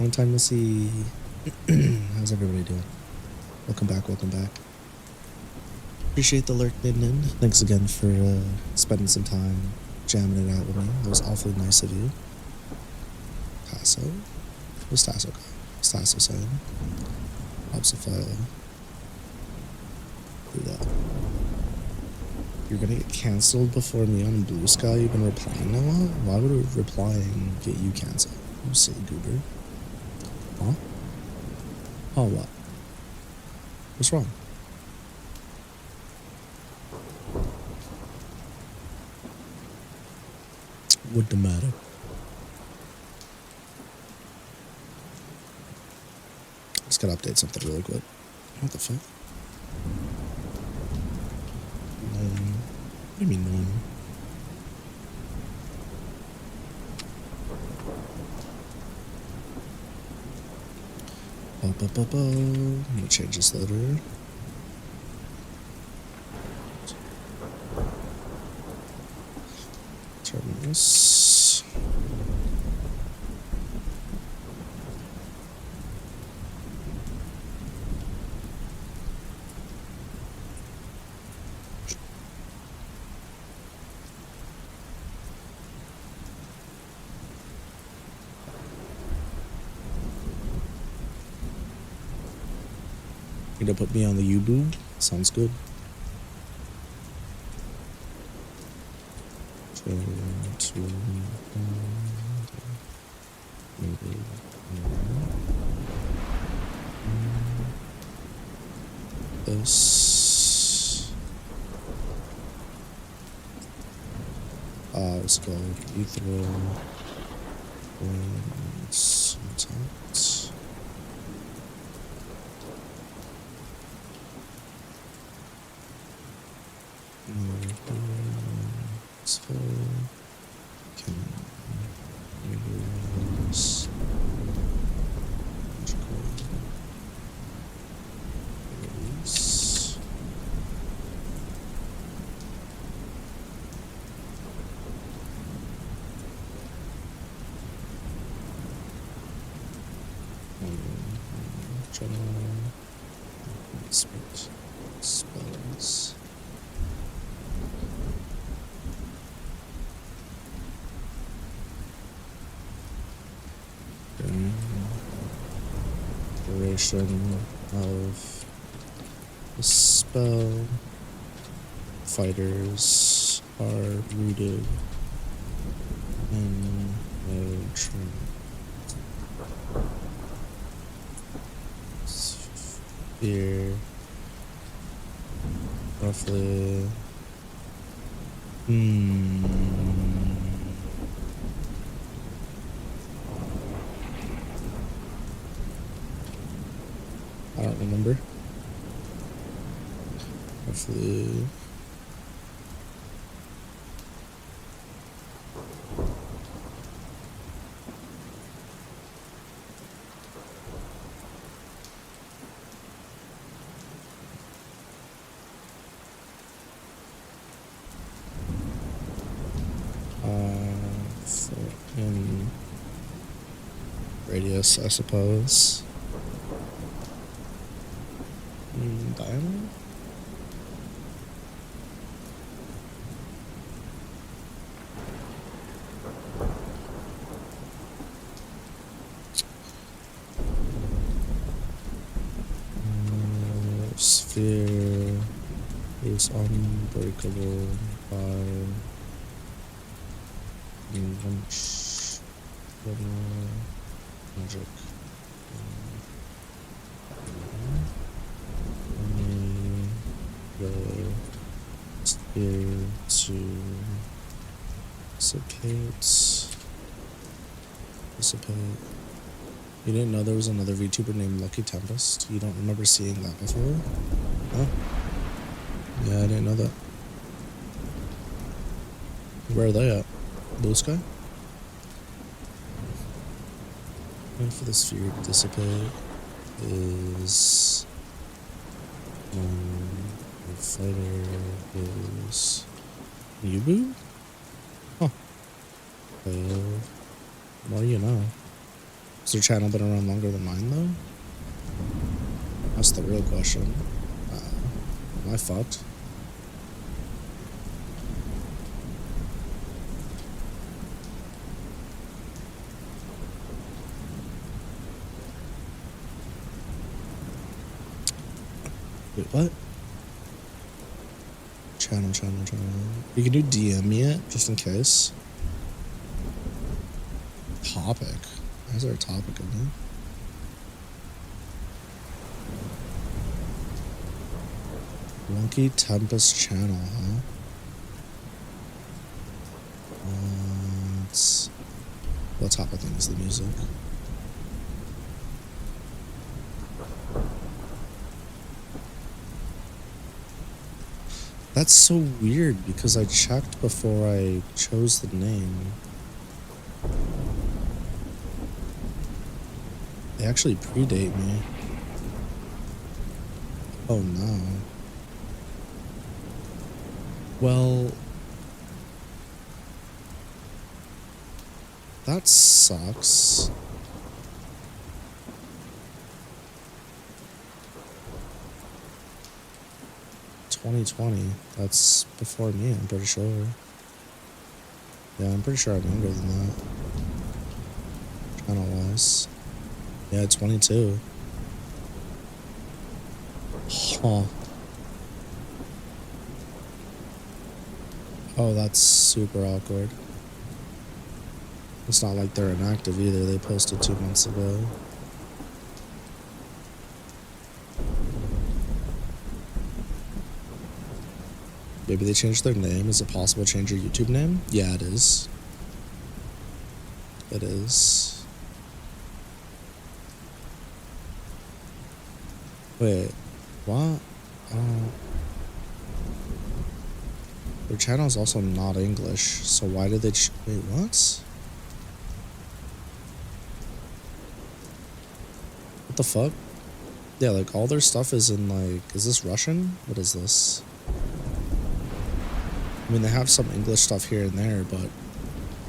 Long time to see. How's everybody doing? Welcome back, welcome back. Appreciate the lurk, Midnin. Thanks again for spending some time jamming it out with me. That was awfully nice of you. Tasso? What's Tasso going? What's Tasso saying? Obsifile. Do that. You're gonna get cancelled before me on Blue Sky? You've been replying a lot? Why would replying get you cancelled? You silly goober. Huh? Oh, what? What's wrong? What the matter? Just gotta update something really quick. What the fuck? What do you mean normal? I'm gonna change this later. Turn this. You gonna put me on the U-boob? Sounds good. This. Let's go Ether. Spells. Duration of the spell. Fighters are rooted in no trim. Here, roughly. I don't remember. Roughly. In radius, I suppose. Diameter? Sphere is unbreakable by lunch magic. The sphere to dissipate. You didn't know there was another VTuber named Lucky Tempest? You don't remember seeing that before? Huh? Yeah, I didn't know that. Where are they at? Blue Sky? And for the sphere to dissipate is the fighter is Yubu? Huh. Well, you know. Has their channel been around longer than mine, though? That's the real question. Am I fucked? Wait, what? Channel. You can do DM me it, just in case. Topic? Why is there a topic in there? Lucky Tempest channel, huh? The top of things, the music. That's so weird because I checked before I chose the name. They actually predate me. Oh no. Well, that sucks. .2020. That's before me, I'm pretty sure. Yeah, I'm pretty sure I'm younger than that. Channel-wise. Yeah, 22. Huh. Oh, that's super awkward. It's not like they're inactive either. They posted 2 months ago. Maybe they changed their name. Is it possible to change your YouTube name? Yeah, it is. It is. Wait, what? Their channel is also not English, so why did they wait, what? What the fuck? Yeah, like, all their stuff is in, like, is this Russian? What is this? I mean, they have some English stuff here and there, but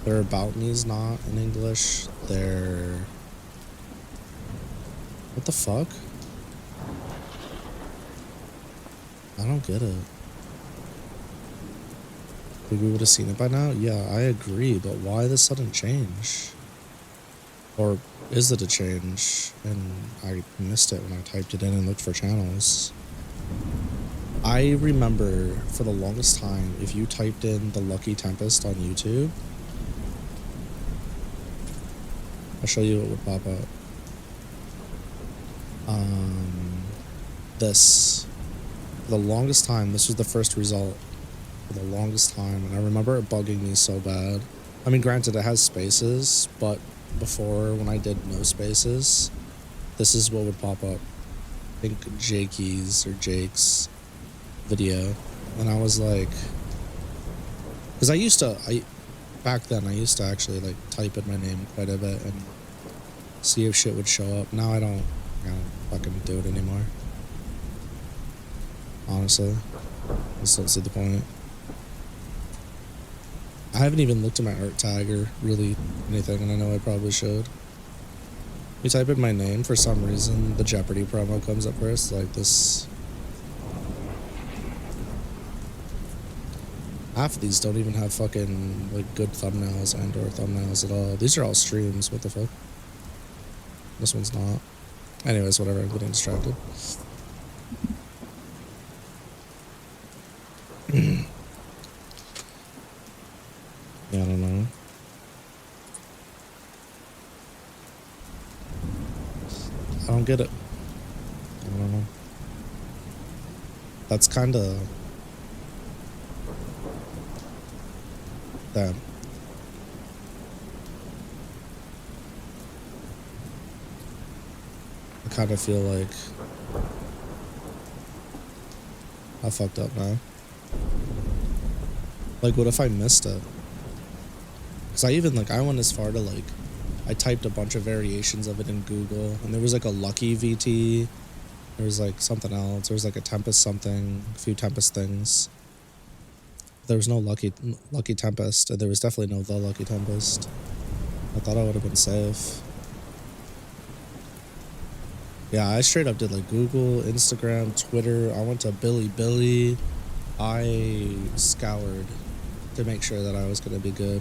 their About Me is not in English. Their... What the fuck? I don't get it. Think we would have seen it by now? Yeah, I agree, but why the sudden change? Or is it a change and I missed it when I typed it in and looked for channels? I remember for the longest time, if you typed in The Lucky Tempest on YouTube, I'll show you what would pop up. This. For the longest time, this was the first result. For the longest time, and I remember it bugging me so bad. I mean, granted, it has spaces, but before, when I did no spaces, this is what would pop up. I think Jakey's or Jake's video, and I was like, because back then I used to actually like type in my name quite a bit and see if shit would show up. Now I don't fucking do it anymore. Honestly, I just don't see the point. I haven't even looked at my art tag or really anything, and I know I probably should. You type in my name, for some reason, the Jeopardy promo comes up first, like this. Half of these don't even have fucking, like, good thumbnails and or thumbnails at all. These are all streams, what the fuck? This one's not. Anyways, whatever, I'm getting distracted. Yeah, I don't know. I don't get it. I don't know. That's kinda... Damn. I kinda feel like I fucked up now. Like, what if I missed it? Because I went as far to, like, I typed a bunch of variations of it in Google, and there was, like, a Lucky VT, there was, like, something else, there was, like, a Tempest something, a few Tempest things. There was no Lucky Tempest, and there was definitely no The Lucky Tempest. I thought I would have been safe. Yeah, I straight up did like Google, Instagram, Twitter. I went to Billy. I scoured to make sure that I was gonna be good.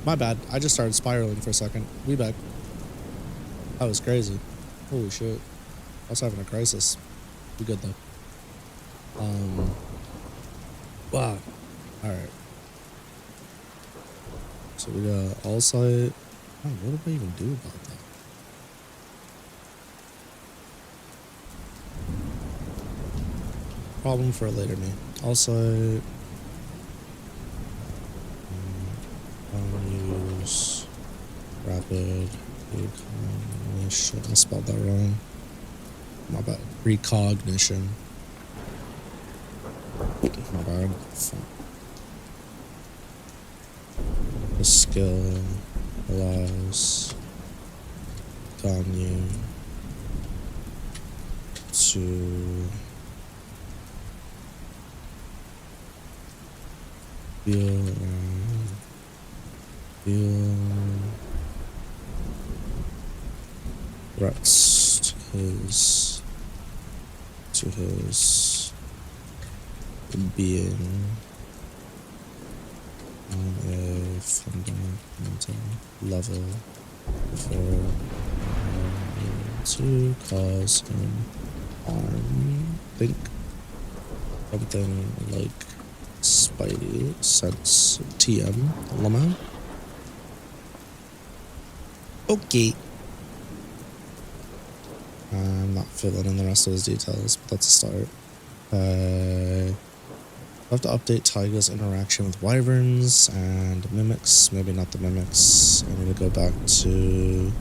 My bad. I just started spiraling for a second. We back. That was crazy. Holy shit. I was having a crisis. We good though. Wow. Alright. So we got all site. Oh, what do I even do about that? Problem for a later me. All site. Use rapid recognition. I spelled that wrong. My bad. Recognition. My bad. The skill allows Ganyu to feel threats to his being on a fundamental level for to cause him harm. Think something like Spidey sense TM Lama. Okay. I'm not filling in the rest of those details, but that's a start. I have to update Taiga's interaction with wyverns and mimics. Maybe not the mimics. I need to go back to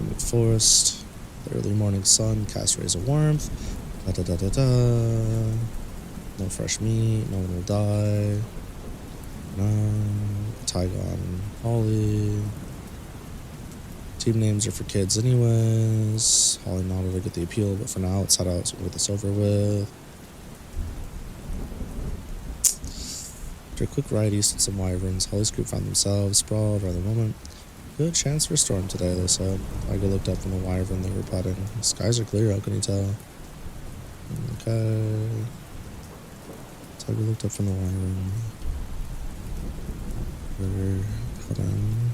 Mimic Forest. The early morning sun cast rays of warmth. No fresh meat. No one will die. No. Taiga and Holly. Team names are for kids anyways. Holly nodded to get the appeal, but for now, let's head out so we can get this over with. After a quick ride east and some wyverns, Holly's group found themselves sprawled around the moment. Good chance for a storm today, they said. Tiger looked up from the wyvern they were petting. The skies are clear, how can you tell? Okay. Tiger looked up from the wyvern. We're petting.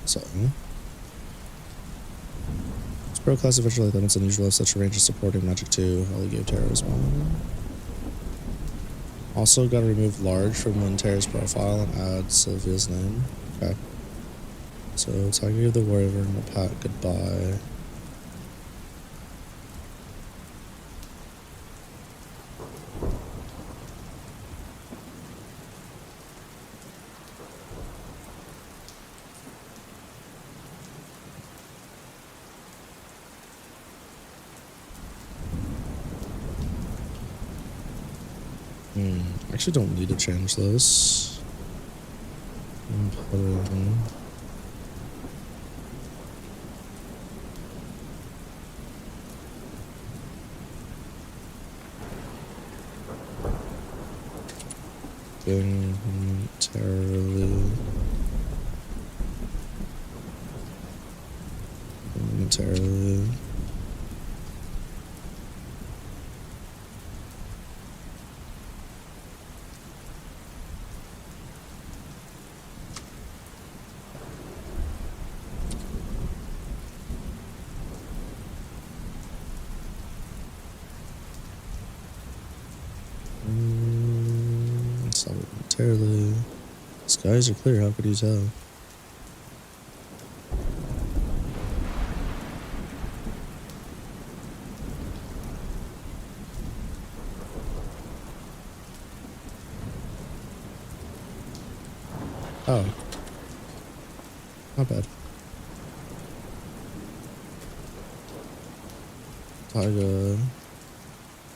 So, Pro class eventually limits unusual of such a range of supporting Magic 2. Holly gave Terra as well. Also, gotta remove large from Winter's profile and add Sylvia's name. Okay. So, Tiger gave the wyvern a pat goodbye. Actually don't need to change this. Momentarily. Momentarily. Skies are clear, how could you tell? Oh. Not bad. Tiger.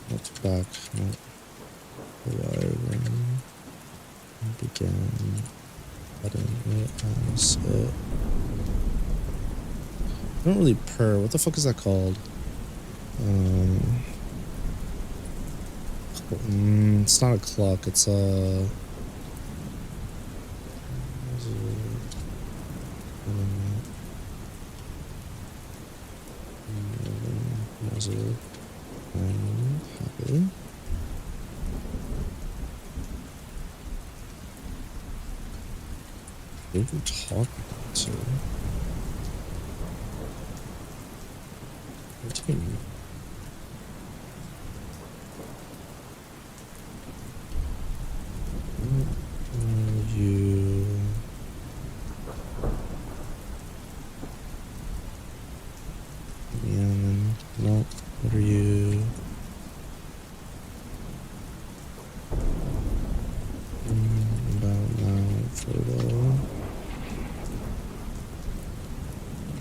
What's back? Not wyvern. Begin letting it as it. I don't really purr. What the fuck is that called? It's not a cluck. It's a. Happy. Who are you talking to? What do you mean? You no, what are you? About now photo.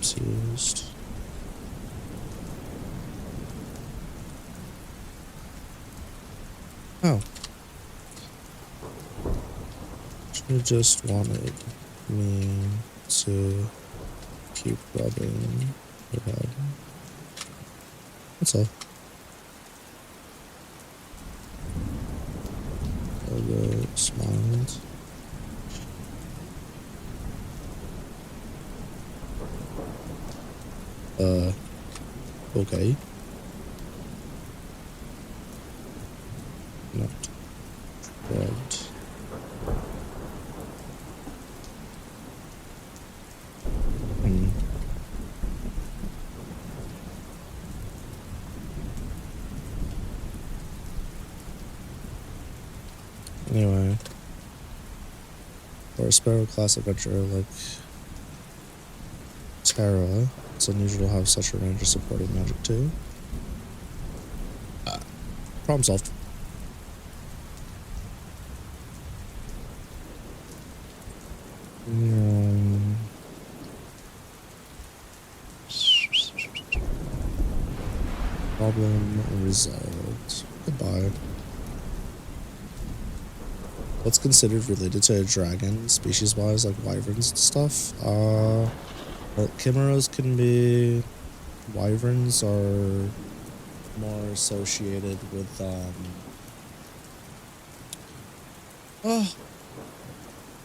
Used. Oh. She just wanted me to keep rubbing her head. That's all. Algo smiled. Okay. Not rubbed. Anyway, for a Sparrow class adventure like Terra, it's unusual to have such a range of supporting magic too. Problem solved. Problem resolved. Goodbye. What's considered related to a dragon, species-wise, like wyverns and stuff? Well, chimeras can be. Wyverns are more associated with,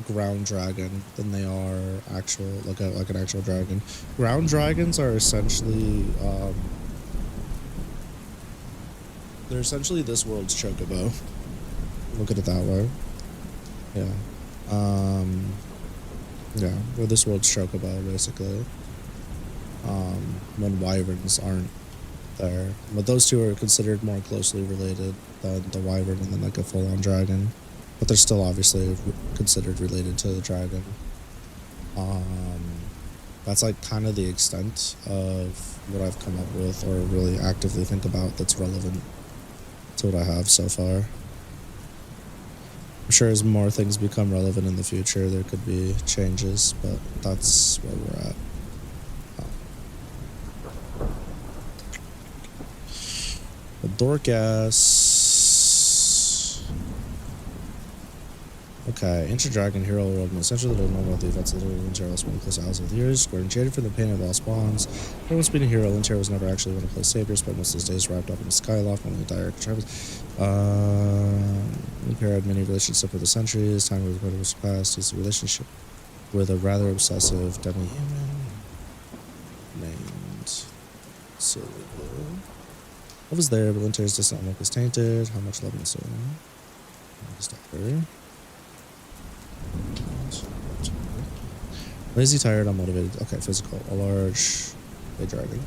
ground dragon than they are actual, like an actual dragon. Ground dragons are essentially, they're essentially this world's chocobo. Look at it that way. Yeah. Yeah, we're this world's chocobo, basically. When wyverns aren't there. But those two are considered more closely related than the wyvern and then like a full-on dragon. But they're still obviously considered related to the dragon. That's like kind of the extent of what I've come up with or really actively think about that's relevant to what I have so far. I'm sure as more things become relevant in the future, there could be changes, but that's where we're at. A dork ass. Okay, ancient dragon hero world, and essentially the normal the events of the living Terra was one of the close allies of the years. Scored and jaded from the pain of all spawns. Everyone's been a hero, and Terra was never actually one of the savior, spent most of his days wrapped up in the skyloft, one of the dire contrivance. Empearts had many relationships over the centuries. Time with the was past. His relationship with a rather obsessive demi-human named Sylvia. Love was there, but Linter's distant look was tainted. How much love and so on. Lazy, tired, unmotivated. Okay, physical. A large day dragon.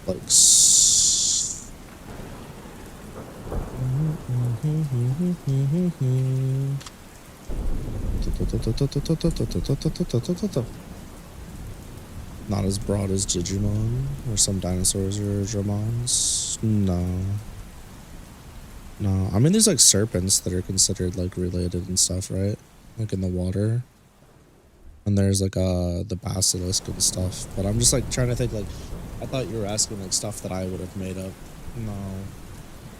Likes. Not as broad as Digimon or some dinosaurs or Dramons. No. No. I mean, there's like serpents that are considered like related and stuff, right? Like in the water. And there's like the basilisk and stuff. But I'm just like trying to think like, I thought you were asking like stuff that I would have made up. No.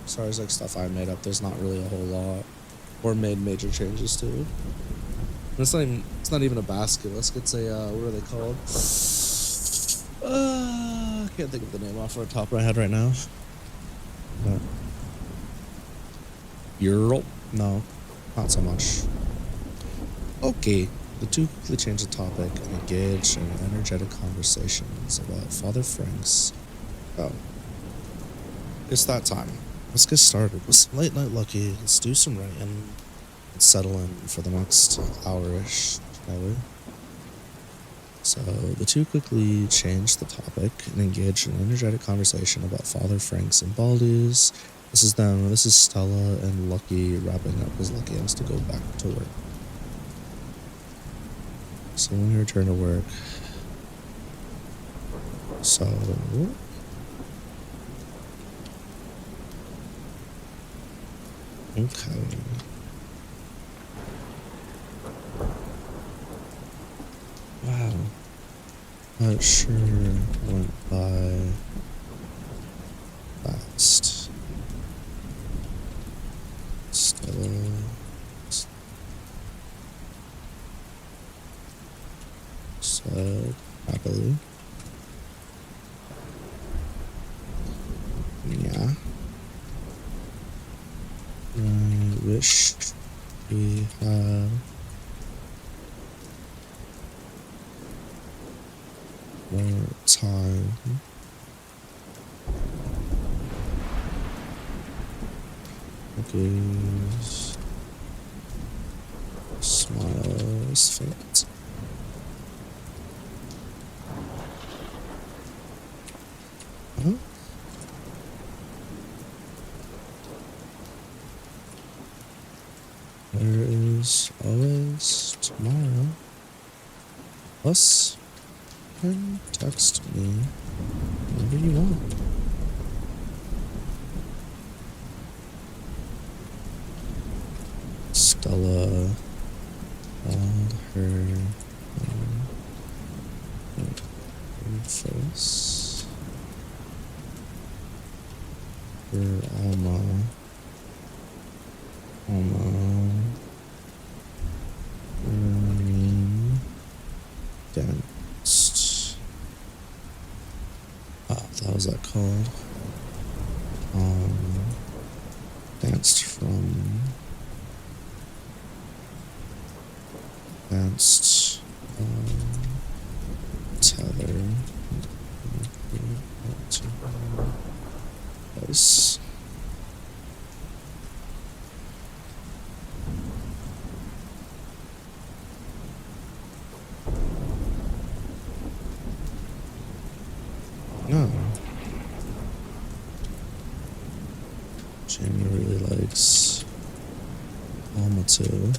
As far as like stuff I made up, there's not really a whole lot. Or made major changes to. And it's not even a basket. Let's get a what are they called? I can't think of the name off the top of my head right now. But Europe? No, not so much. Okay, the two quickly change the topic and engage in energetic conversations about Father Frank's. Oh, it's that time. Let's get started with some late night lucky. Let's do some writing and settle in for the next hour-ish, shall we? So the two quickly change the topic and engage in an energetic conversation about Father Frank's and Baldi's. This is them. This is Stella and Lucky wrapping up because Lucky has to go back to work. So when we return to work, so okay. Wow. That sure went by fast. Stella. Said happily. Yeah. I wish we had more time. Okay. Smile is faint. Huh? There is always tomorrow. Plus, you can text me whenever you want. Stella held her face. Her Alma danced. That was that called? Danced from. Danced. Tether. Place. No. Jamie really likes Alma too.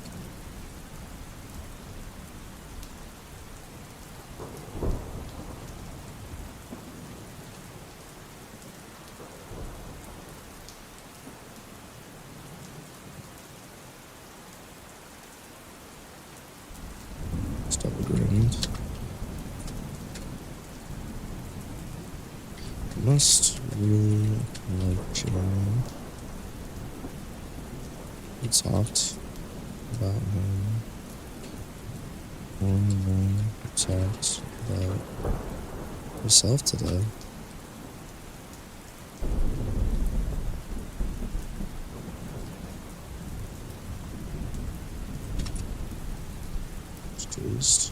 Stop agreement. Must really like Jamie. We talked about him more than we talked about herself today. Excused.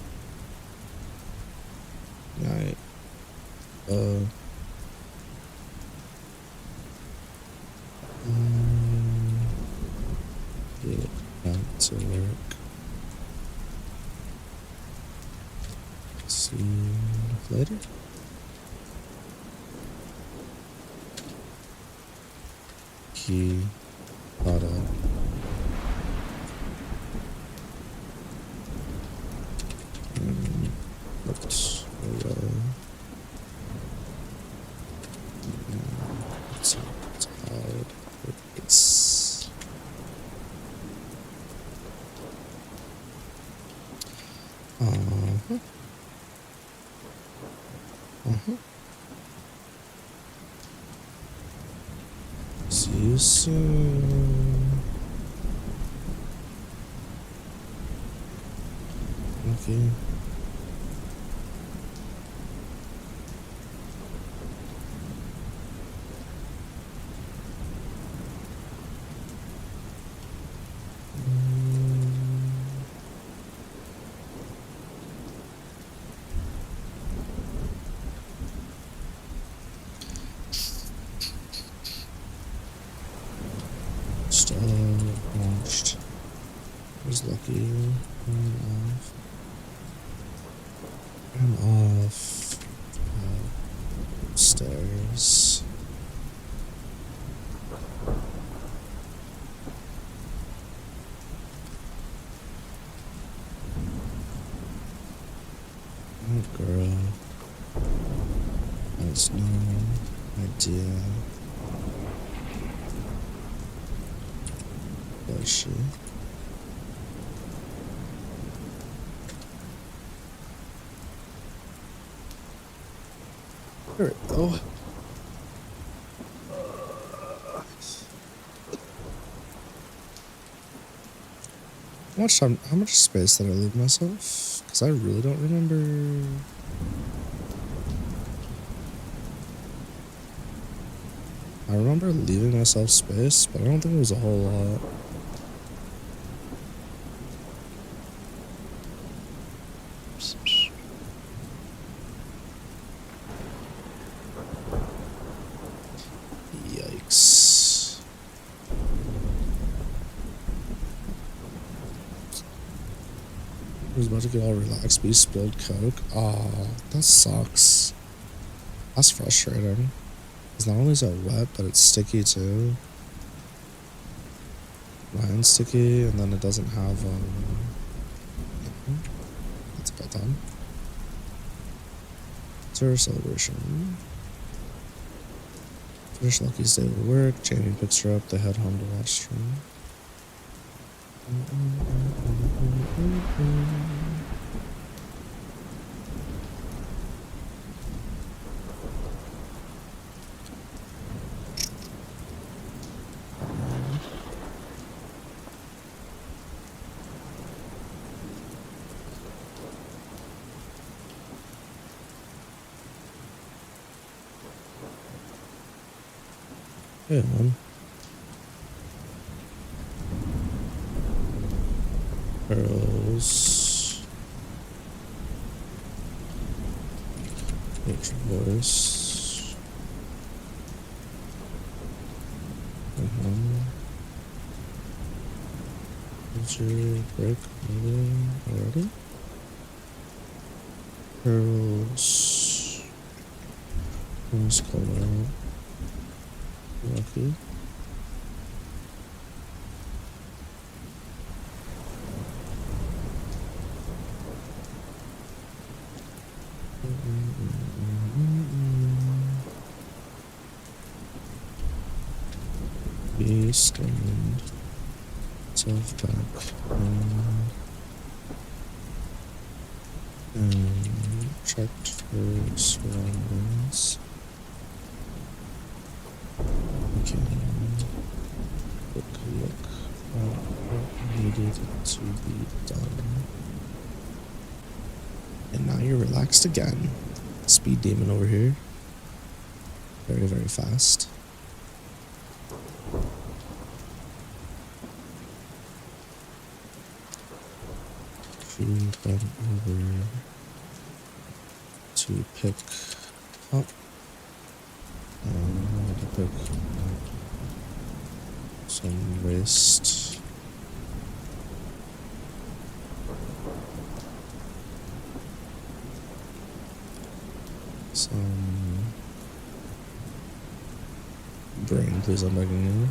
Right. Get back to work. See you later. He got up. And looked away. It's tired. It's See you soon. Okay. Stop. Launched. Where's Lucky? I'm off. I'm off. Upstairs. Oh, girl. Has no idea. Does she? There we go. How much space did I leave myself? Because I really don't remember. I remember leaving myself space, but I don't think it was a whole lot. Yikes. I was about to get all relaxed, but he spilled Coke. Aw, that sucks. That's frustrating. Because not only is it wet, but it's sticky too. Mine's sticky, and then it doesn't have, that's about done. Zero celebration. Finish Lucky's day of work. Jamie picks her up. They head home to watch stream. Hey, man. Girls. Nature voice. Did you break moving already? Girls. Who's called out? Lucky. Be stand self back and checked for surroundings. Okay, quick look at what needed to be done. And now you're relaxed again. Speed demon over here. Very, very fast. She went over to pick up. To pick some waste. Some brain, please, I'm begging you.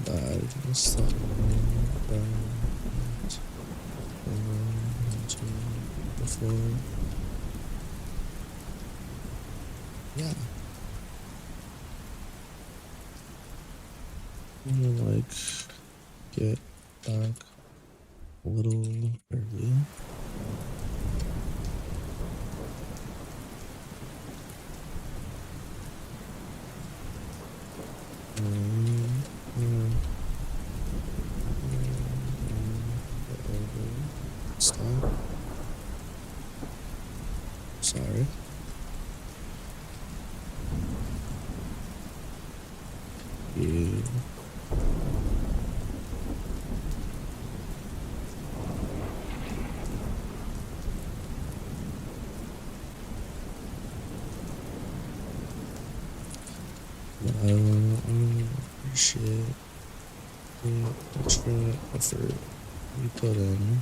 Bad. What's that one? Bad. Before. Yeah. I'm gonna like get back a little early. Sorry. You. I appreciate the extra effort you put in.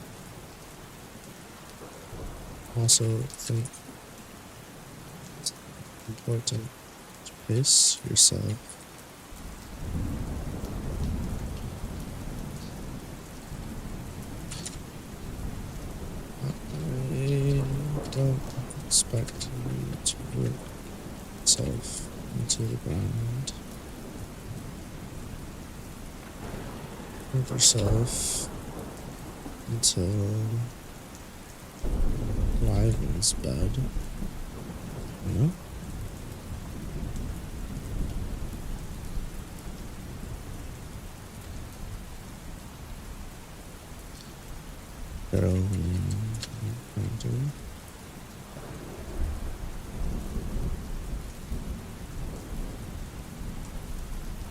Also, think it's important to pace yourself. I don't expect you to work yourself into the ground. Work yourself until Wyvern's bed, you know? Carol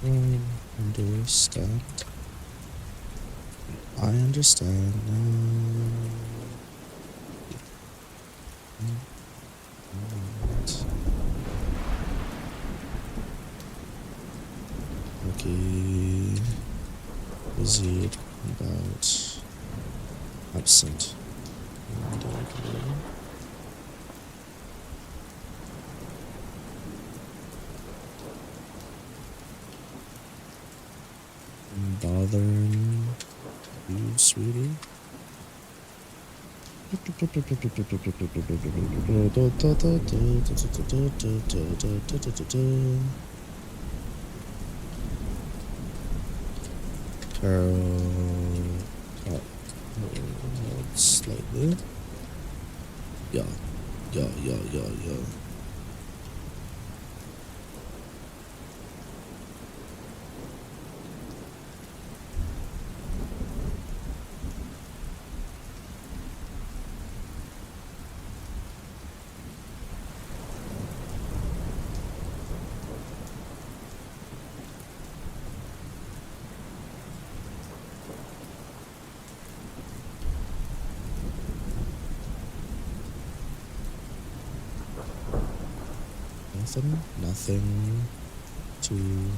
and understand. I understand. Okay. Busy about absent. Bothering you, sweetie. Carol, slightly. Yeah. Nothing too important.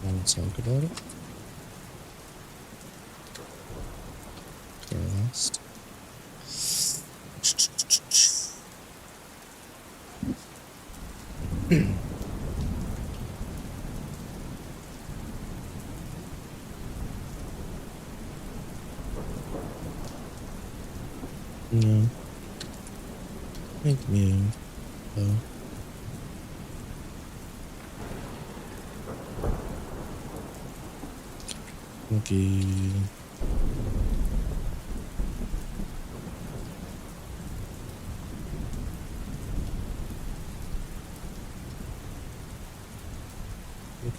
Want to talk about it? Last. No. Thank you. Oh. Okay.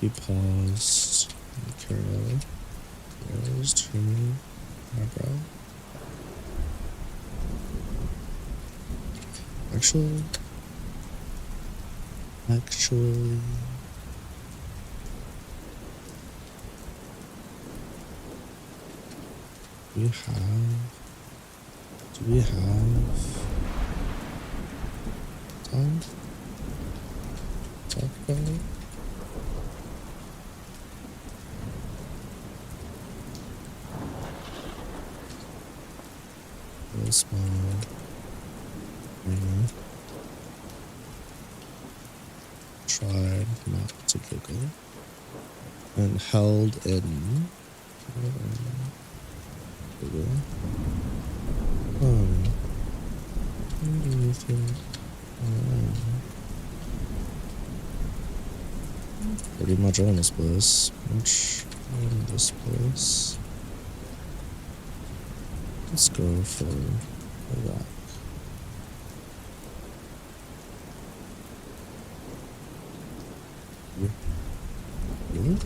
We paused. Carol was turning my brow. Actually, do we have time to talk about it? Really small, tried not to giggle and held in giggle. What do you think? Pretty much honest, bliss. Which in this place. Let's go for a rock. Really?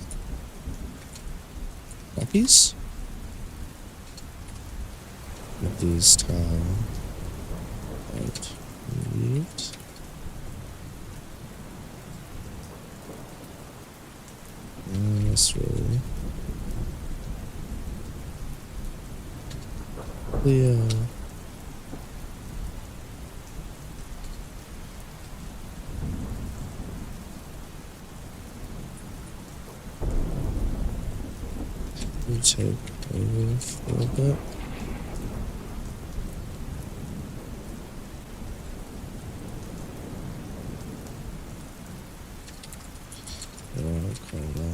Puppies? Get these tile out. Neat. This way. Yeah. We take over for a little bit. Krma.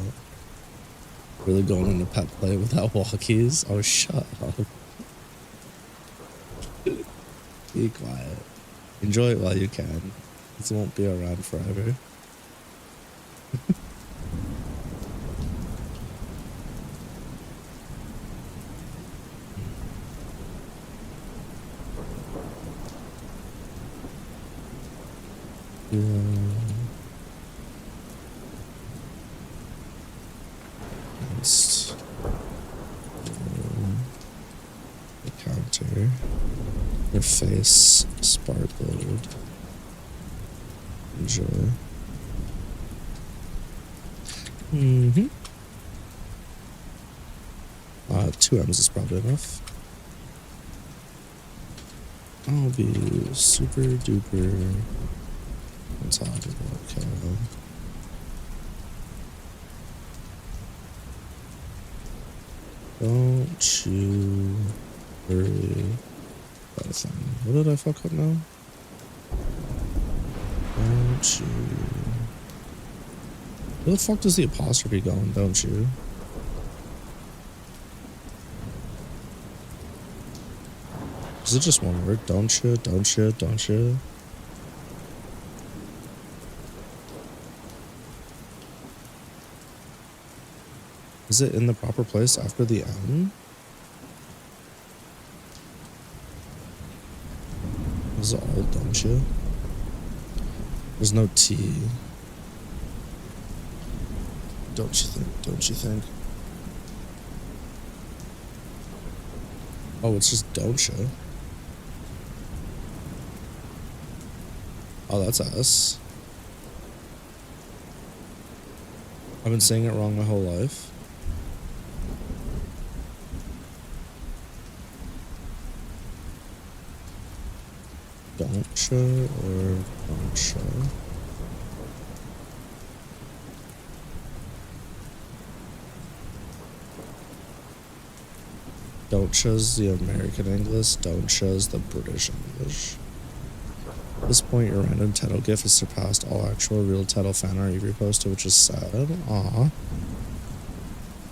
Really going into pet play without walkies? Oh, shut up. Be quiet. Enjoy it while you can. This won't be around forever. Next. The counter. Your face sparkled. Enjoy. Mm-hmm. 2 M's is probably enough. I'll be super duper on top of that cow. Don't you worry about a thing. What did I fuck up now? Don't you... Where the fuck does the apostrophe go in, don't you? Is it just one word? Don't you? Don't you? Don't you? Is it in the proper place after the M? Is it all don't you? There's no T. Don't you think? Don't you think? Oh, it's just don't you? Oh, that's us. I've been saying it wrong my whole life. Don't you or don't you? Don't you's the American English, don't you's the British English. At this point, your random title GIF has surpassed all actual real title fan art you've reposted, which is sad. Aw.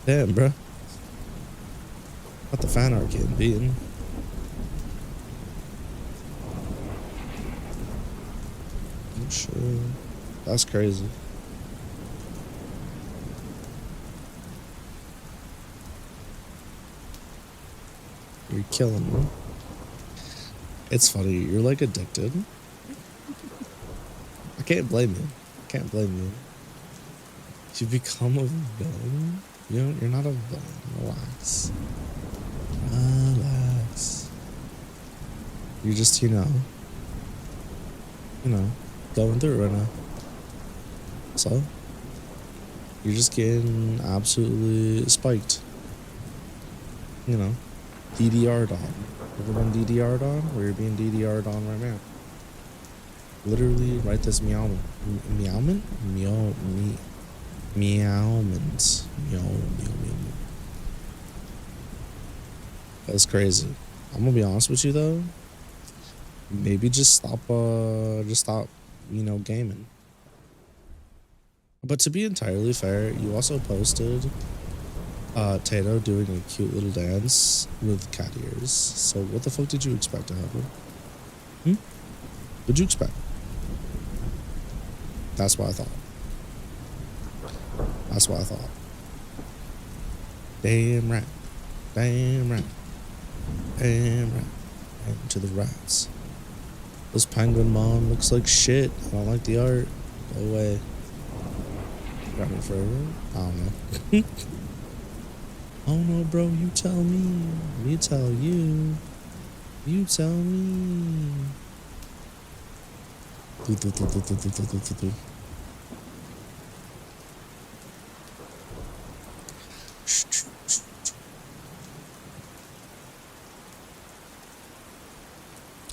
Damn, bruh. Not the fan art getting beaten. Sure. That's crazy. You're killing me. It's funny, you're like addicted. I can't blame you. I can't blame you. You become a villain? You're not a villain. Relax. Relax. You're just, you know, going through it right now. So, you're just getting absolutely spiked. You know, DDR'd on. Ever been DDR'd on? Well, you're being DDR'd on right now. Literally, right this meowment. Meowment? Meowment. Meow. That's crazy. I'm gonna be honest with you though. Maybe just stop, gaming. But to be entirely fair, you also posted Tato doing a cute little dance with cat ears. So what the fuck did you expect to happen? What'd you expect? That's what I thought. That's what I thought. Damn right. Damn right. Damn right. And to the rats. This penguin mom looks like shit. I don't like the art. Go away. Got me forever? I don't know. Oh no, bro, you tell me. You tell you. You tell me.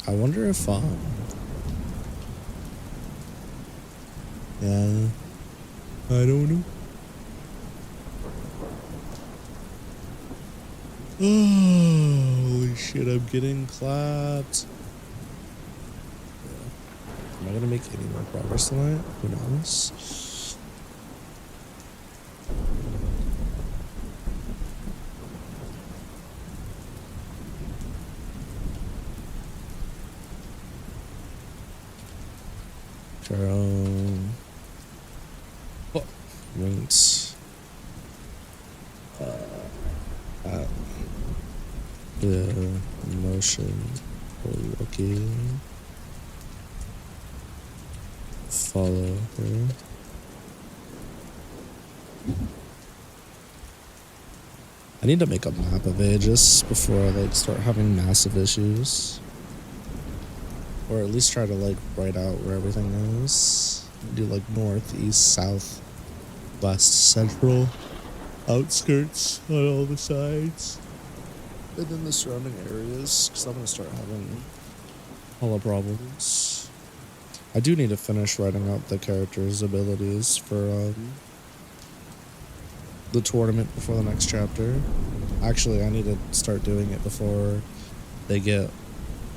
I wonder if yeah, I don't know. Holy shit, I'm getting clapped. Am I gonna make any more progress tonight? Who knows? Oh, wait. At the motion looking. Follow her. I need to make a map of Aegis before I like start having massive issues. Or at least try to like write out where everything is. Do like north, east, south, west, central, outskirts on all the sides. And then the surrounding areas, because I'm going to start having hella problems. I do need to finish writing out the characters' abilities for the tournament before the next chapter. Actually, I need to start doing it before they get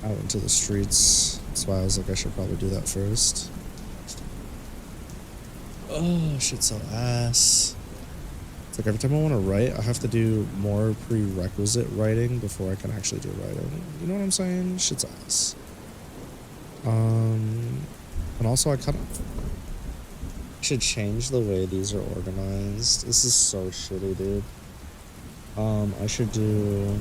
out into the streets. That's why I was like, I should probably do that first. Oh, shit's so ass. It's like every time I want to write, I have to do more prerequisite writing before I can actually do writing. You know what I'm saying? Shit's ass. And also I kind of should change the way these are organized. This is so shitty, dude. I should do...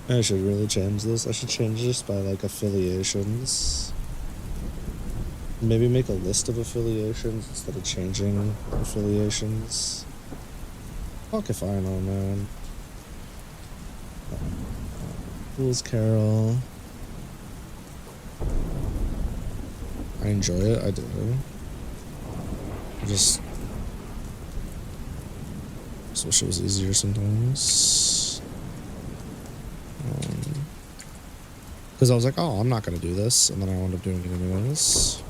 I should really change this. I should change this by like affiliations. Maybe make a list of affiliations instead of changing affiliations. Fuck if I know, man. Fool's Carol. I enjoy it, I do. I just wish it was easier sometimes. Because I was like, oh, I'm not going to do this, and then I wound up doing it anyways.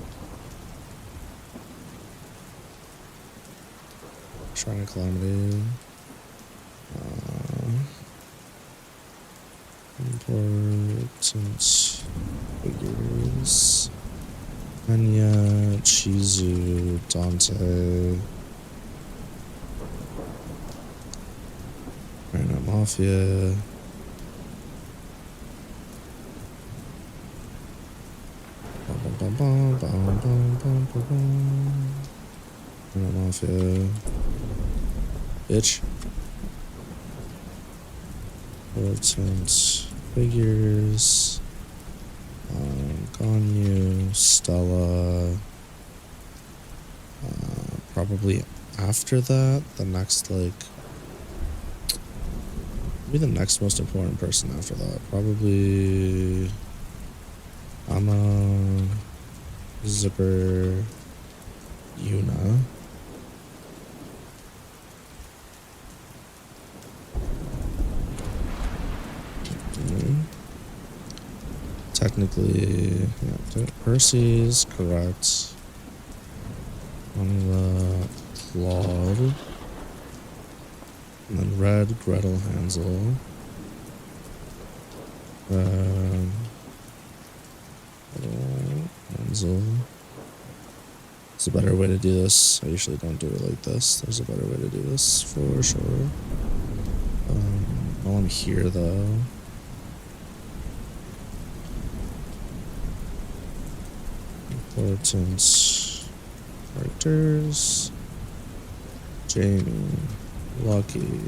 Trying to calamity. Important figures. Anya, Chizu, Dante. Krma Mafia. Krma Mafia. Bitch. Important figures. Ganyu, Stella. Probably after that, the next, like, maybe the next most important person after that. Probably Ama, Zipper, Yuna. Technically, yeah, Percy's correct. On the Claude. And then Red, Gretel, Hansel. Hansel. There's a better way to do this. I usually don't do it like this. There's a better way to do this for sure. While I'm here though. Important Characters. Jamie. Lucky.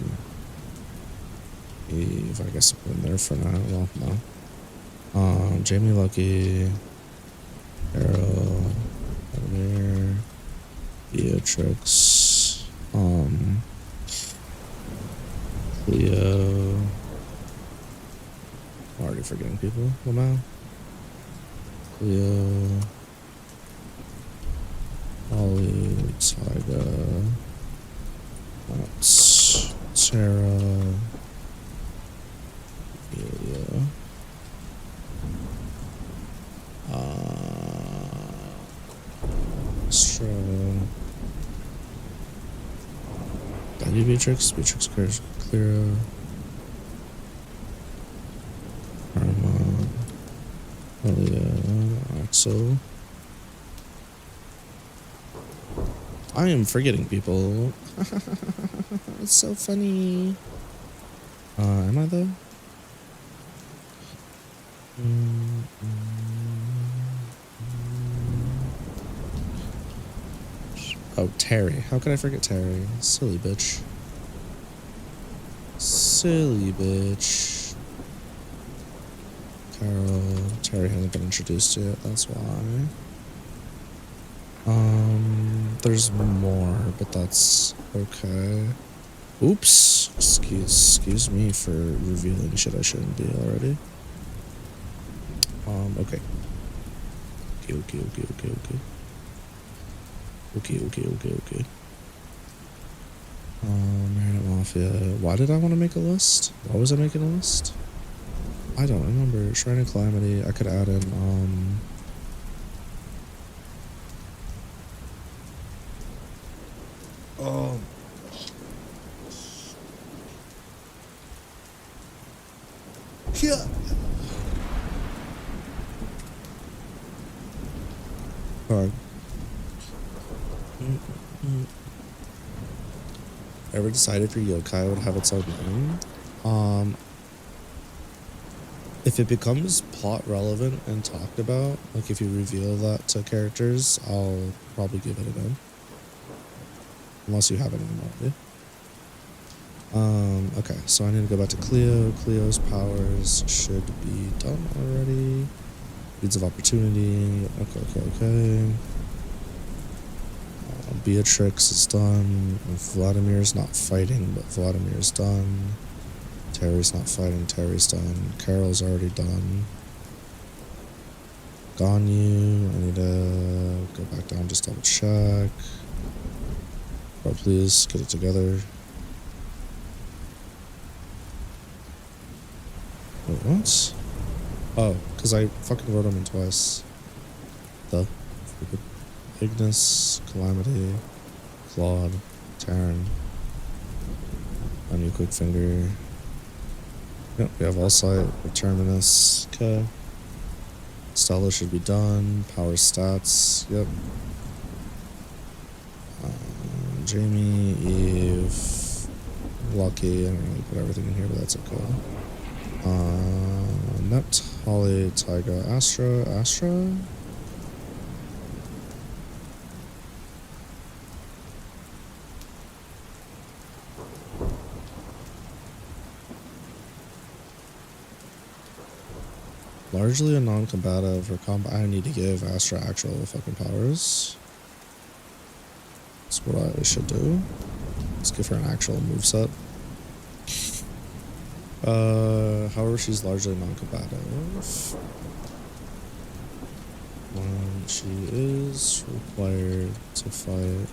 Eve. I guess I'll put in there for now. Well, no. Jamie, Lucky. Carol. Vladimir. Beatrix. Leo. I'm already forgetting people. Lamau. Leo. Ollie. Tyga. Max. Sarah. Amelia. Astra. W Beatrix. Beatrix Clara. Krma. Amelia. Axel. I am forgetting people. It's so funny. Am I though? Oh, Terry. How could I forget Terry? Silly bitch. Silly bitch. Carol. Terry hasn't been introduced yet, that's why. There's more, but that's okay. Oops. Excuse me for revealing shit I shouldn't be already. Okay. Okay. Marriott Mafia. Why did I want to make a list? Why was I making a list? I don't remember. Shrine of Calamity. I could add in, oh. Yeah. Alright. Ever decided your yokai would have its own name? If it becomes plot relevant and talked about, like if you reveal that to characters, I'll probably give it a name. Unless you have it already. Okay, so I need to go back to Cleo. Cleo's powers should be done already. Needs of Opportunity. Okay. Beatrix is done. Vladimir's not fighting, but Vladimir's done. Terry's not fighting, Terry's done. Carol's already done. Ganyu, I need to go back down, just double check. Bro, please get it together. Wait, what? Oh, because I fucking wrote them in twice. Ignis, Calamity, Claude, Terran. A new quick finger. Yep, we have Allsight, Terminus. Okay. Stella should be done. Power stats. Yep. Jamie, Eve, Lucky. I don't really put everything in here, but that's okay. Net, Holly, Tyga, Astra. Largely a non-combative. Her combat, I need to give Astra actual fucking powers. That's what I should do. Let's give her an actual moveset. However, she's largely non-combative. She is required to fight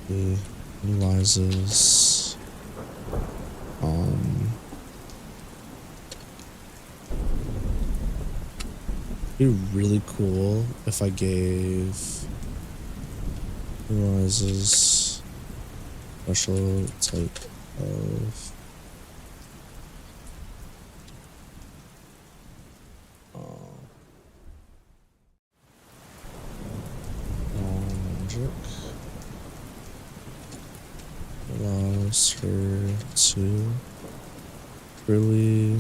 the Eliza's. It'd be really cool if I gave Eliza's special type of magic. Allows her to really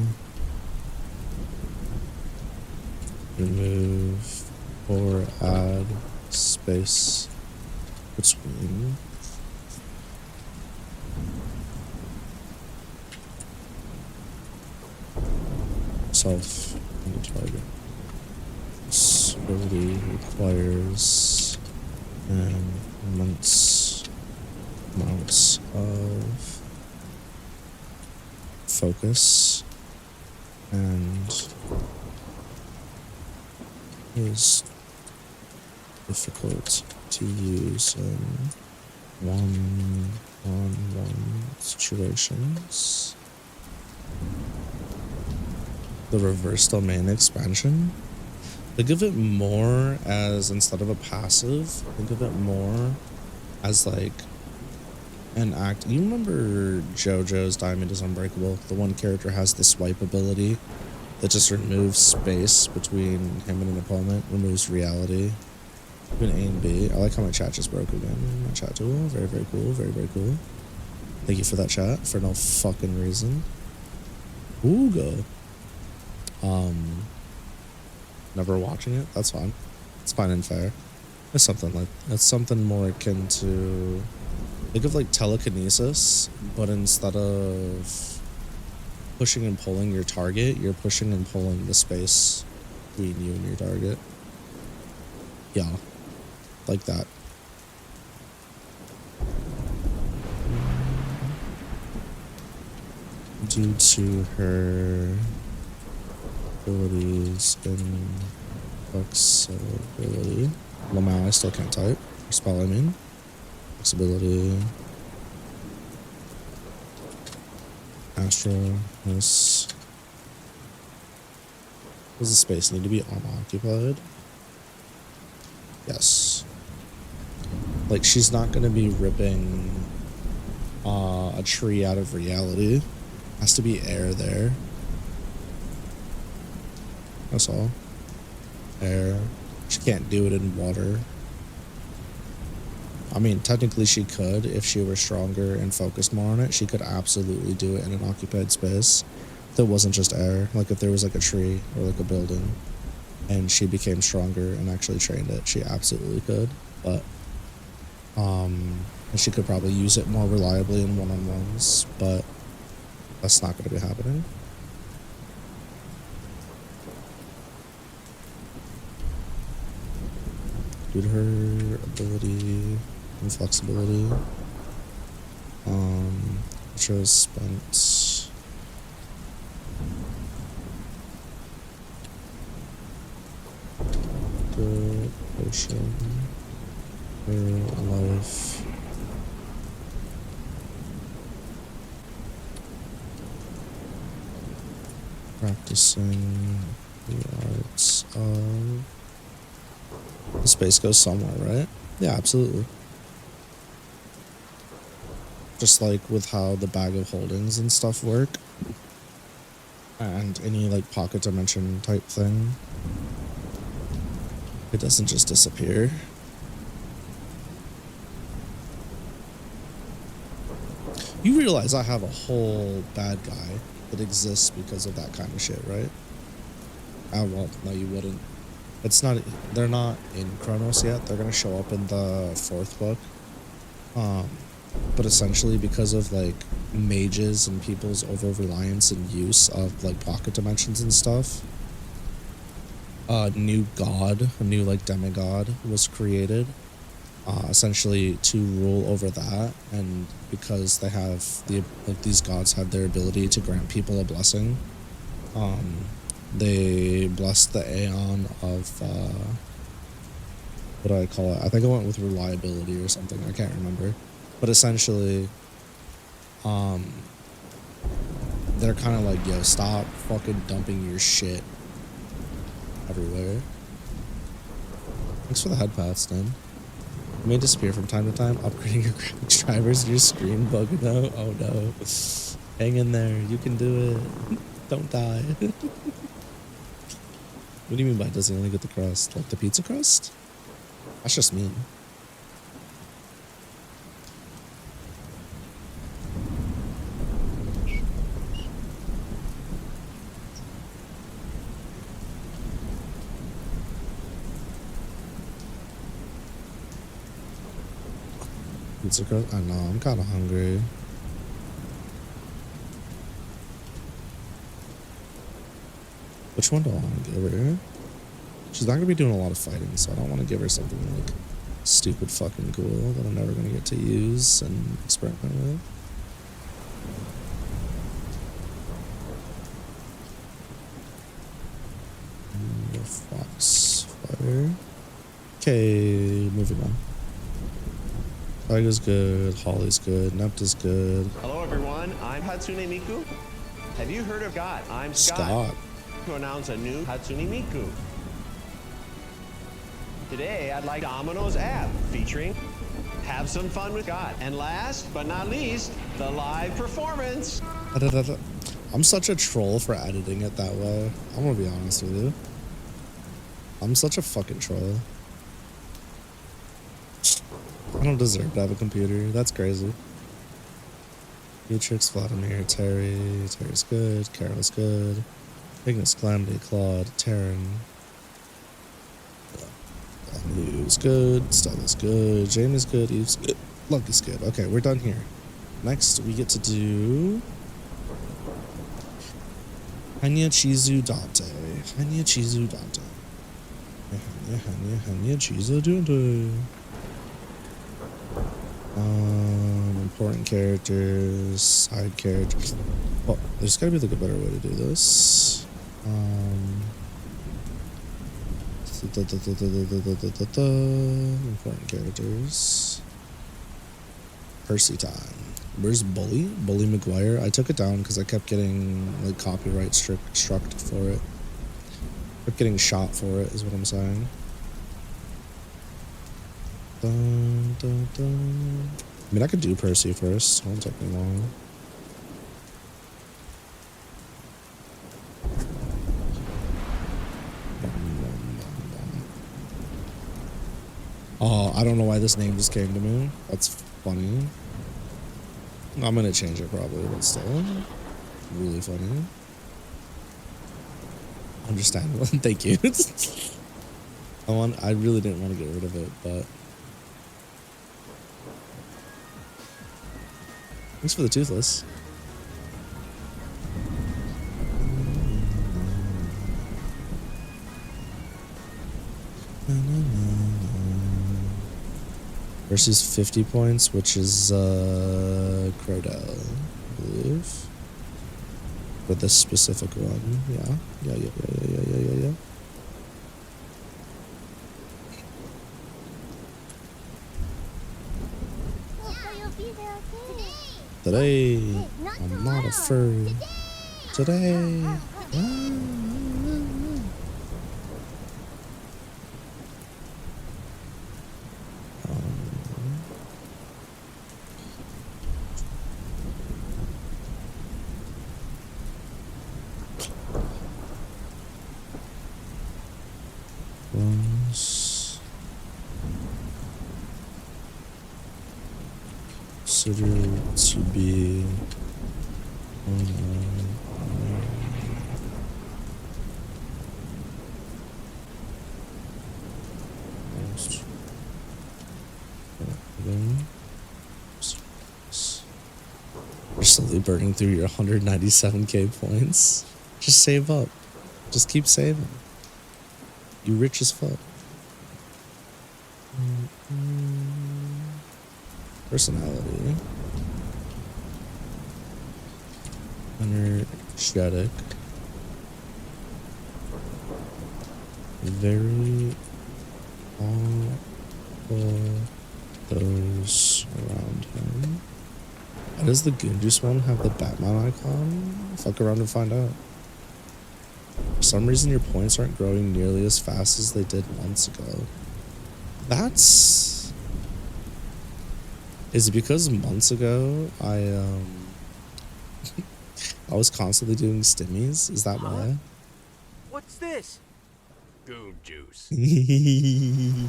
remove or add space between self and the target. This ability requires an immense amounts of focus and is difficult to use in one-on-one situations. The reverse domain expansion. Think of it more as, instead of a passive, think of it more as like an act. You remember JoJo's Diamond is Unbreakable? The one character has the swipe ability that just removes space between him and an opponent, removes reality between A and B. I like how my chat just broke again. My chat tool, very, very cool, very, very cool. Thank you for that chat, for no fucking reason. Ooh, go. Never watching it, that's fine. It's fine and fair. It's something more akin to, think of like telekinesis, but instead of pushing and pulling your target, you're pushing and pulling the space between you and your target. Yeah, like that. Due to her abilities and flexibility. Lamau, I still can't type. Spell, I mean. Flexibility. Astro. This. Does the space need to be unoccupied? Yes. Like, she's not going to be ripping a tree out of reality. Has to be air there. That's all. Air. She can't do it in water. I mean, technically she could if she were stronger and focused more on it. She could absolutely do it in an occupied space that wasn't just air. Like if there was like a tree or like a building and she became stronger and actually trained it, she absolutely could. But and she could probably use it more reliably in one-on-ones, but that's not going to be happening. Due to her ability and flexibility, which was spent good potion her life practicing the arts of. The space goes somewhere, right? Yeah, absolutely. Just like with how the bag of holdings and stuff work. And any like pocket dimension type thing. It doesn't just disappear. You realize I have a whole bad guy that exists because of that kind of shit, right? Ah, well, no, you wouldn't. It's not, they're not in Kronos yet. They're going to show up in the 4th book. But essentially because of like mages and people's over-reliance and use of like pocket dimensions and stuff, a new god, a new like demigod was created, essentially to rule over that. And because they have the, like these gods have their ability to grant people a blessing, they blessed the Aeon of, what do I call it? I think I went with reliability or something. I can't remember. But essentially, they're kind of like, yo, stop fucking dumping your shit everywhere. Thanks for the head pats, Dan. You may disappear from time to time. Upgrading your graphics drivers and your screen bugging out. Oh no. Hang in there. You can do it. Don't die. What do you mean by does he only get the crust? Like the pizza crust? That's just mean. pizza crust? I know, I'm kind of hungry. Which one do I want to give her? She's not going to be doing a lot of fighting, so I don't want to give her something like stupid fucking cool that I'm never going to get to use and experiment with. The fox fire. Okay, moving on. Tiger's good, Holly's good, Nepta's good. Hello everyone, I'm Hatsune Miku. Have you heard of God? I'm Scott. To announce a new Hatsune Miku. Today I'd like Domino's app featuring Have Some Fun with God. And last but not least, the live performance. I'm such a troll for editing it that way. I'm gonna be honest with you. I'm such a fucking troll. I don't deserve to have a computer. That's crazy. Matrix, Vladimir, Terry's good, Carol's good, Ignis, Calamity, Claude, Terran. News good, Stella's good, Jamie's good, Eve's good, Lucky's good. Okay, we're done here. Next, we get to do Hanya Chizu Dante. Hanya Chizu Dante. Hanya Chizu Dante. Important characters, side characters. Well, there's gotta be like a better way to do this. Important characters. Percy time. Where's Bully? Bully McGuire? I took it down because I kept getting like copyright struck for it. Kept getting shot for it is what I'm saying. Dun, dun, dun. I mean, I could do Percy first. It won't take me long. Oh, I don't know why this name just came to me. That's funny. I'm gonna change it probably, but still. Really funny. Understandable. Thank you. I really didn't want to get rid of it, but thanks for the toothless. Versus 50 points, which is Crodell, I believe. For this specific one. Yeah. Today, I'm not a furry. Today. Considered to be You're slowly burning through your 197k points. Just save up. Just keep saving. You rich as fuck. Personality. Energetic. Very all those around him. Why does the Goonjuice one have the Batman icon? Fuck around and find out. For some reason your points aren't growing nearly as fast as they did months ago. Is it because months ago I was constantly doing stimmies? Is that why? What's this? Goon juice. You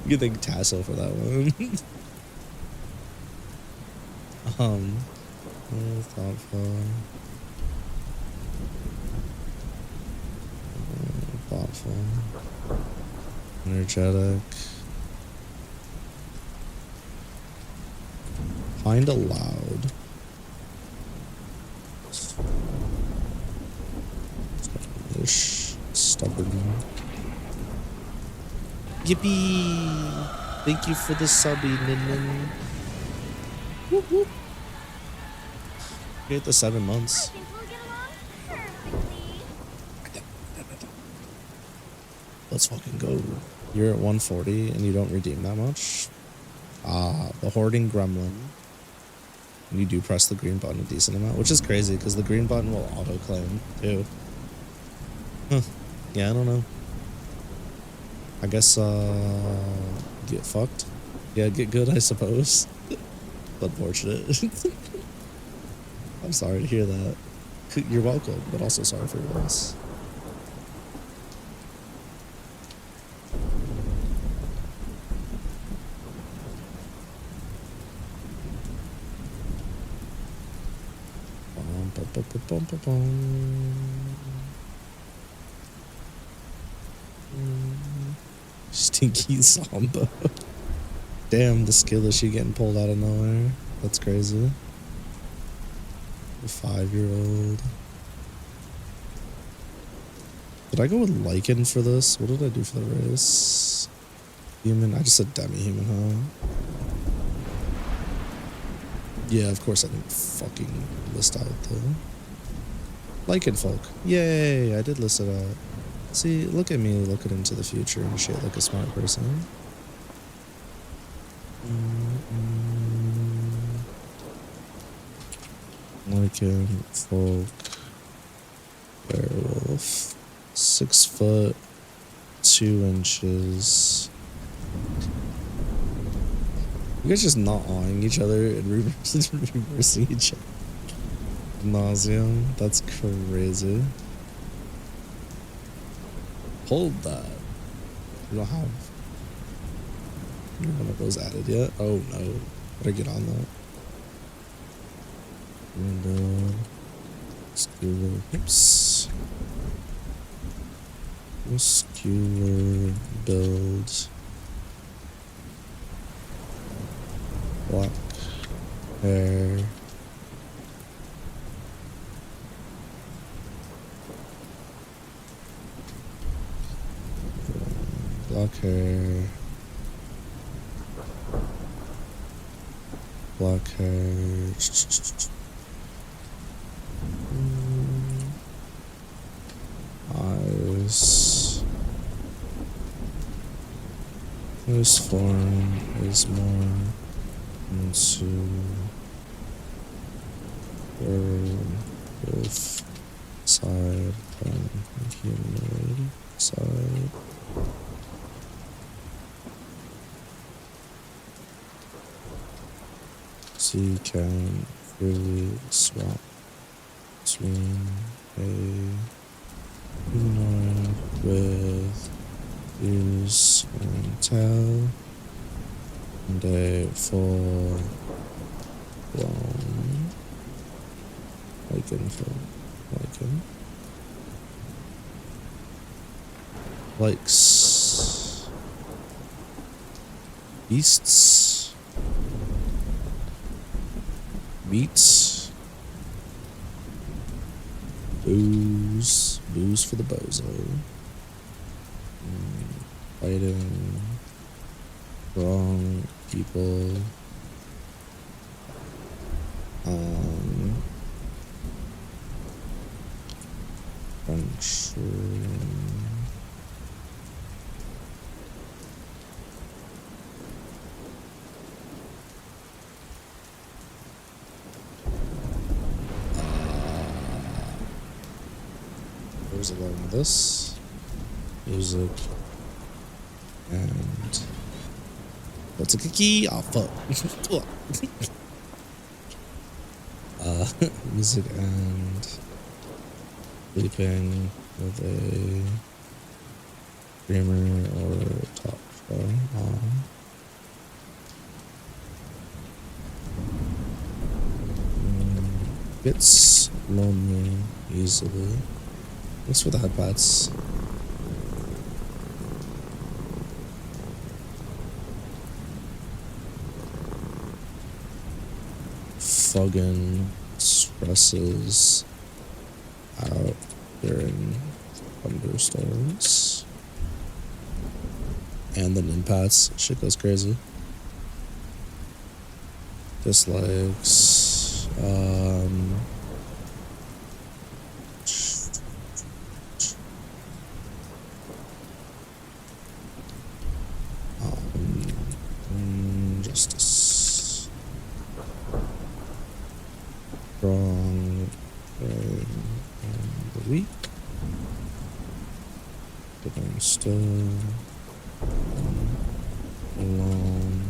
can thank Tasso for that one. Thoughtful. Thoughtful. Energetic. Kinda loud. Stubborn. Yippee! Thank you for the subby, Nin. Whoop whoop. Get the 7 months. I think we'll get along perfectly. Let's fucking go. You're at 140 and you don't redeem that much? Ah, the hoarding gremlin. And you do press the green button a decent amount, which is crazy because the green button will auto-claim too. Huh. Yeah, I don't know. I guess, get fucked. Yeah, get good, I suppose. Unfortunate. I'm sorry to hear that. You're welcome, but also sorry for your loss. Stinky Zombo. Damn, the skill is she getting pulled out of nowhere. That's crazy. The 5-year-old. Did I go with Lycan for this? What did I do for the race? Human? I just said demi-human, huh? Yeah, of course I didn't fucking list out the Lycan folk. Yay, I did list it out. See, look at me looking into the future and shit like a smart person. Lycan folk werewolf. 6 foot 2 inches. You guys just not eyeing each other and reversing each other. Nauseum. That's crazy. Hold that. We don't have none of those added yet. Oh no. Better get on that. And muscular hips. Muscular build. Black hair. Black hair. Black hair. Eyes. This form is more into werewolf side than humanoid side. So you can really swap between a humanoid with ears and tail and a full blown likes beasts, beats, booze for the bozo, fighting wrong people, there's a lot of this music and what's a cookie? Oh fuck. Music and sleeping with a streamer or talk show on. Gets lonely easily. Thanks for the headpads. fucking stresses out during thunderstorms. And the Empearts, shit goes crazy. Dislikes, justice. Strong and the weak. But I'm still alone.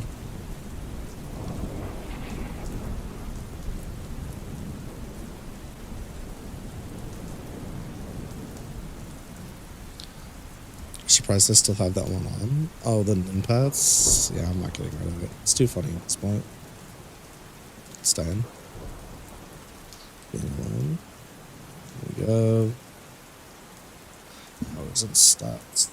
Surprised I still have that one on. Oh, the Empearts? Yeah, I'm not getting rid of it. It's too funny at this point. It's done. There we go. Oh, it's in stats.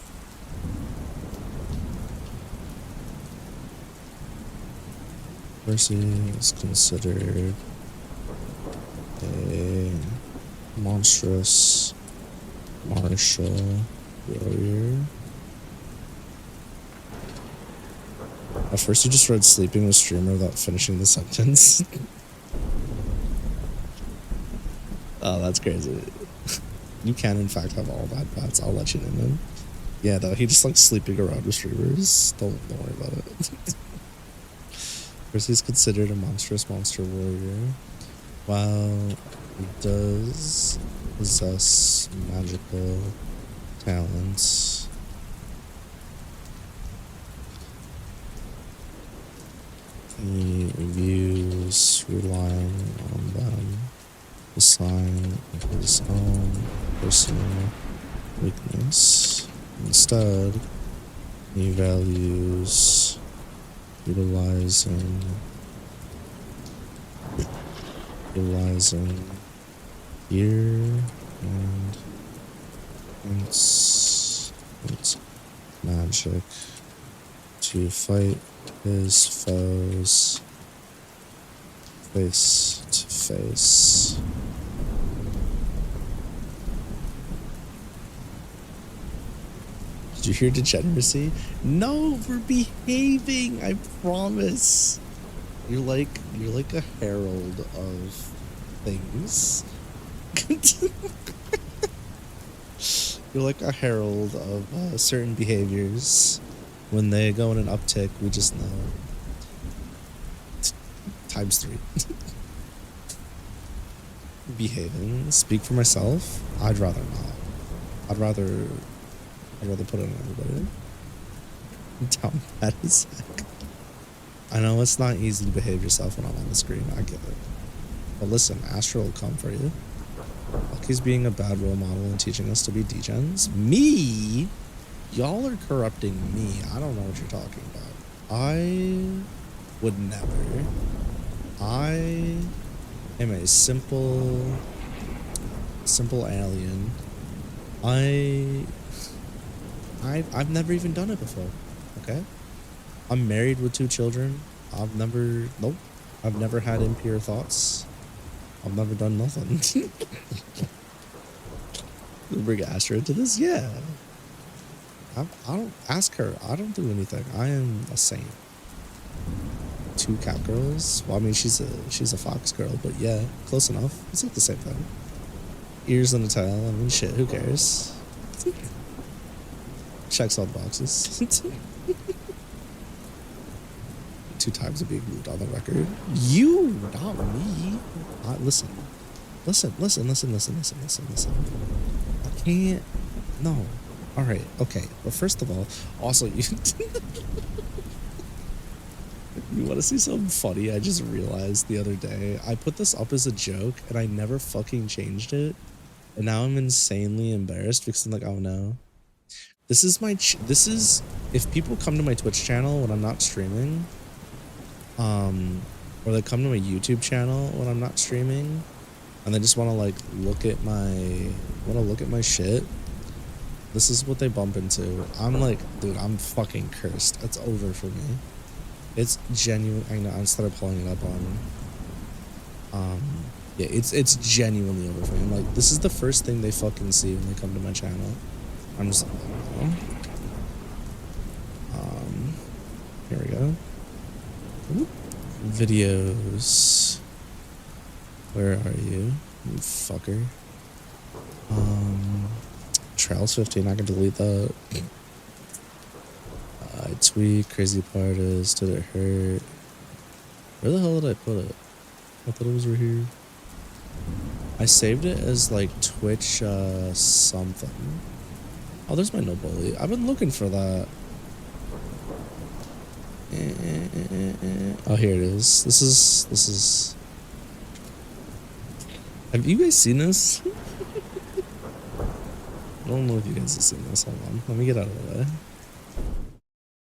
Mercy is considered a monstrous martial warrior. At first you just read sleeping with streamer without finishing the sentence. Oh, that's crazy. You can in fact have all bad pets, I'll let you know then. Yeah, though, he just likes sleeping around with streamers. Don't worry about it. First he's considered a monstrous monster warrior. While he does possess magical talents, he views relying on them a sign of his own personal weakness. Instead, he values utilizing fear and instant magic to fight his foes face to face. Did you hear degeneracy? No, we're behaving, I promise. You're like a herald of things. You're like a herald of certain behaviors. When they go in an uptick, we just know. Times 3. Behaving. Speak for myself. I'd rather not. I'd rather put it on everybody. Down bad as heck. I know it's not easy to behave yourself when I'm on the screen. I get it. But listen, Astro will come for you. Lucky's being a bad role model and teaching us to be degens. Me? Y'all are corrupting me. I don't know what you're talking about. I would never. I am a simple alien. I've never even done it before. Okay? I'm married with 2 children. I've never had impure thoughts. I've never done nothing. Bring Astra into this? Yeah. I don't ask her. I don't do anything. I am a saint. 2 cat girls. Well, I mean, she's a fox girl, but yeah, close enough. It's like the same thing. Ears and a tail. I mean, shit. Who cares? Checks all the boxes. 2 times of being moved on the record. You, not me. Listen. I can't. No. All right. Okay. But first of all, also you. You want to see something funny? I just realized the other day I put this up as a joke and I never fucking changed it, and now I'm insanely embarrassed because I'm like, oh no. This is my. This is if people come to my Twitch channel when I'm not streaming. Or they come to my YouTube channel when I'm not streaming, and they just want to like look at my shit. This is what they bump into. I'm like, dude, I'm fucking cursed. It's over for me. It's genuine. I know. I started pulling it up on Yeah, it's genuinely over for me. I'm like, this is the first thing they fucking see when they come to my channel. I'm just like, oh. Here we go. Oop. Videos. Where are you fucker? Trails 15, I can delete that. I tweet, crazy part is, did it hurt? Where the hell did I put it? I thought it was right here. I saved it as like Twitch something. Oh, there's my no bully. I've been looking for that. Oh, here it is. This is. Have you guys seen this? I don't know if you guys have seen this. Hold on. Let me get out of the way.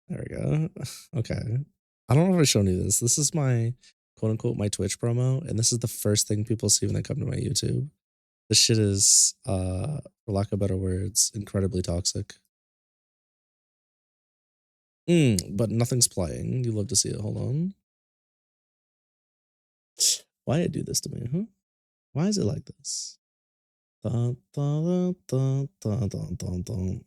There we go. Okay. I don't know if I've shown you this. This is my quote unquote my Twitch promo, and this is the first thing people see when they come to my YouTube. This shit is, for lack of better words, incredibly toxic. But nothing's playing. You love to see it. Hold on. Why did it do this to me? Huh? Why is it like this? Dun, dun, dun, dun, dun, dun,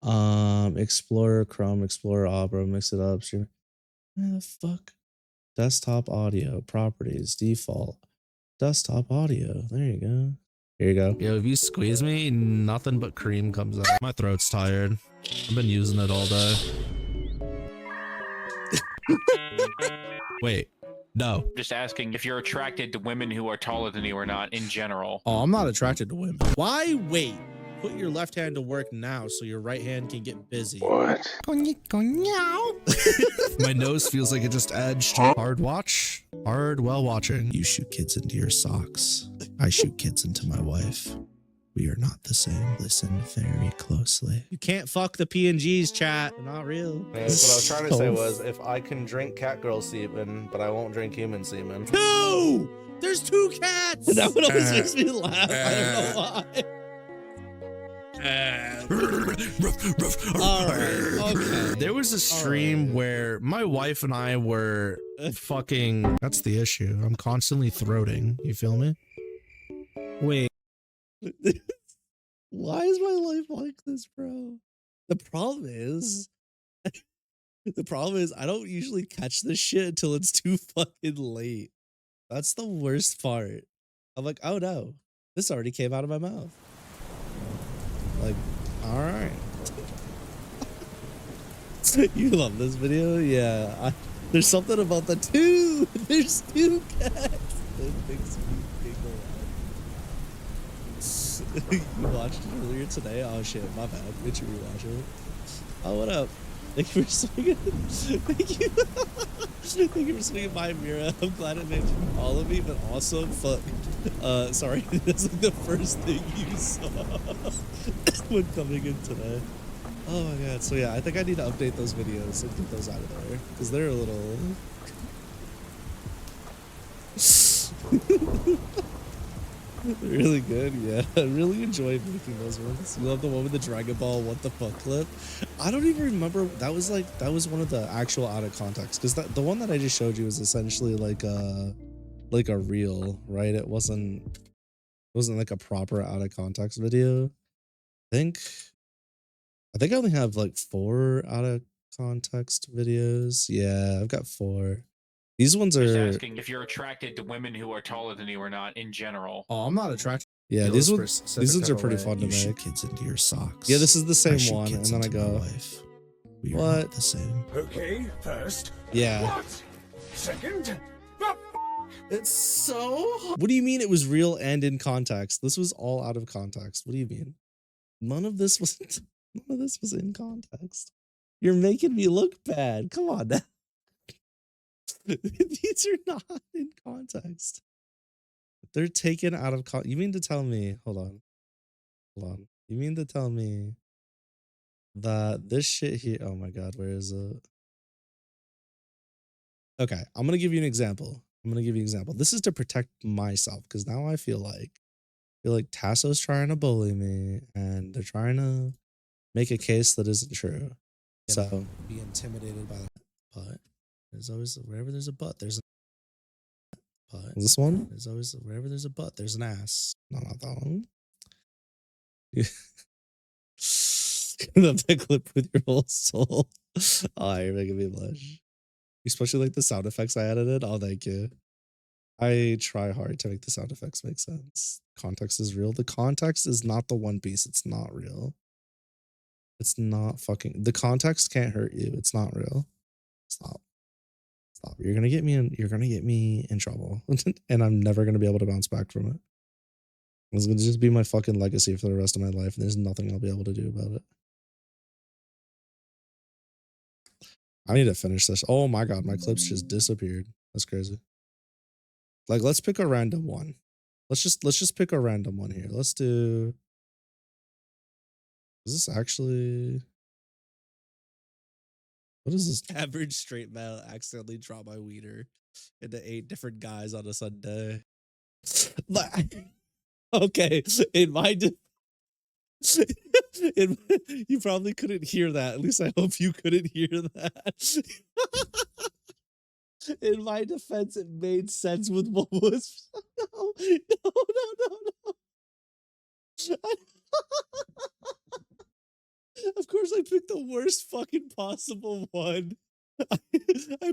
dun. Explorer, Chrome, Explorer, Opera, mix it up. Stream. Where the fuck? Desktop audio, properties, default. Desktop audio. There you go. Here you go. Yo, if you squeeze me, nothing but cream comes out. My throat's tired. I've been using it all day. Wait, no. Just asking if you're attracted to women who are taller than you or not in general. Oh, I'm not attracted to women. Why wait? Put your left hand to work now so your right hand can get busy. What? My nose feels like it just edged. Hard watch. Hard while watching. You shoot kids into your socks. I shoot kids into my wife. We are not the same. Listen very closely. You can't fuck the PNGs, chat. They're not real. Yeah, that's what I was trying to say was, if I can drink catgirl semen, but I won't drink human semen. Two! There's two cats! That one always makes me laugh. I don't know why. Alright, okay. There was a stream where my wife and I were fucking... That's the issue. I'm constantly throating. You feel me? Wait. Why is my life like this, bro? The problem is I don't usually catch this shit until it's too fucking late. That's the worst part. I'm like, oh no, this already came out of my mouth. Like, all right. You love this video? Yeah. There's something about the two. There's two cats. That makes me giggle. You watched it earlier today? Oh shit, my bad. Did you rewatch it? Oh, what up? Thank you for swinging. Thank you. Thank you for swinging by, Mira. I'm glad it made you follow me, but also, fuck. Sorry, that's like the first thing you saw when coming in today. Oh my god. So yeah, I think I need to update those videos and get those out of there because they're a little. Really good, yeah. I really enjoyed making those ones. You love the one with the Dragon Ball what the fuck clip? I don't even remember. That was one of the actual out of context because the one that I just showed you was essentially like a reel, right? It wasn't like a proper out of context video. I think I only have like 4 out of context videos. Yeah, I've got 4. These ones are... Just asking if you're attracted to women who are taller than you or not in general. Oh, I'm not attracted. Yeah, these ones are pretty fun to make. Shoot kids into your socks. Yeah, this is the same one, and then I go, we are not the same. Okay, first. Yeah. What? Second? It's so... What do you mean it was real and in context? This was all out of context. What do you mean? None of this was in context. You're making me look bad. Come on now. These are not in context. They're taken out of context. You mean to tell me, hold on. You mean to tell me that this shit here, oh my God, where is it? Okay, I'm going to give you an example. This is to protect myself because now I feel like Tasso's trying to bully me and they're trying to make a case that isn't true. So be intimidated by that. But there's always, wherever there's a but, there's a But this one is always wherever there's a butt, there's an ass. No, not that one. Love that clip with your whole soul. Oh, you're making me blush. Especially like the sound effects I added in. Oh, thank you. I try hard to make the sound effects make sense. Context is real. The context is not the One Piece. It's not real. It's not fucking. The context can't hurt you. It's not real. Stop. Stop. You're gonna get me in. You're gonna get me in trouble, and I'm never gonna be able to bounce back from it. It's gonna just be my fucking legacy for the rest of my life, and there's nothing I'll be able to do about it. I need to finish this. Oh my god, my clips just disappeared. That's crazy. Like, let's pick a random one. Let's just pick a random one here. Let's do. Is this actually? What is this? Average straight male accidentally dropped my wiener into 8 different guys on a Sunday. Okay, in my you probably couldn't hear that. At least I hope you couldn't hear that. In my defense, it made sense with what was. No. Of course, I picked the worst fucking possible one. I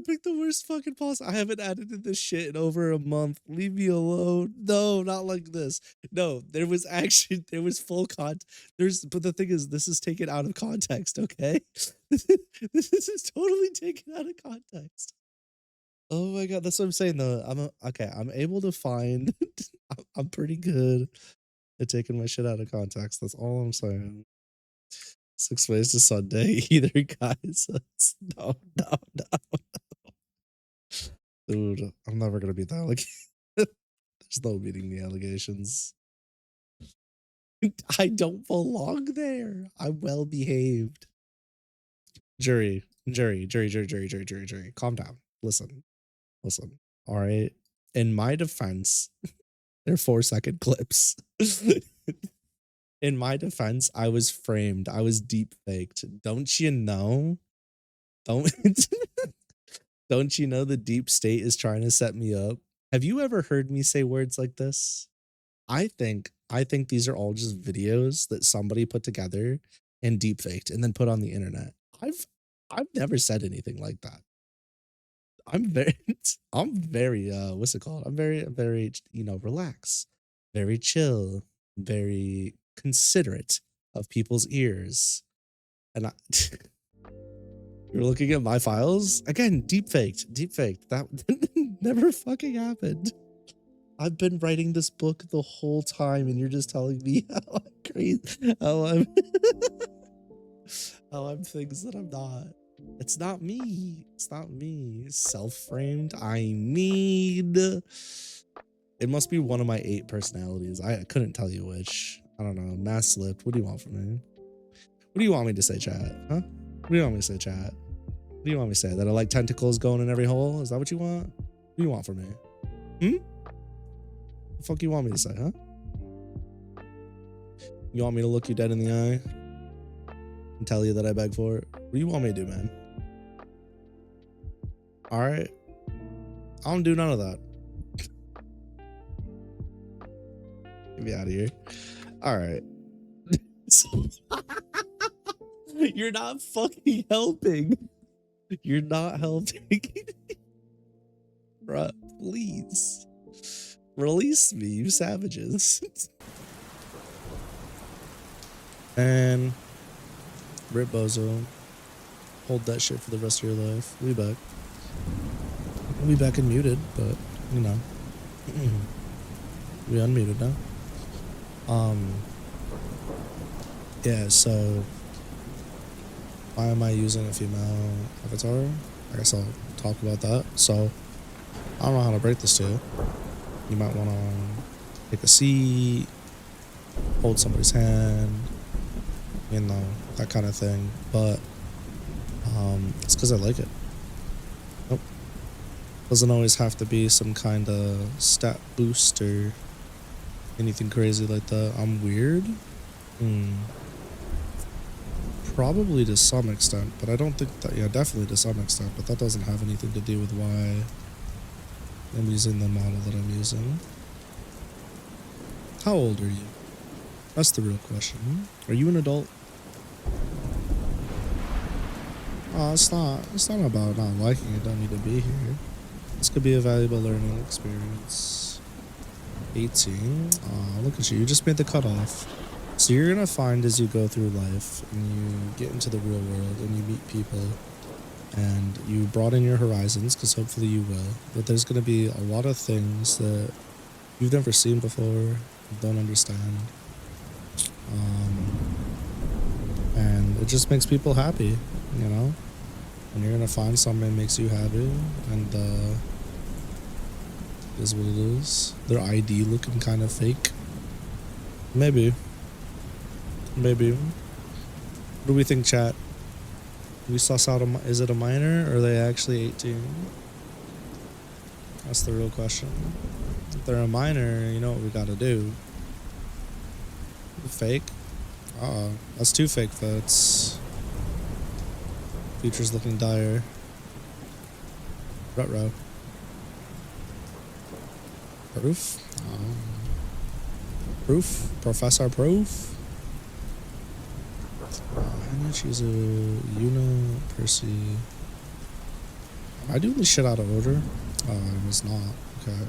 picked the worst fucking possible. I haven't edited this shit in over a month. Leave me alone. No, not like this. No, there was full but the thing is, this is taken out of context, okay? This is totally taken out of context. Oh my god, that's what I'm saying though. I'm able to find. I'm pretty good at taking my shit out of context. That's all I'm saying. 6 ways to Sunday, either guys. No. Dude, I'm never gonna beat the allegation. There's no beating the allegations. I don't belong there. I'm well behaved. Jury. Calm down. Listen. All right. In my defense, they're 4-second clips. In my defense, I was framed. I was deep faked. Don't you know? Don't you know the deep state is trying to set me up? Have you ever heard me say words like this? I think these are all just videos that somebody put together and deep faked and then put on the internet. I've never said anything like that. I'm very what's it called? I'm very relaxed, very chill, very considerate of people's ears. And you're looking at my files again. Deep faked. That never fucking happened. I've been writing this book the whole time, and you're just telling me how I'm crazy, how I'm things that I'm not. It's not me. Self-framed. It must be one of my 8 personalities. I couldn't tell you which. I don't know. Mass slipped. What do you want from me? What do you want me to say, chat? Huh? What do you want me to say, chat? What do you want me to say? That I like tentacles going in every hole? Is that what you want? What do you want from me? The fuck you want me to say, huh? You want me to look you dead in the eye and tell you that I beg for it? What do you want me to do, man? All right. I don't do none of that. Get me out of here. All right. You're not fucking helping. You're not helping. Bruh, please. Release me, you savages. And Rip Bozo. Hold that shit for the rest of your life. We'll be back. We'll be back and muted, but you know. We unmuted now. Yeah, so why am I using a female avatar? I guess I'll talk about that. So I don't know how to break this to you. You might want to take a seat, hold somebody's hand, you know, that kind of thing. But it's because I like it. Nope. Doesn't always have to be some kind of stat boost or anything crazy like that. I'm weird? Probably to some extent, but I don't think that, yeah, definitely to some extent, but that doesn't have anything to do with why I'm using the model that I'm using. How old are you? That's the real question. Are you an adult? Oh, it's not about not liking it. Don't need to be here. This could be a valuable learning experience. 18. Oh, look at you. You just made the cutoff. So you're gonna find as you go through life and you get into the real world and you meet people and you broaden your horizons, because hopefully you will, but there's gonna be a lot of things that you've never seen before, don't understand. And it just makes people happy, you know? And you're gonna find something that makes you happy, and it is what it is. Their ID looking kind of fake. Maybe. Maybe. What do we think, chat? Do we suss out is it a minor or are they actually 18? That's the real question. If they're a minor, you know what we gotta do. Fake? Uh-oh. That's 2 fake votes. Future's looking dire. Ruh-roh. Proof? Proof? Professor Proof? I'm gonna choose a Una, Percy. Am I doing this shit out of order? Oh, I was not. Okay.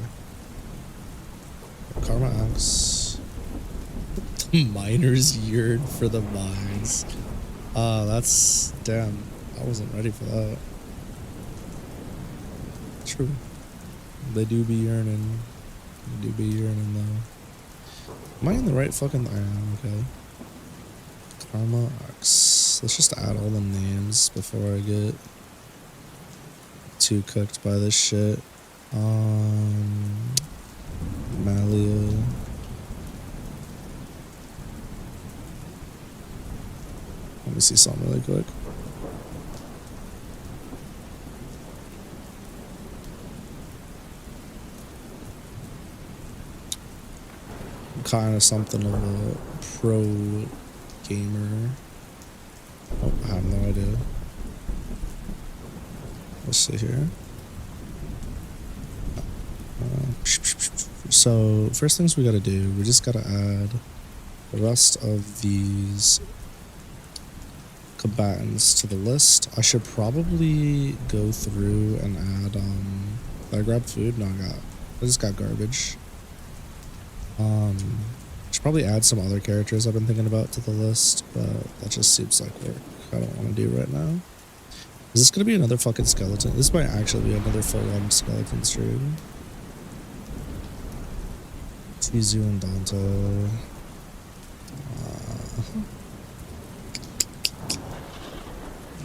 Krma X. The miners yearn for the mines. That's... Damn. I wasn't ready for that. True. They do be yearning. They do be yearning, though. Am I in the right fucking... I am, okay. Krma X. Let's just add all the names before I get too cooked by this shit. Malia. Let me see something really quick. I'm kind of something of a pro gamer. Oh, I have no idea. Let's see here. So, first things we gotta do, we just gotta add the rest of these combatants to the list. I should probably go through and add, did I grab food? No, I just got garbage. Should probably add some other characters I've been thinking about to the list, but that just seems like work I don't want to do right now. Is this gonna be another fucking skeleton? This might actually be another full-on skeleton stream. Tizu and Dante.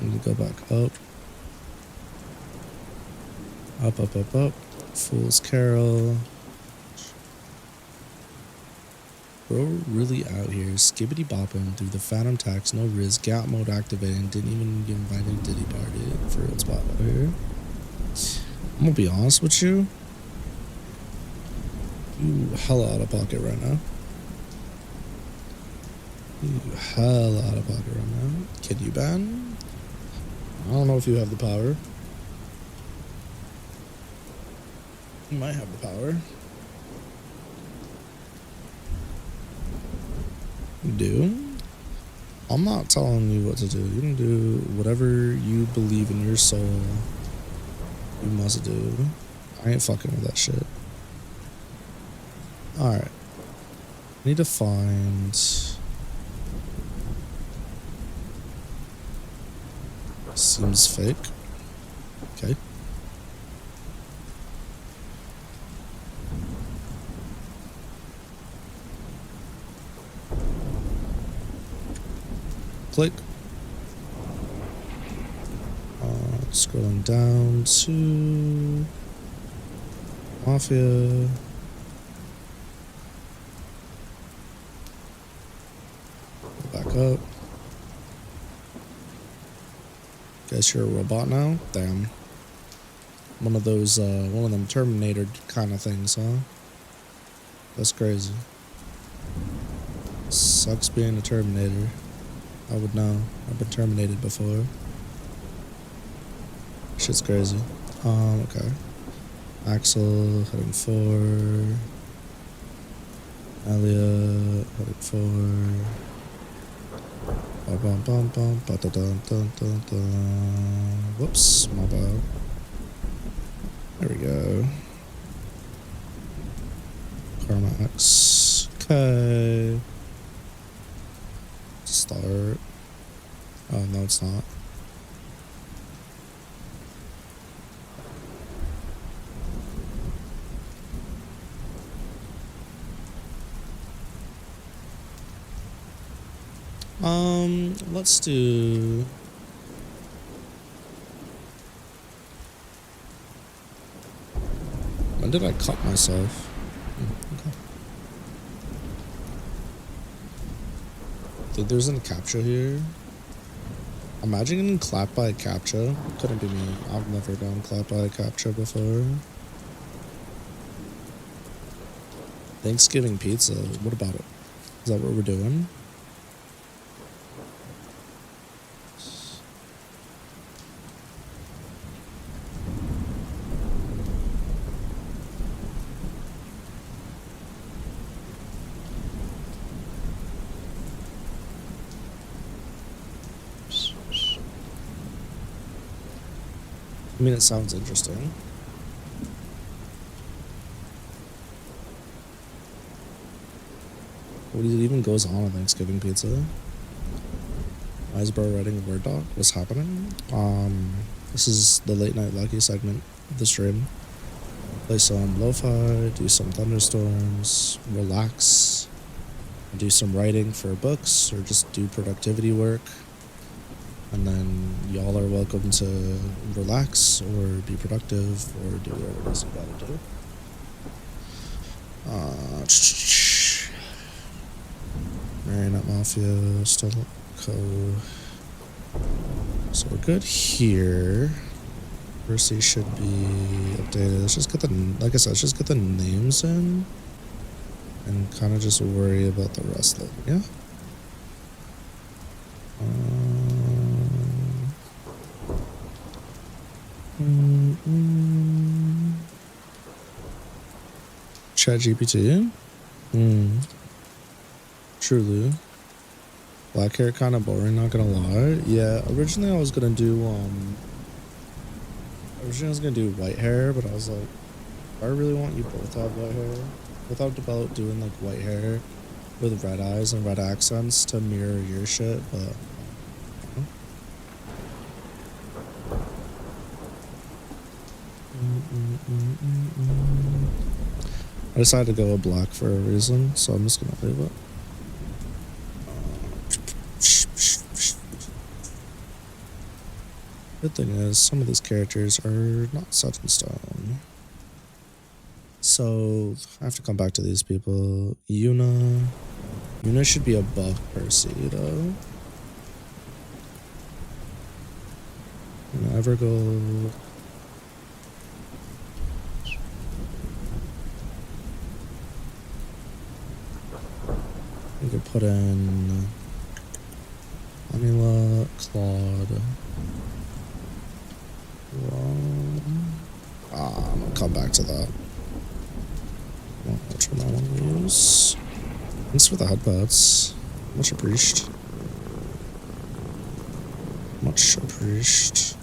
Need to go back up. Up. Fool's Carol. Bro really out here, skibbity bopping through the phantom tax, no risk, gap mode activating, didn't even get invited to Diddy party for real spot out here. I'm gonna be honest with you. You hella out of pocket right now. You hella out of pocket right now. Can you ban? I don't know if you have the power. You might have the power. You do? I'm not telling you what to do. You can do whatever you believe in your soul. You must do. I ain't fucking with that shit. Alright. Need to find... Seems fake. Okay. Click. Scrolling down to Mafia. Go back up. Guess you're a robot now? Damn. One of those, one of them Terminator kind of things, huh? That's crazy. Sucks being a Terminator. I would know. I've been terminated before. Shit's crazy. Okay. Axel heading 4. Elliot heading 4. Bum bum bum bum ba da dun dun dun dun. Whoops, my bad. There we go. Krma X. Okay. Start. Oh no, it's not. Let's do. When did I cut myself? Okay. Think there's a captcha here. Imagine getting clapped by a captcha. Couldn't be me. I've never gotten clapped by a captcha before. Thanksgiving pizza. What about it? Is that what we're doing? I mean, it sounds interesting. What even goes on Thanksgiving pizza? Why is bro writing a Word doc? What's happening? This is the late night lucky segment of the stream. Play some lo-fi, do some thunderstorms, relax, do some writing for books, or just do productivity work. And then y'all are welcome to relax or be productive or do whatever it is you gotta do. Marionette Mafia, still co. So we're good here. Percy should be updated. Let's just get the, like I said, let's just get the names in and kind of just worry about the rest later, yeah? ChatGPT. Truly. Black hair kind of boring, not gonna lie. Yeah, originally I was gonna do white hair, but I was like, I really want you both to have white hair. Without about doing like white hair with red eyes and red accents to mirror your shit, but I decided to go with black for a reason, so I'm just gonna leave it. Good thing is, some of these characters are not set in stone. So, I have to come back to these people. Yuna should be above Percy, though. Never go. We could put in Anila, Claude. I'm gonna come back to that. Which one I want to use? Thanks for the headbuds. Much appreciated. Much appreciated.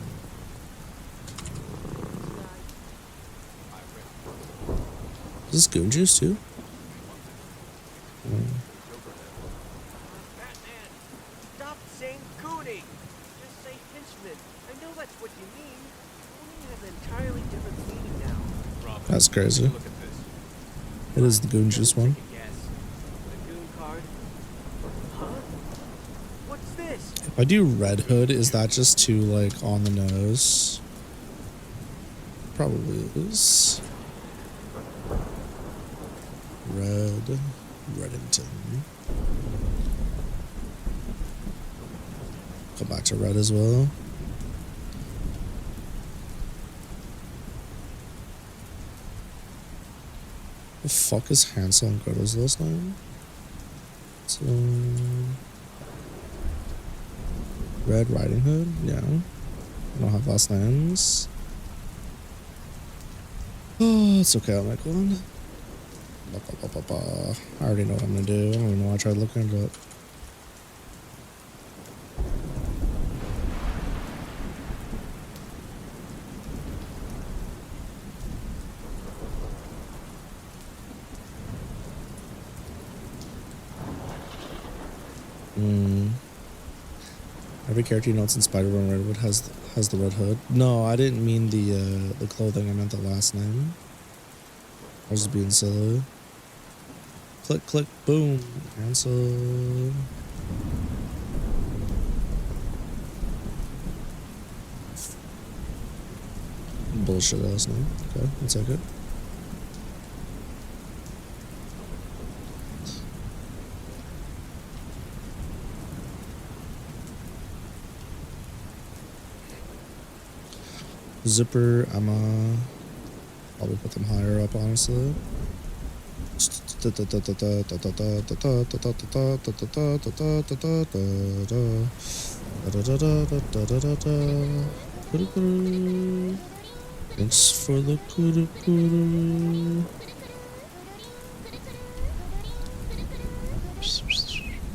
Is this goon juice too? Batman, stop saying gooning. Just say henchman. I know that's what you mean. Gooning has an entirely different meaning now. That's crazy. Look at this. It is the goon juice one. Yes. The goon card. Huh? What's this? If I do Red Hood, is that just too like on the nose? Probably is. Reddington. Come back to red as well. The fuck is Hansel and Gretel's last name? So, Red Riding Hood? Yeah. I don't have last names. Oh, it's okay. I'll make one. I already know what I'm gonna do. I don't even know why I tried looking it up. Every character you know it's in Spider-Man Redwood has the red hood. No, I didn't mean the clothing. I meant the last name. I was just being silly. Click, click, boom. Cancel. Bullshit ass name. Okay, one second. Zipper, Emma. Probably put them higher up, honestly. Thanks for the kuru.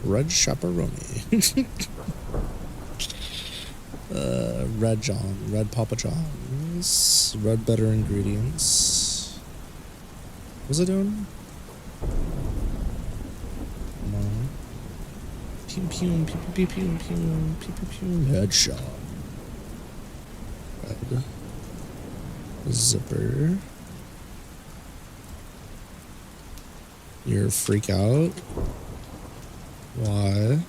Red chaperone. Red John, Red Papa John's, Red Better Ingredients. What was I doing? Come on. Pew pew pew pew pew pew pew pew pew. Headshot. Red. Zipper. You're a freak out. Why?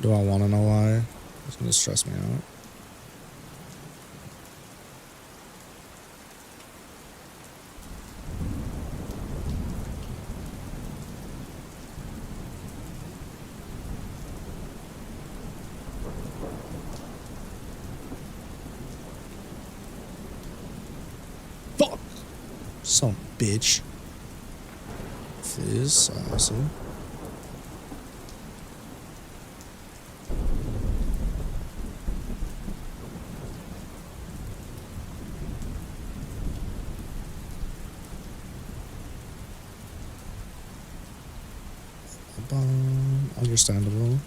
Do I want to know why? It's gonna stress me out. Fuck! Some bitch. Fizz, awesome. Understandable.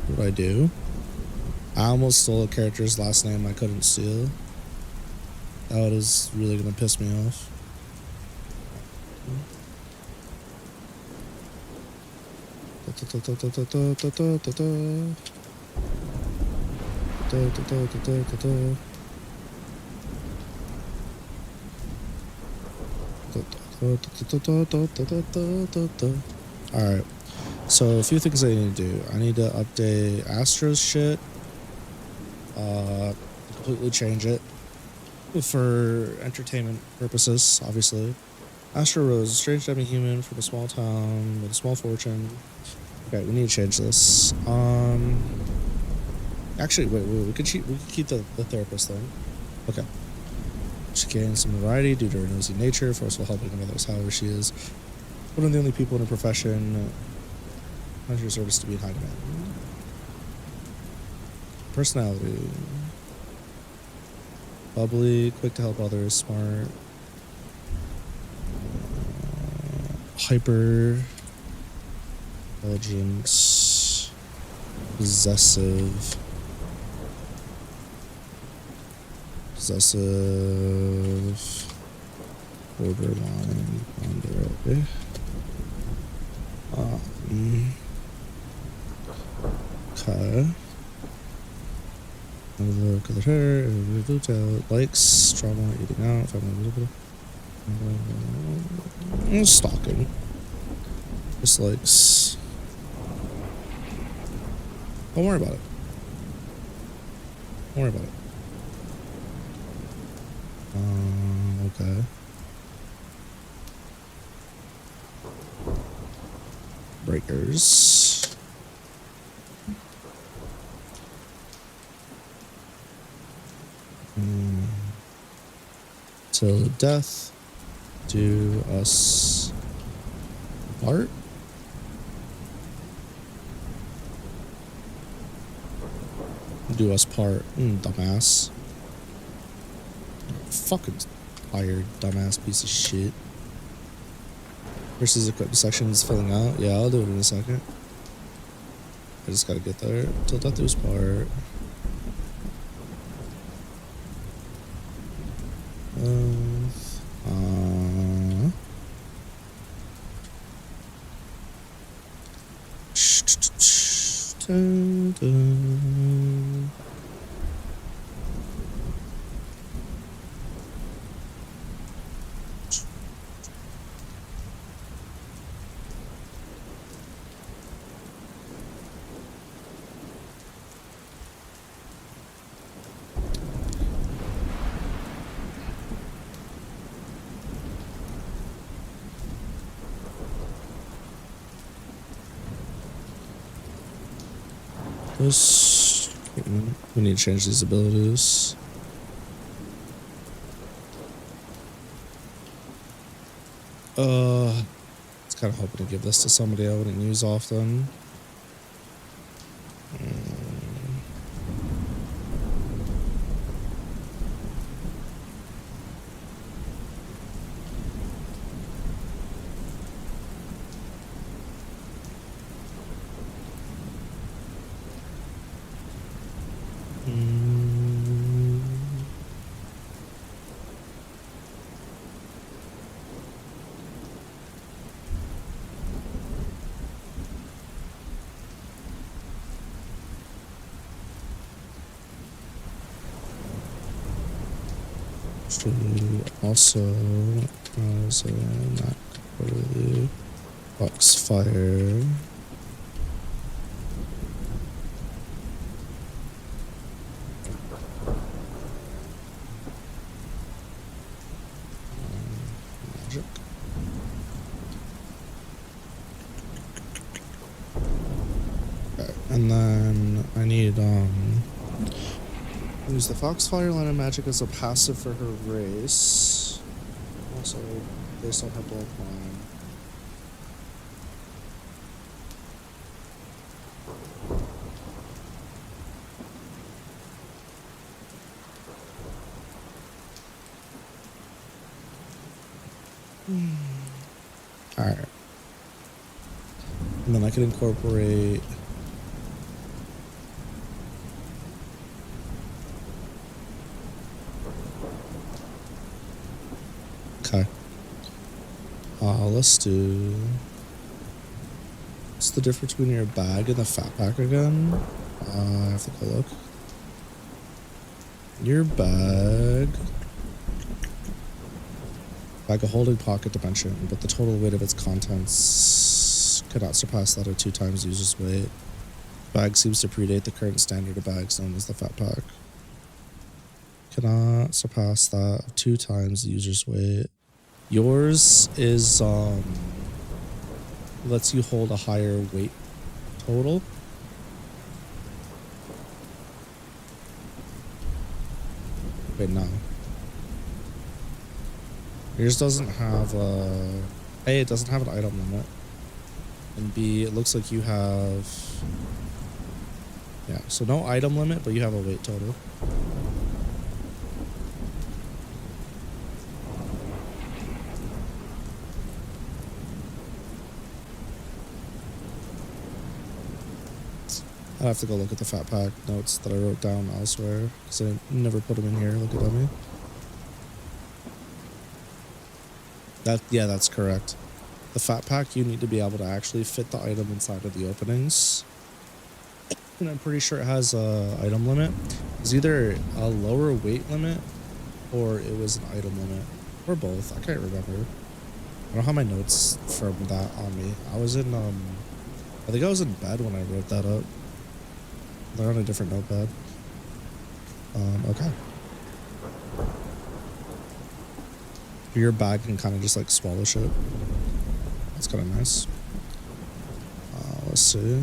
What I do? I almost stole a character's last name I couldn't steal. That is really gonna piss me off. Alright, so a few things I need to do. I need to update Astro's shit, completely change it for entertainment purposes, obviously. Astro Rose, a strange demi-human from a small town with a small fortune. Okay, we need to change this. Actually, wait, we could keep the therapist thing. Okay. She gains some variety due to her nosy nature, forceful helping of others however she is. One of the only people in her profession. How's your service to be in Hainme? Personality. Bubbly, quick to help others, smart. Hyper. Intelligence. Possessive. Borderline, ponderate. Okay. Look at her. Likes, trauma, eating out, family, stalking. Dislikes. Don't worry about it. Don't worry about it. Okay. Breakers. Till death do us part. Do us part, dumbass. Fucking tired, dumbass piece of shit. Versus equipment section is filling out. Yeah, I'll do it in a second. I just gotta get there. Tilt out this part. Dun, dun. This, we need to change these abilities. It's kind of hoping to give this to somebody I wouldn't use often. Also, as a not really Foxfire. Magic. Okay, and then I need use the Foxfire line of magic as a passive for her race. Also, based on her bloodline. Alright. And then I can incorporate okay. Let's do. What's the difference between your bag and the fat pack again? I have to go look. Your bag. Bag of holding pocket dimension, but the total weight of its contents cannot surpass that of 2 times user's weight. Bag seems to predate the current standard of bags known as the fat pack. Cannot surpass that of 2 times the user's weight. Yours is lets you hold a higher weight total. Wait, no. Yours doesn't have a A, it doesn't have an item limit. And B, it looks like you have, yeah, so no item limit, but you have a weight total. I have to go look at the fat pack notes that I wrote down elsewhere because I never put them in here. Look at dummy. Yeah, that's correct. The fat pack, you need to be able to actually fit the item inside of the openings. And I'm pretty sure it has a item limit. It's either a lower weight limit or it was an item limit. Or both. I can't remember. I don't have my notes from that on me. I was in, I think I was in bed when I wrote that up. They're on a different notepad. Okay. Your bag can kind of just like swallow shit. That's kind of nice. Let's see.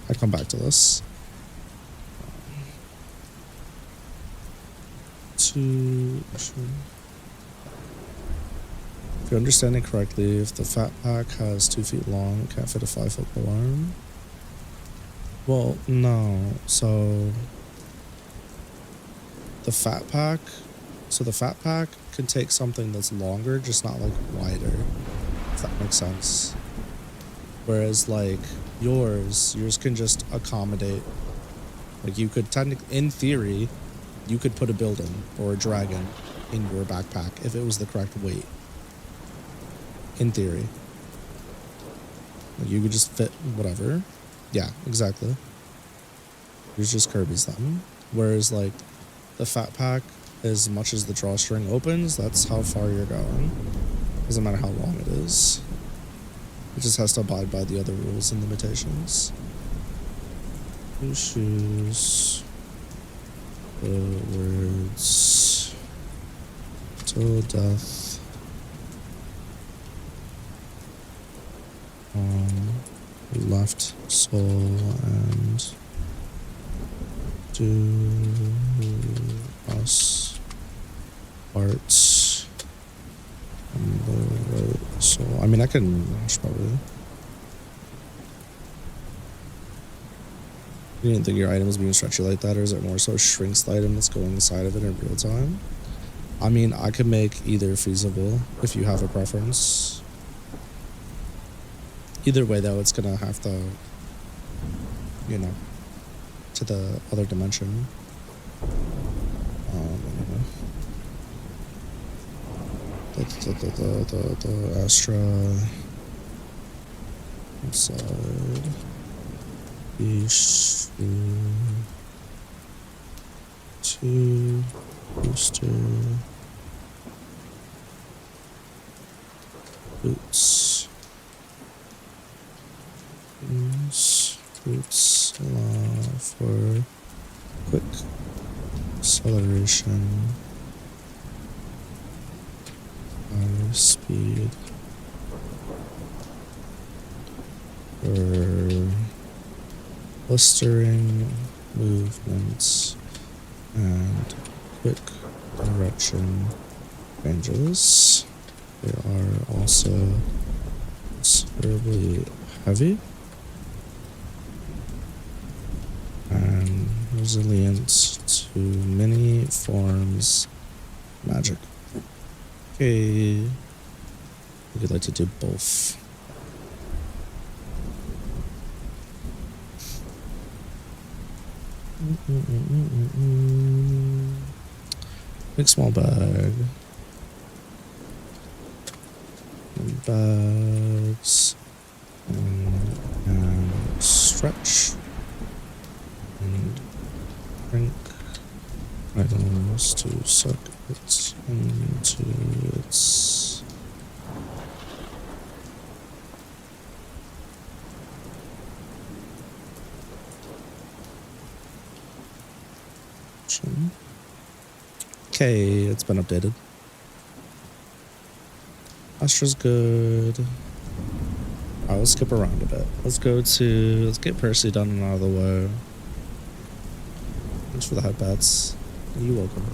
I'd come back to this. If you're understanding correctly, if the fat pack has 2 feet long, it can't fit a 5-foot pole arm. Well, no. So the fat pack, so the fat pack can take something that's longer, just not like wider, if that makes sense. Whereas like yours can just accommodate, like you could technically, in theory, you could put a building or a dragon in your backpack if it was the correct weight. In theory. Like you could just fit whatever. Yeah, exactly. Yours just Kirby's them. Whereas like the fat pack, as much as the drawstring opens, that's how far you're going. Doesn't matter how long it is. It just has to abide by the other rules and limitations. Who choose the words till death on left soul and do us parts on the right soul. I mean, I should probably. You didn't think your item was being stretchy like that, or is it more so shrinks the item that's going inside of it in real time? I mean, I could make either feasible if you have a preference. Either way, though, it's gonna have to, you know, to the other dimension. The Astra inside. Two booster boots. Boots allow for quick acceleration, high speed, for blistering movements and quick direction ranges. They are also considerably heavy and resilient to many forms of magic. Okay, we could like to do both. Big small bag. Bags. And stretch. And drink items to suck it into its okay, it's been updated. Astra's good. Alright, let's skip around a bit. Let's get Percy done and out of the way. Thanks for the headbats. You're welcome.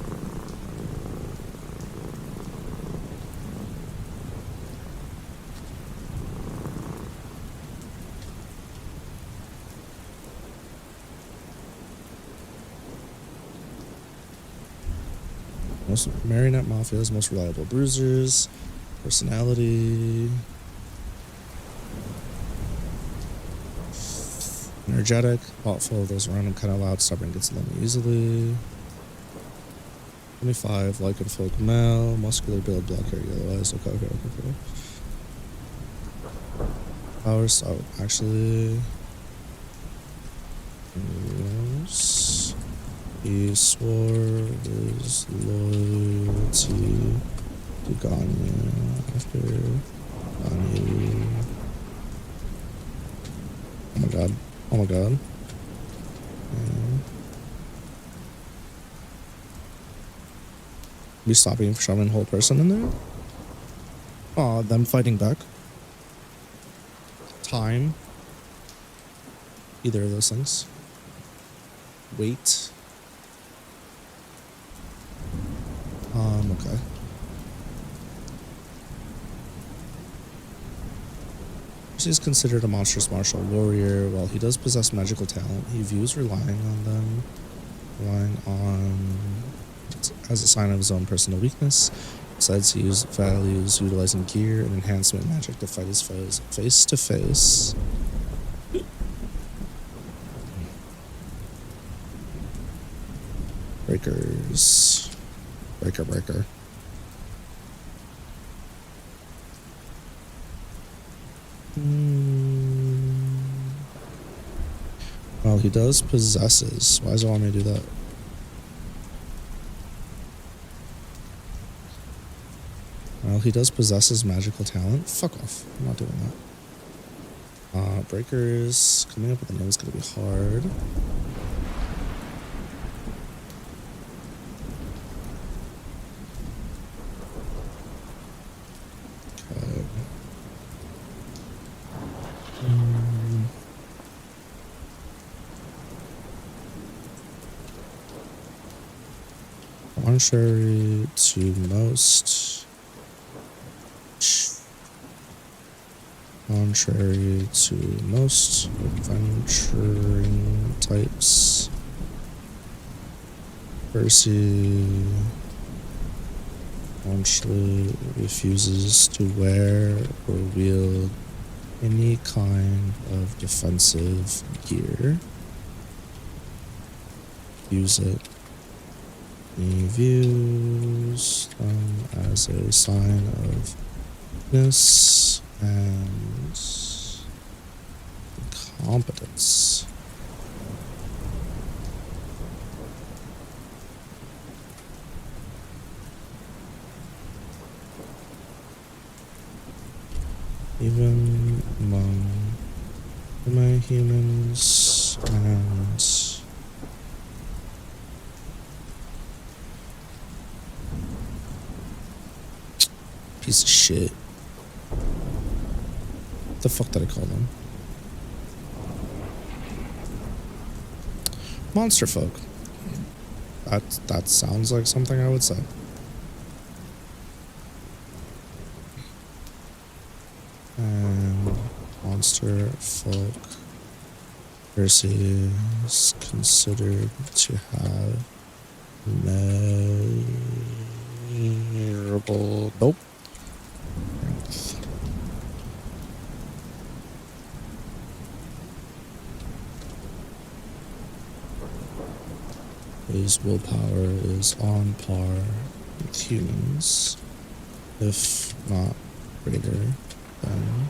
Most Marionette Mafia's most reliable bruisers, personality, energetic, thoughtful, those around him kind of loud, stubborn, gets lonely easily. 25, like and folk male, muscular build, black hair, yellow eyes, okay. Powers, oh, actually, yes. He swore his loyalty to Ganya after Ganya. Oh my god. Be stopping for shoving a whole person in there? Aw, them fighting back. Time. Either of those things. Weight. Okay. He's considered a monstrous martial warrior. While he does possess magical talent, he views relying on as a sign of his own personal weakness. Besides, he values utilizing gear and enhancement magic to fight his foes face to face. Breakers. Breaker. Well, he does possesses. Why does it want me to do that? Well, he does possesses magical talent. Fuck off. I'm not doing that. Breakers. Coming up with a name is going to be hard. Okay. Contrary to most. Contrary to most adventuring types, Percy staunchly refuses to wear or wield any kind of defensive gear. Use it. He views them as a sign of weakness and competence. Even among my humans and piece of shit. What the fuck did I call them? Monster folk. That sounds like something I would say. And monster folk. Percy is considered to have measurable. Nope. His willpower is on par with humans, if not greater than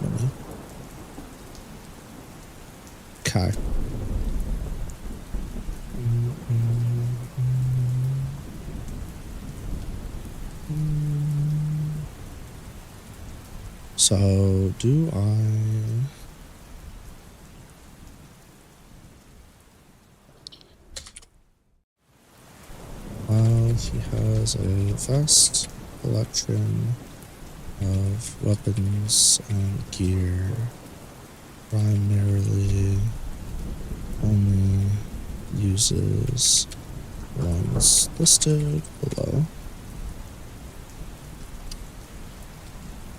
many. Okay. So, do I... Well, he has a vast collection of weapons and gear, primarily only uses ones listed below.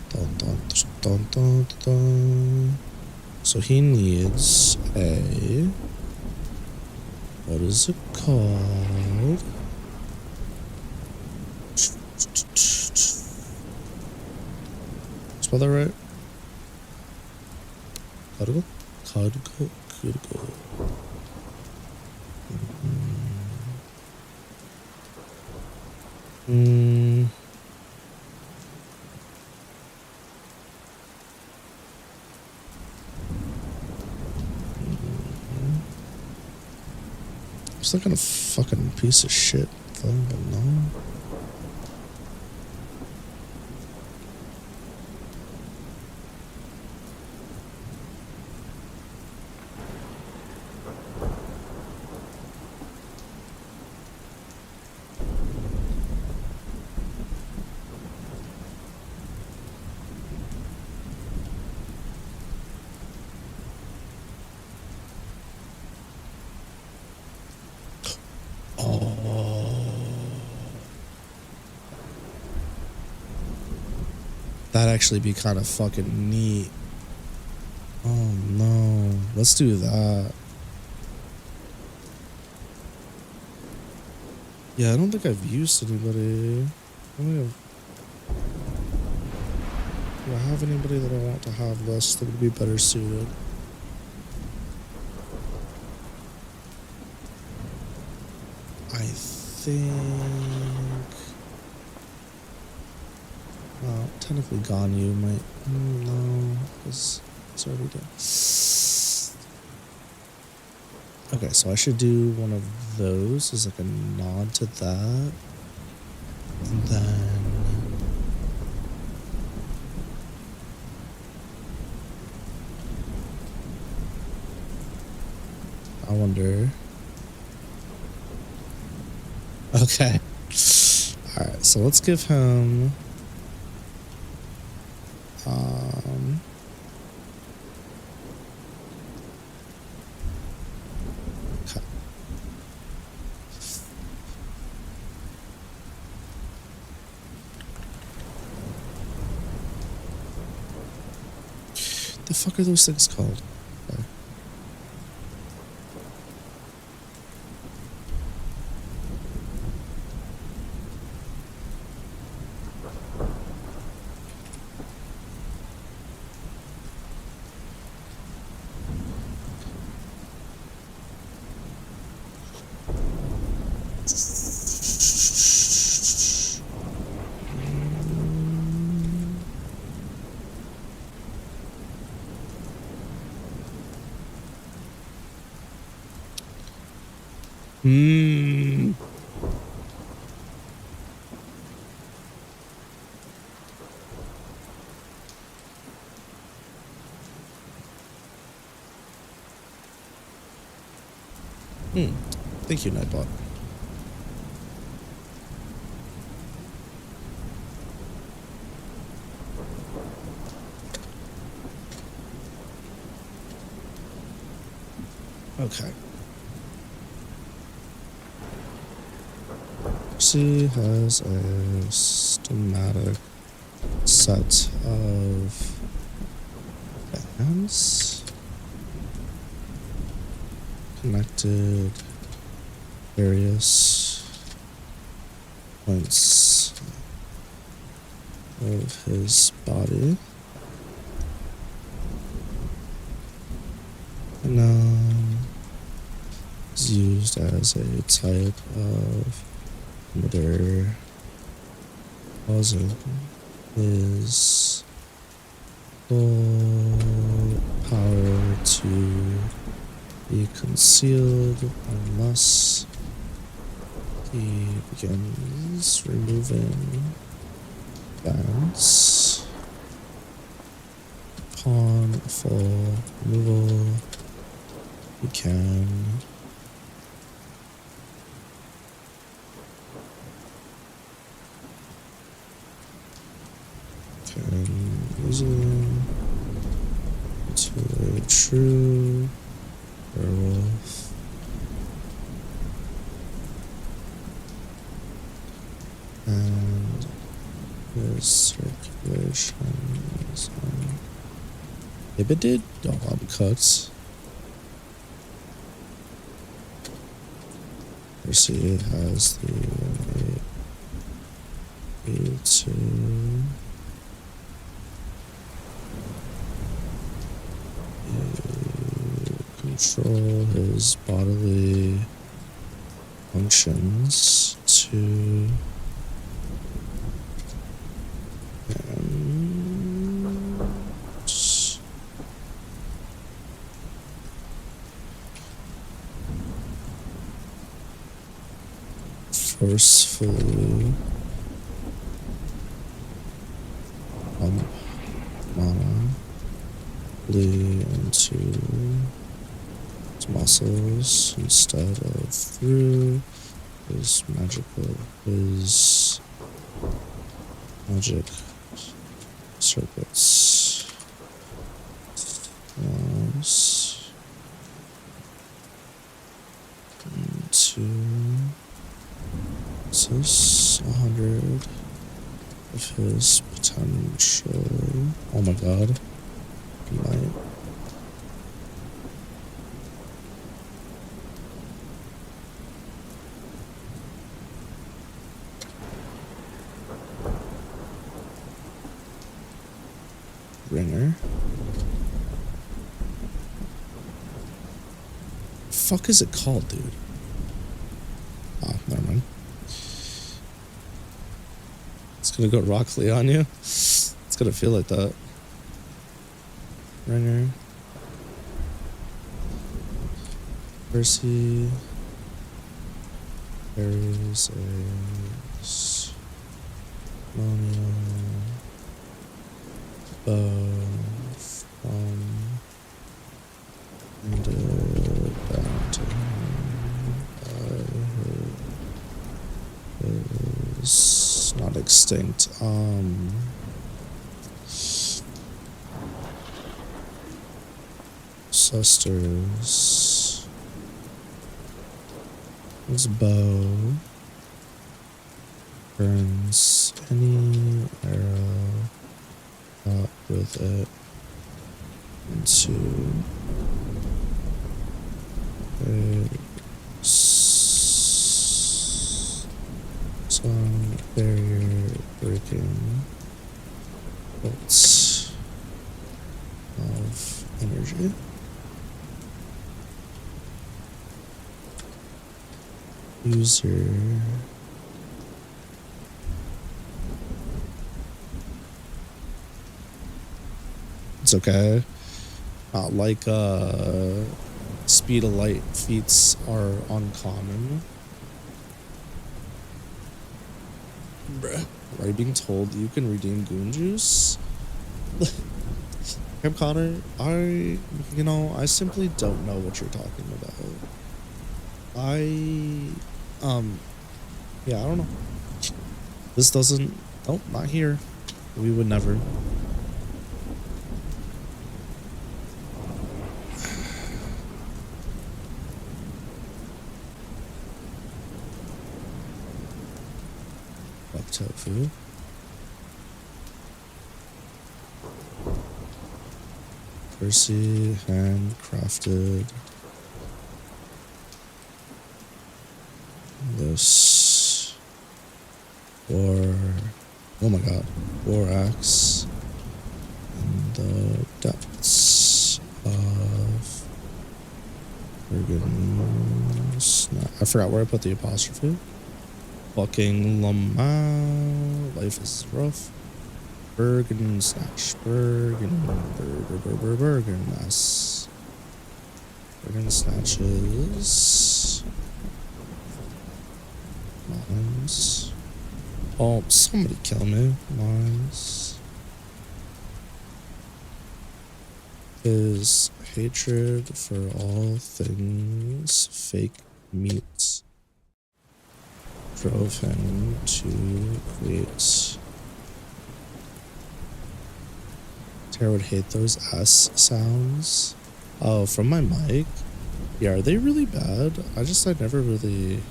Dun, dun, dun, dun, dun. So he needs a... What is it called? Spell that right? Tarako? Tarako. It's like a fucking piece of shit thing, but no. That'd actually be kind of fucking neat. Oh no, let's do that. Yeah, I don't think I've used anybody. I don't think do I have anybody that I want to have this that would be better suited? I think... Well, technically Ganyu might... no, because it's already done. Okay, so I should do one of those as like a nod to that. And then... I wonder... Okay. Alright, so let's give him... Okay. The fuck are those things called? Okay. Hmm. Thank you, Nightbot. Okay. She has a schematic set of bands connected various points of his body. And is used as a type of another puzzle is full power to be concealed unless he begins removing bands. Upon full removal, he can easily into a true werewolf. And his circulation is inhibited. Oh, I'll be cooked. Percy has the ability to control his bodily functions to forcefully pump mana into his muscles instead of through his magic circuits. Once into this 100 of his potential. Oh my god. Might. runner. Fuck is it called, dude? Oh, never mind. It's gonna go Rock Lee on you. It's gonna feel like that. Runner. Percy. There's a Monia bow from and down to is not extinct. Sisters. This bow burns any arrow up with it into some barrier breaking bolts of energy. User it's okay. Not like speed of light feats are uncommon. Bruh. Are you being told you can redeem goon juice? Cam Connor, I simply don't know what you're talking about. Yeah, I don't know. This doesn't, oh, not here. We would never. Fuck tofu. Percy handcrafted this war, oh my god, war axe in the depths of friggin' snap. I forgot where I put the apostrophe. Fucking Lamau, life is rough. Bergen snatch, Bergen, Bergen mess. Bergen snatches. Mines. Oh, somebody kill me. Mines. His hatred for all things fake meat drove him to create. Tara would hate those S sounds. Oh, from my mic? Yeah, are they really bad? I never really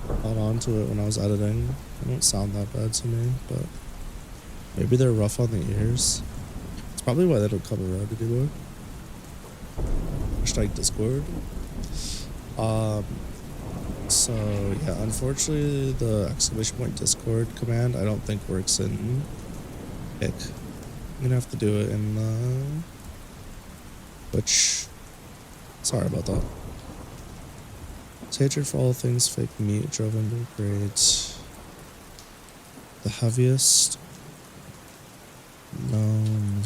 got onto it when I was editing. They don't sound that bad to me, but maybe they're rough on the ears. It's probably why they don't come around anymore. Hashtag Discord. So yeah, unfortunately the exclamation point Discord command I don't think works in Pick. I'm gonna have to do it in which sorry about that. His hatred for all things fake meat drove him to create the heaviest known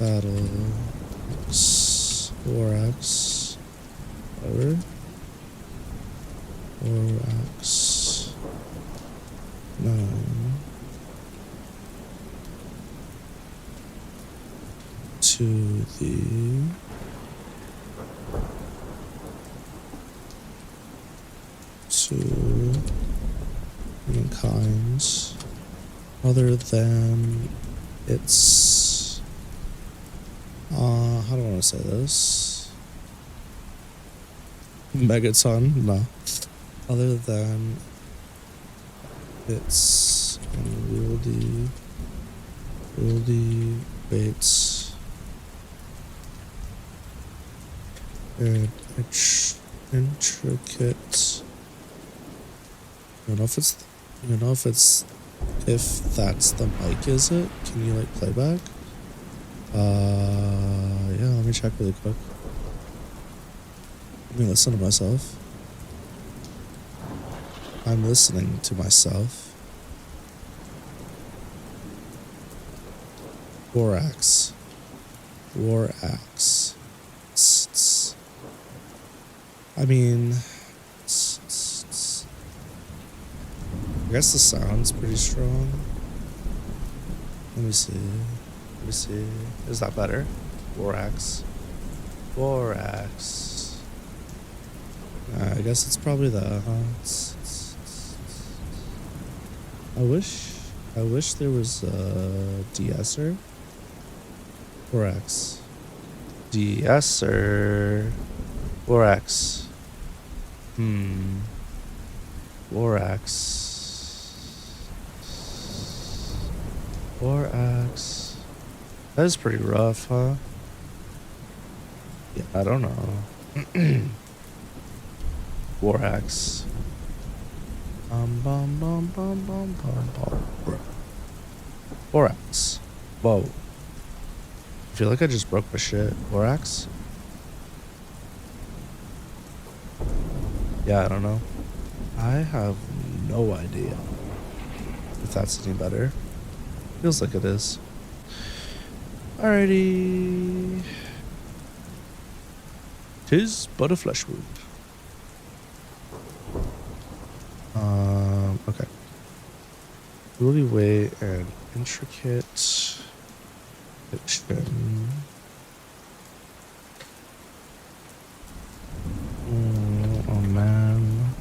battle war axe ever. War axe known to the mankind other than its how do I want to say this? Megaton? No. Other than its unwieldy weights and intricate. I don't know if it's If that's the mic, is it? Can you like play back? Yeah, let me check really quick. Let me listen to myself. I'm listening to myself. War axe. War axe. I mean, I guess the sound's pretty strong. Let me see. Let me see. Is that better? War axe. War axe. I guess it's probably that, huh? I wish there was a de-esser. War axe. De-esser. War axe. War axe. War axe. That is pretty rough, huh? Yeah, I don't know. War axe. War axe. Whoa. I feel like I just broke my shit. War axe? Yeah, I don't know. I have no idea if that's any better. Feels like it is. Alrighty. 'Tis but a flesh wound. Okay. Really weight and intricate fiction. Oh man.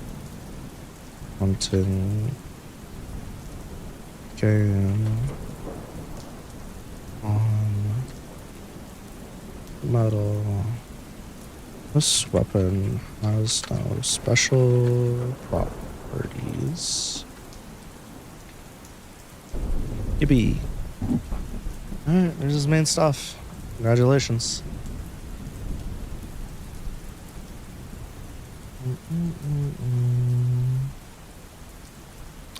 Hunting game on metal. This weapon has no special properties. Yippee. Alright, there's his main stuff. Congratulations.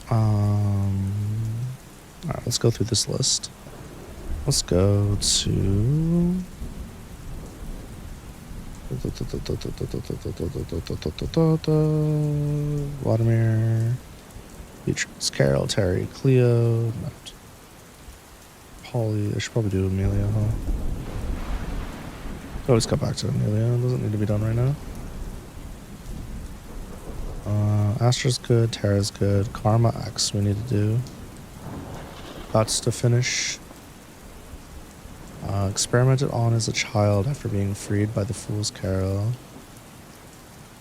Alright, let's go through this list. Let's go to Vladimir, Beatrice, Carol, Terry, Cleo, not Polly. I should probably do Amelia, huh? Always come back to Amelia. It doesn't need to be done right now. Astra's good, Tara's good. Krma X we need to do. Guts to finish. Experimented on as a child after being freed by the Fool's Carol.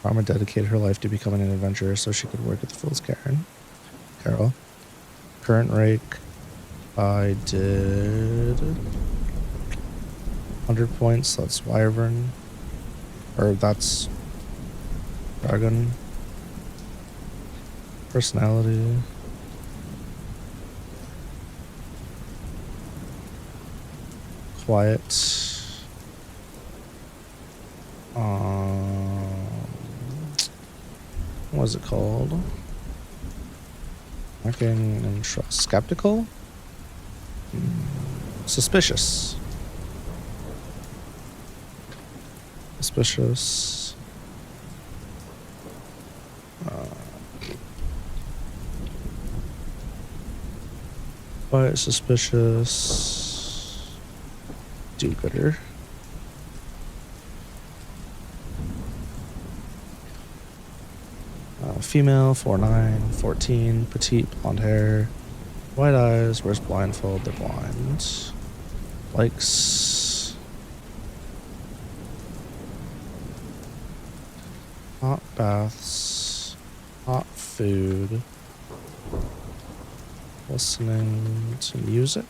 Krma dedicated her life to becoming an adventurer so she could work at the Fool's Carol. Current rake. I did 100 points. That's Wyvern. Or that's Dragon. Personality. Quiet. What was it called? Marking and trust. Skeptical? Suspicious. Suspicious. Quiet, suspicious. Do-gooder. Female, 4'9", 14, petite, blonde hair, white eyes, wears blindfold, they're blind. Likes hot baths, hot food, listening to music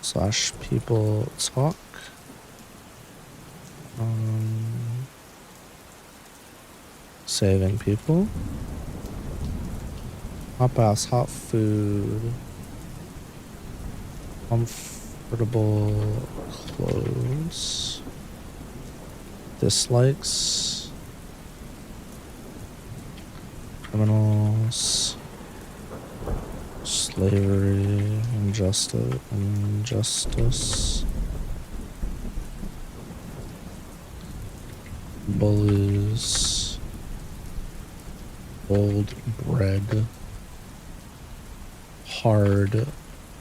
/ people talk. Saving people. Hot baths, hot food. Comfortable clothes. Dislikes. Criminals. Slavery, injustice, bullies, old bread, hard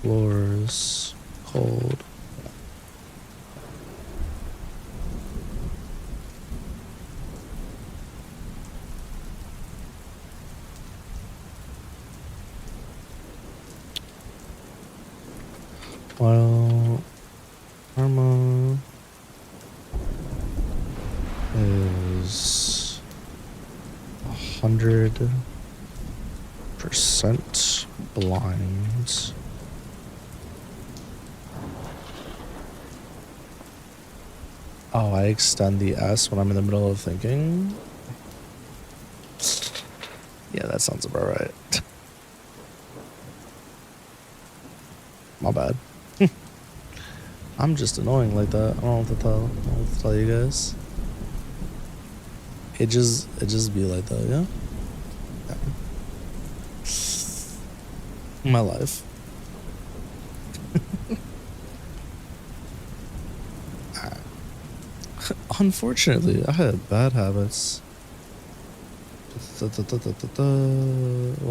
floors, cold. Well, Krma is 100% blind. Oh, I extend the S when I'm in the middle of thinking. Yeah, that sounds about right. My bad. I'm just annoying like that. I don't know what to tell. I don't know what to tell you guys. It just be like that, yeah? My life. Unfortunately, I had bad habits. Well,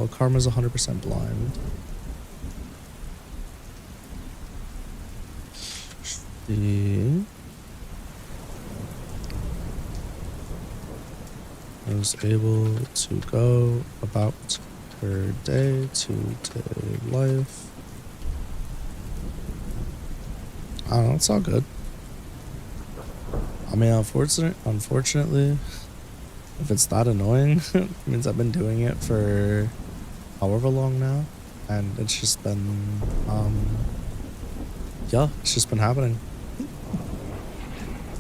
Krma's 100% blind. She was able to go about her day-to-day life. I don't know, it's all good. I mean, unfortunately, if it's that annoying, it means I've been doing it for however long now, and it's just been, yeah, it's just been happening.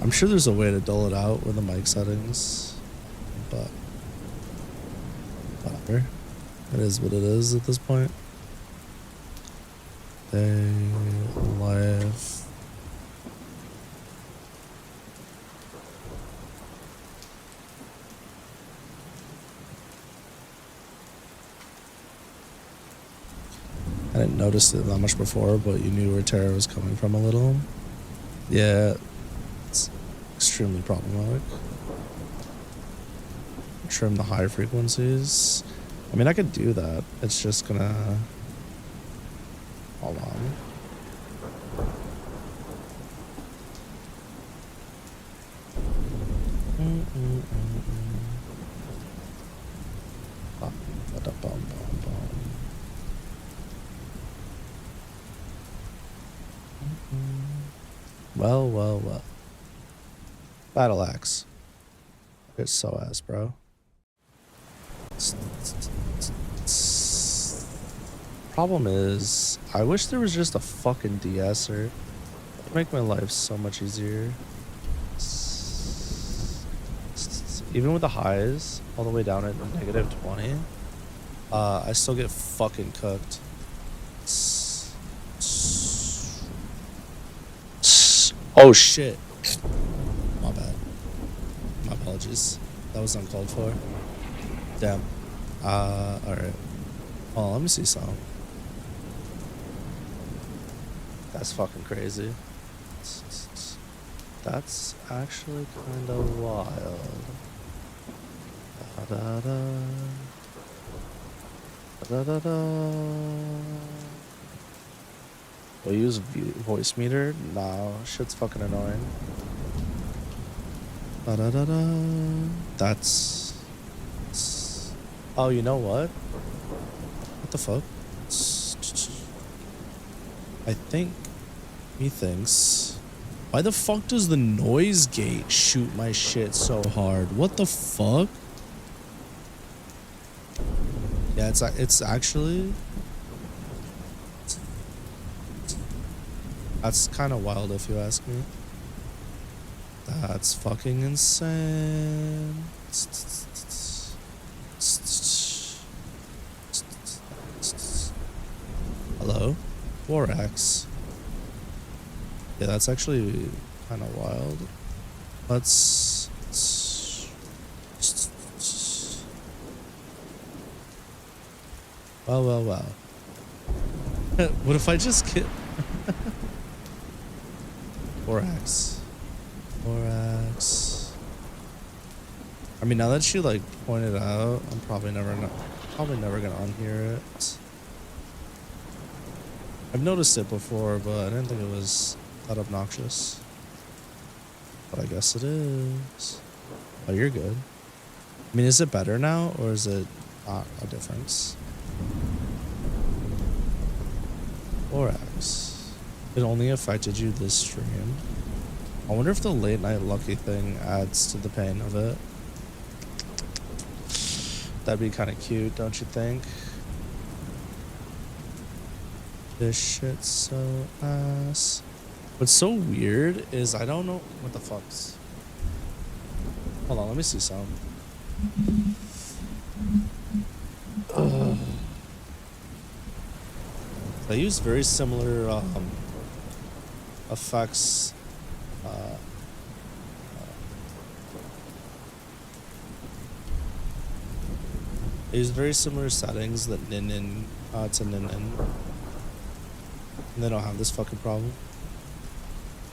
I'm sure there's a way to dull it out with the mic settings, but whatever. It is what it is at this point. Day, life. I didn't notice it that much before, but you knew where Tara was coming from a little. Yeah, it's extremely problematic. Trim the high frequencies. I mean, I could do that. It's just gonna... Hold on. Well. Battle axe. It's so ass, bro. Problem is, I wish there was just a fucking de-esser. It'd make my life so much easier. Even with the highs, all the way down at -20, I still get fucking cooked. Oh shit. My bad. My apologies. That was uncalled for. Damn. Alright. Oh, let me see some. That's fucking crazy. That's actually kind of wild. We'll use voice meter? No, shit's fucking annoying. That's... Oh, you know what? What the fuck? I think... Methinks... Why the fuck does the noise gate shoot my shit so hard? What the fuck? Yeah, it's actually... That's kind of wild if you ask me. That's fucking insane. Hello? Borax. Yeah, that's actually kind of wild. Let's... Well. What if I just get Borax? Borax. I mean, now that she like pointed out, I'm probably never gonna unhear it. I've noticed it before, but I didn't think it was that obnoxious. But I guess it is. Oh, you're good. I mean, is it better now, or is it not a difference? Borax. It only affected you this stream. I wonder if the late night lucky thing adds to the pain of it. That'd be kind of cute, don't you think? This shit's so ass. What's so weird is I don't know what the fuck's. Hold on, let me see some. I use very similar effects. I use very similar settings that Nin to Nin. And they don't have this fucking problem.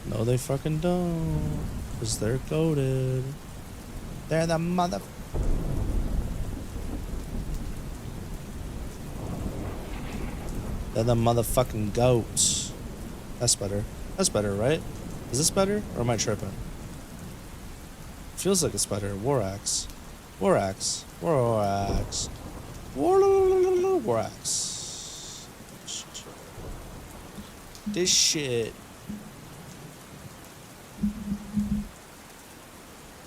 No, they fucking don't. Because they're goated. They're the mother... They're the motherfucking goats. That's better. That's better, right? Is this better? Or am I tripping? Feels like it's better. Warax. Warax. Warax. Warax. This shit.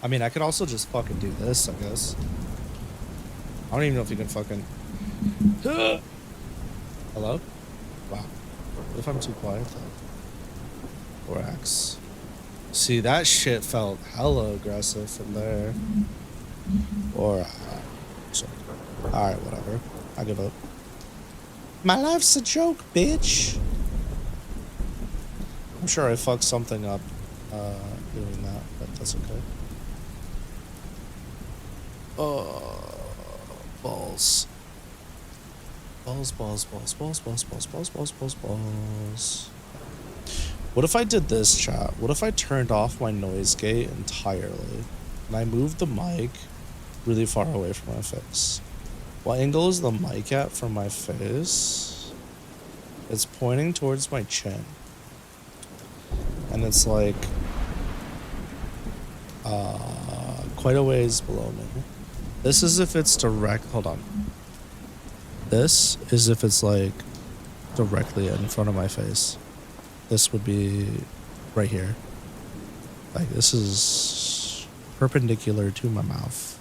I mean, I could also just fucking do this, I guess. I don't even know if you can fucking... Hello? Wow. What if I'm too quiet, though? Borax. See, that shit felt hella aggressive from there. Sorry. Alright, whatever. I give up. My life's a joke, bitch! I'm sure I fucked something up doing that, but that's okay. Balls. Balls. What if I did this, chat? What if I turned off my noise gate entirely and I moved the mic really far away from my face? What angle is the mic at from my face? It's pointing towards my chin. And it's like quite a ways below me. This is if it's direct. Hold on. This is if it's like directly in front of my face. This would be right here. Like this is perpendicular to my mouth.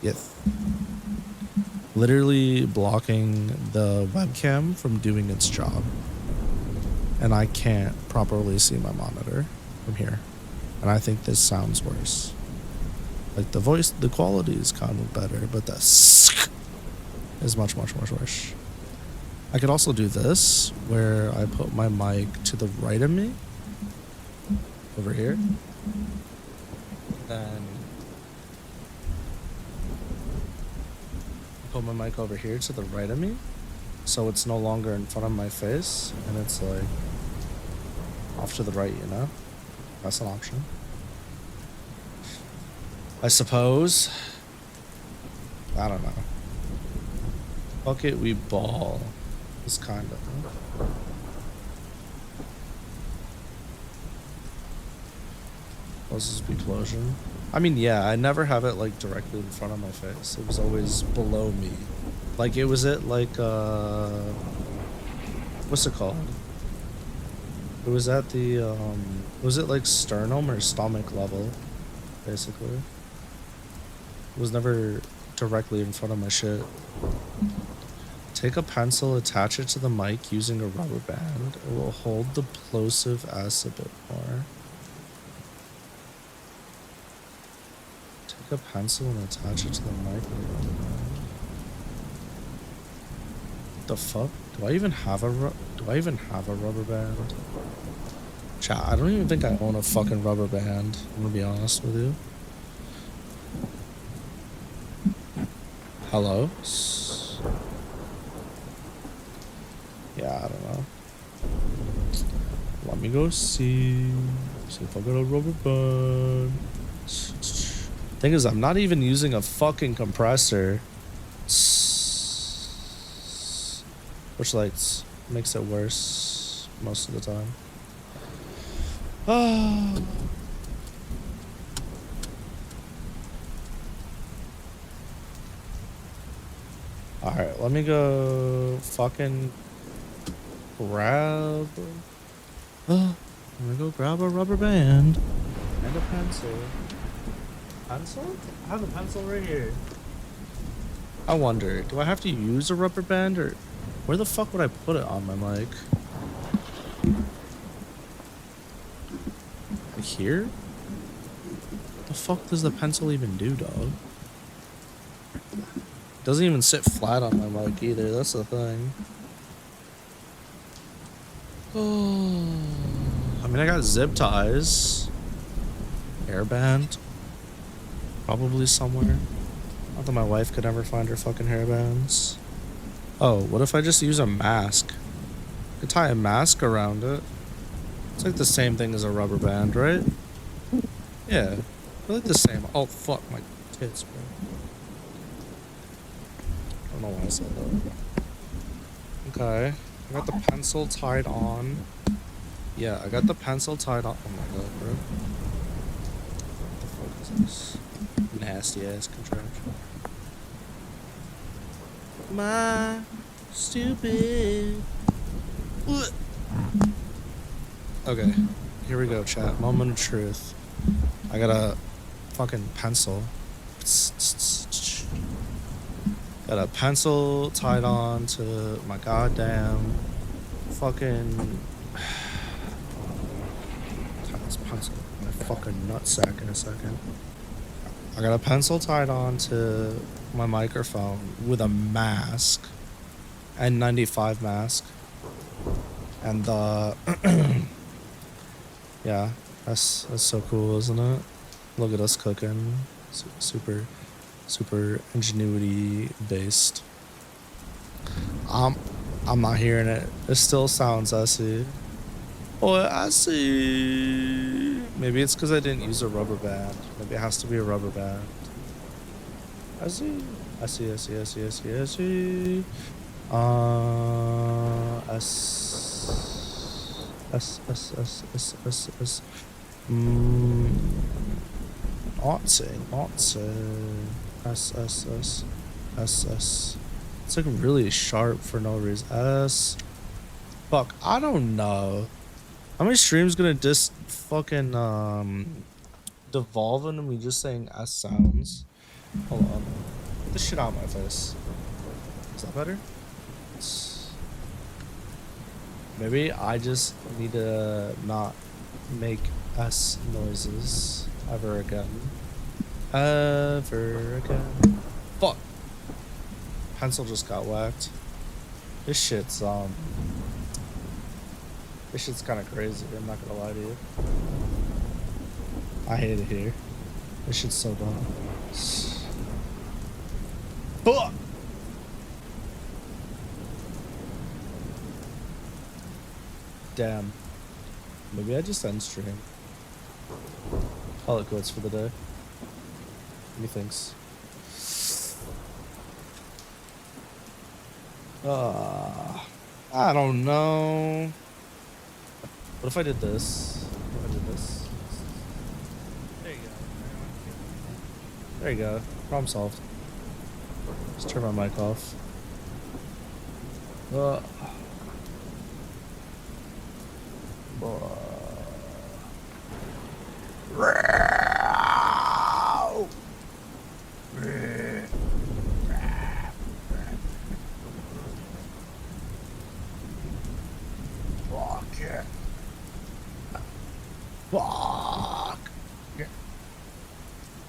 Yes. Literally blocking the webcam from doing its job. And I can't properly see my monitor from here. And I think this sounds worse. Like the voice, the quality is kind of better, but the is much worse. I could also do this, where I put my mic to the right of me, over here. Then put my mic over here to the right of me, so it's no longer in front of my face, and it's like off to the right, you know? That's an option. I suppose. I don't know. Fuck it, we ball. It's kind of. Closest explosion. I mean, yeah, I never have it like directly in front of my face. It was always below me. Like it was at like what's it called? It was at the was it like sternum or stomach level, basically. It was never directly in front of my shit. Take a pencil, attach it to the mic using a rubber band. It will hold the plosive S a bit more. Take a pencil and attach it to the mic. The fuck? Do I even have a rubber band? Chat, I don't even think I own a fucking rubber band. I'm gonna be honest with you. Hello? Yeah, I don't know. Let me go see if I got a rubber band. Thing is, I'm not even using a fucking compressor. Which like makes it worse most of the time. Oh. Alright, let me go fucking grab. I'm gonna go grab a rubber band and a pencil. Pencil? I have a pencil right here. I wonder, do I have to use a rubber band or where the fuck would I put it on my mic? Like here? What the fuck does the pencil even do, dog? It doesn't even sit flat on my mic either, that's the thing. Oh, I mean, I got zip ties. Hairband. Probably somewhere. Not that my wife could ever find her fucking hairbands. Oh, what if I just use a mask? I could tie a mask around it. It's like the same thing as a rubber band, right? Yeah. I like the same. Oh, fuck my tits, bro. I don't know why I said that. Okay. I got the pencil tied on. Yeah, I got the pencil tied on. Oh my god, bro. What the fuck is this? Nasty ass contraption. My stupid. What? Okay, here we go, chat. Moment of truth. I got a fucking pencil. Got a pencil tied on to my goddamn fucking. Tie this pencil in my fucking nutsack in a second. I got a pencil tied on to my microphone with a mask, N95 mask, and yeah, that's so cool, isn't it? Look at us cooking, super ingenuity based. I'm not hearing it. It still sounds SE. Oh, I see. Maybe it's because I didn't use a rubber band. Maybe it has to be a rubber band. I see. S. It's like really sharp for no reason. S. Fuck, I don't know. How many streams gonna fucking devolve into me just saying S sounds? Hold on. Get this shit out of my face. Is that better? Maybe I just need to not make S noises ever again. Fuck. Pencil just got whacked. This shit's kind of crazy. I'm not gonna lie to you. I hate it here. This shit's so dumb. Fuck. Damn. Maybe I just end stream. Call it quits for the day. What do you think? I don't know. What if I did this? There you go. There you go. Problem solved. Just turn my mic off.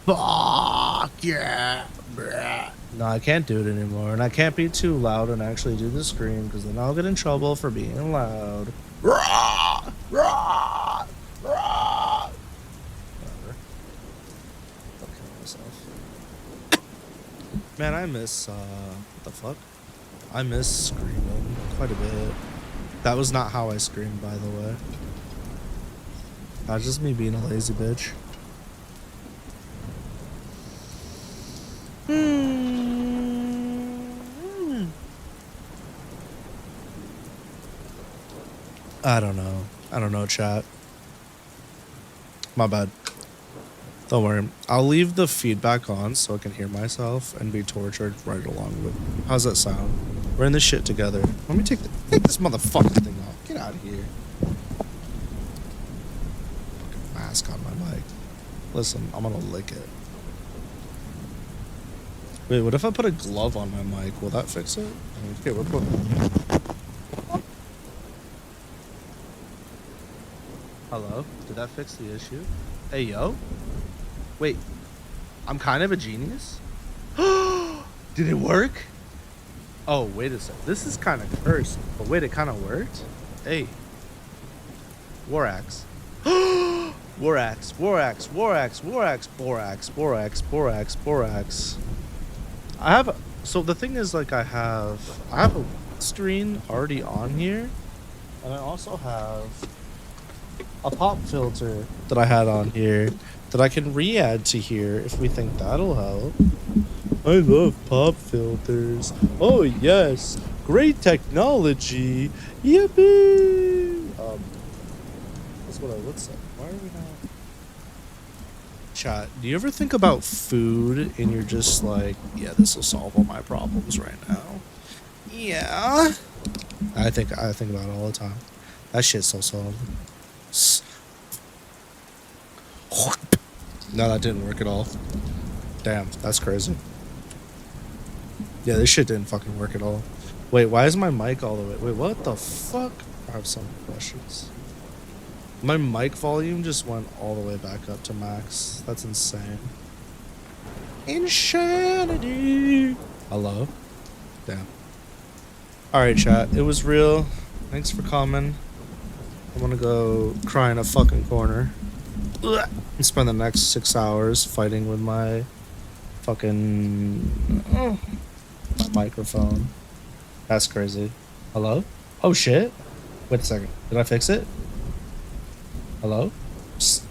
Fuck yeah. No, I can't do it anymore, and I can't be too loud and actually do the scream because then I'll get in trouble for being loud. Whatever. I'll kill myself. Man, I miss what the fuck? I miss screaming quite a bit. That was not how I screamed, by the way. That's just me being a lazy bitch. I don't know. I don't know, chat. My bad. Don't worry. I'll leave the feedback on so I can hear myself and be tortured right along with. How's that sound? We're in this shit together. Let me take this motherfucking thing off. Get out of here. Fucking mask on my mic. Listen, I'm gonna lick it. Wait, what if I put a glove on my mic? Will that fix it? Okay, we're putting. Hello? Did that fix the issue? Hey, yo? Wait. I'm kind of a genius? Did it work? Oh, wait a sec. This is kind of cursed. But wait, it kind of worked? Hey. War axe. War axe. War axe. War axe. War axe. Borax. Borax. Borax. Borax. I have... So the thing is, like, I have a screen already on here. And I also have a pop filter that I had on here that I can re-add to here if we think that'll help. I love pop filters. Oh yes, great technology. Yippee! That's what I would say. Why are we not? Chat, do you ever think about food and you're just like, yeah, this will solve all my problems right now? Yeah. I think about it all the time. That shit's so solved. No, that didn't work at all. Damn, that's crazy. Yeah, this shit didn't fucking work at all. Wait, why is my mic all the way? Wait, what the fuck? I have some questions. My mic volume just went all the way back up to max. That's insane. Insanity. Hello? Damn. Alright, chat. It was real. Thanks for coming. I'm gonna go cry in a fucking corner and spend the next 6 hours fighting with my fucking my microphone. That's crazy. Hello? Oh shit. Wait a second. Did I fix it? Hello? Psst.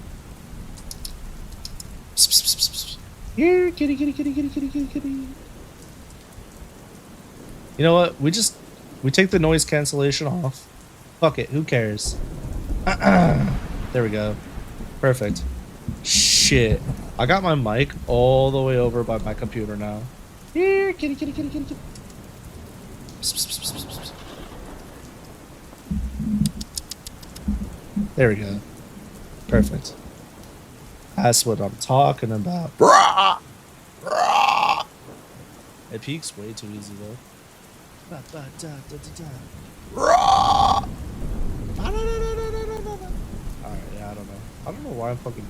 Psst, psst, psst, psst. Here, kitty, kitty, kitty, kitty, kitty, kitty, kitty. You know what? We take the noise cancellation off. Fuck it. Who cares? There we go. Perfect. Shit. I got my mic all the way over by my computer now. Here, kitty, kitty, kitty, kitty, kitty. Psst, psst, psst, psst, psst. There we go. Perfect. That's what I'm talking about. It peaks way too easy though. Alright, yeah, I don't know. I don't know why I'm fucking...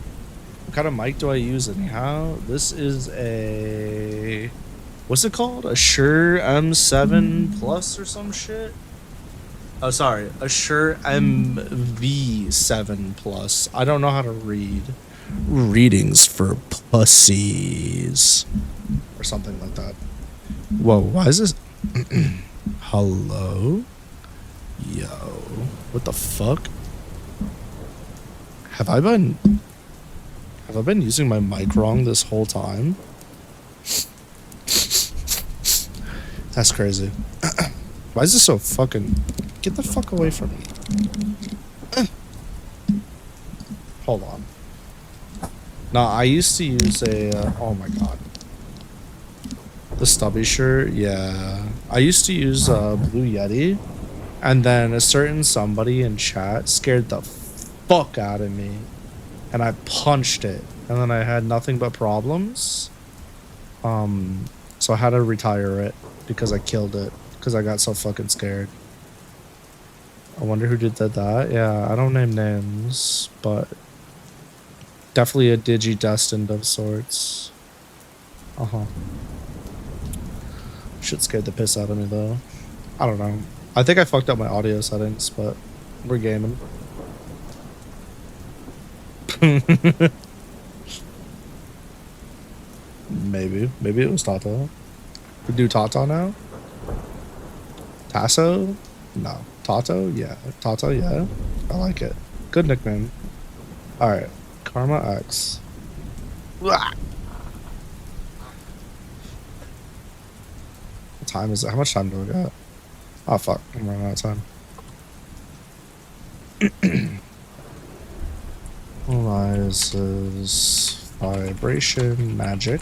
What kind of mic do I use anyhow? This is a... What's it called? A Shure M7 Plus or some shit? Oh, sorry. A Shure MV7 Plus. I don't know how to read. Readings for pussies. Or something like that. Whoa, why is this... Hello? Yo. What the fuck? Have I been using my mic wrong this whole time? That's crazy. Why is this so fucking... Get the fuck away from me. Hold on. No, I used to use a... oh my god. The stubby shirt, yeah. I used to use Blue Yeti. And then a certain somebody in chat scared the fuck out of me. And I punched it. And then I had nothing but problems. So I had to retire it. Because I killed it. Because I got so fucking scared. I wonder who did that. Yeah, I don't name names. But definitely a digi-destined of sorts. Uh-huh. Shit scared the piss out of me though. I don't know. I think I fucked up my audio settings, but we're gaming. Maybe it was Tata. We do Tata now? Tasso? No. Tato? Yeah. Tato, yeah. I like it. Good nickname. Alright. Krma X. What time is it? How much time do I got? Oh, fuck. I'm running out of time. Analyzes vibration magic.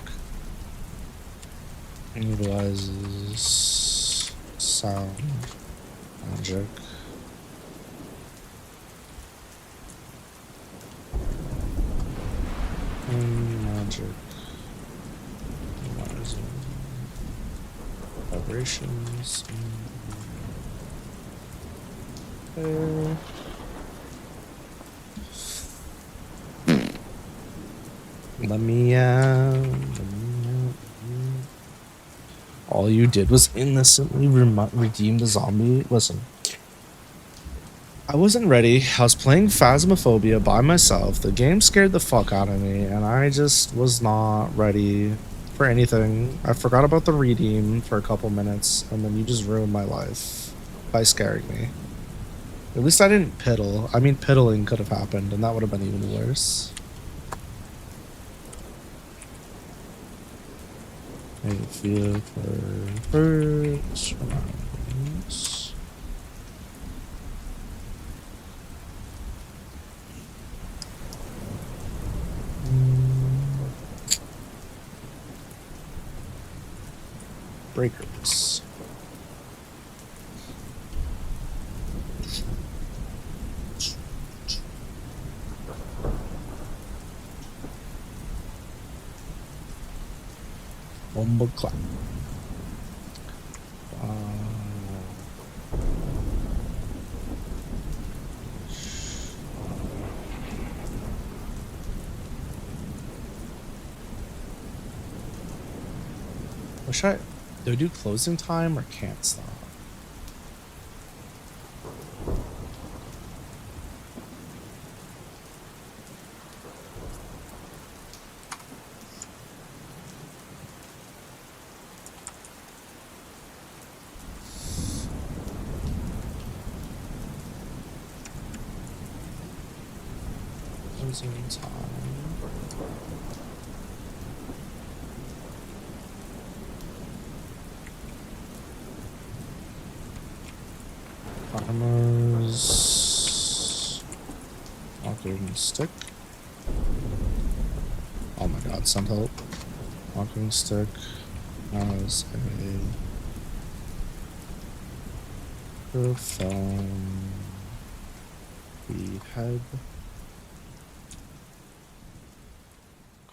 Utilizes sound magic. Magic. Analyzing vibrations. Let me all you did was innocently redeem the zombie. Listen, I wasn't ready. I was playing Phasmophobia by myself. The game scared the fuck out of me, and I just was not ready for anything. I forgot about the redeem for a couple minutes, and then you just ruined my life by scaring me. At least I didn't piddle. I mean, piddling could have happened, and that would have been even worse. I feel for first rounds. Breakers. Bomba clap. Do I do closing time or can't stop? Closing time. Farmers. Walking stick. Oh my god, send help. Walking stick has a phone. We head.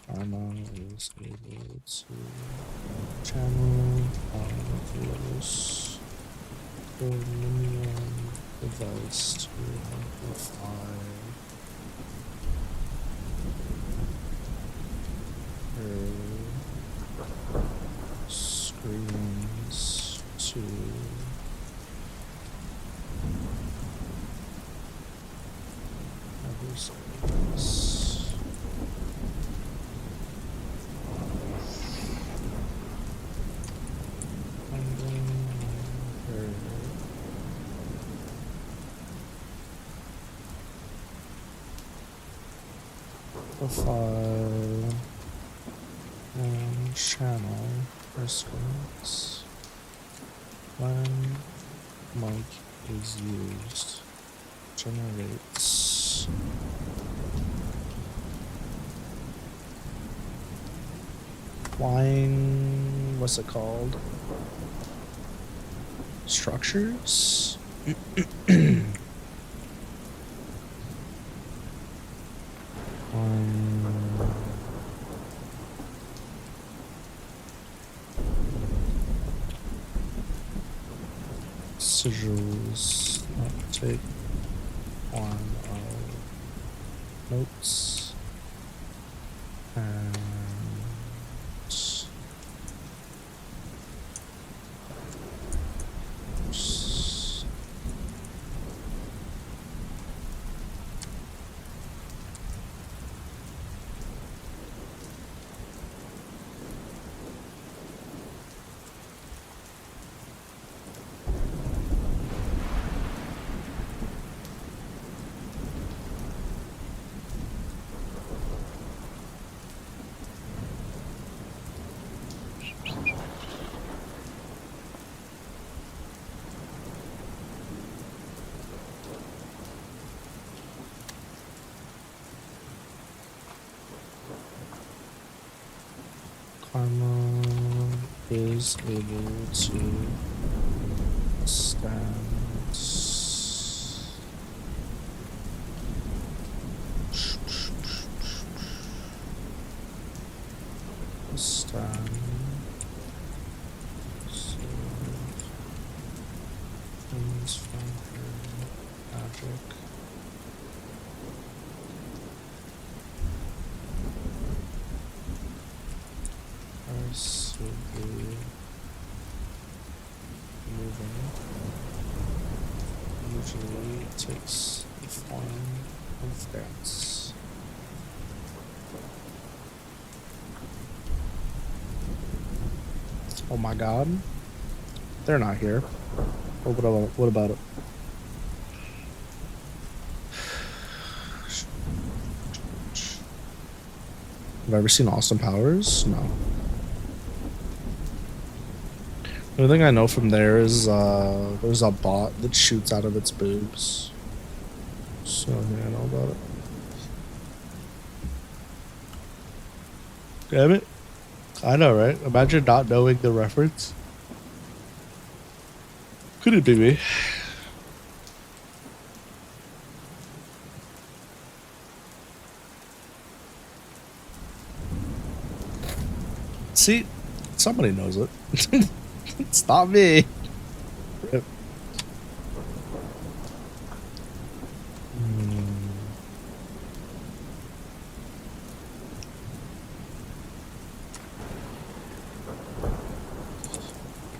Krma is able to channel obvious Dominion device to amplify her screens to other screens. Profile and channel response when mic is used generates flying, what's it called, structures. Sigils take one of notes and Karma is able to stand. Stand. Things from her magic. Possibly moving. Usually takes the form of dance. Oh my god. They're not here. Oh, what about it? Have I ever seen Austin Powers? No. The only thing I know from there is there's a bot that shoots out of its boobs. So yeah, I know about it. Damn it. I know, right? Imagine not knowing the reference. Could it be me? See, somebody knows it. It's not me. Rip.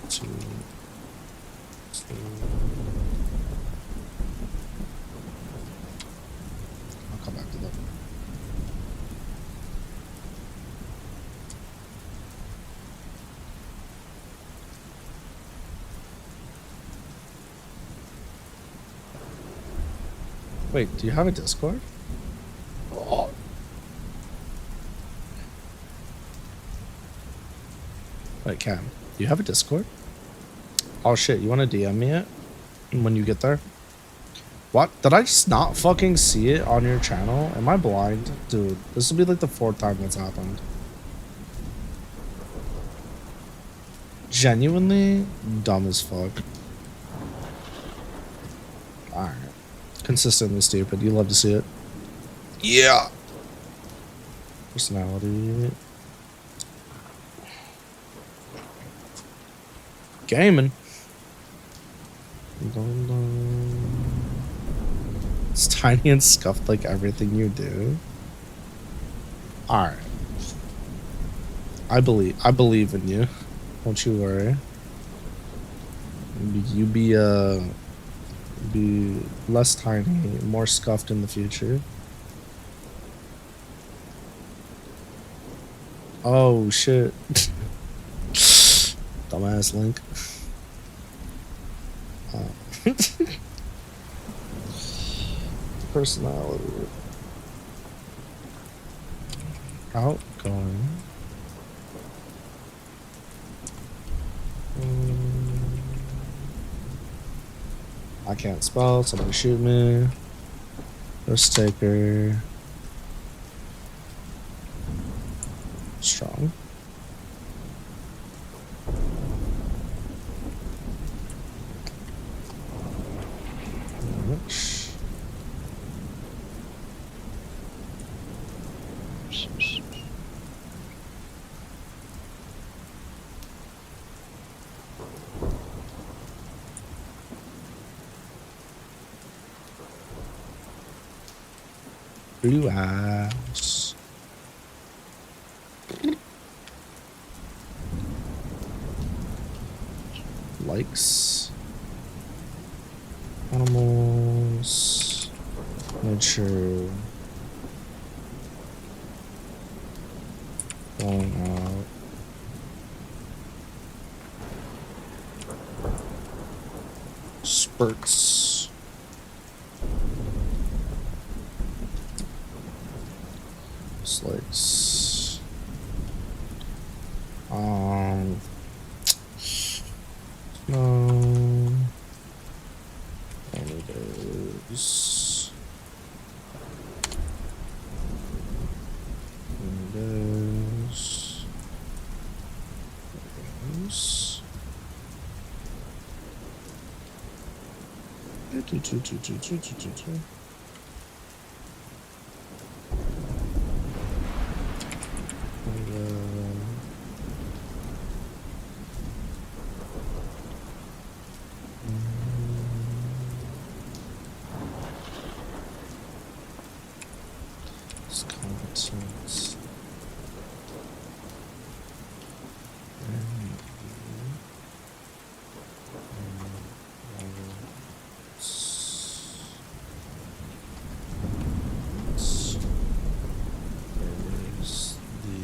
Two. I'll come back to that. Wait, do you have a Discord? Oh. Wait, Cam, do you have a Discord? Oh shit, you want to DM me it when you get there? What? Did I just not fucking see it on your channel? Am I blind? Dude, this will be like the 4th time that's happened. Genuinely dumb as fuck. Alright. Consistently stupid. You love to see it. Yeah. Personality. Gaming. It's tiny and scuffed like everything you do. Alright. I believe in you. Don't you worry. You be less tiny, more scuffed in the future. Oh shit. Dumbass Link. Personality. Outgoing. I can't spell, somebody shoot me. Risk taker. Strong. Rich. Blue eyes. Likes. Animals. Nature. Going out. Spurts. Dislikes. No. Only those. Windows. Competence. There's the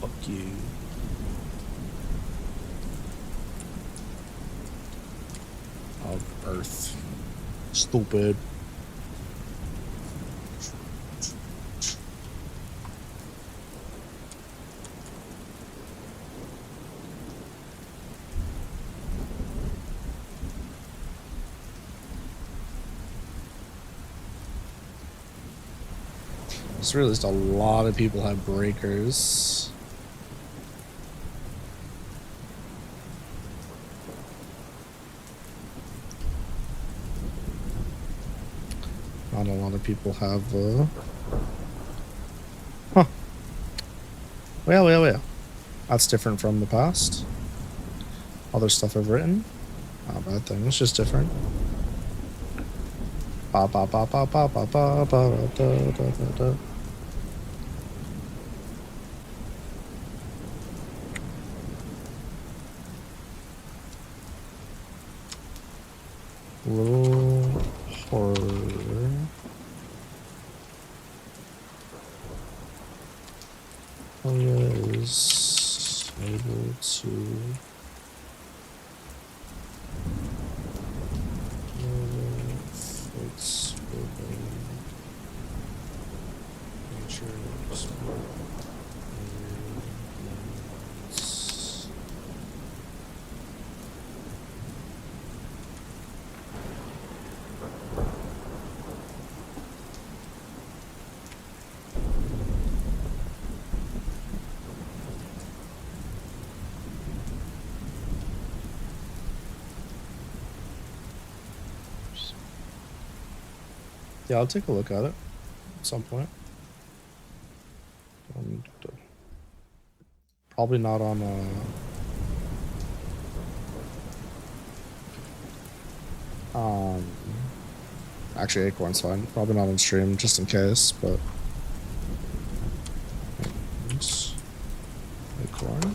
fuck you. Of Earth. Stupid. Just realized a lot of people have breakers. Not a lot of people have, huh. Well. That's different from the past. Other stuff I've written. Not a bad thing, it's just different. Ba ba ba ba ba ba ba ba da da da da. Little horror. Aria is able to fits within nature's Yeah, I'll take a look at it at some point. Probably not on actually Acorn's fine. Probably not on stream just in case, but Acorn.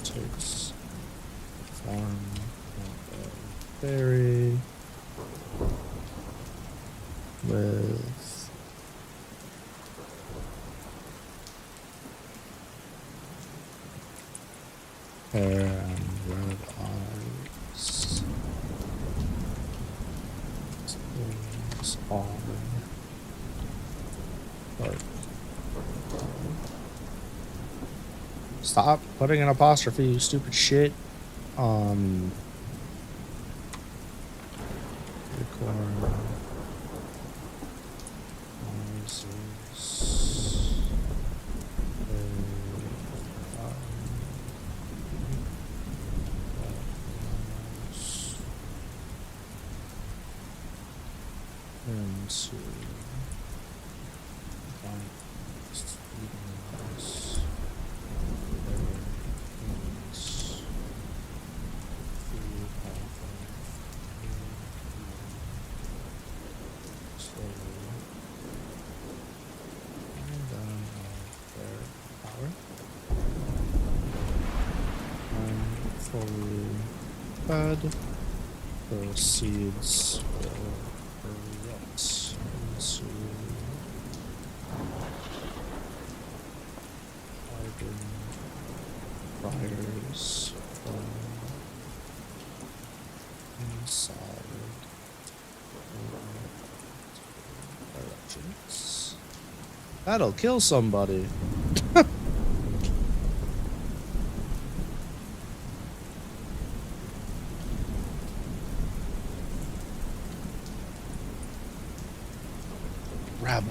Takes farm berry with hair and red eyes. Things on dark. Stop putting an apostrophe, you stupid shit. Acorn. Fed, the seeds will erupt into carbon fires from inside directions. That'll kill somebody. Grab.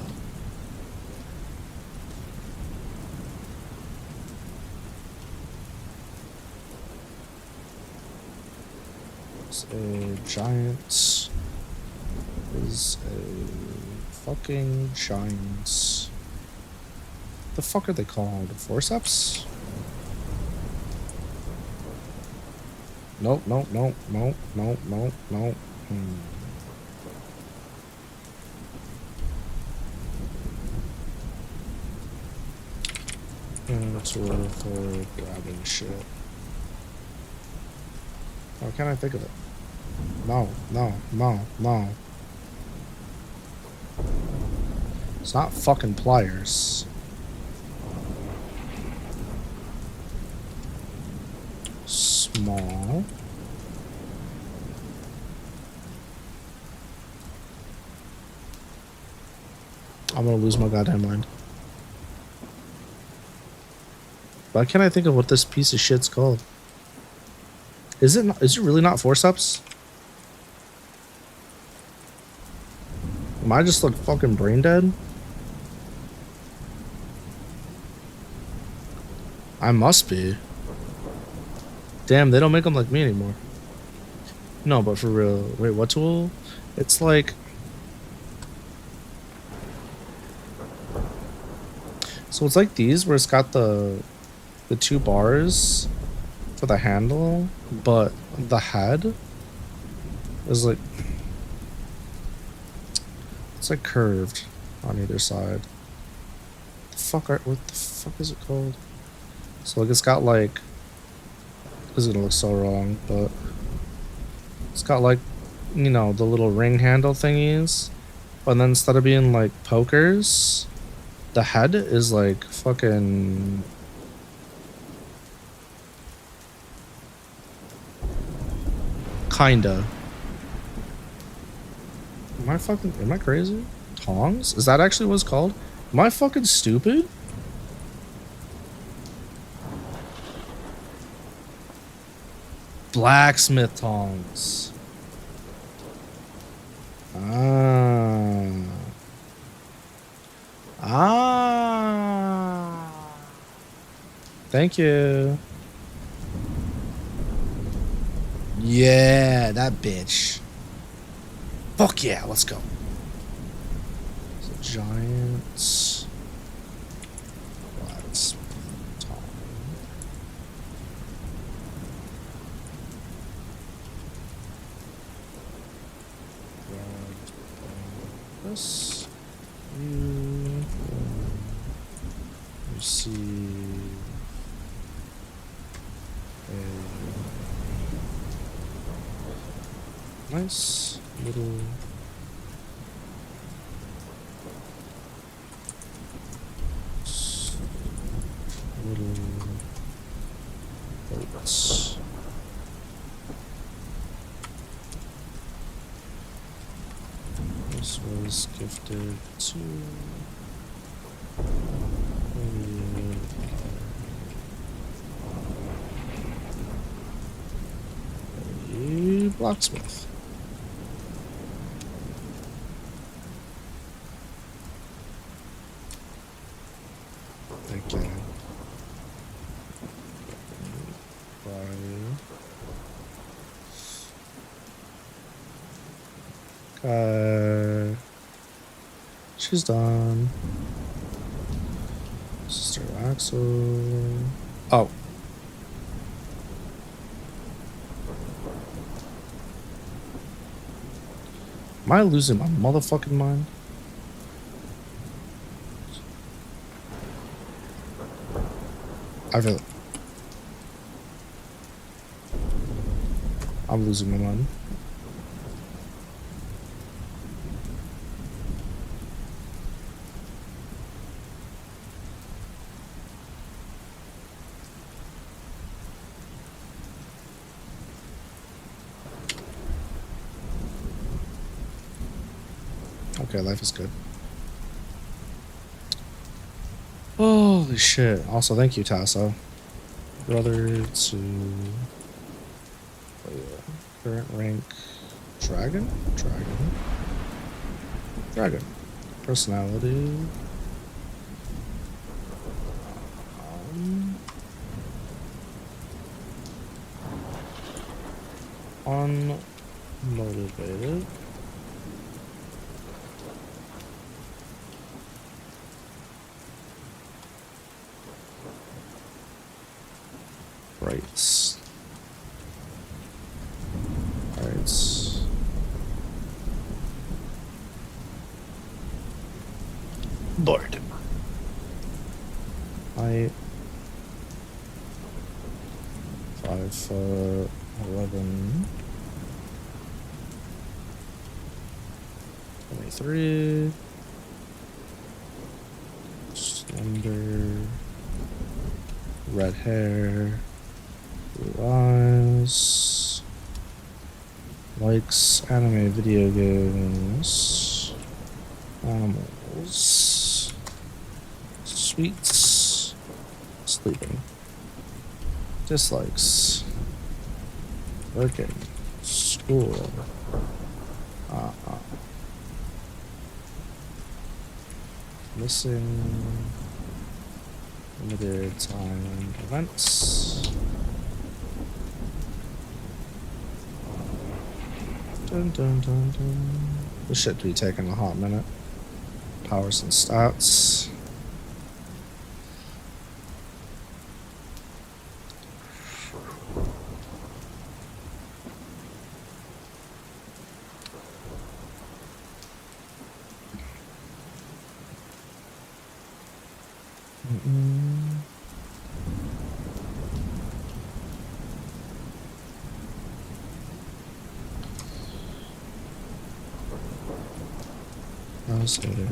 It's a giant. Is a fucking giant. The fuck are they called? Forceps? Nope, nope, nope, nope, nope, nope, nope. Tool for grabbing shit. Why can't I think of it? No, no, no, no. It's not fucking pliers. Small. I'm gonna lose my goddamn mind. Why can't I think of what this piece of shit's called? Is it really not forceps? Am I just like fucking brain dead? I must be. Damn, they don't make them like me anymore. No, but for real. Wait, what tool? It's like... So it's like these where it's got the two bars for the handle, but the head is like... It's like curved on either side. What the fuck is it called? So like it's got like... This is gonna look so wrong, but... It's got like, you know, the little ring handle thingies. But then instead of being like pokers, the head is like fucking... Kinda. Am I crazy? Tongs? Is that actually what it's called? Am I fucking stupid? Blacksmith tongs. Thank you. Yeah, that bitch. Fuck yeah, let's go. It's a giant blacksmith tong. This you receive a nice little boats. This was gifted to a blacksmith. Again. Okay. She's done. Sister Axel. Oh. Am I losing my motherfucking mind? I feel it. I'm losing my mind. Okay, life is good. Holy shit. Also, thank you, Tasso. Brother to... Oh, yeah. Current rank... Dragon? Dragon. Personality. Unmotivated. Right. Alright. Bored. I 5'11", 23, slender, red hair, blue eyes, likes anime video games, animals, sweets, sleeping, dislikes, working, school, missing, limited time events. Dun, dun, dun, dun. This should be taking a hot minute. Powers and stats.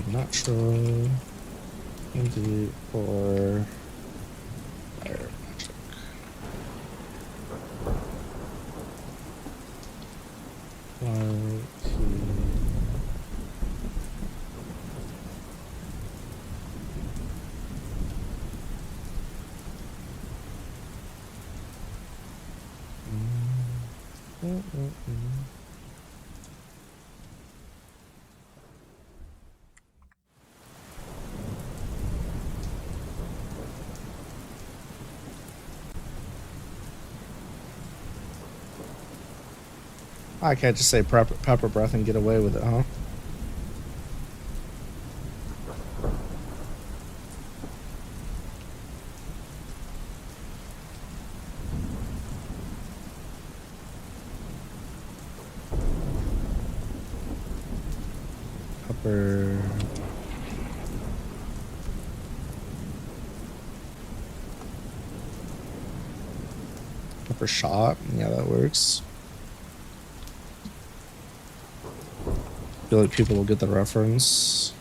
Natural, indeed, or fire magic. I can't just say pepper breath and get away with it, huh? Pepper shot. Yeah, that works. Feel like people will get the reference.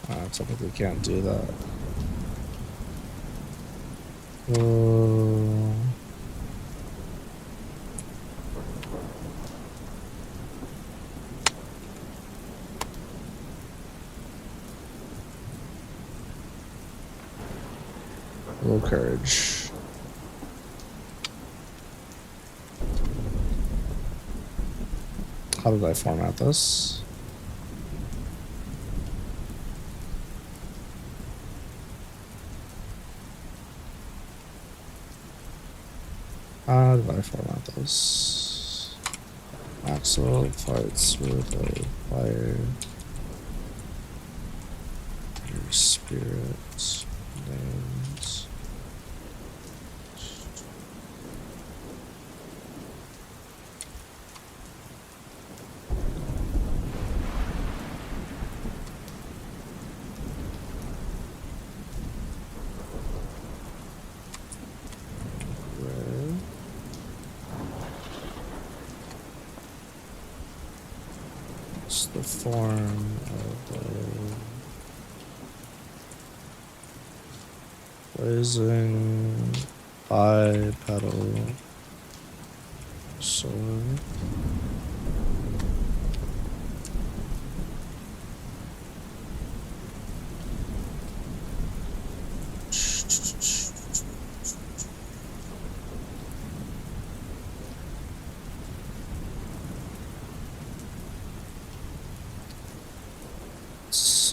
I typically can't do that. Low courage. How did I format this? How did I format this? Maxwell fights with a fire. Your spirit names. What's the form of the blazing bipedal sword?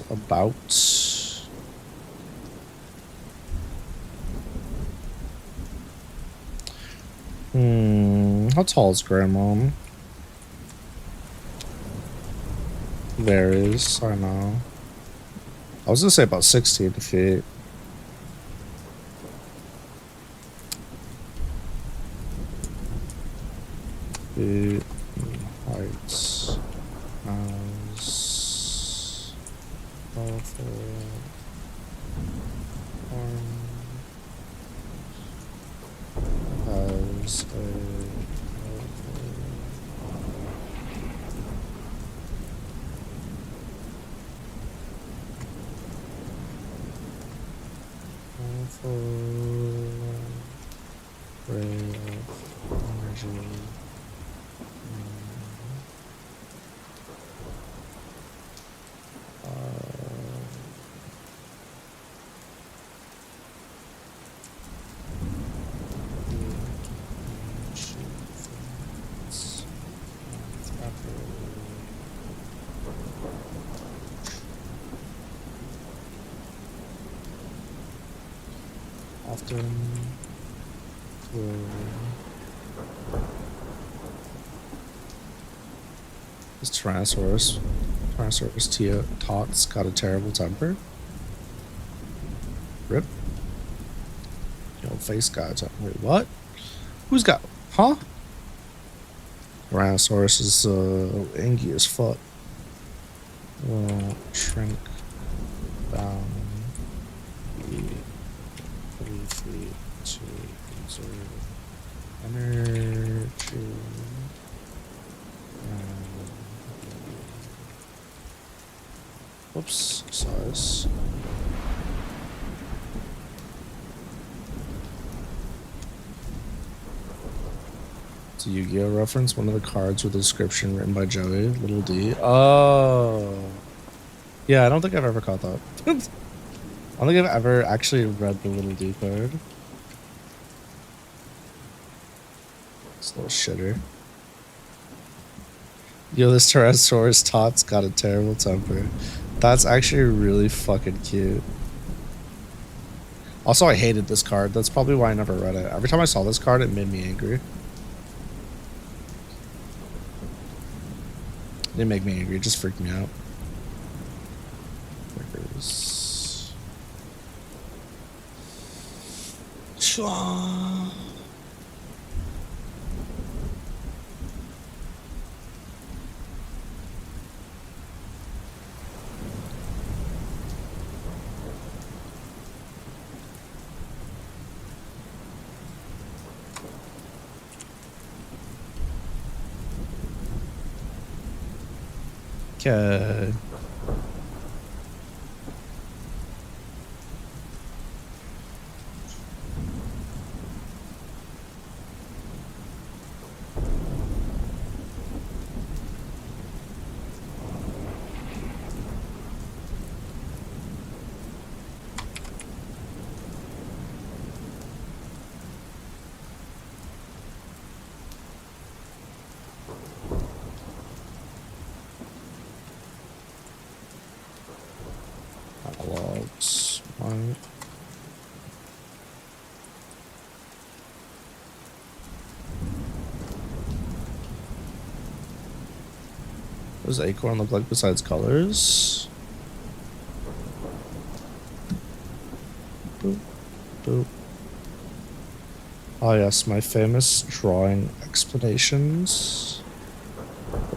about. How tall is Grandma? Varies, I know. I was gonna say about 16 feet. Feet, heights, as powerful arm has a powerful ray of energy. Often will this Tyrannosaurus Tots got a terrible temper. Rip. Yo, face guy. Wait, what? Who's got? Huh? Tyrannosaurus is angry as fuck. Shrink down. Free to conserve energy. Whoops, size. It's a Yu-Gi-Oh reference. One of the cards with a description written by Joey, little D. Oh. Yeah, I don't think I've ever caught that. I don't think I've ever actually read the little D card. It's a little shitter. Yo, this Tyrannosaurus Tots got a terrible temper. That's actually really fucking cute. Also, I hated this card. That's probably why I never read it. Every time I saw this card, it made me angry. It didn't make me angry, it just freaked me out. Chua. Okay. Logs. Right. What does Acorn look like besides colors? Boop, boop. Oh yes, my famous drawing explanations.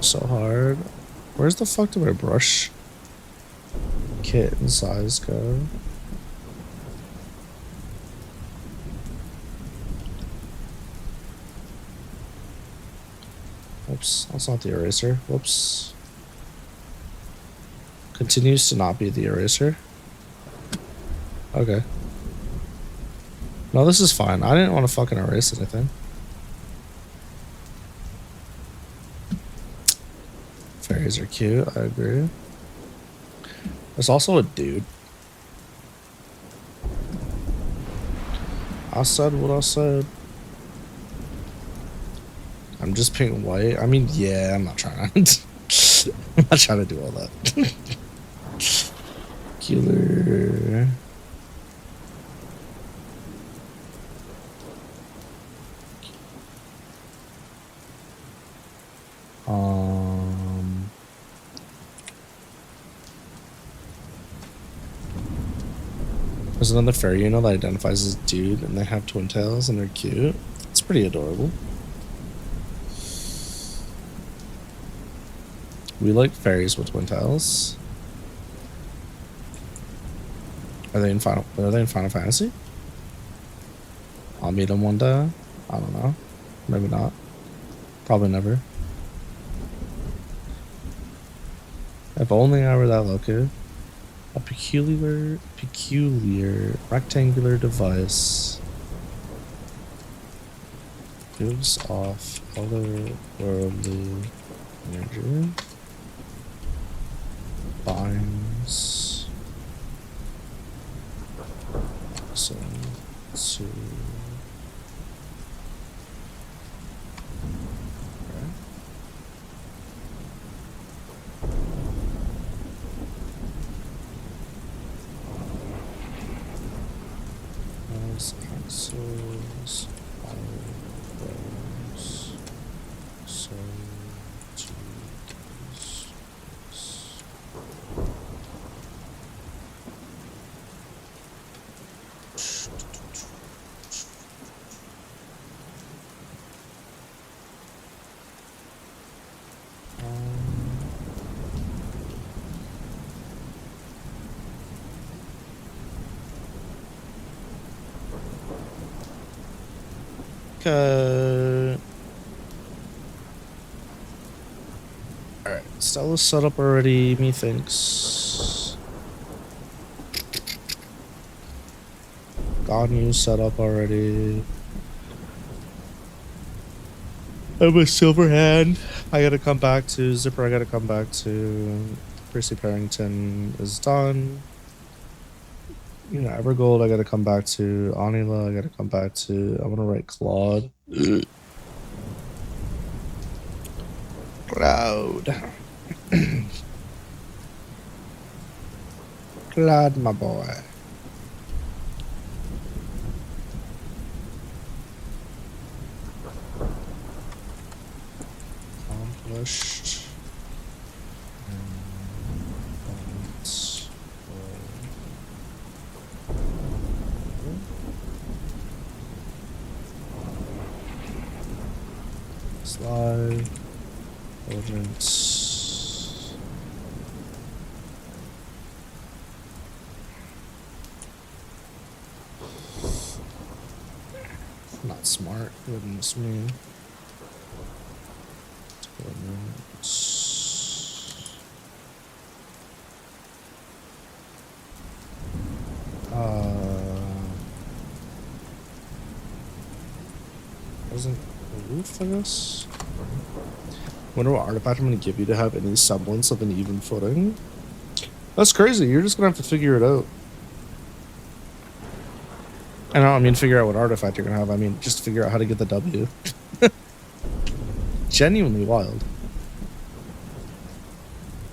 So hard. Where's the fuck did my brush kit and size go? Oops, that's not the eraser. Whoops. Continues to not be the eraser. Okay. No, this is fine. I didn't want to fucking erase anything. Fairies are cute, I agree. There's also a dude. I said what I said. I'm just painting white. I mean, yeah, I'm not trying to. I'm not trying to do all that. Peculiar. There's another fairy that identifies as dude, and they have twin tails, and they're cute. It's pretty adorable. We like fairies with twin tails. Are they in Final Fantasy? I'll meet them one day. I don't know. Maybe not. Probably never. If only I were that lucky. A peculiar rectangular device gives off otherworldly energy. Binds so to answers all those so to Alright, Stella's set up already, methinks. Ganyu set up already. I'm a Silverhand. I gotta come back to Zipper. I gotta come back to Percy Parrington is done. You know, Evergold, I gotta come back to Anila, I gotta come back to, I wanna write Claude. Cloud. Claude, my boy. Accomplished. Slide. Elegance. Not smart, goodness me. Wasn't a roof, I guess? Wonder what artifact I'm gonna give you to have any semblance of an even footing. That's crazy. You're just gonna have to figure it out. I don't mean figure out what artifact you're gonna have. I mean just figure out how to get the W. Genuinely wild.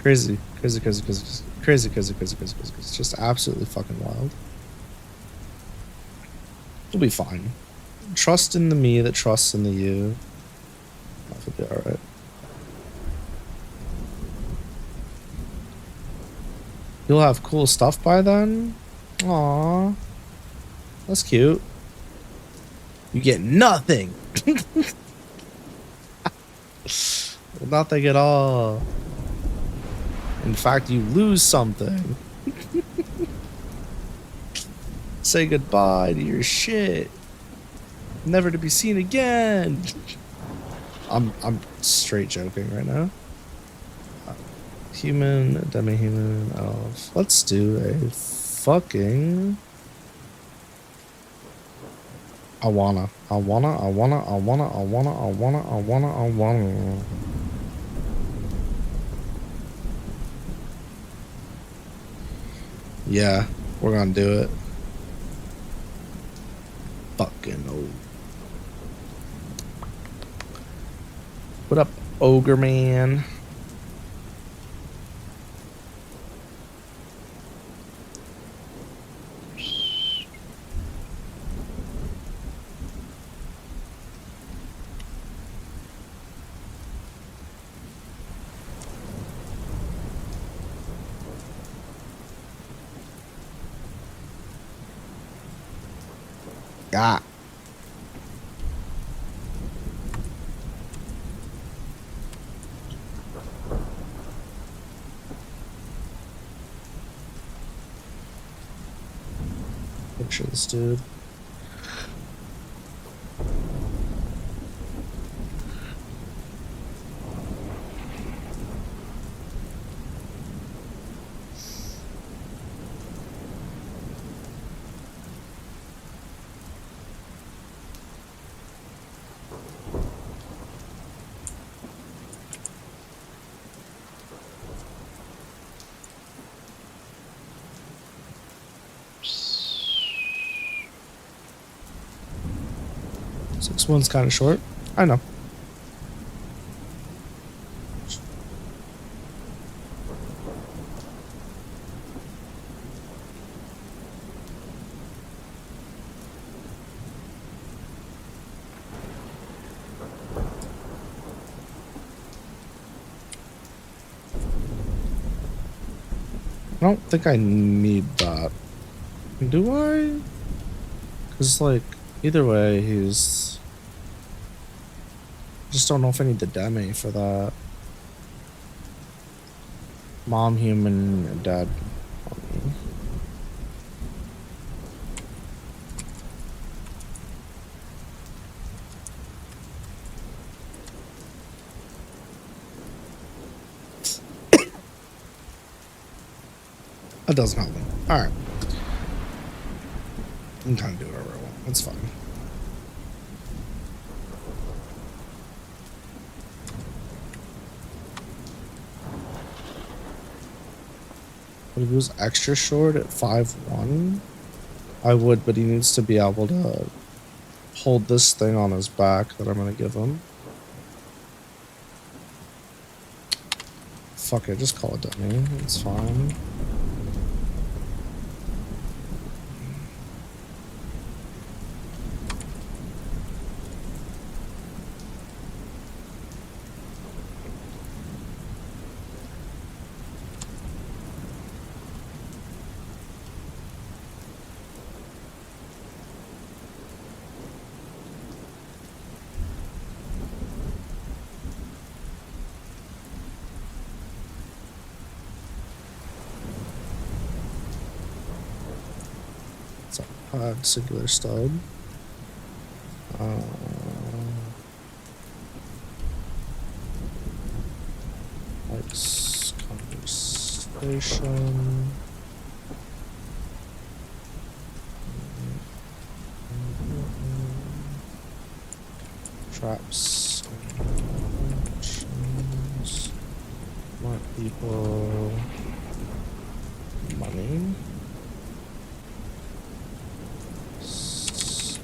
Crazy. Crazy. Just absolutely fucking wild. You'll be fine. Trust in the me that trusts in the you. That'll be alright. You'll have cool stuff by then? Aww. That's cute. You get nothing! Nothing at all. In fact, you lose something. Say goodbye to your shit. Never to be seen again. I'm straight joking right now. Human, demi-human, elf. Let's do a fucking... I wanna. Yeah, we're gonna do it. Fucking old. What up, ogre man? Ah. Picture this dude. Six one's kind of short. I know. I don't think I need that. Do I? Because, like, either way, he's... Just don't know if I need the demi for that. Mom human and dad mommy. That doesn't help me. Alright. I can kind of do whatever I want. That's fine. But if he was extra short at 5'1", I would, but he needs to be able to hold this thing on his back that I'm going to give him. Fuck it, just call it dummy. It's fine. Singular stud. Likes conversation. Traps. Smart people. Money.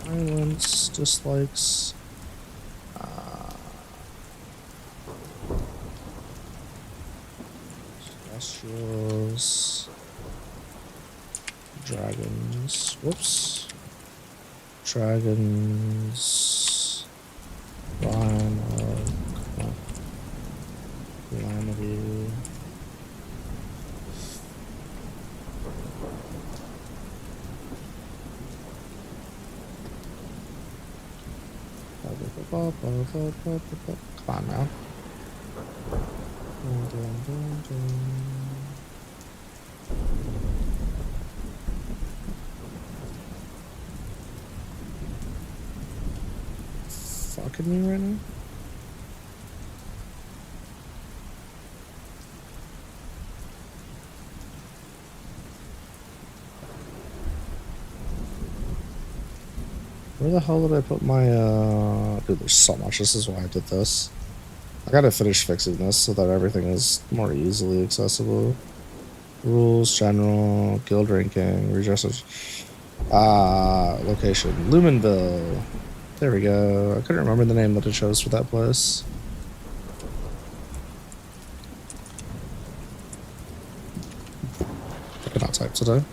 Silence, dislikes, celestials, dragons, whoops, dragons, line of calamity. Come on now. Fucking me right now? Where the hell did I put my, Dude, there's so much. This is why I did this. I gotta finish fixing this so that everything is more easily accessible. Rules, general, guild ranking, redressers. Location. Lumenville. There we go. I couldn't remember the name that I chose for that place. I cannot type today.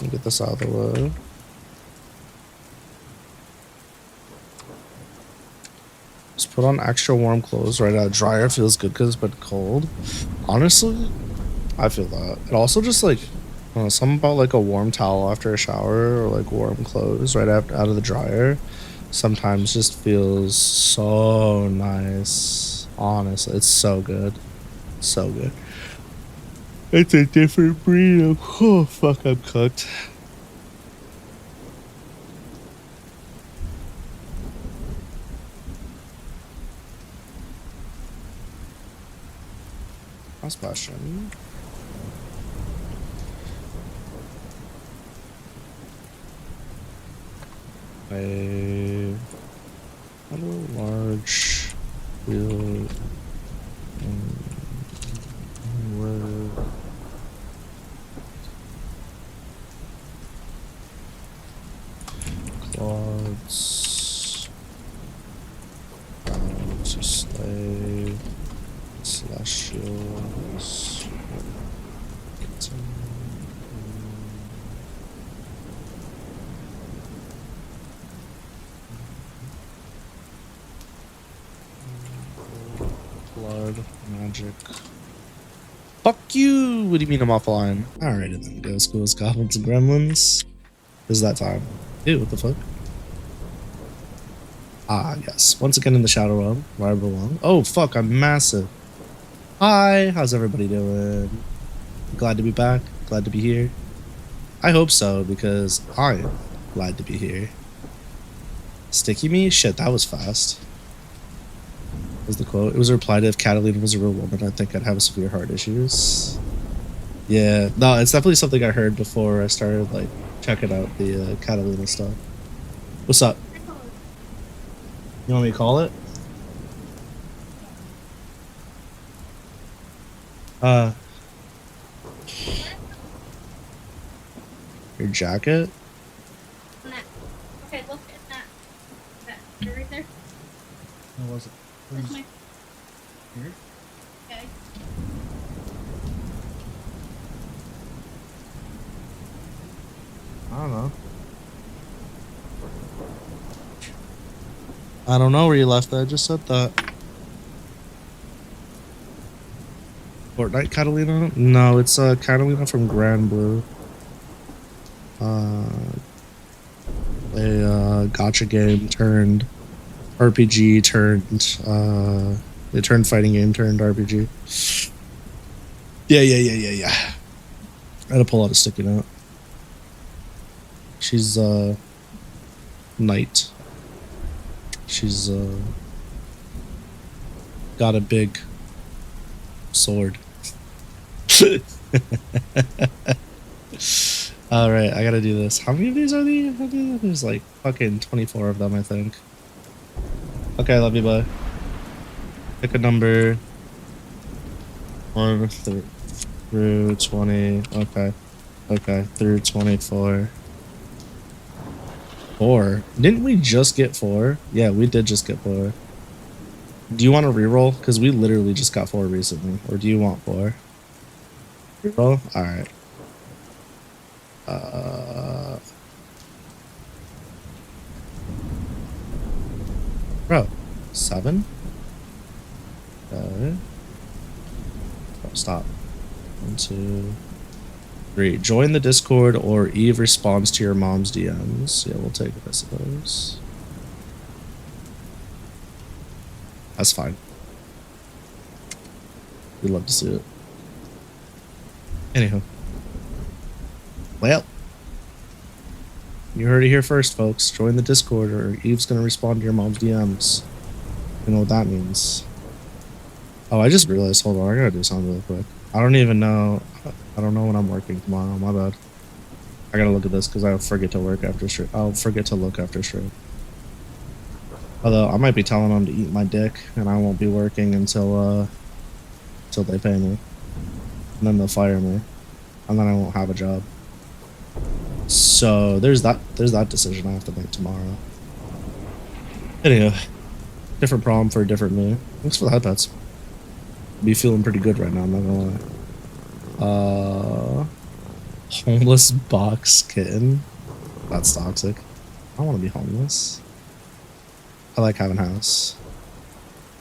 Get this out of the way. Just put on extra warm clothes right out. Dryer feels good because it's been cold. Honestly, I feel that. It also just like Something about like a warm towel after a shower or like warm clothes right after out of the dryer sometimes just feels so nice. Honestly, it's so good. So good. It's a different breed of oh fuck, I'm cooked. Last question. How large will clouds to slay celestials blood magic. Fuck you! What do you mean I'm offline? Alrighty then, ghost ghouls, goblins, and gremlins. This is that time. Ew, what the fuck? Ah, yes. Once again in the Shadow Realm, where I belong. Oh, fuck, I'm massive. Hi, how's everybody doing? Glad to be back. Glad to be here. I hope so, because I'm glad to be here. Sticky me? Shit, that was fast. Was the quote. It was a reply to if Catalina was a real woman, I think I'd have severe heart issues. Yeah, no, it's definitely something I heard before I started, like, checking out the Catalina stuff. What's up? You want me to call it? Your jacket? Okay, look at that. That right there. How was it? That's my. Here? Okay. I don't know. I don't know where you left that. I just said that. Fortnite Catalina? No, it's Catalina from Grand Blue. A gacha game turned RPG turned they turned fighting game turned RPG. Yeah. I had to pull out a sticky note. She's knight. She's got a big sword. All right, I gotta do this. How many of these are there? There's like fucking 24 of them, I think. Okay, love you, bye. Pick a number. 1 through 20. Okay, through 24. 4. Didn't we just get 4? Yeah, we did just get 4. Do you want to reroll? Because we literally just got 4 recently. Or do you want 4? Reroll? Alright. Bro, 7? Okay. Oh, stop. 1, 2, 3. Join the Discord or Eve responds to your mom's DMs. Yeah, we'll take it, I suppose. That's fine. We'd love to see it. Anyhow. Well. You heard it here first, folks. Join the Discord or Eve's gonna respond to your mom's DMs. You know what that means. Oh, I just realized, hold on, I gotta do something real quick. I don't know when I'm working tomorrow, my bad. I gotta look at this because I'll forget to work after stream. I'll forget to look after stream. Although I might be telling them to eat my dick and I won't be working until they pay me. And then they'll fire me. And then I won't have a job. So there's that decision I have to make tomorrow. Anyway, different problem for a different me. Thanks for the headpats. Be feeling pretty good right now, I'm not gonna lie. Homeless box kitten. That's toxic. I don't want to be homeless. I like having a house.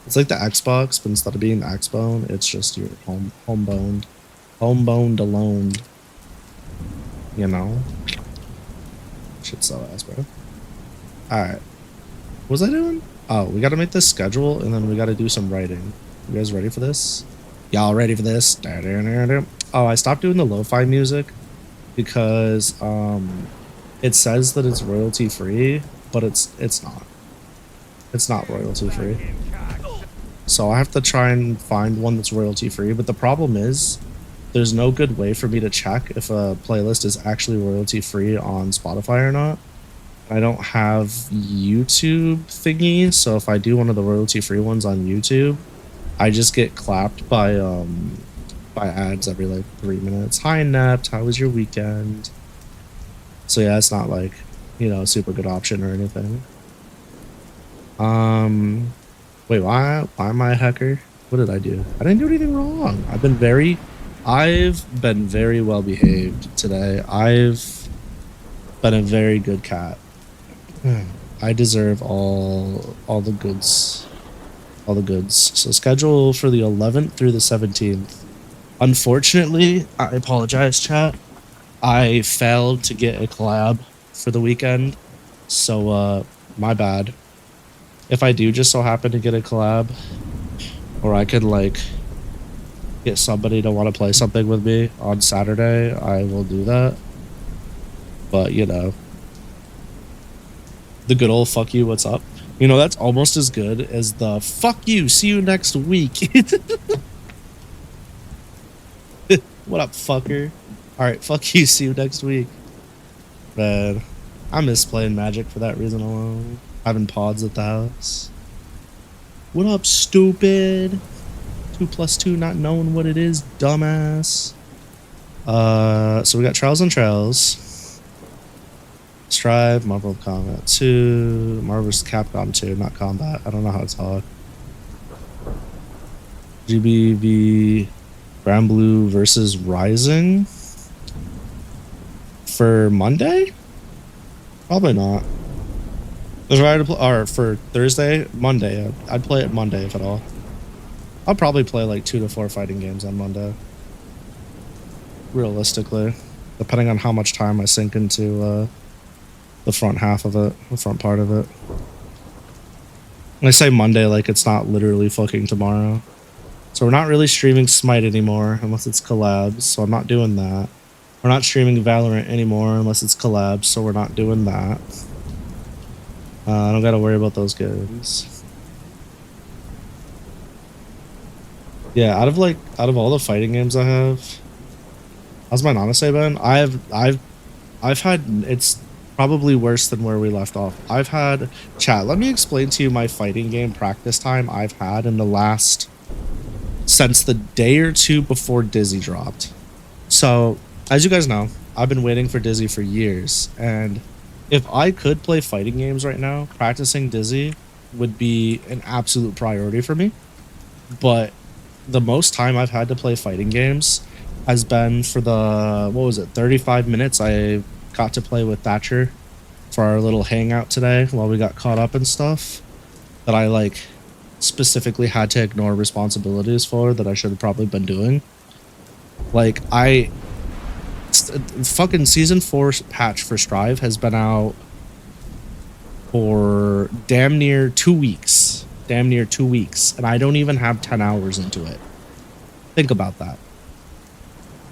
It's like the Xbox, but instead of being the Xbone, it's just your homeboned alone. you know? Shit so ass, bro. Alright. What was I doing? Oh, we gotta make this schedule and then we gotta do some writing. You guys ready for this? Y'all ready for this? Oh, I stopped doing the lo-fi music because it says that it's royalty free, but it's not. It's not royalty free. So I have to try and find one that's royalty free, but the problem is there's no good way for me to check if a playlist is actually royalty free on Spotify or not. I don't have YouTube thingy, so if I do one of the royalty free ones on YouTube, I just get clapped by ads every like 3 minutes. Hi Nept, how was your weekend? So yeah, it's not like, you know, a super good option or anything. Wait, why am I a hacker? What did I do? I didn't do anything wrong. I've been very well behaved today. I've been a very good cat. I deserve all the goods. All the goods. So schedule for the 11th through the 17th. Unfortunately, I apologize, chat. I failed to get a collab for the weekend. So my bad. If I do just so happen to get a collab, or I could like get somebody to want to play something with me on Saturday, I will do that. But you know, the good old fuck you, what's up? You know, that's almost as good as the fuck you, see you next week. What up, fucker? Alright, fuck you, see you next week. Man, I miss playing Magic for that reason alone. Having pods at the house. What up, stupid? 2 + 2 not knowing what it is, dumbass. So we got Trials on Trails. Strive, Marvel Combat 2, Marvel vs. Capcom 2, not Combat. I don't know how to talk. GBV Grand Blue versus Rising for Monday? Probably not. If I had to play, or for Thursday, Monday. I'd play it Monday if at all. I'll probably play like 2 to 4 fighting games on Monday. Realistically, depending on how much time I sink into the front half of it, the front part of it. And I say Monday like it's not literally fucking tomorrow. So we're not really streaming SMITE anymore unless it's collabs, so I'm not doing that. We're not streaming Valorant anymore unless it's collabs, so we're not doing that. I don't gotta worry about those games. Yeah, out of all the fighting games I have, how's my Nanase been? I've had, it's probably worse than where we left off. I've had, chat, let me explain to you my fighting game practice time I've had in the last, since the day or two before Dizzy dropped. So, as you guys know, I've been waiting for Dizzy for years, and if I could play fighting games right now, practicing Dizzy would be an absolute priority for me. But the most time I've had to play fighting games has been for the, 35 minutes I got to play with Thatcher for our little hangout today while we got caught up and stuff that I like specifically had to ignore responsibilities for that I should have probably been doing. Like, fucking season 4 patch for Strive has been out for damn near 2 weeks. And I don't even have 10 hours into it. Think about that.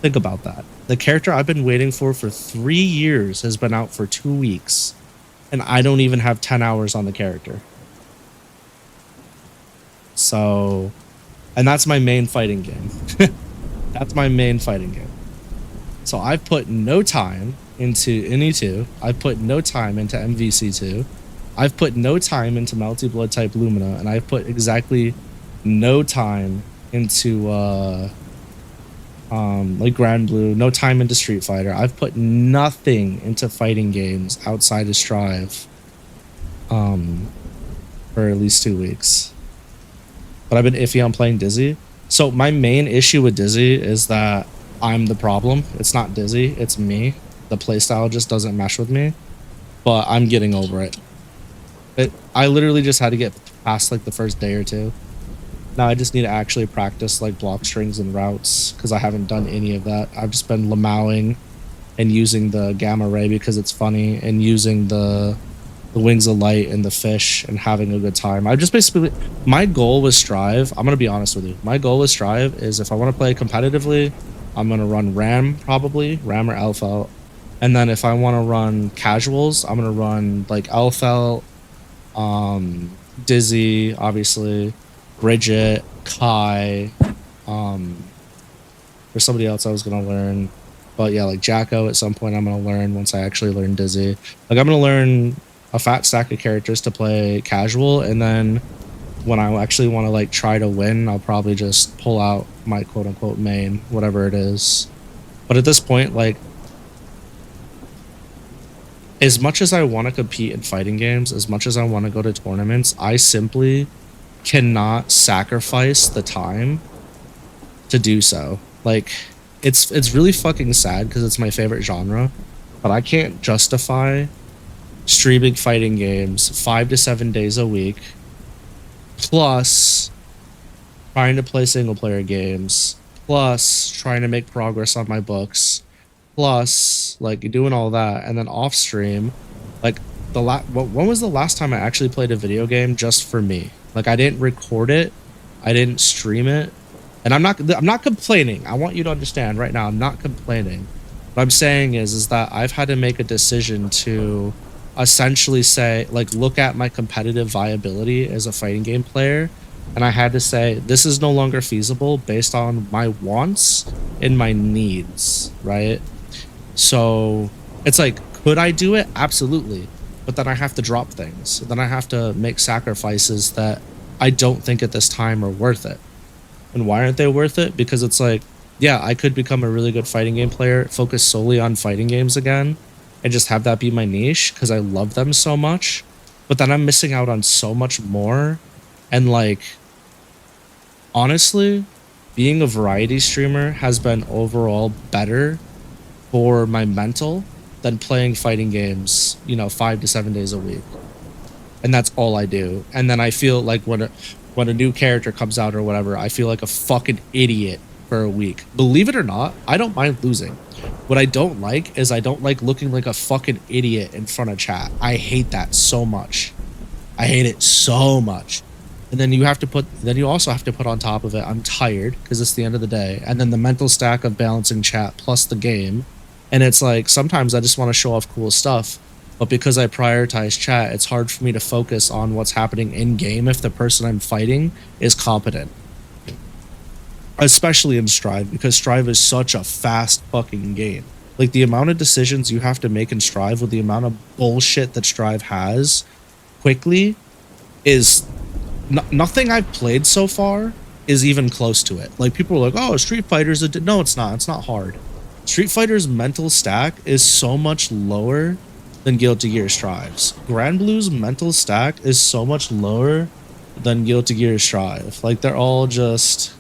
The character I've been waiting for 3 years has been out for 2 weeks, and I don't even have 10 hours on the character. So, and that's my main fighting game. That's my main fighting game. So I've put no time into NE2. I've put no time into MVC2. I've put no time into Melty Blood type Lumina, and I've put exactly no time into like Grand Blue, no time into Street Fighter. I've put nothing into fighting games outside of Strive for at least 2 weeks. But I've been iffy on playing Dizzy. So my main issue with Dizzy is that I'm the problem. It's not Dizzy, it's me. The playstyle just doesn't mesh with me. But I'm getting over it. I literally just had to get past like the first day or two. Now I just need to actually practice like block strings and routes because I haven't done any of that. I've just been lamowing and using the gamma ray because it's funny, and using the wings of light and the fish and having a good time. I just basically, my goal with Strive, I'm gonna be honest with you, my goal with Strive is if I want to play competitively, I'm gonna run Ram, probably Ram or Alpha, and then if I want to run casuals, I'm gonna run like Alpha, Dizzy, obviously, Bridget, Kai, there's somebody else I was gonna learn, but yeah, like Jacko at some point I'm gonna learn once I actually learn Dizzy. Like I'm gonna learn a fat stack of characters to play casual, and then when I actually want to like try to win, I'll probably just pull out my quote unquote main, whatever it is. But at this point, like, as much as I want to compete in fighting games, as much as I want to go to tournaments, I simply cannot sacrifice the time to do so. Like, it's really fucking sad because it's my favorite genre, but I can't justify streaming fighting games 5 to 7 days a week, plus trying to play single player games, plus trying to make progress on my books, plus like doing all that, and then off stream, like when was the last time I actually played a video game just for me? Like I didn't record it, I didn't stream it, and I'm not complaining. I want you to understand right now, I'm not complaining. What I'm saying is that I've had to make a decision to essentially say, like, look at my competitive viability as a fighting game player, and I had to say this is no longer feasible based on my wants and my needs, right? So it's like, could I do it? Absolutely. But then I have to drop things. Then I have to make sacrifices that I don't think at this time are worth it. And why aren't they worth it? Because it's like, yeah, I could become a really good fighting game player, focus solely on fighting games again, and just have that be my niche because I love them so much. But then I'm missing out on so much more. And like, honestly, being a variety streamer has been overall better for my mental than playing fighting games, 5 to 7 days a week. And that's all I do. And then I feel like when a new character comes out or whatever, I feel like a fucking idiot for a week. Believe it or not, I don't mind losing. What I don't like is I don't like looking like a fucking idiot in front of chat. I hate that so much. I hate it so much. And then you also have to put on top of it, I'm tired because it's the end of the day. And then the mental stack of balancing chat plus the game. And it's like, sometimes I just want to show off cool stuff. But because I prioritize chat, it's hard for me to focus on what's happening in game if the person I'm fighting is competent. Especially in Strive, because Strive is such a fast fucking game. Like, the amount of decisions you have to make in Strive with the amount of bullshit that Strive has quickly is... nothing I've played so far is even close to it. Like, people are like, oh, Street Fighter's no, it's not. It's not hard. Street Fighter's mental stack is so much lower than Guilty Gear Strive's. Grand Blue's mental stack is so much lower than Guilty Gear Strive. Like, they're all just...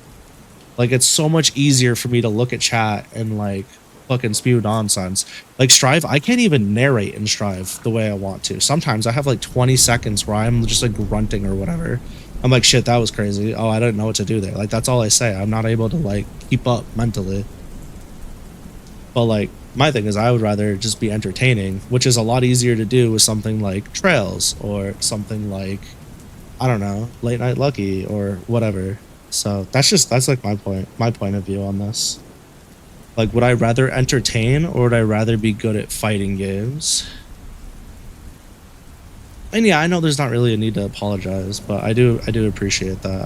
like, it's so much easier for me to look at chat and, like, fucking spew nonsense. Like, Strive, I can't even narrate in Strive the way I want to. Sometimes I have, like, 20 seconds where I'm just, like, grunting or whatever. I'm like, shit, that was crazy. Oh, I didn't know what to do there. Like, that's all I say. I'm not able to, like, keep up mentally. But, like, my thing is I would rather just be entertaining, which is a lot easier to do with something like Trails or something like, I don't know, Late Night Lucky or whatever. So that's like my point of view on this. Like, would I rather entertain or would I rather be good at fighting games? And yeah, I know there's not really a need to apologize, but I do appreciate that.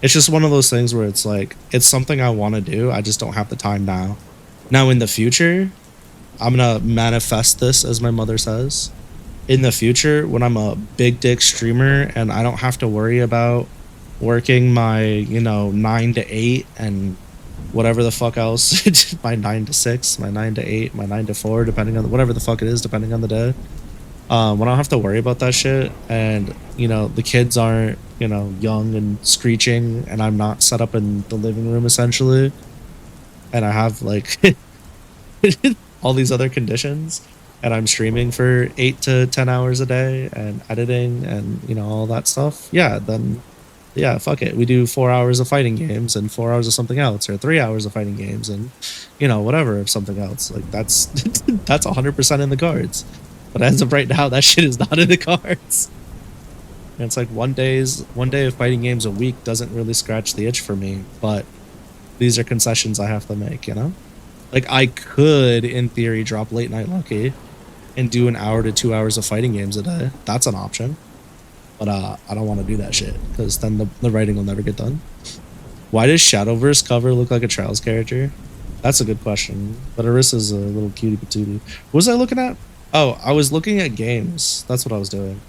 It's just one of those things where it's like, it's something I want to do, I just don't have the time now. Now in the future, I'm gonna manifest this, as my mother says. In the future, when I'm a big dick streamer and I don't have to worry about working my 9 to 8 and whatever the fuck else, my 9 to 6, my 9 to 8, my 9 to 4, depending on whatever the fuck it is, depending on the day. When I don't have to worry about that shit, and the kids aren't young and screeching, and I'm not set up in the living room essentially, and I have like all these other conditions, and I'm streaming for 8 to 10 hours a day and editing and all that stuff, yeah, then Yeah, fuck it. We do 4 hours of fighting games and 4 hours of something else, or 3 hours of fighting games and, you know, whatever of something else. Like that's that's 100% in the cards. But as of right now, that shit is not in the cards. And it's like one day of fighting games a week doesn't really scratch the itch for me. But these are concessions I have to make, you know. Like I could, in theory, drop late night lucky and do an hour to 2 hours of fighting games a day. That's an option. But I don't want to do that shit because then the writing will never get done. Why does Shadowverse cover look like a Trials character? That's a good question. But Arissa's a little cutie patootie. What was I looking at? Oh, I was looking at games. That's what I was doing.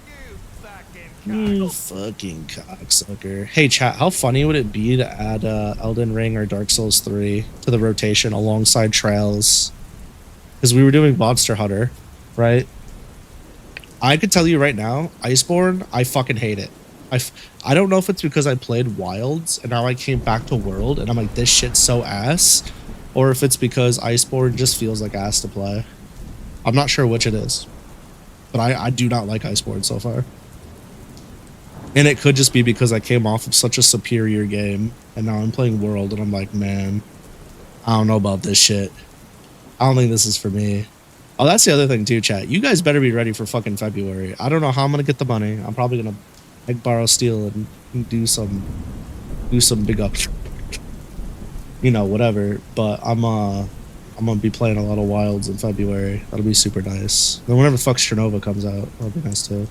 You fucking cocksucker. Hey chat, how funny would it be to add Elden Ring or Dark Souls 3 to the rotation alongside Trials? Because we were doing Monster Hunter, right? I could tell you right now, Iceborne, I fucking hate it. I don't know if it's because I played Wilds and now I came back to World and I'm like, this shit's so ass, or if it's because Iceborne just feels like ass to play. I'm not sure which it is, but I do not like Iceborne so far. And it could just be because I came off of such a superior game and now I'm playing World and I'm like, man, I don't know about this shit. I don't think this is for me. Oh, that's the other thing too, chat. You guys better be ready for fucking February. I don't know how I'm gonna get the money. I'm probably gonna like borrow steel and do some big up, you know, whatever. But I'm gonna be playing a lot of Wilds in February. That'll be super nice. And whenever fuck Strinova comes out, that'll be nice too.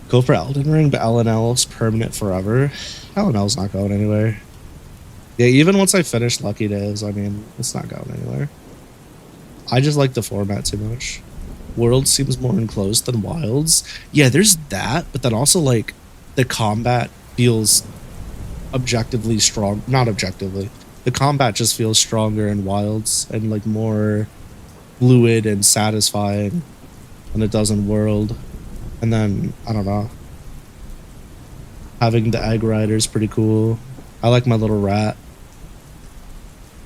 Go for Elden Ring, but LNL's permanent forever. LNL's not going anywhere. Yeah, even once I finish Lucky Days, I mean, it's not going anywhere. I just like the format too much. World seems more enclosed than Wilds. Yeah, there's that, but then also like the combat feels objectively strong. Not objectively. The combat just feels stronger in Wilds and like more fluid and satisfying than it does in World. And then, I don't know. Having the Egg Rider is pretty cool. I like my little rat.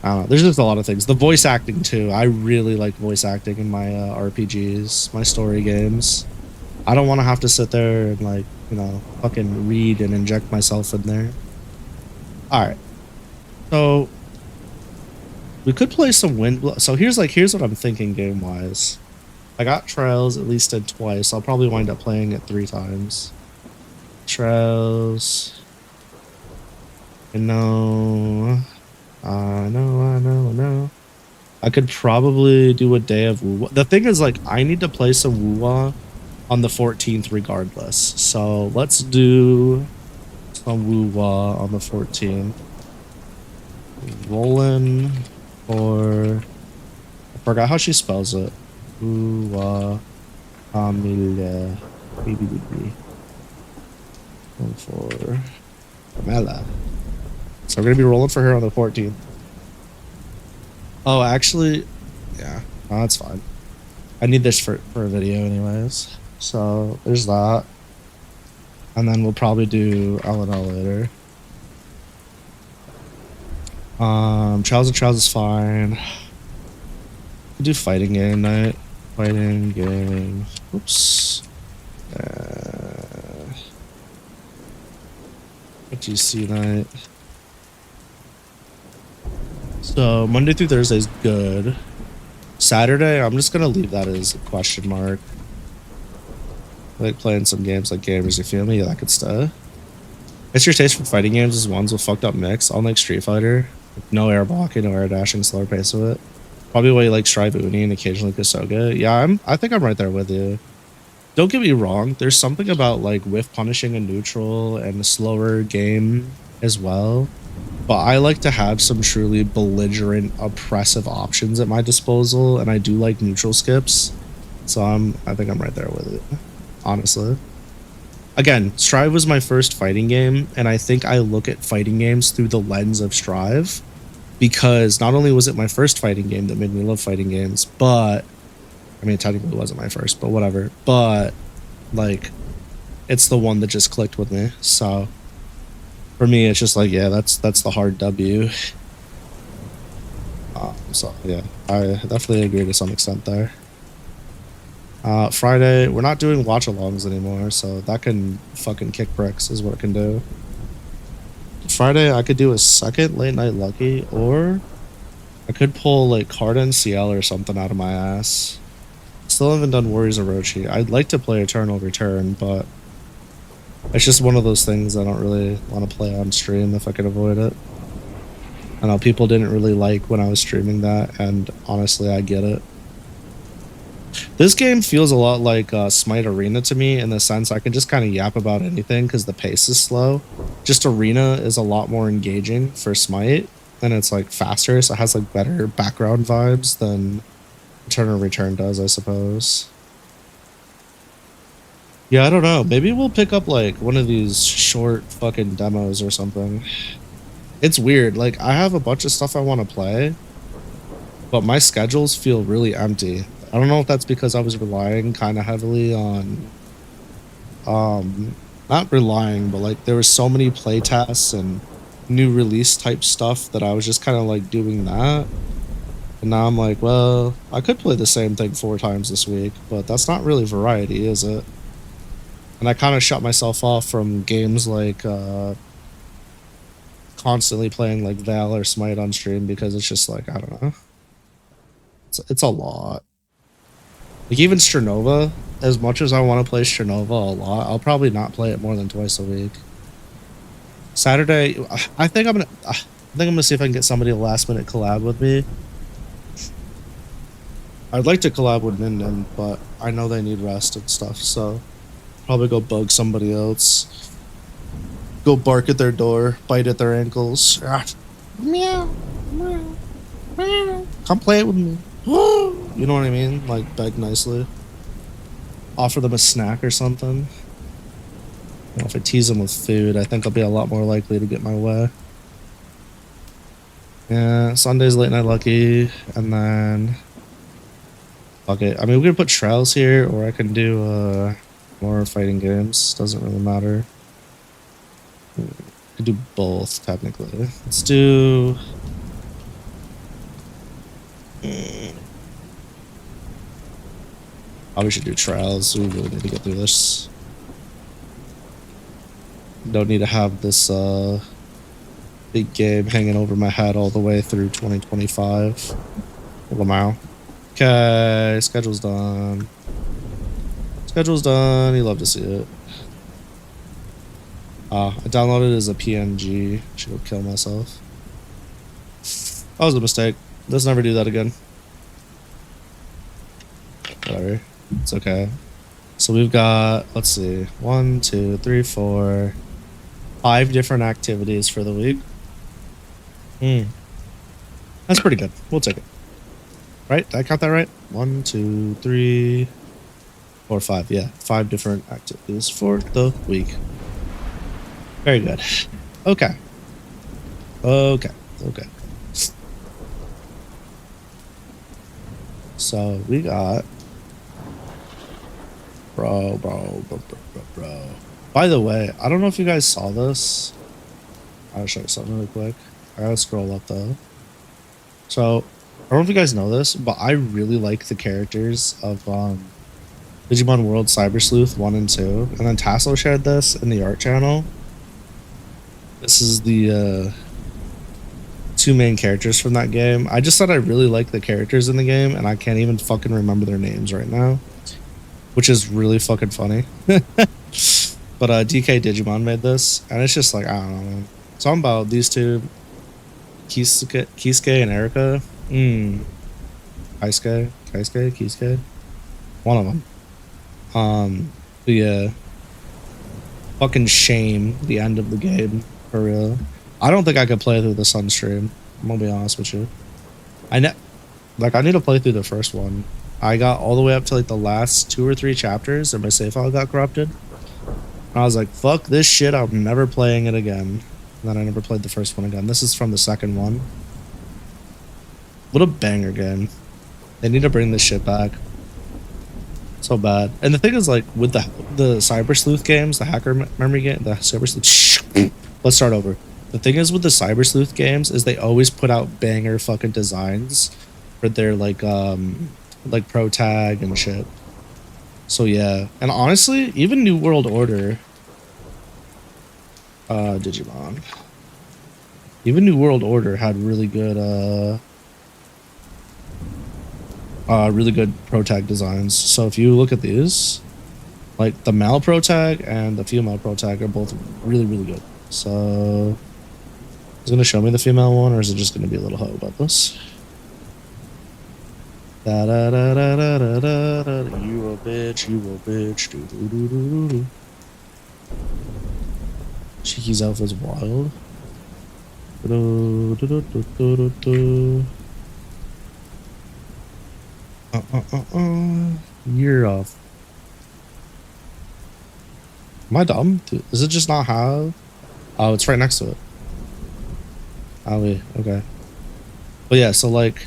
I don't know. There's just a lot of things. The voice acting too. I really like voice acting in my RPGs, my story games. I don't want to have to sit there and like, you know, fucking read and inject myself in there. All right. So we could play some Wind. So here's what I'm thinking game wise. I got Trials at least in twice. I'll probably wind up playing it 3 times. Trials. I know. I could probably do a day of Woo. The thing is, like, I need to play some Woo on the 14th regardless. So let's do some Woo on the 14th. Rolling for... I forgot how she spells it. Woo Amelia. For Pamela. So we're gonna be rolling for her on the 14th. Oh, actually, yeah, no, that's fine. I need this for a video anyways. So there's that. And then we'll probably do LNL later. Trials and Trials is fine. We'll do fighting game night. Fighting game. Oops. GC night. So Monday through Thursday is good. Saturday, I'm just gonna leave that as a question mark. I like playing some games like Gamers, you feel me? That could stuff. It's your taste for fighting games is ones with fucked up mix. On like Street Fighter, no air blocking, no air dashing, slower pace of it. Probably why you like Strive Uni and occasionally Kusoga. Yeah, I think I'm right there with you. Don't get me wrong, there's something about like whiff punishing a neutral and a slower game as well. But I like to have some truly belligerent, oppressive options at my disposal, and I do like neutral skips. So I think I'm right there with it, honestly. Again, Strive was my first fighting game, and I think I look at fighting games through the lens of Strive, because not only was it my first fighting game that made me love fighting games, but I mean, technically it wasn't my first, but whatever. But like, it's the one that just clicked with me. So for me, it's just like, yeah, that's the hard W. So yeah, I definitely agree to some extent there. Friday, we're not doing watch-alongs anymore, so that can fucking kick bricks is what it can do. Friday, I could do a second late night lucky, or I could pull like Carta and CL or something out of my ass. Still haven't done Warriors of Orochi. I'd like to play Eternal Return, but it's just one of those things I don't really want to play on stream if I could avoid it. I know people didn't really like when I was streaming that, and honestly, I get it. This game feels a lot like Smite Arena to me in the sense I can just kind of yap about anything because the pace is slow. Just Arena is a lot more engaging for Smite, and it's like faster, so it has like better background vibes than Eternal Return does, I suppose. Yeah, I don't know. Maybe we'll pick up like one of these short fucking demos or something. It's weird. Like, I have a bunch of stuff I want to play, but my schedules feel really empty. I don't know if that's because I was relying kind of heavily on, not relying, but like there were so many playtests and new release type stuff that I was just kind of like doing that. And now I'm like, well, I could play the same thing 4 times this week, but that's not really variety, is it? And I kind of shut myself off from games like, constantly playing like Val or Smite on stream because it's just like, I don't know. It's a lot. Like even Strinova, as much as I want to play Strinova a lot, I'll probably not play it more than twice a week. Saturday, I think I'm gonna see if I can get somebody to last minute collab with me. I'd like to collab with Minden, but I know they need rest and stuff, so probably go bug somebody else. Go bark at their door, bite at their ankles. Meow, meow, meow. Come play it with me. You know what I mean? Like, beg nicely. Offer them a snack or something. You know, if I tease them with food, I think I'll be a lot more likely to get my way. Yeah, Sunday's late night lucky, and then... Fuck it. I mean, we could put Trials here, or I can do more fighting games. Doesn't really matter. Could do both, technically. Let's do... Probably should do Trials. We really need to get through this. Don't need to have this big game hanging over my head all the way through 2025. Lamau. Okay, schedule's done. Schedule's done. You love to see it. I downloaded it as a PNG. Should go kill myself. That was a mistake. Let's never do that again. Whatever. It's okay. So we've got, let's see, 1, 2, 3, 4, 5 different activities for the week. That's pretty good. We'll take it. Right? Did I count that right? 1, 2, 3, 4, 5. Yeah, 5 different activities for the week. Very good. Okay. Okay. Okay. So we got... Bro. By the way, I don't know if you guys saw this. I'll show you something really quick. I gotta scroll up though. So, I don't know if you guys know this, but I really like the characters of Digimon World Cyber Sleuth 1 and 2. And then Tasso shared this in the art channel. This is the 2 main characters from that game. I just said I really like the characters in the game, and I can't even fucking remember their names right now. Which is really fucking funny. But DK Digimon made this, and it's just like, I don't know, man. Something about these two, Kisuke and Erika. Kisuke? One of them. But yeah. Fucking shame the end of the game, for real. I don't think I could play through the Sun stream. I'm gonna be honest with you. I need to play through the first one. I got all the way up to like the last 2 or 3 chapters and my save file got corrupted. And I was like, fuck this shit, I'm never playing it again. And then I never played the first one again. This is from the second one. What a banger game. They need to bring this shit back. So bad. And the thing is, like, with the Cyber Sleuth games, the hacker memory game, the Cyber Sleuth... Let's start over. The thing is with the Cyber Sleuth games is they always put out banger fucking designs for their, like pro tag and shit. So yeah, and honestly, even New World Order, Digimon, even New World Order had really good, really good pro tag designs. So if you look at these, like the male pro tag and the female pro tag are both really, really good. So is it gonna show me the female one, or is it just gonna be a little hoe about this? Da da da da da da da da. You a bitch, you a bitch. Do do do do do. Cheeky's outfit's wild. Do do do do do do. You're off. Am I dumb? Does it just not have? Oh, it's right next to it. Ali, okay. But yeah, so like,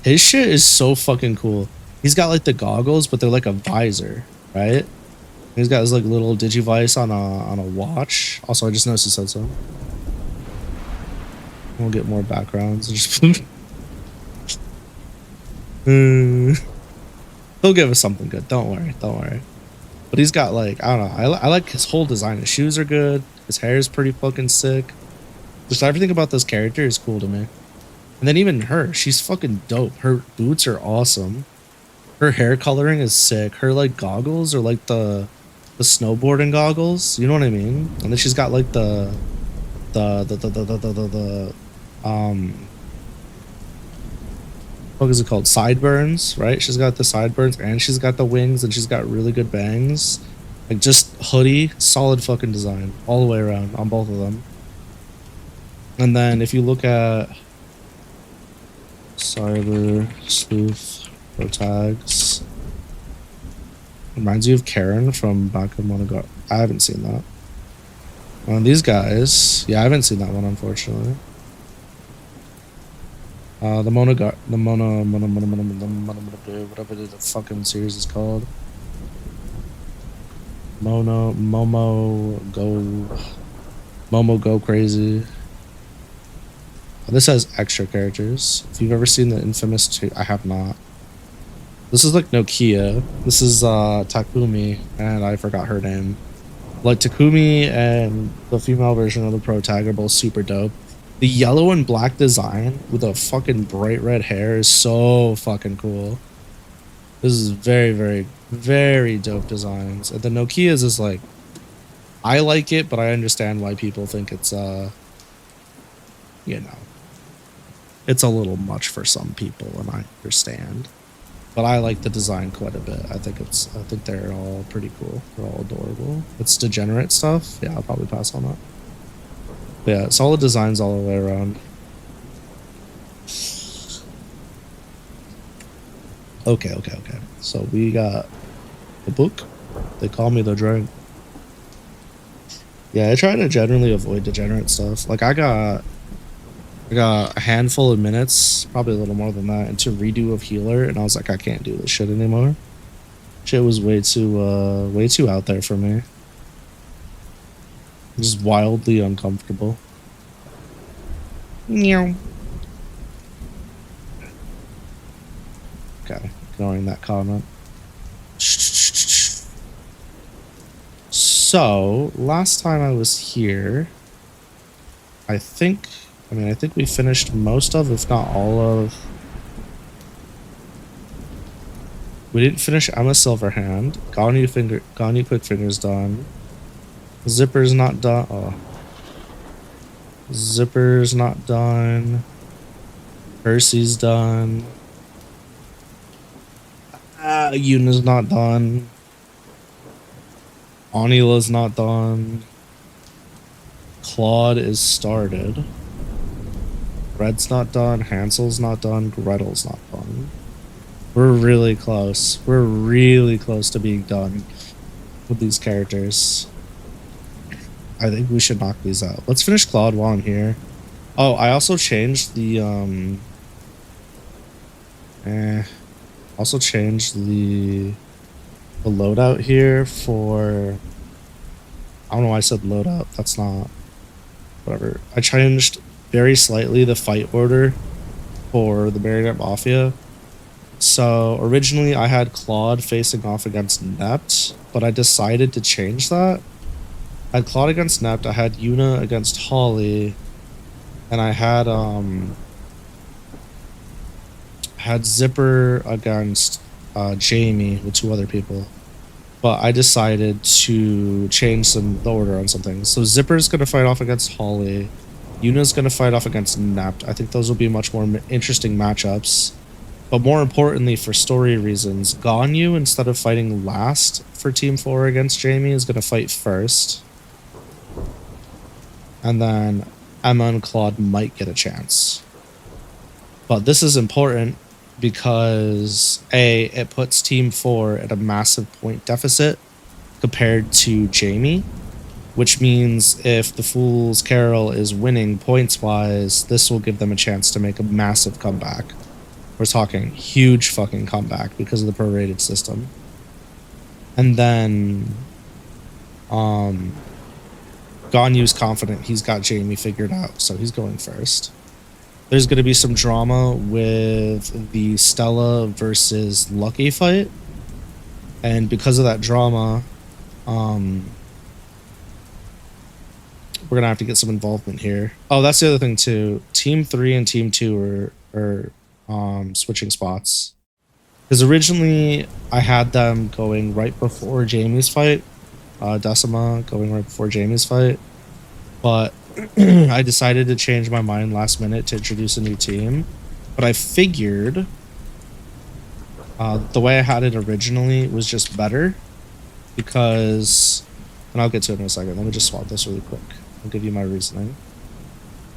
his shit is so fucking cool. He's got like the goggles, but they're like a visor, right? And he's got his like little digivice on a watch. Also, I just noticed he said so. We'll get more backgrounds. He'll give us something good. Don't worry. Don't worry. But he's got like, I don't know. I like his whole design. His shoes are good. His hair is pretty fucking sick. Just everything about this character is cool to me. And then even her, she's fucking dope. Her boots are awesome. Her hair coloring is sick. Her like goggles are like the snowboarding goggles. You know what I mean? And then she's got like the what is it called? Sideburns, right? She's got the sideburns and she's got the wings and she's got really good bangs. Like just hoodie, solid fucking design all the way around on both of them. And then if you look at Cyber Sleuth Pro Tags, reminds you of Karen from back in Monogatari. I haven't seen that. These guys, yeah, I haven't seen that one unfortunately. The whatever the fucking series is called. Momo Go Crazy. This has extra characters. If you've ever seen the infamous two, I have not. This is like Nokia. This is Takumi, and I forgot her name. Like Takumi and the female version of the pro tag are both super dope. The yellow and black design with a fucking bright red hair is so fucking cool. This is very, very, very dope designs. And the Nokia's is like, I like it, but I understand why people think it's you know, it's a little much for some people, and I understand. But I like the design quite a bit. I think they're all pretty cool. They're all adorable. It's degenerate stuff. Yeah, I'll probably pass on that. But yeah, solid designs all the way around. Okay. So we got the book. They call me the drink. Yeah, I try to generally avoid degenerate stuff. Like I got a handful of minutes, probably a little more than that, into redo of Healer, and I was like, I can't do this shit anymore. Shit was way too out there for me. Just wildly uncomfortable. Meow. Okay, ignoring that comment. So, last time I was here, I think we finished most of, if not all of... We didn't finish Emma Silverhand. Ganyu Quick Finger's done. Zipper's not done. Oh. Zipper's not done. Percy's done. Yuna's not done. Anila's not done. Claude is started. Red's not done. Hansel's not done. Gretel's not done. We're really close. We're really close to being done with these characters. I think we should knock these out. Let's finish Claude while I'm here. Oh, I also changed the also changed the loadout here for... I don't know why I said loadout. That's not... Whatever. I changed very slightly the fight order for the Marionette Mafia. So originally I had Claude facing off against Nept, but I decided to change that. I had Claude against Nept, I had Yuna against Holly, and I had Zipper against Jamie with 2 other people. But I decided to change the order on some things. So Zipper's going to fight off against Holly. Yuna's going to fight off against Nept. I think those will be much more interesting matchups. But more importantly, for story reasons, Ganyu, instead of fighting last for Team 4 against Jamie, is going to fight first. And then Emma and Claude might get a chance. But this is important because A, it puts Team 4 at a massive point deficit compared to Jamie, which means if the Fool's Carol is winning points-wise, this will give them a chance to make a massive comeback. We're talking huge fucking comeback because of the prorated system. And then Ganyu's confident he's got Jamie figured out, so he's going first. There's going to be some drama with the Stella versus Lucky fight. And because of that drama, we're going to have to get some involvement here. Oh, that's the other thing too. Team 3 and Team 2 are switching spots. Because originally I had them going right before Jamie's fight. Decima going right before Jamie's fight. But I decided to change my mind last minute to introduce a new team. But I figured the way I had it originally was just better. Because, and I'll get to it in a second. Let me just swap this really quick. I'll give you my reasoning.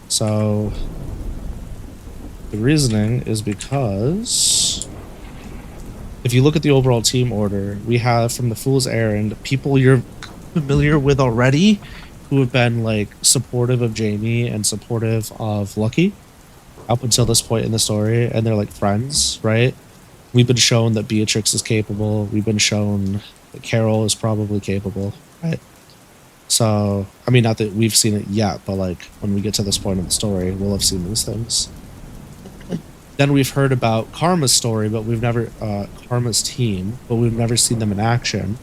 So the reasoning is because if you look at the overall team order, we have from the Fool's Errand people you're familiar with already who have been like supportive of Jamie and supportive of Lucky up until this point in the story, and they're like friends, right? We've been shown that Beatrix is capable. We've been shown that Carol is probably capable, right? So, I mean, not that we've seen it yet, but like when we get to this point in the story, we'll have seen these things. Then we've heard about Krma's story, but we've never, Krma's team, but we've never seen them in action.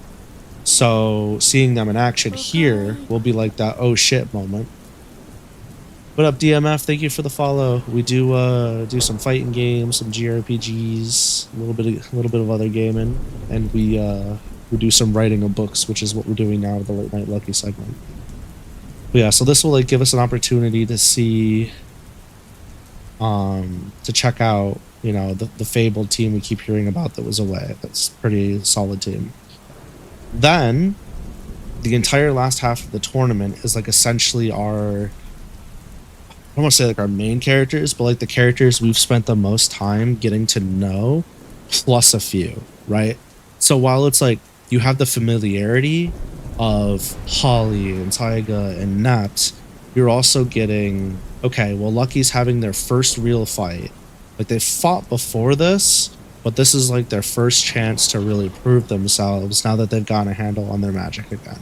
So seeing them in action here will be like that oh shit moment. What up, DMF? Thank you for the follow. We do some fighting games, some GRPGs, a little bit of other gaming, and we do some writing of books, which is what we're doing now with the Late Night Lucky segment. But yeah, so this will like give us an opportunity to see, to check out, you know, the fabled team we keep hearing about that was away. That's a pretty solid team. Then the entire last half of the tournament is like essentially our, I don't want to say like our main characters, but like the characters we've spent the most time getting to know, plus a few, right? So while it's like you have the familiarity of Holly and Taiga and Nept, you're also getting, okay, well, Lucky's having their first real fight. Like they fought before this, but this is like their first chance to really prove themselves now that they've gotten a handle on their magic again.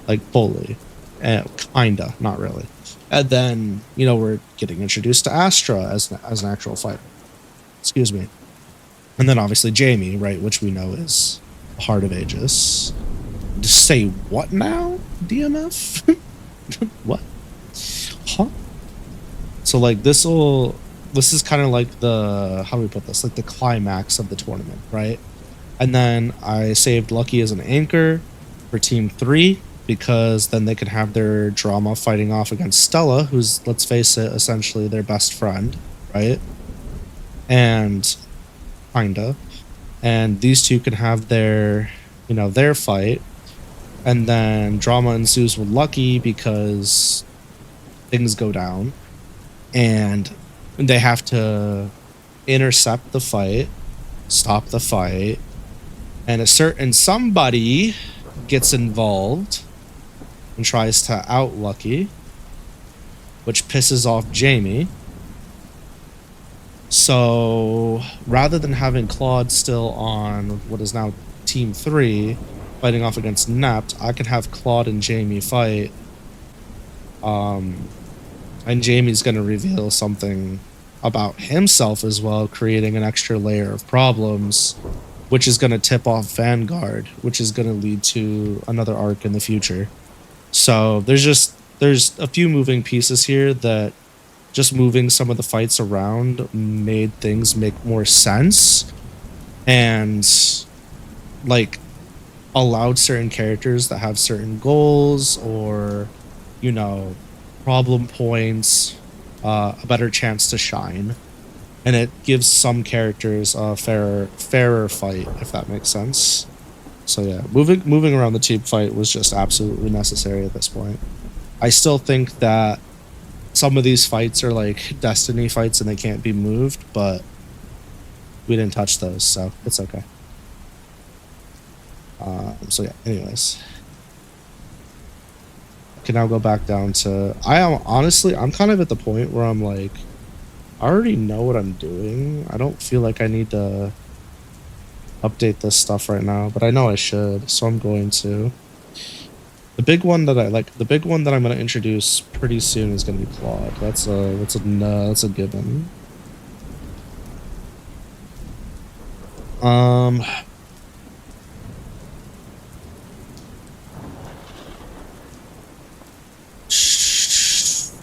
Like fully. Kinda, not really. And then, you know, we're getting introduced to Astra as an actual fighter. Excuse me. And then obviously Jamie, right, which we know is the heart of Aegis. Just say what now, DMF? What? Huh? So like this is kind of like the, how do we put this? Like the climax of the tournament, right? And then I saved Lucky as an anchor for Team 3 because then they could have their drama fighting off against Stella, who's, let's face it, essentially their best friend, right? And kinda. And these two can have their, you know, their fight. And then drama ensues with Lucky because things go down. And they have to intercept the fight, stop the fight, and a certain somebody gets involved and tries to out Lucky, which pisses off Jamie. So rather than having Claude still on what is now Team 3 fighting off against Nept, I can have Claude and Jamie fight. And Jamie's gonna reveal something about himself as well, creating an extra layer of problems, which is going to tip off Vanguard, which is going to lead to another arc in the future. So there's a few moving pieces here that just moving some of the fights around made things make more sense, and like allowed certain characters that have certain goals or, you know, problem points a better chance to shine, and it gives some characters a fairer fight, if that makes sense. So yeah, moving around the team fight was just absolutely necessary at this point. I still think that some of these fights are like Destiny fights and they can't be moved, but we didn't touch those, so it's okay. So yeah, anyways. I can now go back down to... I'm kind of at the point where I'm like, I already know what I'm doing. I don't feel like I need to update this stuff right now, but I know I should, so I'm going to. The big one that I'm going to introduce pretty soon is going to be Claude. That's a given.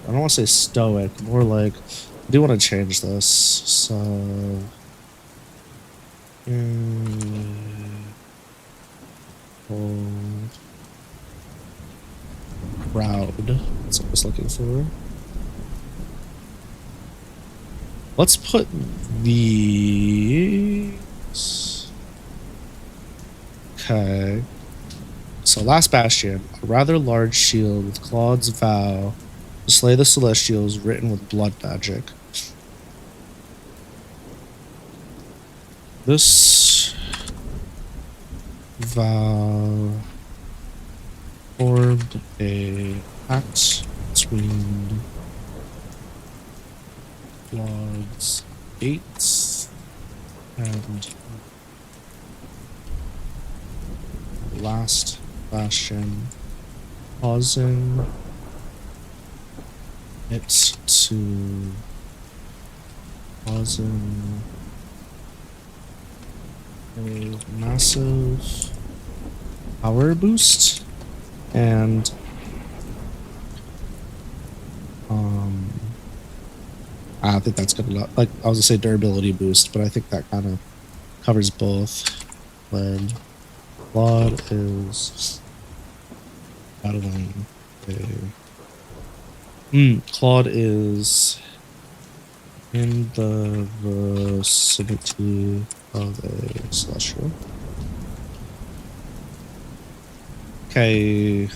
I don't want to say stoic, more like I do want to change this. So crowd. That's what I was looking for. Let's put these. Okay. So last bastion, a rather large shield with Claude's vow to slay the Celestials, written with blood magic. This vow formed a pact between Claude's gates and last bastion, causing it to a massive power boost, and I think that's gonna, like, I was gonna say durability boost, but I think that kind of covers both. When Claude is battling Claude is in the vicinity of a celestial. Okay.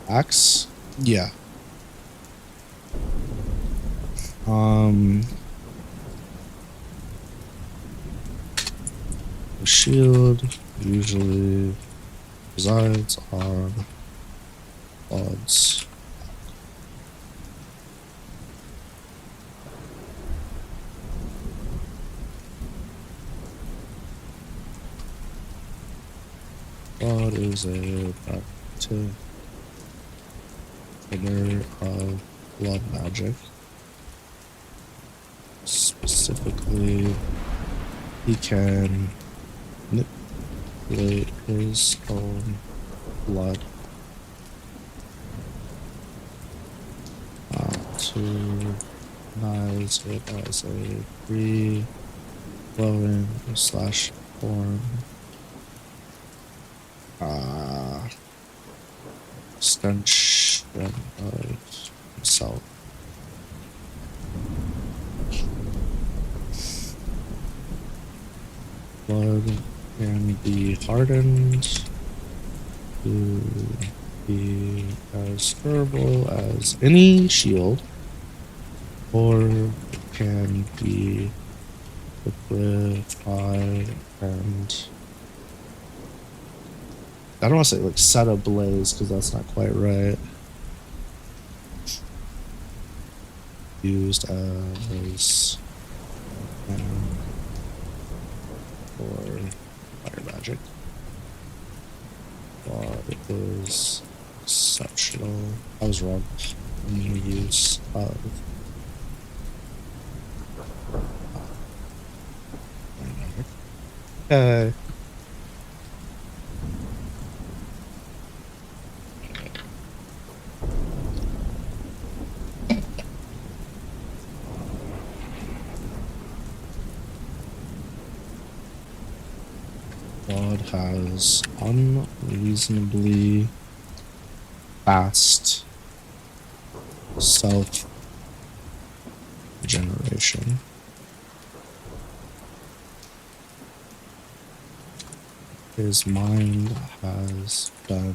Axe? Yeah. The shield usually resides on odds. God is a practitioner of blood magic. Specifically, he can manipulate his own blood to recognize it as a free flowing / form extension of himself. Blood can be hardened to be as durable as any shield, or it can be liquefied and, I don't want to say like set ablaze because that's not quite right. Used as for fire magic. God is exceptional. I was wrong in the use of fire magic. Okay. God has unreasonably fast self generation. His mind has been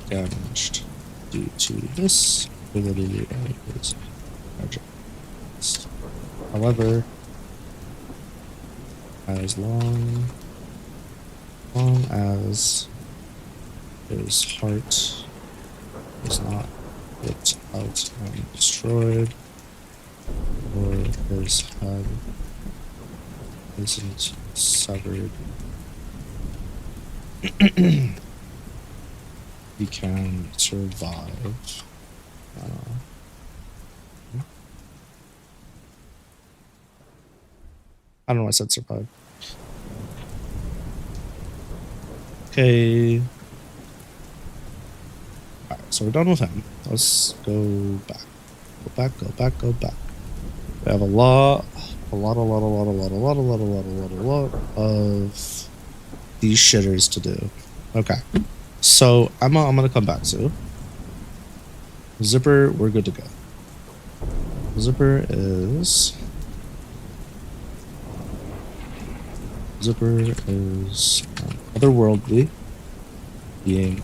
damaged due to this ability of his magic. However, as long as his heart is not ripped out and destroyed, or his head isn't severed, he can survive. I don't know why I said survive. Okay. Alright, so we're done with him. Let's go back. Go back, go back, go back. We have a lot of these shitters to do. Okay. So I'm gonna come back to Zipper, we're good to go. Zipper is otherworldly, being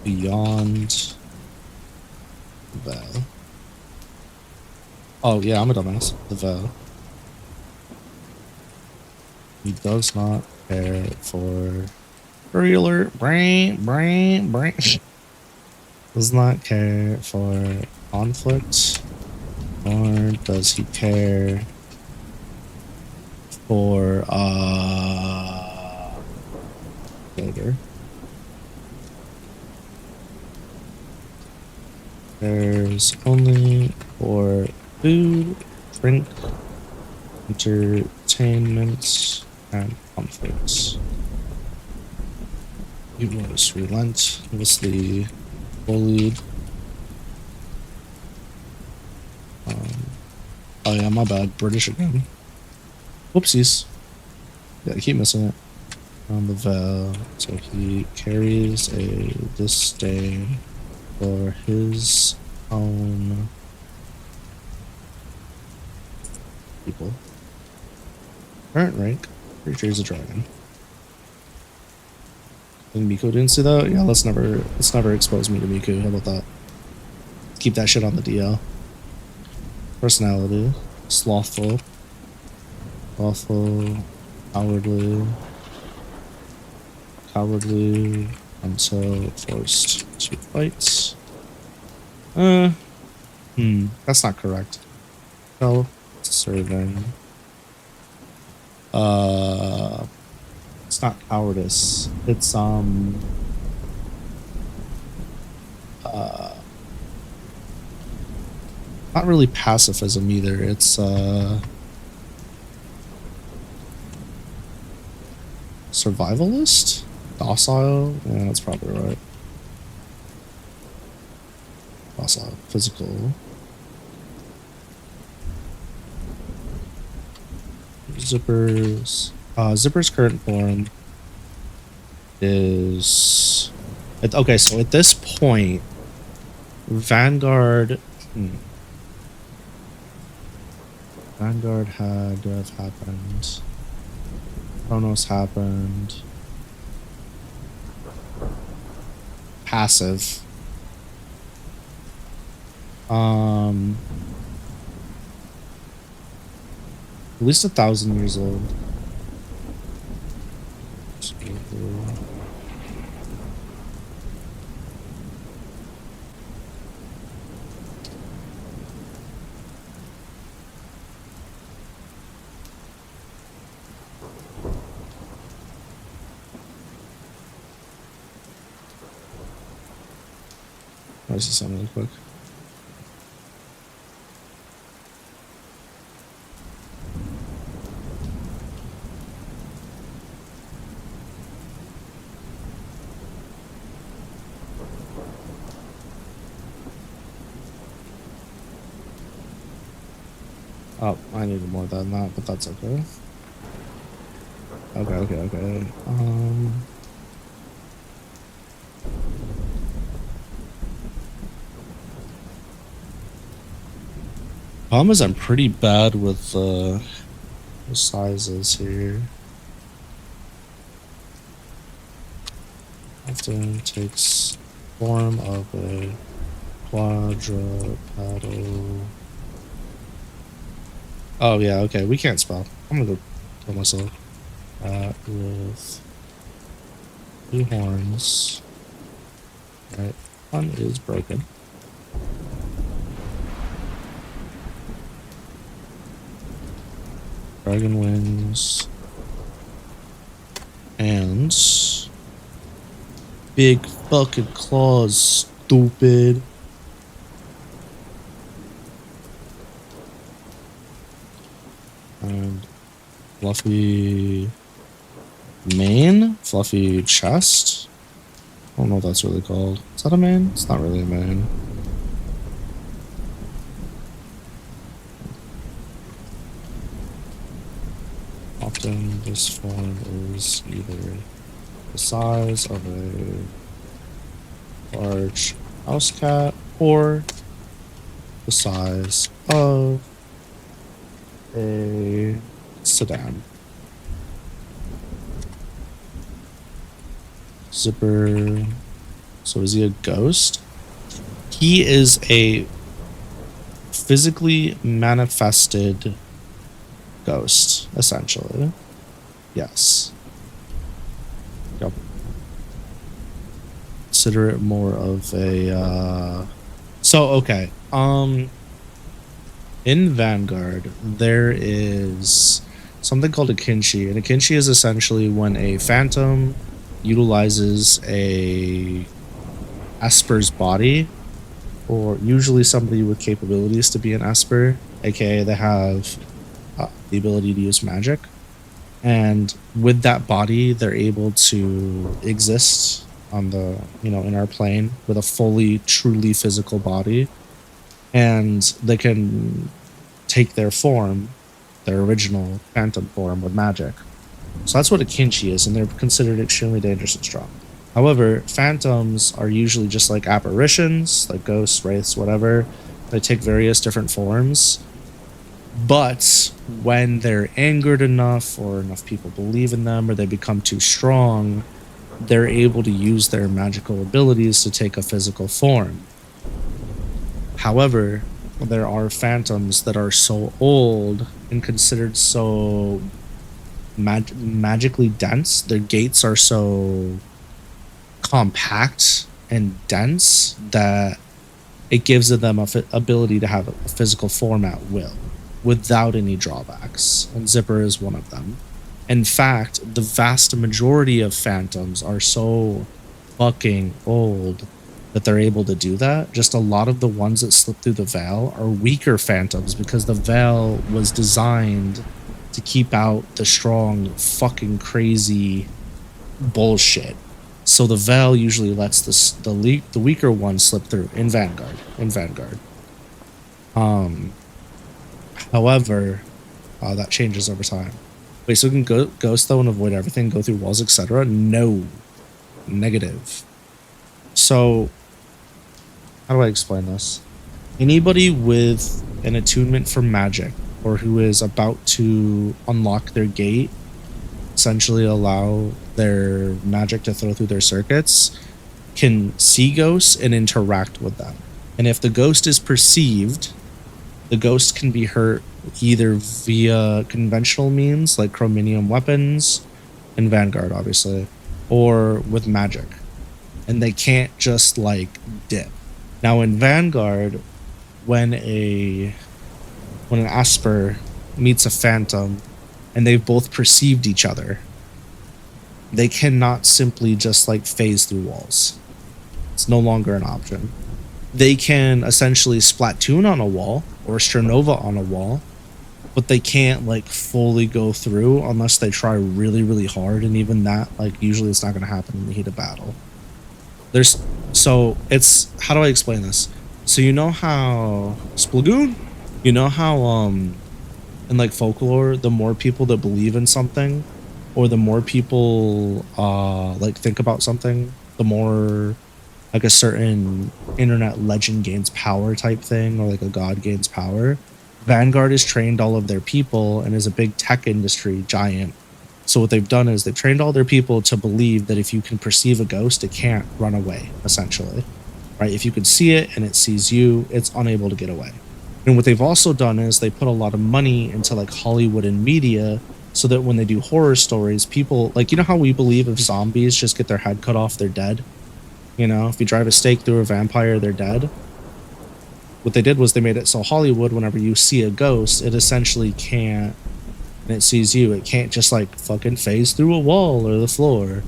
beyond the veil. Oh yeah, I'm a dumbass. The veil. He does not care for regular brain. Does not care for conflict, nor does he care for later. There's only for food, drink, entertainment, and conflicts. He was relentlessly bullied. Oh yeah, my bad. British again. Whoopsies. Yeah, I keep missing it. On the veil, so he carries a disdain for his own people. Current rank, pretty sure he's a dragon. And Miku didn't see that? Yeah, let's never expose me to Miku. How about that? Keep that shit on the DL. Personality, slothful, cowardly until forced to fight. That's not correct. Self-serving. It's not cowardice. It's not really pacifism either. It's survivalist? Docile? Yeah, that's probably right. Docile. Physical. Zipper's current form is... Okay, so at this point, Vanguard... Vanguard had to have happened. Chronos happened. Passive. At least 1,000 years old. I see something really quick. Oh, I needed more than that, but that's okay. Okay. Problem is I'm pretty bad with the sizes here. Often takes form of a quadrupedal. Oh yeah, okay, we can't spell. I'm gonna go kill myself. With 2 horns. Alright, one is broken. Dragon wings. And big fucking claws, stupid. And fluffy mane, fluffy chest. I don't know what that's really called. Is that a mane? It's not really a mane. Often this form is either the size of a large house cat or the size of a sedan. Zipper. So is he a ghost? He is a physically manifested ghost, essentially. Yes. Yep. Consider it more of a so okay. In Vanguard, there is something called a Kinshi, and a Kinshi is essentially when a phantom utilizes a Esper's body, or usually somebody with capabilities to be an Esper, aka they have the ability to use magic, and with that body they're able to exist on the, you know, in our plane with a fully truly physical body, and they can take their form, their original phantom form, with magic. So that's what a Kinshi is, and they're considered extremely dangerous and strong. However, phantoms are usually just like apparitions, like ghosts, wraiths, whatever. They take various different forms. But when they're angered enough, or enough people believe in them, or they become too strong, they're able to use their magical abilities to take a physical form. However, there are phantoms that are so old and considered so magically dense, their gates are so compact and dense that it gives them a ability to have a physical form at will without any drawbacks, and Zipper is one of them. In fact, the vast majority of phantoms are so fucking old that they're able to do that. Just a lot of the ones that slip through the veil are weaker phantoms because the veil was designed to keep out the strong, fucking crazy bullshit. So the veil usually lets the weaker ones slip through in Vanguard. However, that changes over time. Wait, so we can ghost though and avoid everything, go through walls, etc.? No. Negative. So, how do I explain this? Anybody with an attunement for magic, or who is about to unlock their gate, essentially allow their magic to throw through their circuits, can see ghosts and interact with them. And if the ghost is perceived, the ghost can be hurt either via conventional means, like chrominium weapons, in Vanguard, obviously, or with magic. And they can't just, like, dip. Now, in Vanguard, when an Esper meets a Phantom, and they've both perceived each other, they cannot simply just, like, phase through walls. It's no longer an option. they can essentially Splatoon on a wall or strinova on a wall, but they can't like fully go through unless they try really, really hard. And even that, like, usually it's not going to happen in the heat of battle. So it's, how do I explain this? So you know how Splagoon, you know how in like folklore, the more people that believe in something, or the more people like think about something, the more like a certain internet legend gains power type thing, or like a god gains power. Vanguard has trained all of their people and is a big tech industry giant. So what they've done is they've trained all their people to believe that if you can perceive a ghost, it can't run away, essentially. Right? If you can see it and it sees you, it's unable to get away. And what they've also done is they put a lot of money into like Hollywood and media, so that when they do horror stories, people, like, you know how we believe if zombies just get their head cut off, they're dead? You know, if you drive a stake through a vampire, they're dead. What they did was they made it so Hollywood, whenever you see a ghost, it essentially can't, and it sees you, it can't just like fucking phase through a wall or the floor.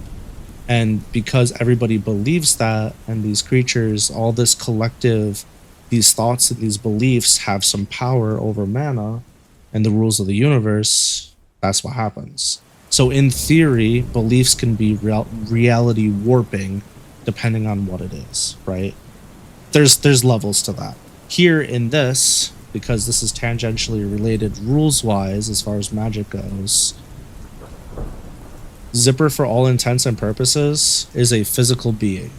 And because everybody believes that, and these creatures, all this collective, these thoughts and these beliefs have some power over mana and the rules of the universe, that's what happens. So in theory, beliefs can be reality warping depending on what it is, right? There's levels to that. Here in this, because this is tangentially related rules-wise as far as magic goes, Zipper, for all intents and purposes, is a physical being.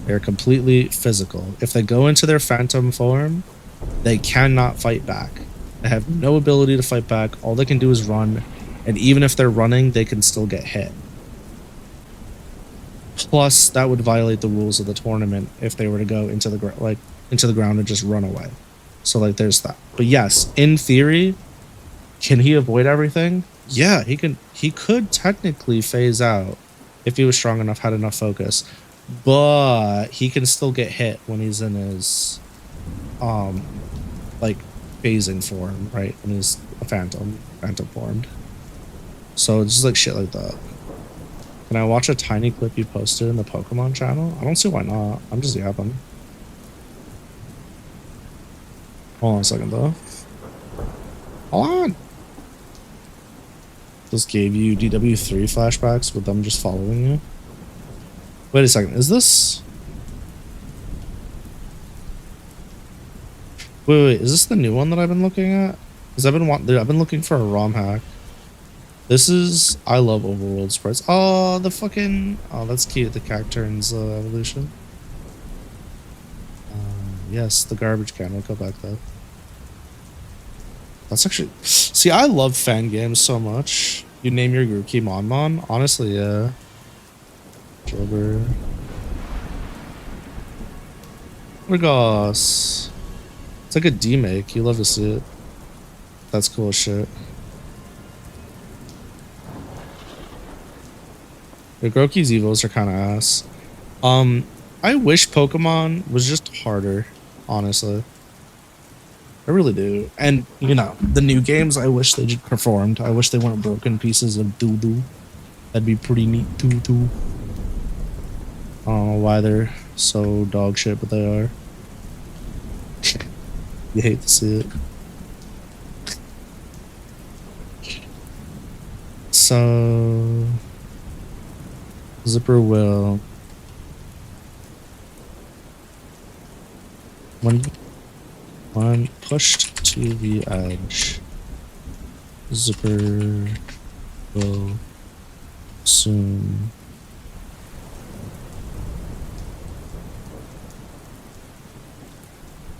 They're completely physical. If they go into their phantom form, they cannot fight back. They have no ability to fight back. All they can do is run, and even if they're running, they can still get hit. Plus, that would violate the rules of the tournament if they were to go into the ground and just run away. So like, there's that. But yes, in theory, can he avoid everything? Yeah, he can. He could technically phase out if he was strong enough, had enough focus. But he can still get hit when he's in his like phasing form, right? When he's a phantom formed. So it's just like shit like that. Can I watch a tiny clip you posted in the Pokemon channel? I don't see why not. I'm just yapping. Hold on a second though. Hold on. Just gave you DW3 flashbacks with them just following you. Wait a second. Is this? Wait. Is this the new one that I've been looking at? Because I've been looking for a ROM hack. This is, I love overworld sprites. Oh, the fucking, oh, that's cute. The Cacturn's evolution. Yes, the garbage can. We'll go back though. That's actually, see, I love fan games so much. You name your Grookey Mon. Honestly, yeah. Jobber. Regos. It's like a D-make. You love to see it. That's cool as shit. The Grookey's evos are kind of ass. I wish Pokemon was just harder, honestly. I really do. And, you know, the new games, I wish they just performed. I wish they weren't broken pieces of doo-doo. That'd be pretty neat, too. I don't know why they're so dog shit, but they are. You hate to see it. So... Zipper will... When pushed to the edge, Zipper will soon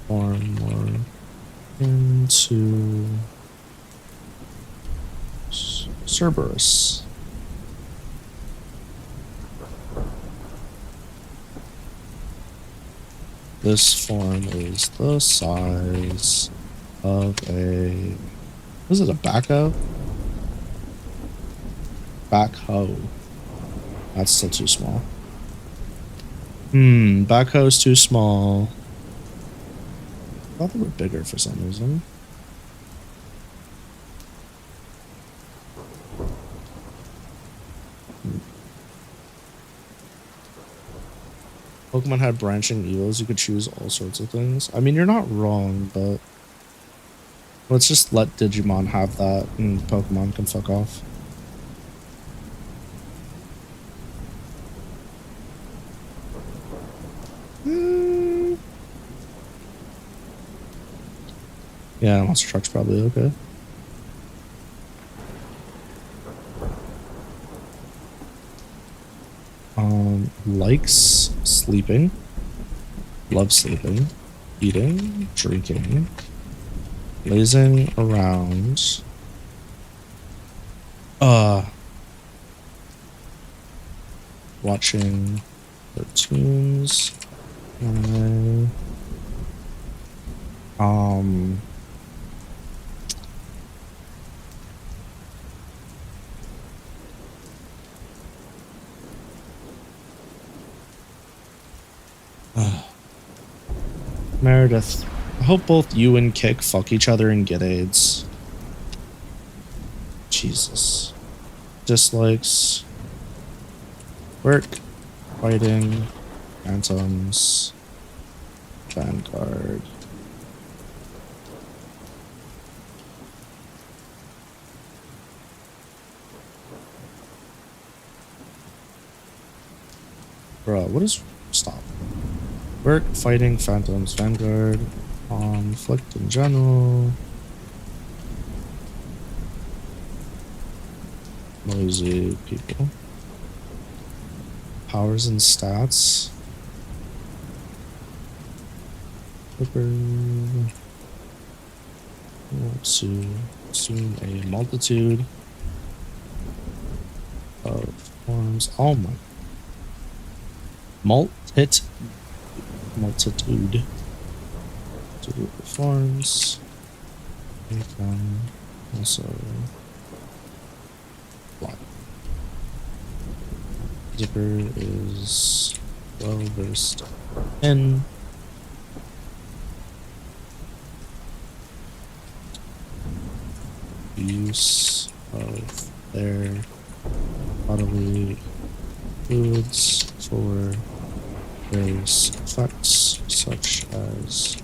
form more into Cerberus. This form is the size of a... Is it a backhoe? Backhoe. That's still too small. Backhoe's too small. I thought they were bigger for some reason. Pokemon had branching evos, you could choose all sorts of things. I mean, you're not wrong, but let's just let Digimon have that and Pokemon can fuck off. Yeah, monster truck's probably okay. Likes sleeping, loves sleeping, eating, drinking, lazing around, watching cartoons, anime, Meredith, I hope both you and Kick fuck each other and get AIDS. Jesus. Dislikes. Work. Fighting. Phantoms. Vanguard. Bruh, what is... Stop. Work, fighting, phantoms, vanguard, conflict in general, noisy people, powers and stats, to assume a multitude of forms. Oh my. Multitude forms. Also what? Zipper is well versed in use of their bodily fluids for various effects, such as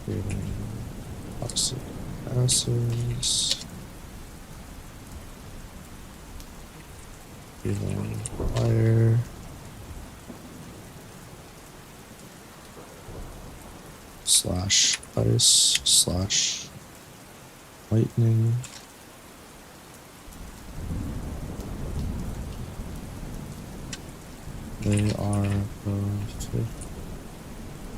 creating toxic gases, breathing fire, slash ice, slash lightning, they are both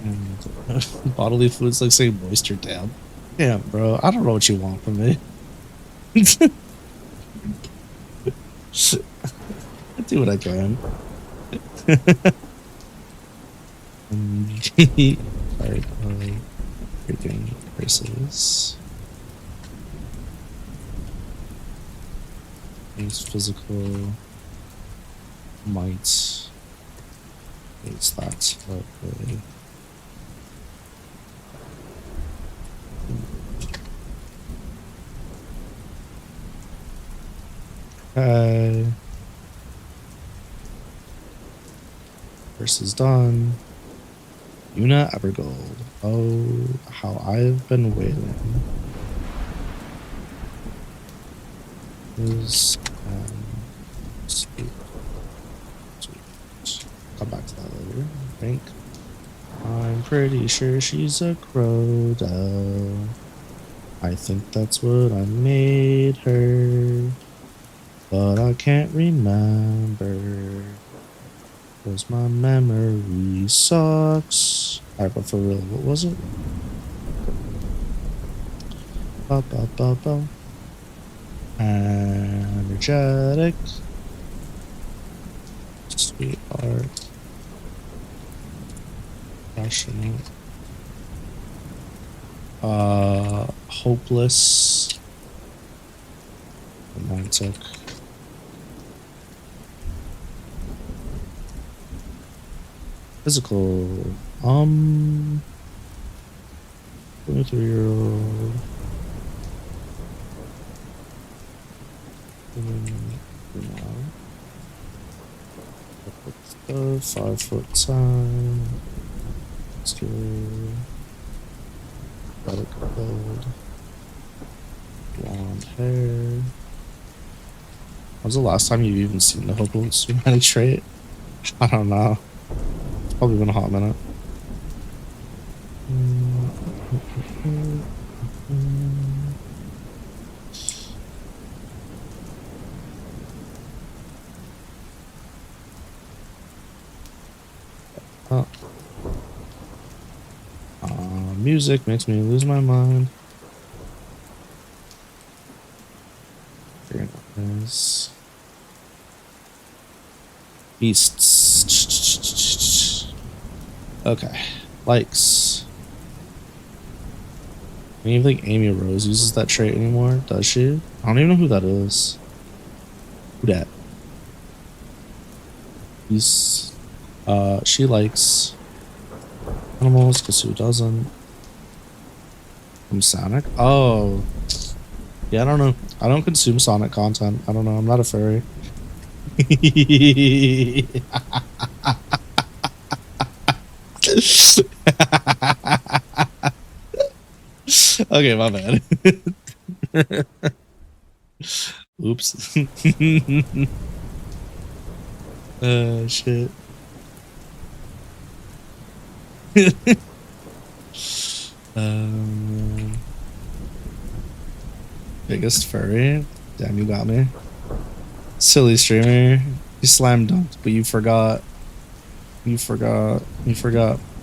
and bodily fluids like say moisture. Damn, bro. I don't know what you want from me. I do what I can. Alright, freaking races. Use physical might. It's that, but really. Okay. Versus done. Una Evergold. Oh, how I've been waiting. Is sleep. Come back to that later, I think. I'm pretty sure she's a crow, though. I think that's what I made her. But I can't remember. Cause my memory sucks. Alright, but for real, what was it? Ba ba ba ba. Energetic. Sweetheart. Passionate. Hopeless. Romantic. Physical. 23-year-old. Let's go 5 foot time. Let's go. Got it gold. Blonde hair. When's the last time you've even seen the Hopeful Schematic trait? I don't know. It's probably been a hot minute. Oh. Music makes me lose my mind. Very nice. Beasts. Okay. Likes. I don't even think Amy Rose uses that trait anymore, does she? I don't even know who that is. Who dat? She likes animals because who doesn't? From Sonic? Oh. Yeah, I don't know. I don't consume Sonic content. I don't know. I'm not a furry. Okay, my bad. Oops. Shit. Biggest furry? Damn, you got me. Silly streamer. You slam dunked, but you forgot. You forgot,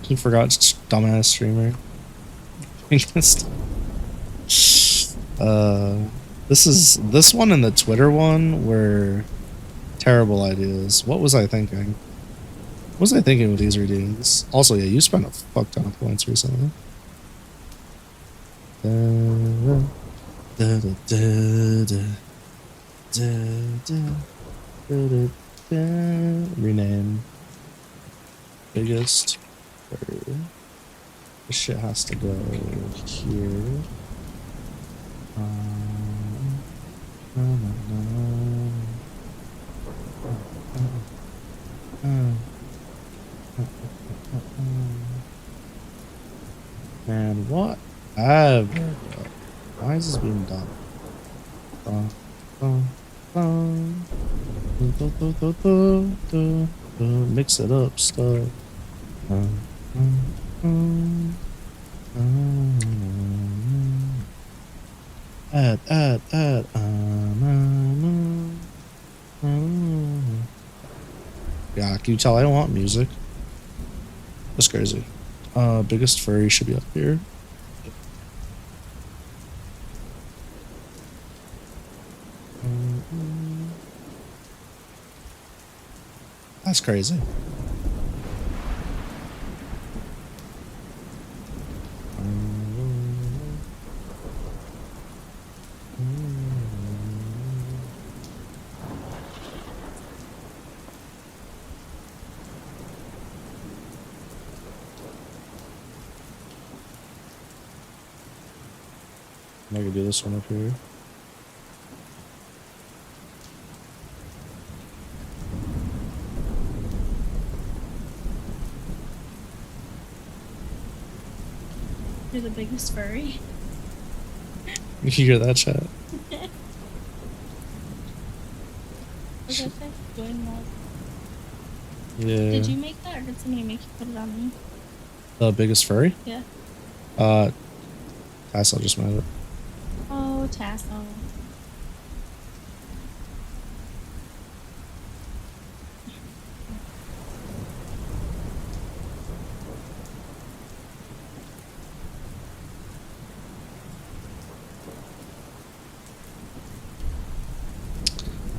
dumbass streamer. This one and the Twitter one were terrible ideas. What was I thinking? What was I thinking with these readings? Also, yeah, you spent a fuck ton of points recently. Rename. Biggest. This shit has to go here. Man, what? Why is this being done? Mix it up, stuff. Add. Yeah, can you tell I don't want music? That's crazy. Biggest furry should be up here. That's crazy. I could do this one up here. You're the biggest furry. You can hear that chat. Was that doing that? Yeah. Did you make that or did somebody make you put it on me? The biggest furry? Yeah. Tassel just made it. Oh, Tassel.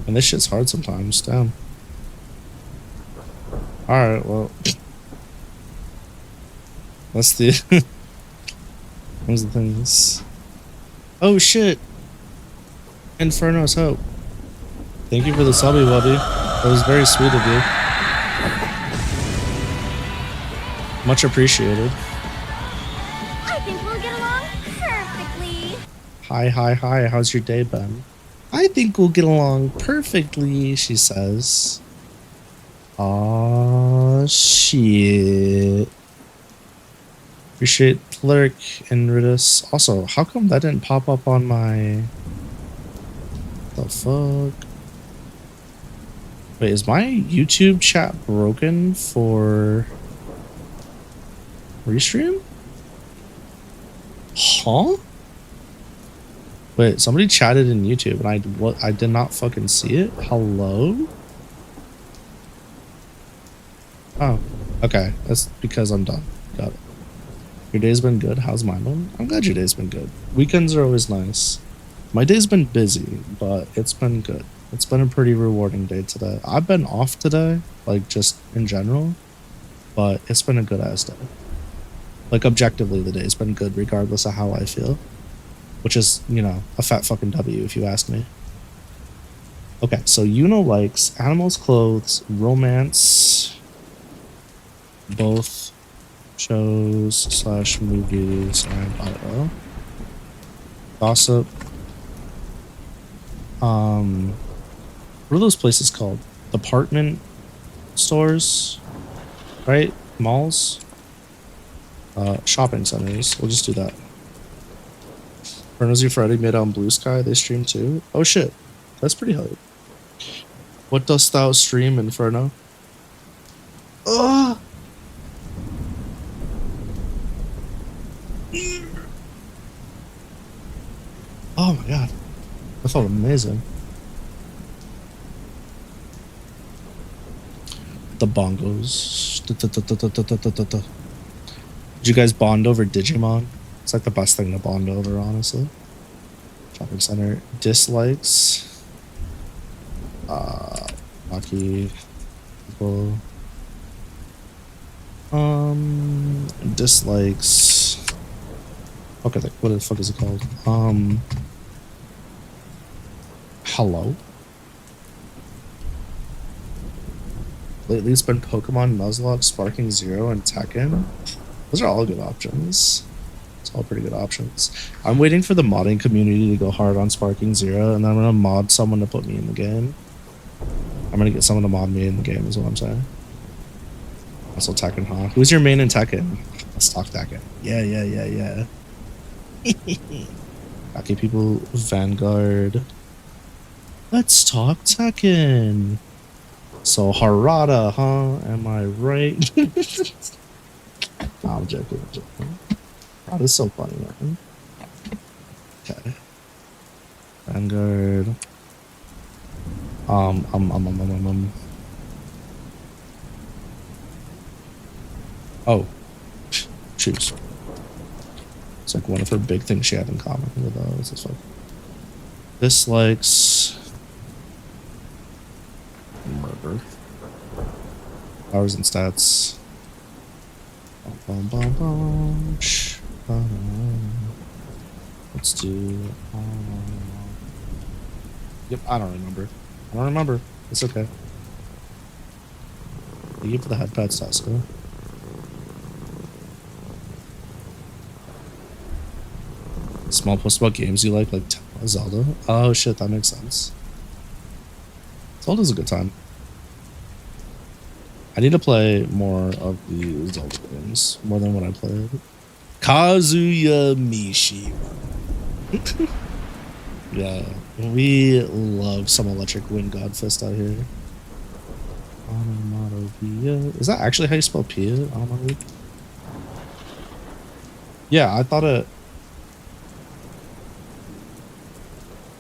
And this shit's hard sometimes, damn. Alright, well. That's the those are the things. Oh shit! Inferno's Hope. Thank you for the subby, Wubby. That was very sweet of you. Much appreciated. I think we'll get along perfectly. Hi, how's your day been? I think we'll get along perfectly, she says. Aw, shit. Appreciate the lurk and Ridus. Also, how come that didn't pop up on my... The fuck? Wait, is my YouTube chat broken for restream? Huh? Wait, somebody chatted in YouTube and I did not fucking see it. Hello? Oh, okay. That's because I'm done. Got it. Your day's been good. How's mine been? I'm glad your day's been good. Weekends are always nice. My day's been busy, but it's been good. It's been a pretty rewarding day today. I've been off today, like just in general, but it's been a good ass day. Like objectively, the day's been good regardless of how I feel, which is, you know, a fat fucking W if you ask me. Okay, so Yuno likes animals, clothes, romance, both shows / movies, and audio. Gossip. What are those places called? Department stores, right? Malls? Shopping centers. We'll just do that. Fernozzy Friday made on Blue Sky. They stream too. Oh shit. That's pretty hype. What dost thou stream, Inferno? Oh! Oh my god. That felt amazing. The bongos. Did you guys bond over Digimon? It's like the best thing to bond over, honestly. Shopping center. Dislikes. Lucky people. Dislikes. Okay, what the fuck is it called? Hello? Lately it's been Pokemon, Nuzlocke, Sparking Zero, and Tekken. Those are all good options. It's all pretty good options. I'm waiting for the modding community to go hard on Sparking Zero, and then I'm gonna mod someone to put me in the game. I'm gonna get someone to mod me in the game is what I'm saying. Also Tekken, huh? Who's your main in Tekken? Let's talk Tekken. Yeah. Okay, people, Vanguard. Let's talk Tekken. So Harada, huh? Am I right? No, I'm joking. Harada's so funny, man. Okay. Vanguard. Oh. Choose. It's like one of her big things she had in common with those. It's like dislikes. Murder. Powers and stats. Let's do. Yep, I don't remember. It's okay. Thank you for the head pats, Tasco. Small post about games you like Zelda. Oh shit, that makes sense. Zelda's a good time. I need to play more of the Zelda games, more than what I played. Kazuya Mishima. Yeah, we love some Electric Wind God Fist out here. Onomatopoeia. Is that actually how you spell Pia? Onomatopoeia? Yeah, I thought it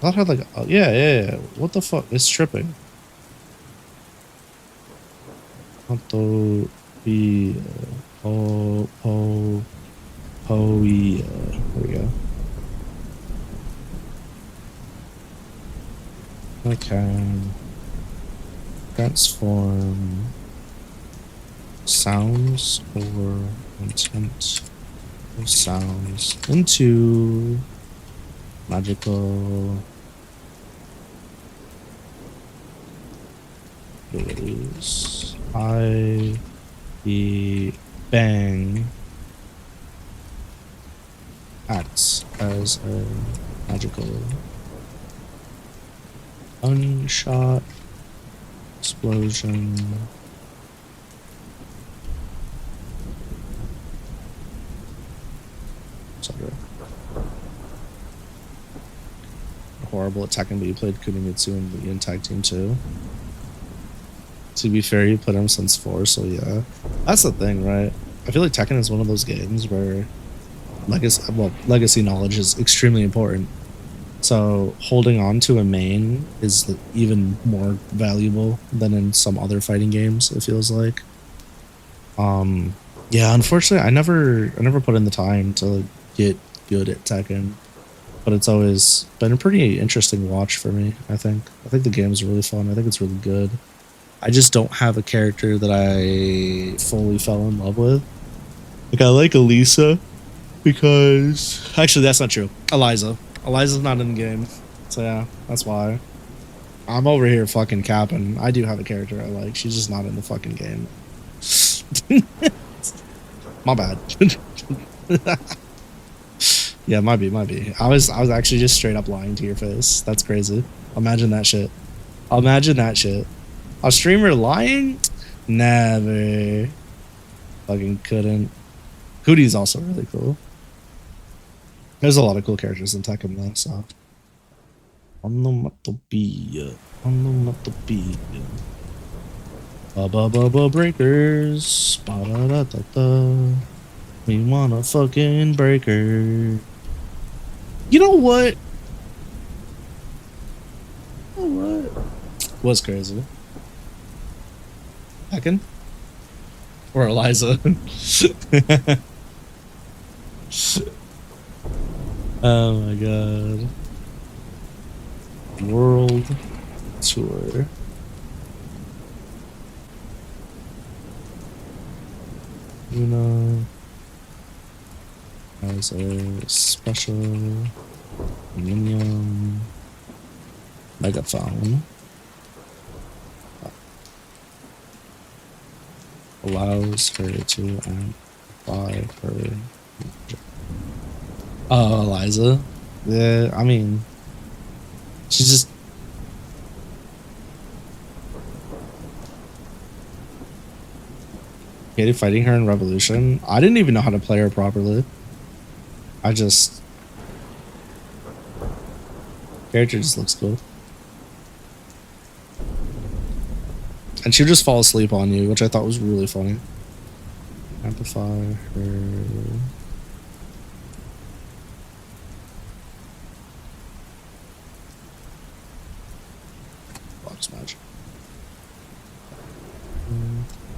had like, yeah. What the fuck? It's tripping. There we go. Okay. Transform sounds or intent of sounds into magical abilities. The bang acts as a magical unshot explosion horrible at Tekken, but you played Kunimitsu and Lee in tag team too. To be fair, you played him since 4, so yeah. That's the thing, right? I feel like Tekken is one of those games where legacy knowledge is extremely important. So holding on to a main is even more valuable than in some other fighting games, it feels like. Yeah, unfortunately, I never put in the time to get good at Tekken, but it's always been a pretty interesting watch for me. I think the game's really fun. I think it's really good. I just don't have a character that I fully fell in love with. Like, I like Elisa because actually that's not true. Eliza's not in the game, so yeah, that's why. I'm over here fucking capping. I do have a character I like. She's just not in the fucking game. My bad. Yeah, might be. I was actually just straight up lying to your face. That's crazy. Imagine that shit. A streamer lying? Never. Fucking couldn't. Hootie's also really cool. There's a lot of cool characters in Tekken though, so. Onomatopoeia. Ba breakers. Ba da da da da. We want a fucking breaker. You know what? Was crazy. Tekken? Or Eliza? Oh my god. World Tour. You know, as a special minion megaphone allows her to amplify her. Oh, Eliza. Yeah, I mean, she's just. Hated fighting her in Revolution. I didn't even know how to play her properly. Character just looks cool. And she would just fall asleep on you, which I thought was really funny. Amplify her. Box magic.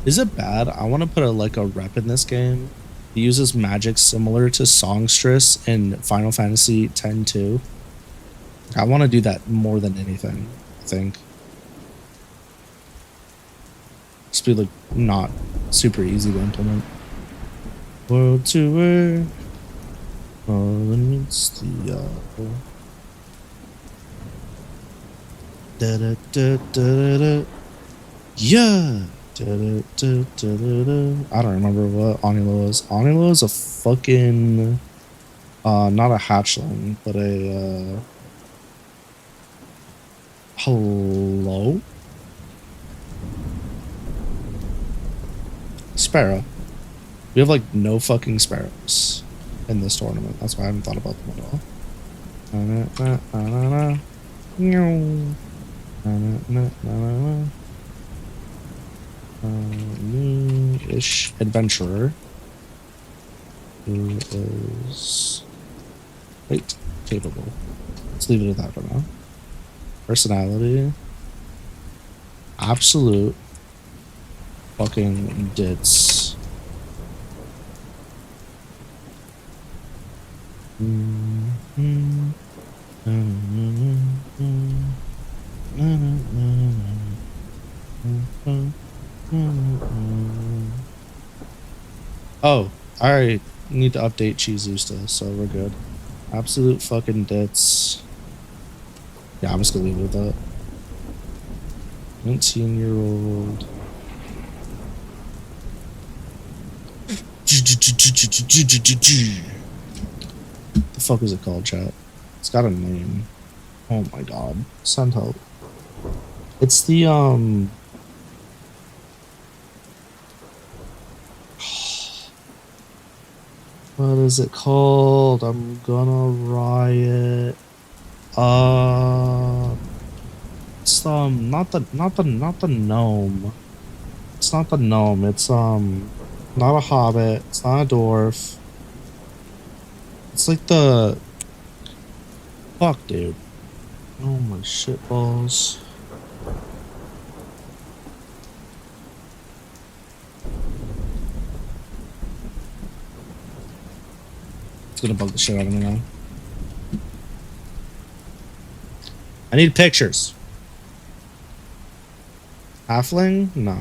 Is it bad? I want to put a rep in this game. It uses magic similar to Songstress in Final Fantasy X-2. I want to do that more than anything, I think. Just be not super easy to implement. World Tour. Elements the da da da da da. Yeah. I don't remember what Anilo is. Anilo is a fucking not a hatchling, but a hello? Sparrow. We have no fucking sparrows in this tournament. That's why I haven't thought about them at all. New-ish adventurer who is capable. Let's leave it at that for now. Personality, absolute fucking dits. Oh, I need to update Chizu still, so we're good. Absolute fucking dits. Yeah, I'm just gonna leave it at that. 19-year-old. The fuck is it called, chat? It's got a name. Oh my god. Send help. It's the what is it called? I'm gonna riot. It's not the gnome. It's not the gnome. It's not a hobbit. It's not a dwarf. It's like the fuck, dude. Oh my shit balls. It's gonna bug the shit out of me now. I need pictures. Halfling? No.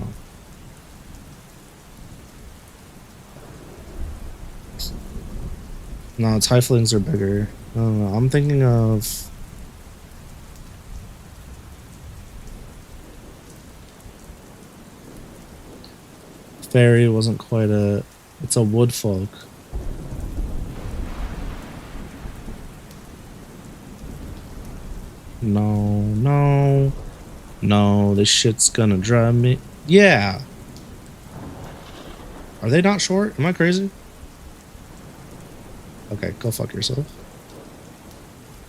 No, tieflings are bigger. I don't know. I'm thinking of... Fairy wasn't quite a... It's a wood folk. No, no. No, this shit's gonna drive me... Yeah! Are they not short? Am I crazy? Okay, go fuck yourself.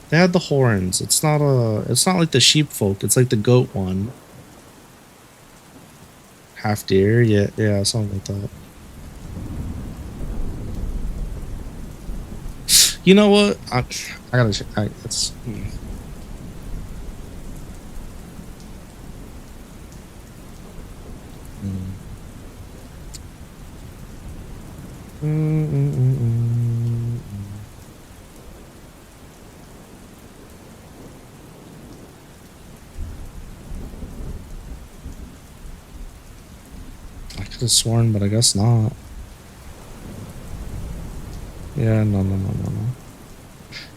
They had the horns. It's not like the sheep folk. It's like the goat one. Half deer. Yeah, something like that. You know what? I gotta check. It's. I could have sworn, but I guess not. Yeah, no.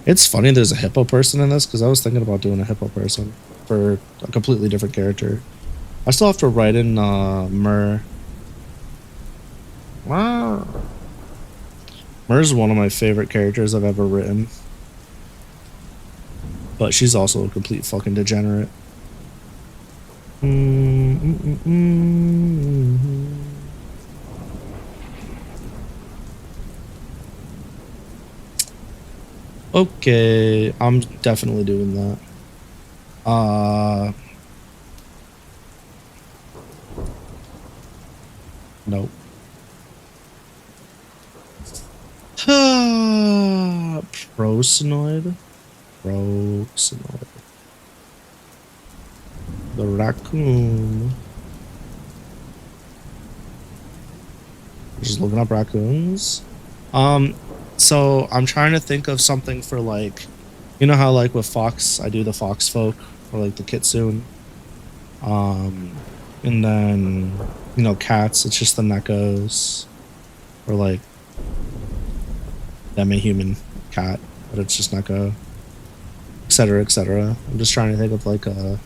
It's funny there's a hippo person in this, because I was thinking about doing a hippo person for a completely different character. I still have to write in Myr. Wow. Myr's one of my favorite characters I've ever written. But she's also a complete fucking degenerate. Okay, I'm definitely doing that. Nope. Prosinoid. The raccoon. Just looking up raccoons. So I'm trying to think of something for, like, you know how like with fox I do the fox folk or like the kitsune. And then, you know, cats, it's just the neckos. Or like demi-human cat, but it's just neko, etc, etc. I'm just trying to think of like a...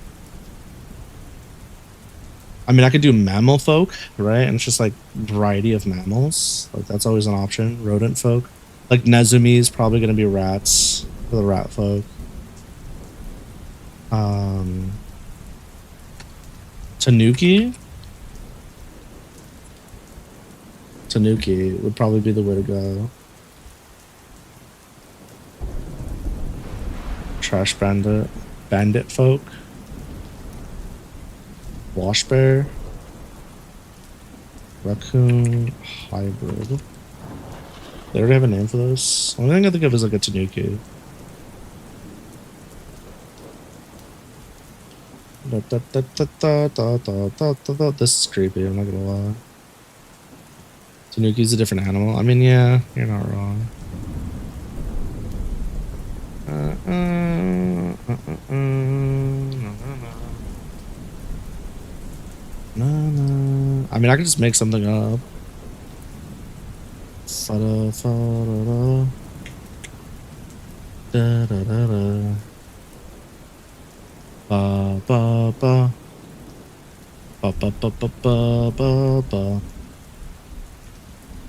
I mean, I could do mammal folk, right? And it's just like variety of mammals. Like that's always an option. Rodent folk. Like Nezumi is probably going to be rats for the rat folk. Tanuki would probably be the way to go. Trash bandit folk. Wash bear. Raccoon hybrid. They already have a name for this. Only thing I think of is like a tanuki. This is creepy, I'm not gonna lie. Tanuki's a different animal. I mean, yeah, you're not wrong. I mean, I could just make something up.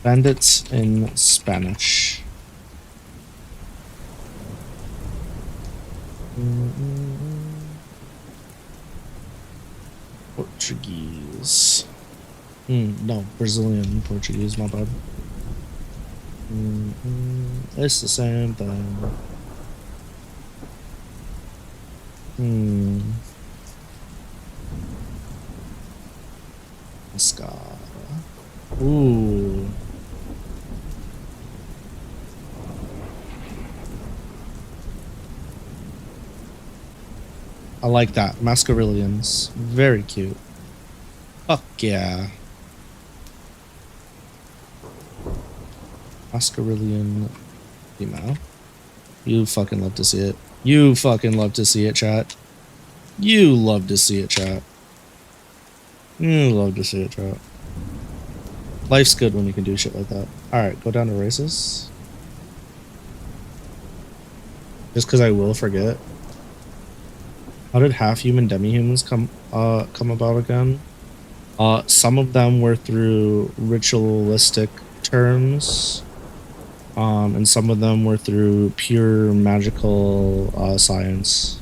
Bandits in Spanish. Portuguese. No, Brazilian Portuguese, my bad. It's the same thing. Hmm. Mascara. Ooh. I like that. Mascarillions. Very cute. Fuck yeah. Mascarillion female. You fucking love to see it. You fucking love to see it, chat. You love to see it, chat. You love to see it, chat. Life's good when you can do shit like that. Alright, go down to races. Just because I will forget. How did half-human demi-humans come about again? Some of them were through ritualistic terms. And some of them were through pure magical science.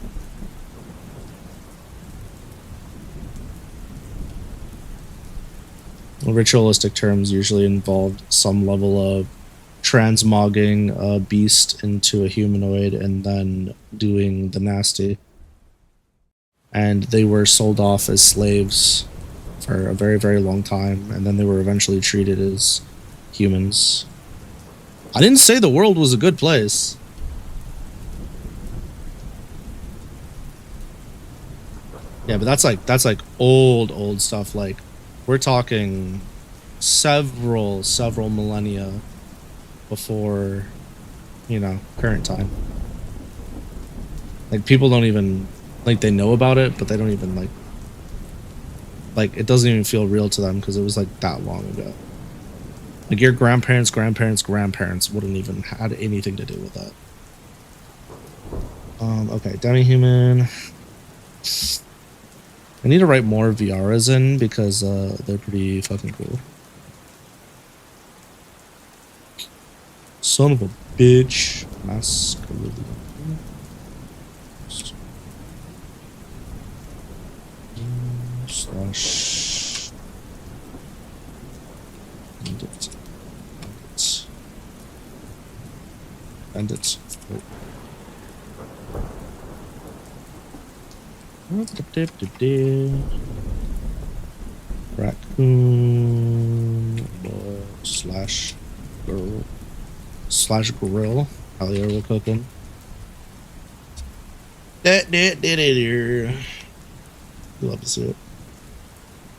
Ritualistic terms usually involved some level of transmogging a beast into a humanoid and then doing the nasty. And they were sold off as slaves for a very, very long time, and then they were eventually treated as humans. I didn't say the world was a good place. Yeah, but that's like old stuff. Like, we're talking several millennia before, you know, current time. Like, people don't even, like, they know about it, but they don't even like it doesn't even feel real to them because it was like that long ago. Like, your grandparents wouldn't even had anything to do with that. Okay, demi-human. I need to write more Viaras in because they're pretty fucking cool. Son of a bitch. Masquerade. Slash. Bandits. Raccoon slash girl slash grill. Hell yeah, we're cooking. You love to see it.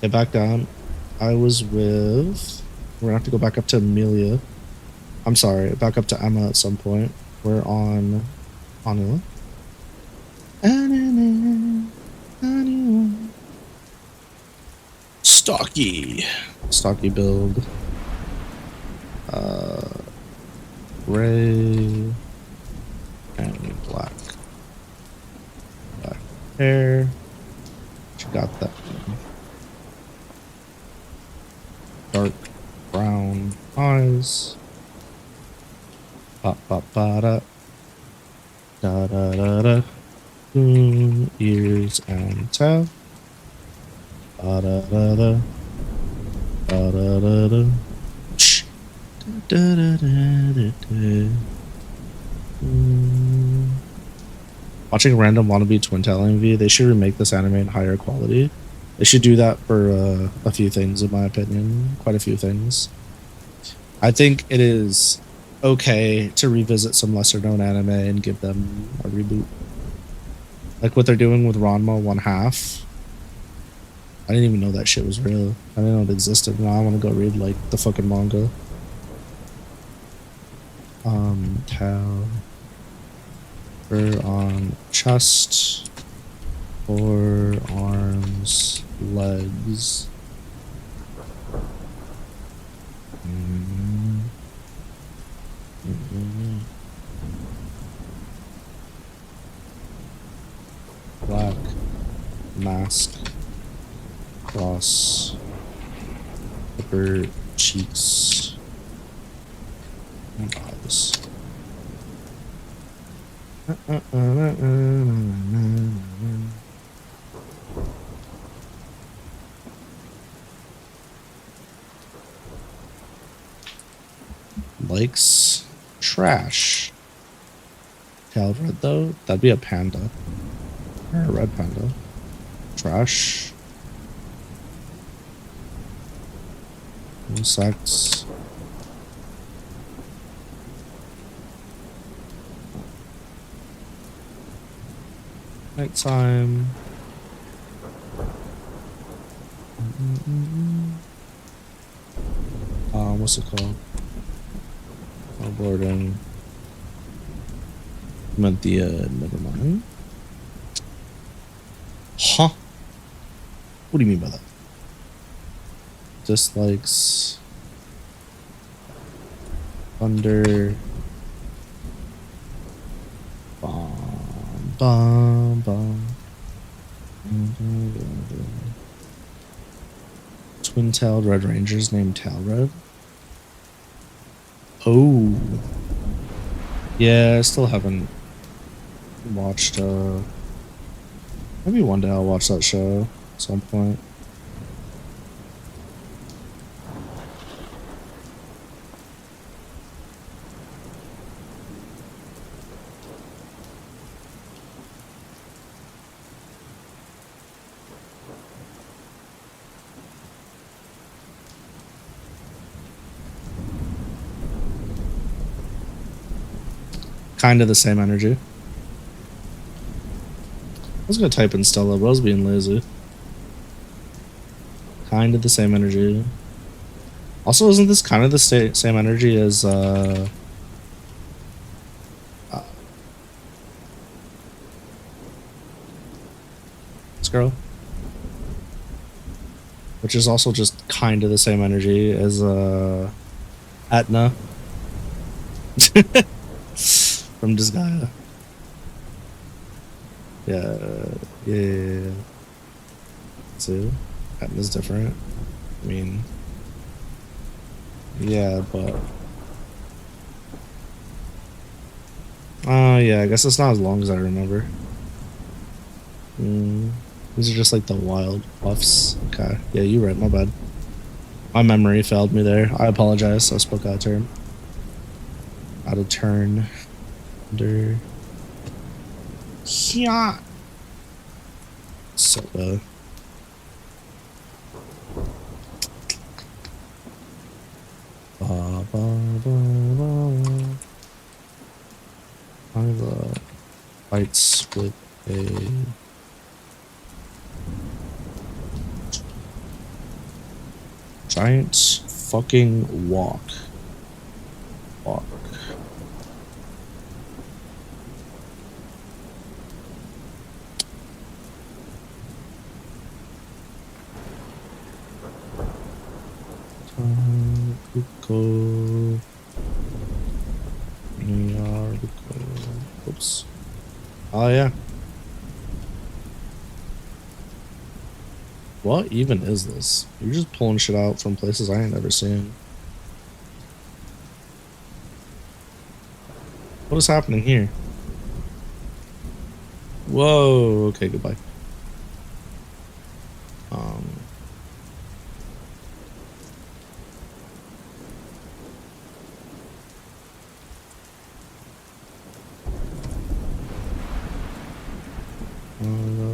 Get back down. I was with. We're gonna have to go back up to Amelia. I'm sorry, back up to Emma at some point. We're on Anu. Stocky build. Gray and black hair. She got that dark brown eyes. Pop pop da da da da da. Ears and tail. Da da da da da da da da. Da da da da da. Watching random wannabe twin tail MV, they should remake this anime in higher quality. They should do that for a few things, in my opinion. Quite a few things. I think it is okay to revisit some lesser known anime and give them a reboot. Like what they're doing with Ranma 1/2. I didn't even know that shit was real. I didn't know it existed. Now I want to go read like the fucking manga. Tail. Fur on chest. Forearms. Legs. Black mask, cross, upper cheeks, and eyes. Likes trash. Tail red though? That'd be a panda. Or a red panda. Trash. Insects. Nighttime. What's it called? Oh, boarding. Meant the never mind. Huh? What do you mean by that? Dislikes. Thunder. Bum bum. Twin-tailed red rangers named Talred. Oh. Yeah, I still haven't watched maybe one day I'll watch that show at some point. Kind of the same energy. I was gonna type in Stella, but I was being lazy. Kind of the same energy. Also, isn't this kind of the same energy as this girl? Which is also just kind of the same energy as Atna. From Disgaea. Yeah. See? Atna's different. I mean, yeah, but yeah, I guess it's not as long as I remember. These are just like the wild buffs. Okay. Yeah, you're right, my bad. My memory failed me there. I apologize. I spoke out of turn. Out of turn. Under. Yeah. Soda. Ba, ba, ba. I've fights with a giant fucking walk. Go. Oops. Oh yeah. What even is this? You're just pulling shit out from places I ain't never seen. What is happening here? Whoa. Okay, goodbye.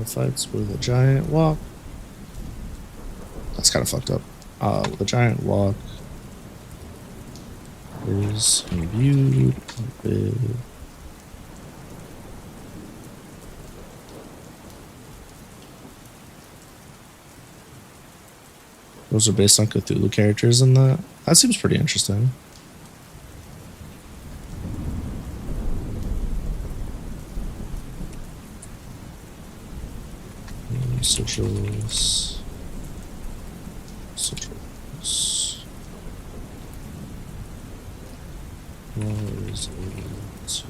Fights with a giant walk. That's kind of fucked up. With a giant walk is imbued with those are based on Cthulhu characters in that. That seems pretty interesting. Socials. What is it to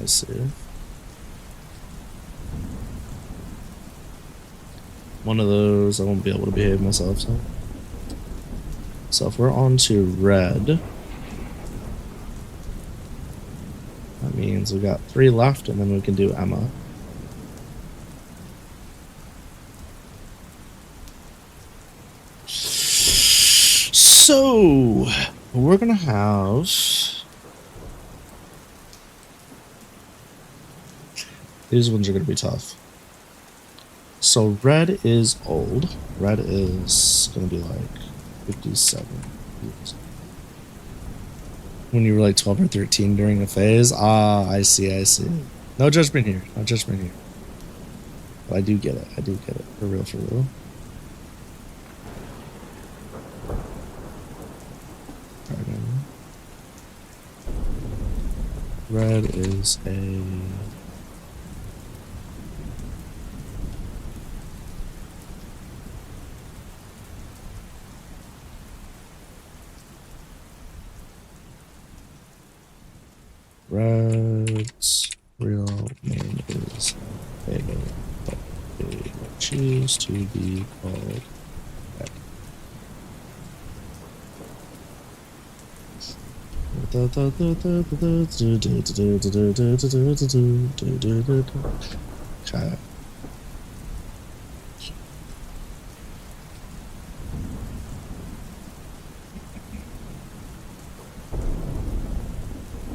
I see. One of those, I won't be able to behave myself. So if we're on to red, that means we got 3 left, and then we can do Emma. So we're gonna have these ones are gonna be tough. So red is old. Red is gonna be like 57 years. When you were like 12 or 13 during a phase. Ah, I see, I see. No judgment here. No judgment here. But I do get it. I do get it. For real, for real. Red is a Red's real name is Vega, but they choose to be called Red. Okay.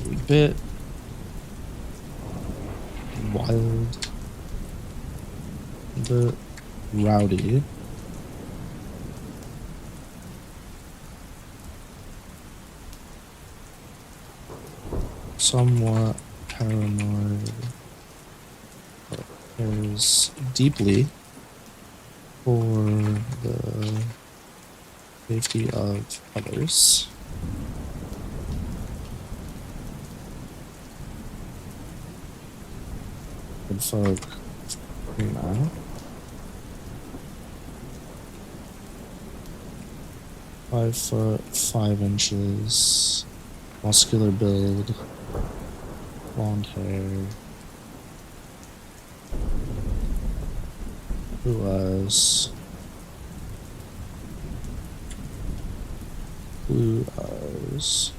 A bit wild, a bit rowdy. Somewhat paranoid, but cares deeply for the safety of others. Good folk, Krma. 5'5", muscular build. Blonde hair, blue eyes,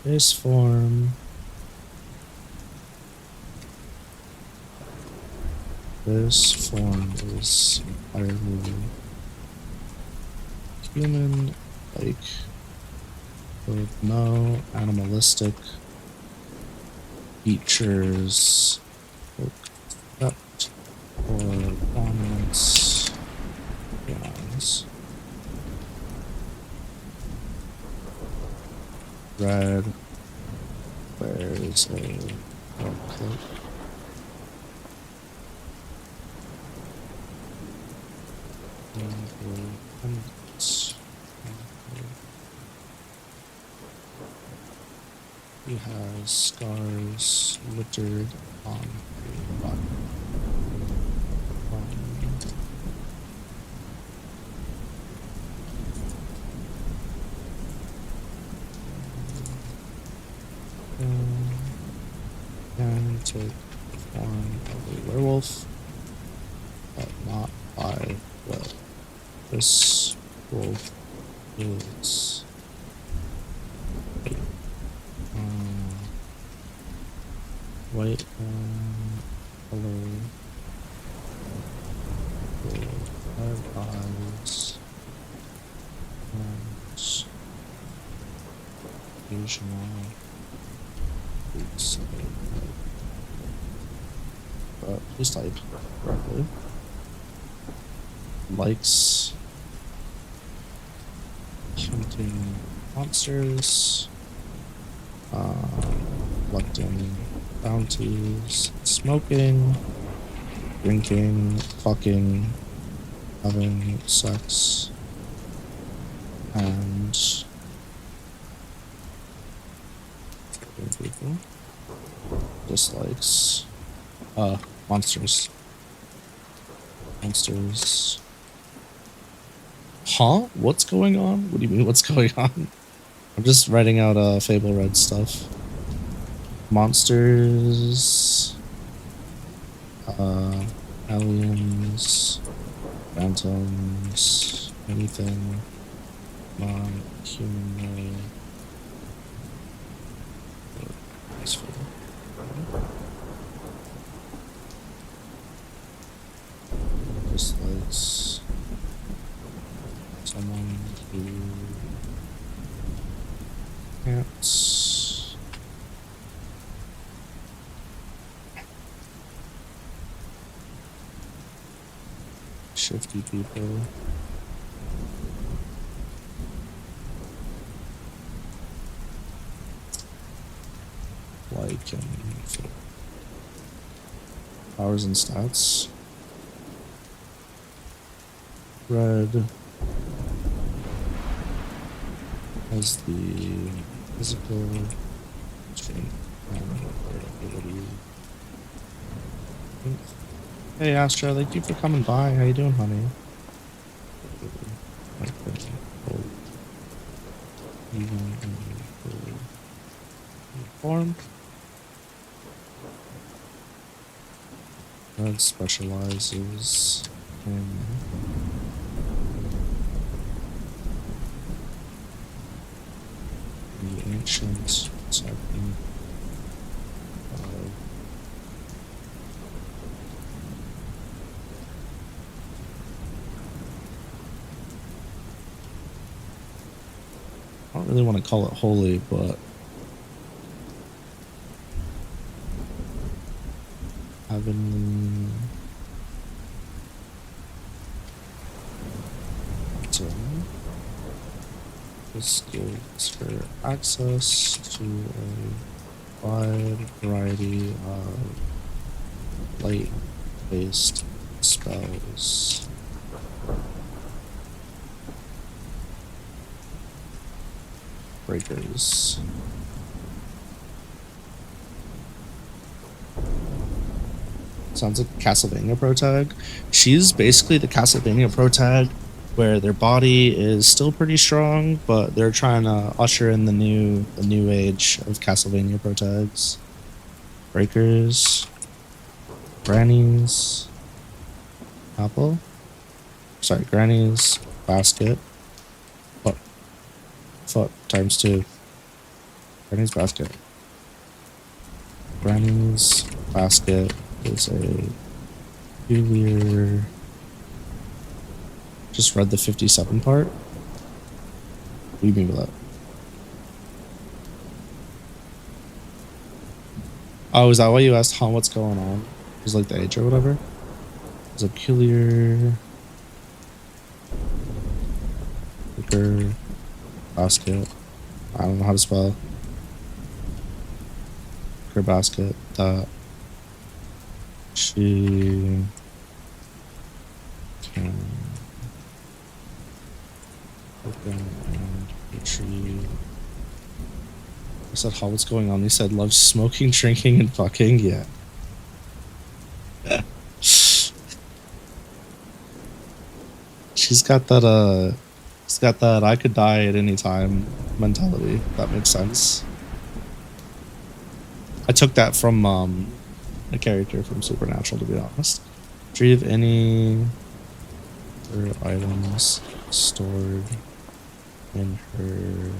base form, this form is entirely human-like, with no animalistic features except for prominence lines. Red wears a dark cloak. He has scars littered on the body. Can take the form of a werewolf, but not by will. This wolf is white color, with red eyes, and occasional boots. But please type correctly. Likes hunting monsters, collecting bounties, smoking, drinking, fucking, having sex, and people. Dislikes monsters. Monsters. Huh? What's going on? What do you mean what's going on? I'm just writing out Fable Red stuff. monsters, aliens, phantoms, anything non-human. Just like someone who can't shifty people. Like powers and stats. Red has the physical strength and ability. Hey Astra, thank you for coming by. How you doing, honey? Form. Red specializes in the ancient technique of I don't really want to call it holy, but heavenly this gives her access to a wide variety of light-based spells. Breakers. Sounds like Castlevania Pro Tag. She's basically the Castlevania Pro Tag where their body is still pretty strong, but they're trying to usher in the new age of Castlevania Pro Tags. Breakers. Grannies. Apple. Sorry, Grannies. Basket. Fuck, times 2. Granny's basket. Granny's basket is a peculiar. Just read the 57 part. What do you mean by that? Oh, is that why you asked what's going on? Is like the age or whatever? It's a peculiar. Basket. I don't know how to spell. Her basket that she can open and retrieve. I said, how what's going on? They said loves smoking, drinking, and fucking. Yeah. She's got that It's got that I could die at any time mentality. That makes sense. I took that from a character from Supernatural, to be honest. Retrieve any her items stored in her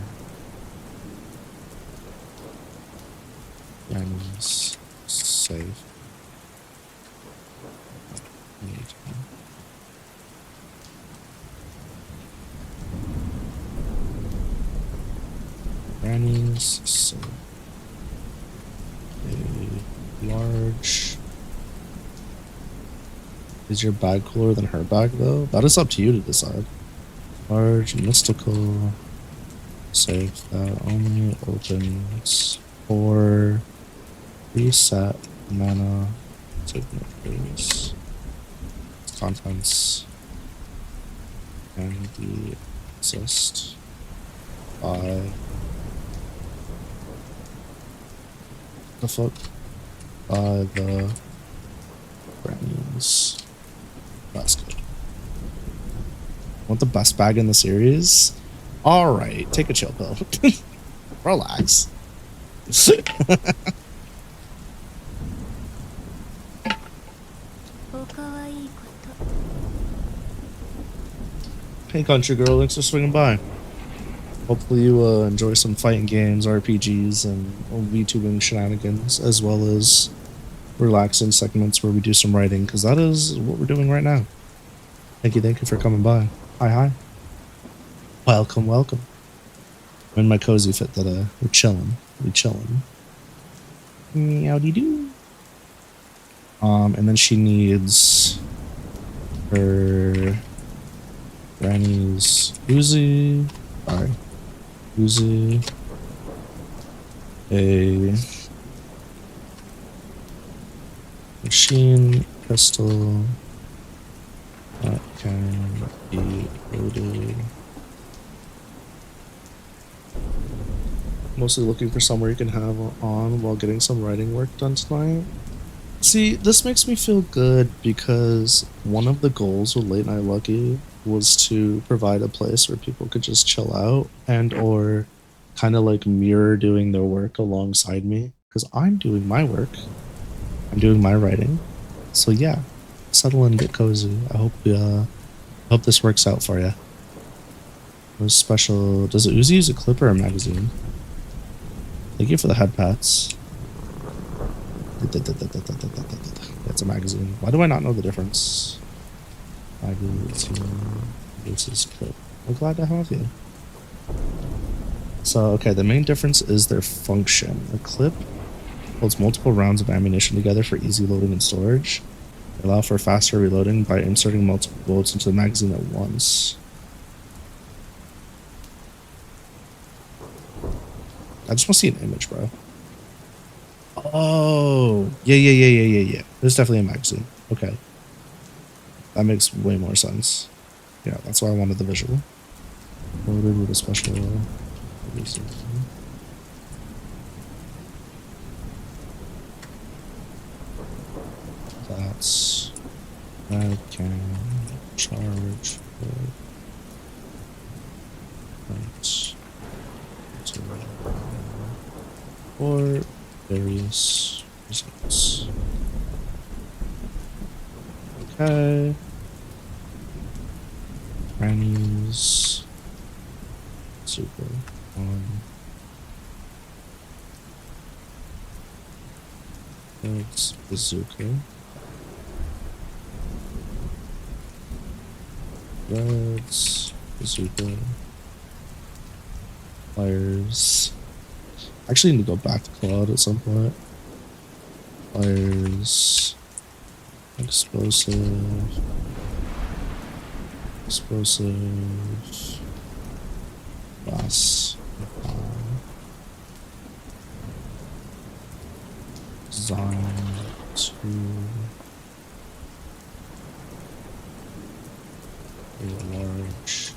items safe. Grannies, so a large. Is your bag cooler than her bag though? That is up to you to decide. Large mystical safe that only opens for reset mana signatures. Contents can be accessed by the fuck by the Granny's basket. Want the best bag in the series? Alright, take a chill pill. Relax. Hey, country girl, thanks for swinging by. Hopefully you enjoy some fighting games, RPGs, and VTubing shenanigans, as well as relaxing segments where we do some writing, because that is what we're doing right now. Thank you for coming by. Hi. Welcome. I'm in my cozy fit that we're chilling. Meowdy doo. And then she needs her granny's Uzi. Sorry. Uzi. A machine pistol that can be loaded. Mostly looking for somewhere you can have on while getting some writing work done tonight. See, this makes me feel good because one of the goals with Late Night Lucky was to provide a place where people could just chill out and or kind of like mirror doing their work alongside me, because I'm doing my work. I'm doing my writing. So yeah, settle in, get cozy. I hope this works out for you. There's special. Does it Uzi use a clip or a magazine? Thank you for the head pats. That's a magazine. Why do I not know the difference? Magazine versus clip. I'm glad to have you. So, okay, the main difference is their function. A clip holds multiple rounds of ammunition together for easy loading and storage. They allow for faster reloading by inserting multiple bullets into the magazine at once. I just want to see an image, bro. Oh, yeah. There's definitely a magazine. Okay. That makes way more sense. Yeah, that's why I wanted the visual. Loaded with a special... That can charge for various reasons. Okay. Granny's super on. It's bazooka. Reds, bazooka. Pliers. Actually need to go back to Cloud at some point. Pliers. Explosive. Glass. Design to a large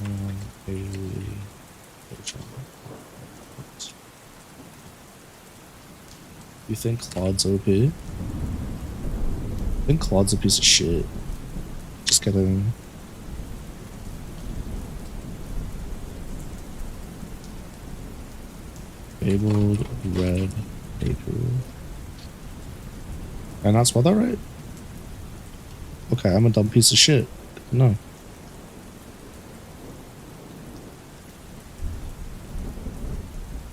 and a You think Claude's OP? I think Claude's a piece of shit. Just kidding. Fabled red paper. Did I not spell that right? Okay, I'm a dumb piece of shit. No.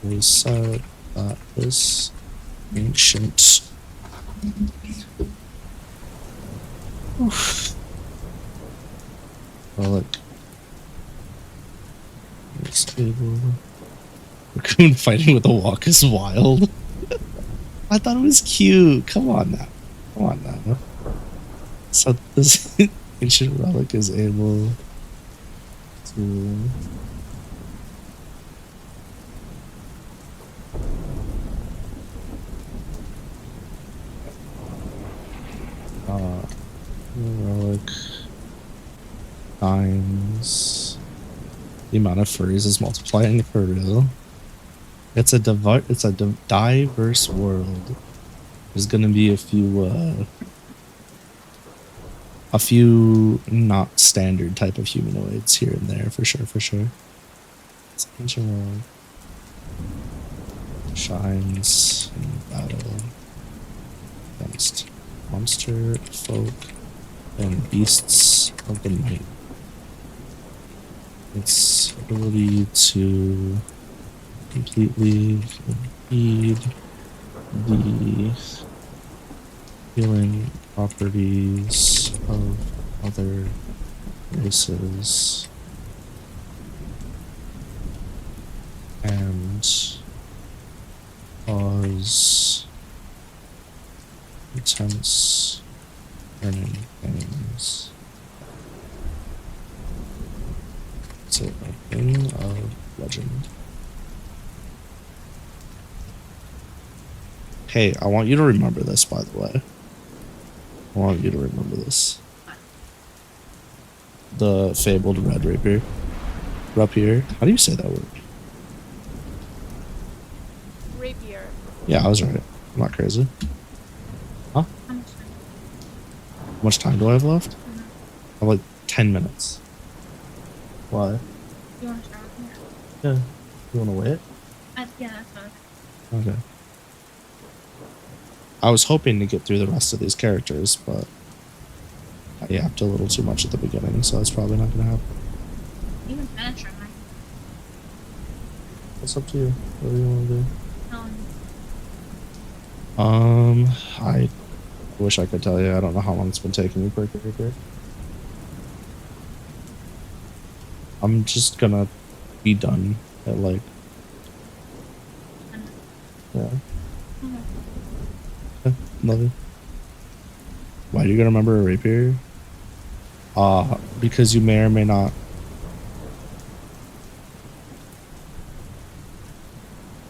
We said that this ancient. Relic. Stable. Raccoon fighting with a walk is wild. I thought it was cute. Come on now. So this ancient relic is able to relic times the amount of furries is multiplying for real. It's a diverse world. There's gonna be a few not standard type of humanoids here and there for sure. It's ancient world. Shines in battle against monster, folk, and beasts of the night. Its ability to completely impede the healing properties of other races and cause intense burning pains. It's a thing of legend. Hey, I want you to remember this, by the way. I want you to remember this. The fabled red rapier. Rapier. How do you say that word? Rapier. Yeah, I was right. I'm not crazy. Huh? How much time? How much time do I have left? I have like 10 minutes. Why? You want to start with me? Yeah. You want to wait? Yeah, that's what I was. Okay. I was hoping to get through the rest of these characters, but I yapped a little too much at the beginning, so it's probably not going to happen. Even finish or not. It's up to you. What do you want to do? No, I wish I could tell you. I don't know how long it's been taking me per character. I'm just gonna be done at like, yeah. Okay, love you. Why do you gotta remember a rapier? Because you may or may not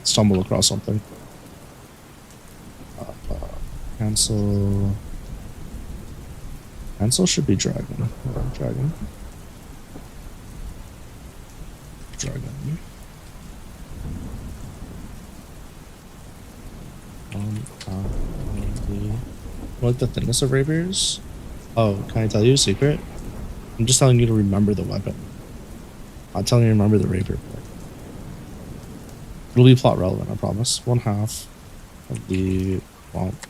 stumble across something. Cancel should be dragon. Dragon. What the thickness of rapiers? Oh, can I tell you a secret? I'm just telling you to remember the weapon. I'm telling you to remember the rapier part. It'll be plot relevant, I promise. 1/2 of the swamp.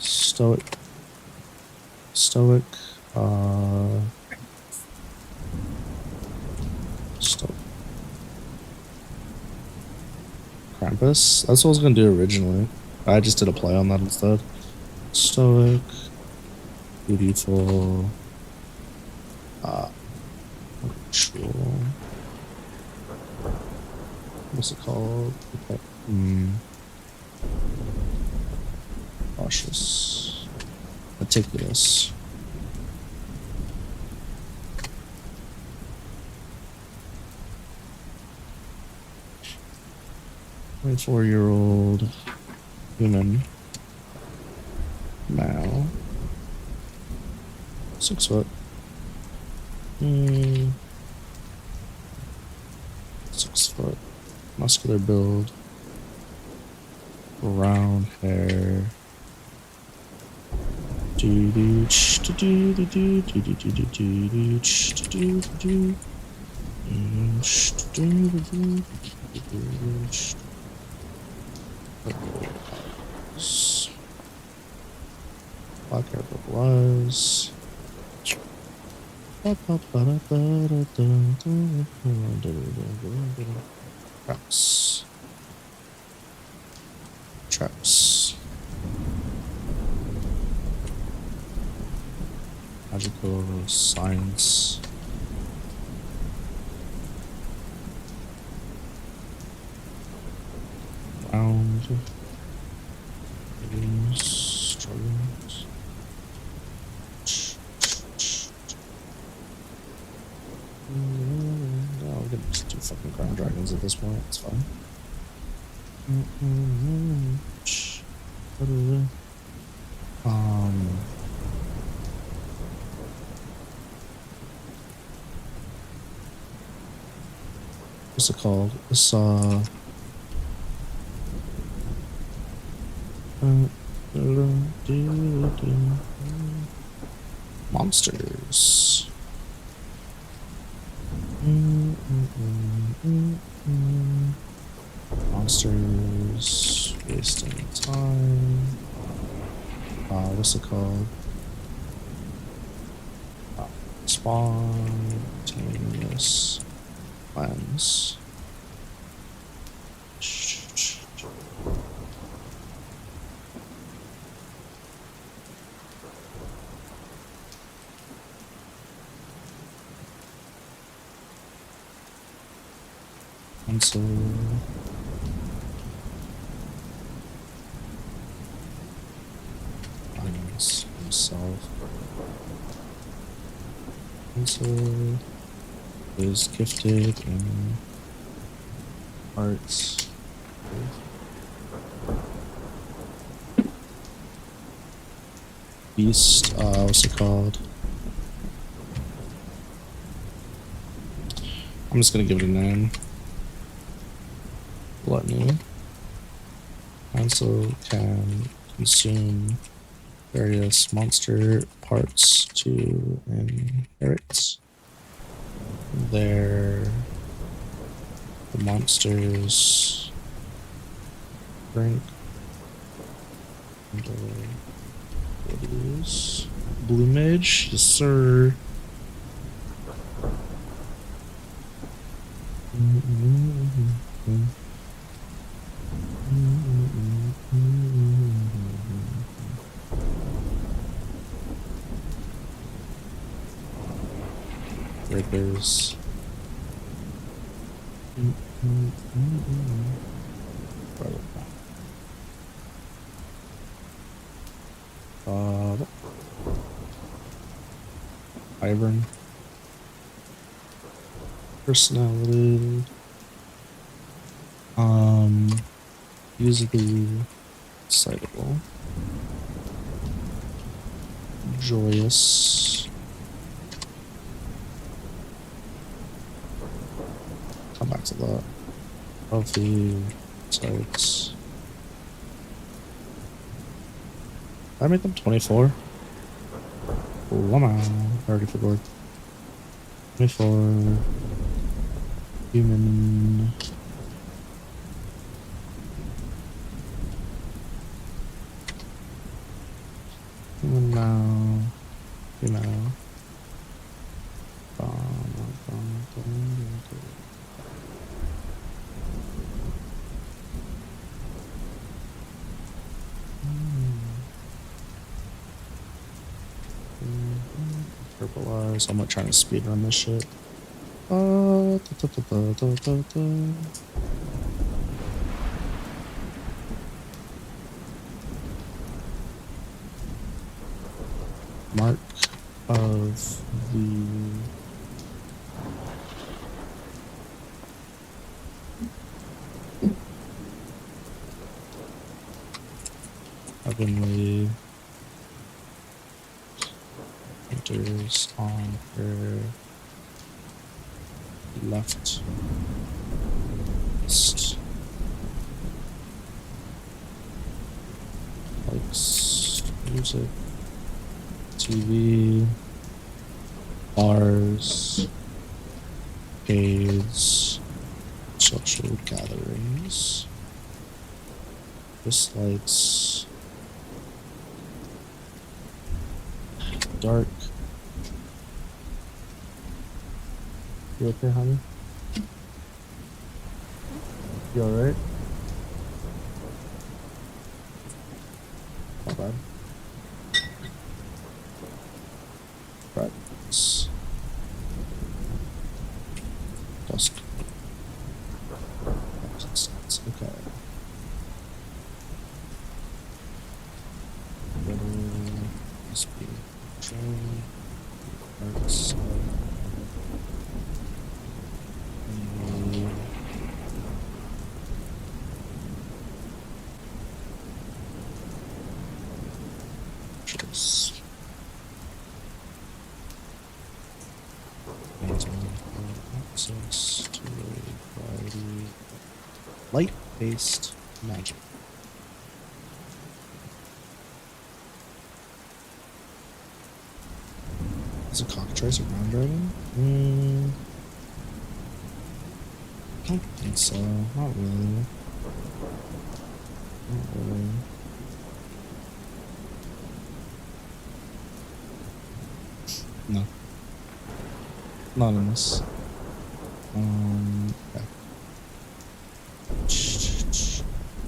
Stoic. Stoic. Krampus? That's what I was gonna do originally. I just did a play on that instead. Stoic. Beautiful. Ritual. What's it called? Okay. Cautious. Meticulous. Four-year-old human now. 6 foot. 6 foot. Muscular build. Brown hair. Black hair, purple eyes. Traps. Traps. Magical science. Round. Struggles. No, we're gonna just do fucking crown dragons at this point. It's fine. What's it called? It's monsters. Monsters wasting time. What's it called? Spontaneous plans. Cancel. Finance himself. Cancel is gifted in arts. Beast, what's it called? I'm just gonna give it a name. Gluttony. Cancel can consume various monster parts to inherit the monsters drink abilities. Blue mage, yes sir. Breakers. Iron. Personality. Usably excitable. Joyous. Come back to that. Healthy types. Did I make them 24? Oh, come on. I already forgot. 24. Human. Human now. Female. Purple eyes. I'm not trying to speed run this shit. Mark of the heavenly enters on her left wrist. Likes music, TV, bars, arcades, social gatherings. Dislikes dark. You okay, honey? You alright? Not bad. Practice. Dusk. Okay. Must be shown. Arts. Access to a variety of light-based magic. Is a cockatrice a ground dragon? don't think so. Not really. Not really. No. Not in this. Okay.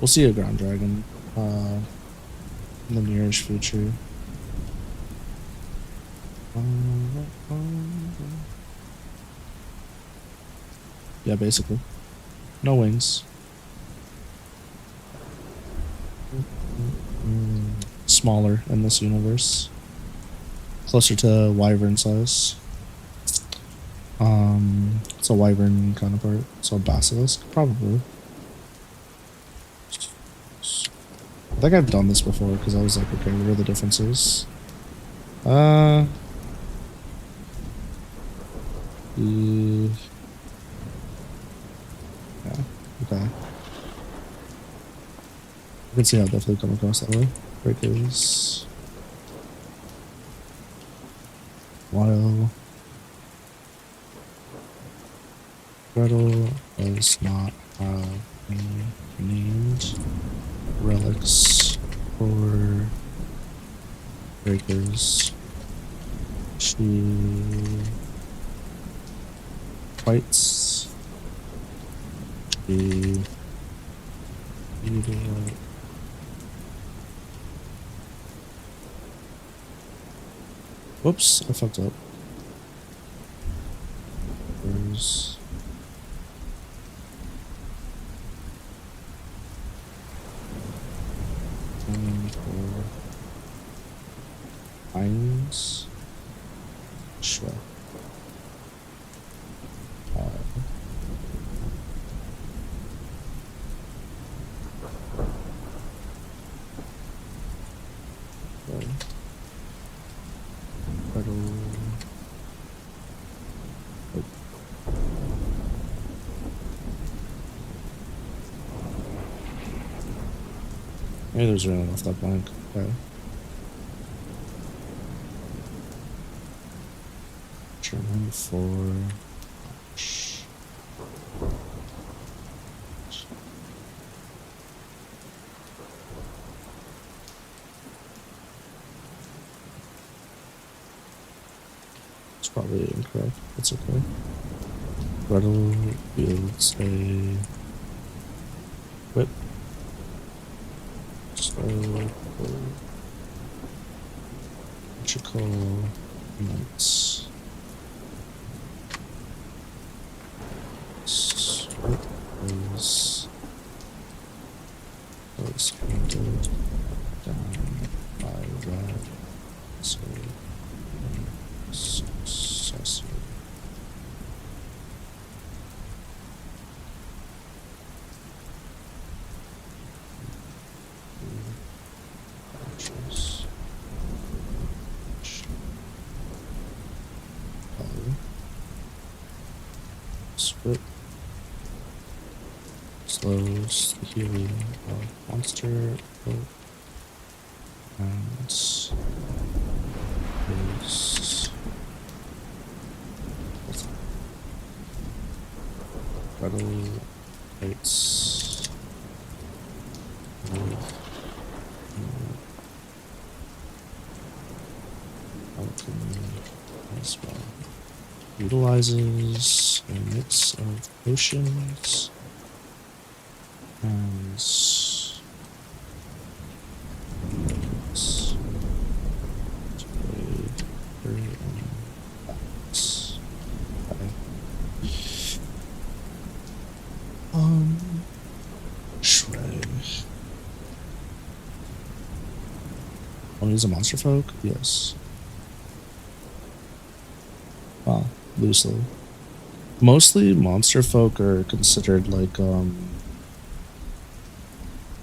We'll see a ground dragon in the nearish future. Yeah, basically. No wings. Smaller in this universe. Closer to wyvern size. It's a wyvern counterpart. So a basilisk, probably. I think I've done this before because I was like, okay, what are the differences? Yeah, okay. I can see how I'll definitely come across that way. Breakers. While Gretel does not have any named relics or breakers, she fights the whoops, I fucked up. There's for Heinz. Sure. Maybe there's running off that blank. Okay. German for it's probably incorrect. That's okay. Gretel wields a whip. So magical knights. What was handled down by red, so successor. Split slows the healing of monster and is battle rates alchemy as well. Utilizes a mix of potions and Shrek. Want to use a monster folk? Yes. Wow, loosely. Mostly monster folk are considered like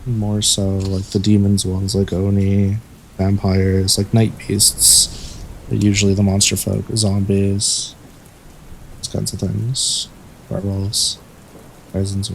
more so like the demons ones like Oni, vampires, like night beasts are usually the monster folk, zombies, those kinds of things. Werewolves, peasants,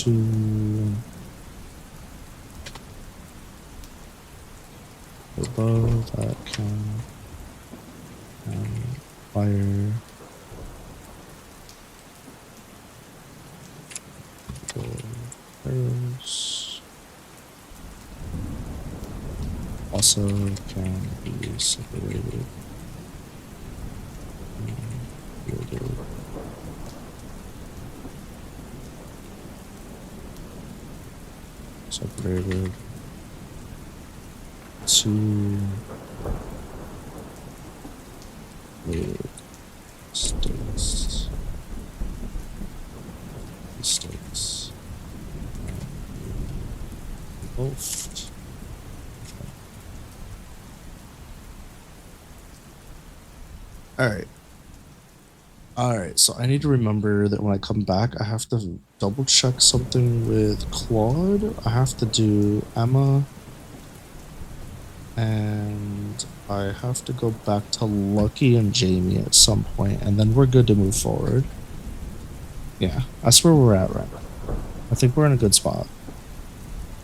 2 above that can fire arrows also can be separated. Fielded. Separated to stakes. Stakes. Both. Alright, so I need to remember that when I come back, I have to double check something with Claude. I have to do Emma. And I have to go back to Lucky and Jamie at some point, and then we're good to move forward. Yeah, that's where we're at right now. I think we're in a good spot.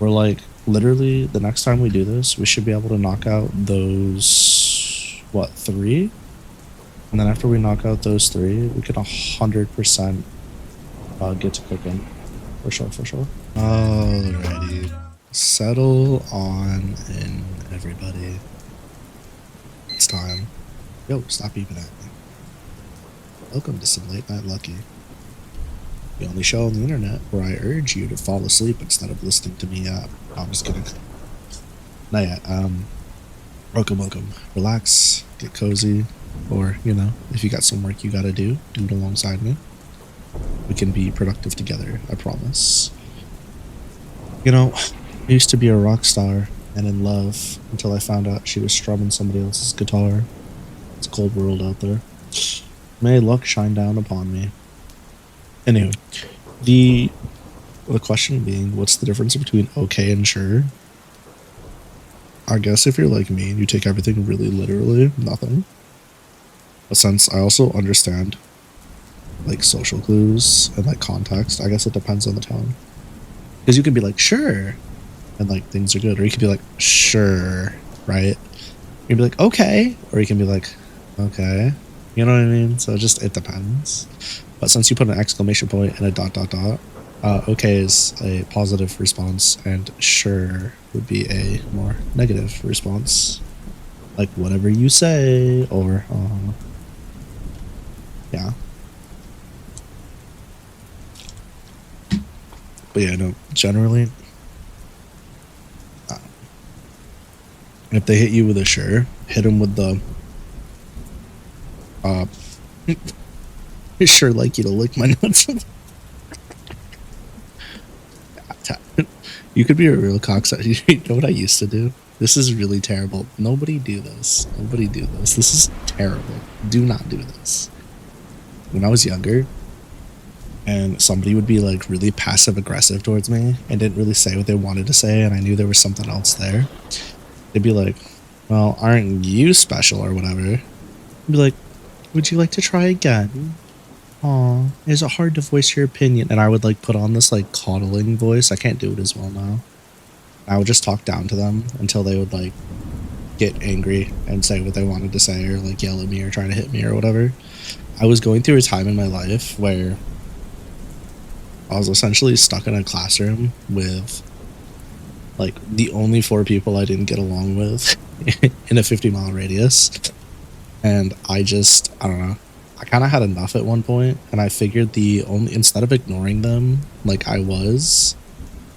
We're like, literally, the next time we do this, we should be able to knock out those, what, 3? And then after we knock out those 3, we can 100% get to cooking. For sure, for sure. Alrighty. Settle on in, everybody. It's time. Yo, stop beeping at me. Welcome to some late night Lucky. The only show on the internet where I urge you to fall asleep instead of listening to me up. I'm just kidding. Not yet. Welcome. Relax, get cozy, or, you know, if you got some work you gotta do it alongside me. We can be productive together, I promise. You know, I used to be a rock star and in love until I found out she was strumming somebody else's guitar. It's a cold world out there. May luck shine down upon me. Anyway, the question being, what's the difference between okay and sure? I guess if you're like me and you take everything really literally, nothing. But since I also understand like social clues and like context, I guess it depends on the tone. Because you can be like, sure, and like things are good, or you can be like, sure, right? You can be like, okay, or you can be like, okay, you know what I mean? So it depends. But since you put an exclamation point and a ... okay is a positive response, and sure would be a more negative response, like whatever you say, or yeah. But yeah, no, generally, if they hit you with a sure, hit them with the I sure like you to lick my nuts. You could be a real cocksucker. You know what I used to do? This is really terrible. Nobody do this. Nobody do this. This is terrible. Do not do this. When I was younger, and somebody would be like really passive aggressive towards me and didn't really say what they wanted to say, and I knew there was something else there, they'd be like, well, aren't you special or whatever? I'd be like, would you like to try again? Aw, is it hard to voice your opinion? And I would like put on this like coddling voice. I can't do it as well now. I would just talk down to them until they would like get angry and say what they wanted to say, or like yell at me or try to hit me or whatever. I was going through a time in my life where I was essentially stuck in a classroom with like the only 4 people I didn't get along with in a 50-mile radius. And I don't know. I kind of had enough at one point, and I figured instead of ignoring them like I was,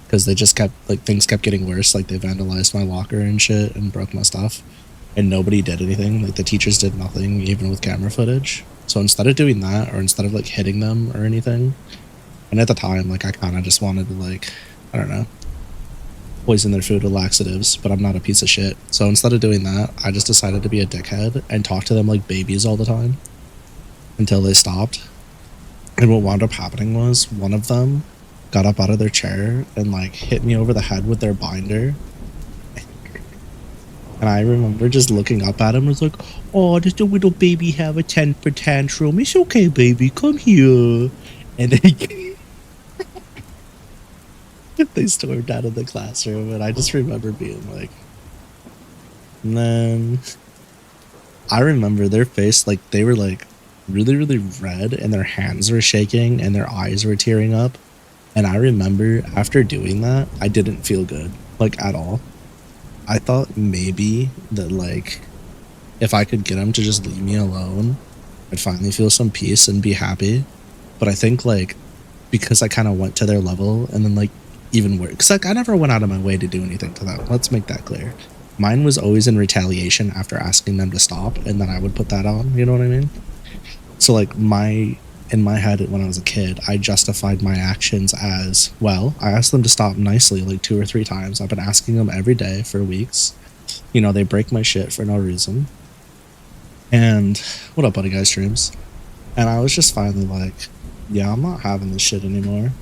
because they just kept, like, things kept getting worse, like they vandalized my locker and shit and broke my stuff, and nobody did anything. Like the teachers did nothing, even with camera footage. So instead of doing that, or instead of like hitting them or anything, and at the time, like, I kind of just wanted to, like, I don't know, poison their food with laxatives, but I'm not a piece of shit. So instead of doing that, I just decided to be a dickhead and talk to them like babies all the time until they stopped. And what wound up happening was one of them got up out of their chair and like hit me over the head with their binder. And I remember just looking up at him and was like, oh, does the little baby have a temper tantrum? It's okay, baby, come here. And then They stormed out of the classroom, and I just remember being like, and then I remember their face, like they were like really, really red, and their hands were shaking, and their eyes were tearing up. And I remember after doing that, I didn't feel good, like at all. I thought maybe that like if I could get them to just leave me alone, I'd finally feel some peace and be happy. But I think like because I kind of went to their level and then like even worse, because like I never went out of my way to do anything to them. Let's make that clear. Mine was always in retaliation after asking them to stop, and then I would put that on. You know what I mean? So like in my head when I was a kid, I justified my actions as, well, I asked them to stop nicely like 2 or 3 times. I've been asking them every day for weeks. You know, they break my shit for no reason. And what up, buddy guys streams? And I was just finally like, yeah, I'm not having this shit anymore.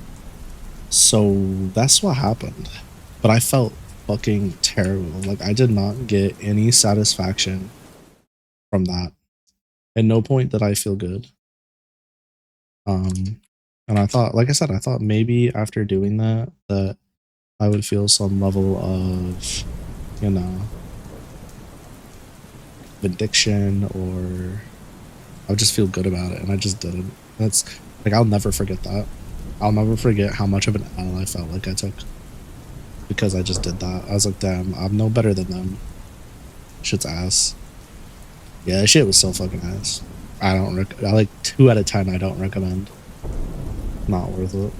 So that's what happened. But I felt fucking terrible. Like I did not get any satisfaction from that. At no point did I feel good. And I thought, like I said, I thought maybe after doing that, that I would feel some level of, you know, addiction, or I would just feel good about it, and I just didn't. That's like, I'll never forget that. I'll never forget how much of an L I felt like I took because I just did that. I was like, damn, I'm no better than them. Shit's ass. Yeah, that shit was so fucking ass. I like 2 out of 10 I don't recommend. Not worth it.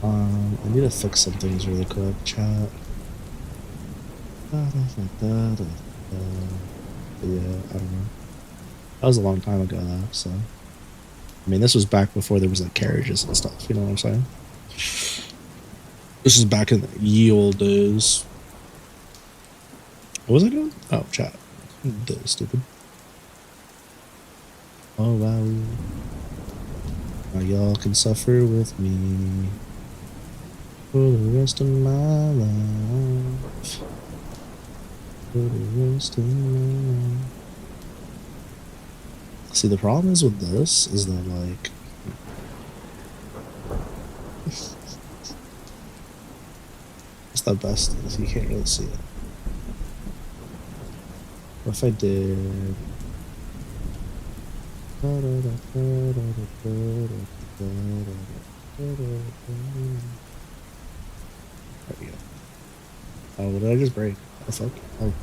I need to fix some things really quick, chat. Yeah, I don't know. That was a long time ago though, so I mean this was back before there was like carriages and stuff, you know what I'm saying? This is back in the ye old days. What was I doing? Oh, chat. Stupid. Oh wow. Now y'all can suffer with me for the rest of my life. For the rest of my life. See, the problem is with this is that like it's the best is you can't really see it. What if I did there we go. Oh, what did I just break? The fuck? Oh.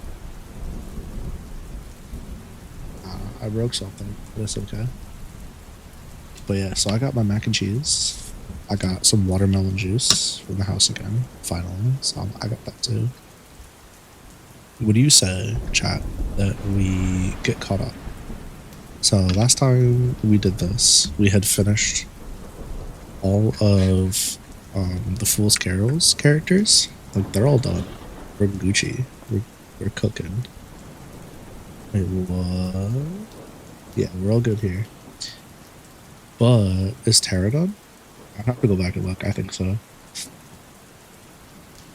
I broke something, but it's okay. But yeah, so I got my mac and cheese. I got some watermelon juice from the house again, finally. So I got that too. What do you say, chat, that we get caught up? So last time we did this, we had finished all of the Fool's Carol's characters. Like, they're all done. We're Gucci. We're cooking. Wait, what? Yeah, we're all good here. But is Tara done? I have to go back and look. I think so.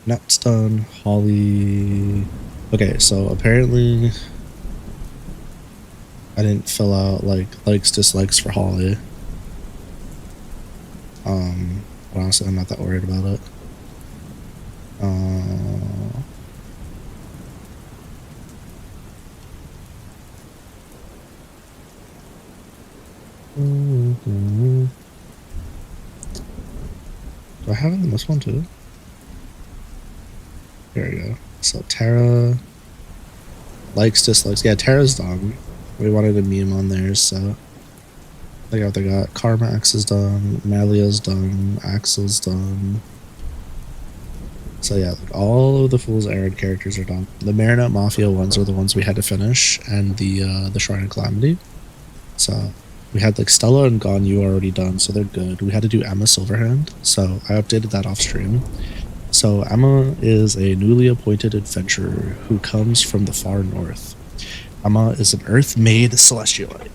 Net's done. Holly. Okay, so apparently I didn't fill out like likes, dislikes for Holly. But honestly, I'm not that worried about it. Do I have it in this one too? There we go. So Tara, likes, dislikes. Yeah, Tara's done. We wanted a meme on there, so they got Krma X is done, Malia's done, Axel's done. So yeah, like all of the Fool's Errand characters are done. The Marinette Mafia ones are the ones we had to finish, and the Shrine of Calamity. So we had like Stella and Ganyu already done, so they're good. We had to do Emma Silverhand, so I updated that off stream. So Emma is a newly appointed adventurer who comes from the far north. Emma is an earth-made celestialite.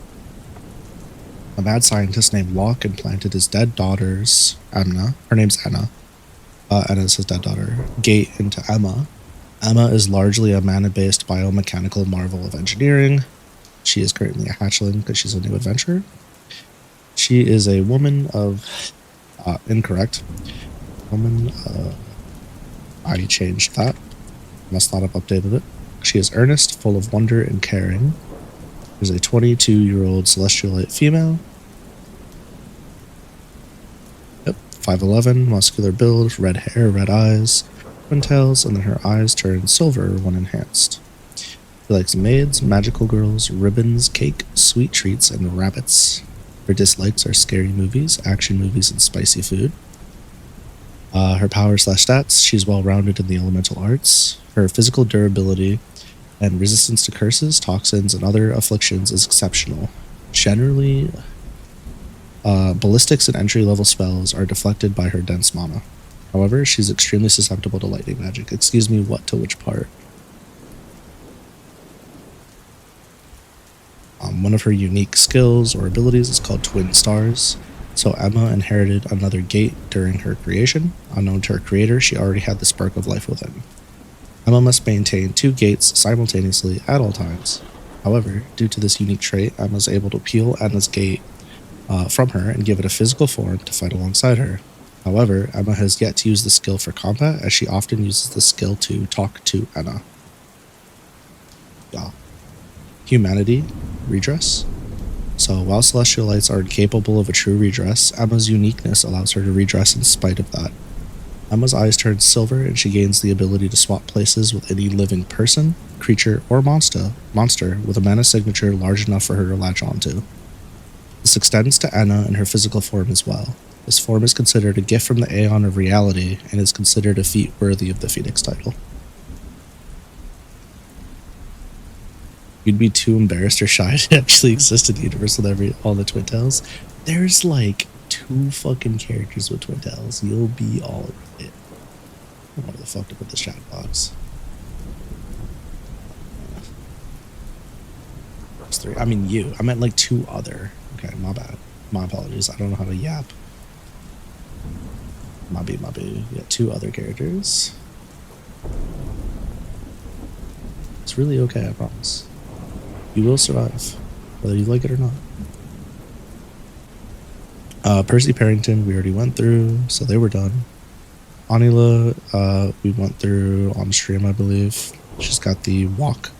A mad scientist named Locke implanted his dead daughter's Emma. Her name's Enna. Enna is his dead daughter. Gate into Emma. Emma is largely a mana-based biomechanical marvel of engineering. She is currently a hatchling because she's a new adventurer. She is a woman of... incorrect. woman. I changed that. Must not have updated it. She is earnest, full of wonder and caring. She's a 22-year-old celestialite female. Yep, 5'11", muscular build, red hair, red eyes, twin tails, and then her eyes turn silver when enhanced. She likes maids, magical girls, ribbons, cake, sweet treats, and rabbits. Her dislikes are scary movies, action movies, and spicy food. Her power/stats, she's well-rounded in the elemental arts. Her physical durability and resistance to curses, toxins, and other afflictions is exceptional. Generally, ballistics and entry-level spells are deflected by her dense mana. However, she's extremely susceptible to lightning magic. Excuse me, what to which part? One of her unique skills or abilities is called Twin Stars. So Emma inherited another gate during her creation. Unknown to her creator, she already had the spark of life within. Emma must maintain 2 gates simultaneously at all times. However, due to this unique trait, Emma is able to peel Anna's gate from her and give it a physical form to fight alongside her. However, Emma has yet to use the skill for combat, as she often uses the skill to talk to Anna. Yeah. Humanity, redress. So while celestialites are incapable of a true redress, Emma's uniqueness allows her to redress in spite of that. Emma's eyes turn silver and she gains the ability to swap places with any living person, creature, or monster with a mana signature large enough for her to latch onto. This extends to Anna in her physical form as well. This form is considered a gift from the Aeon of Reality and is considered a feat worthy of the Phoenix title. You'd be too embarrassed or shy to actually exist in the universe with all the twin tails. There's like 2 fucking characters with twin tails. You'll be all over it. What the fuck to put this chat box? There's 3. I mean you. I meant like 2 other. Okay, my bad. My apologies. I don't know how to yap. My B. Yeah, 2 other characters. It's really okay, I promise. You will survive, whether you like it or not. Percy Parrington, we already went through, so they were done. Anila, we went through on stream, I believe. She's got the walk.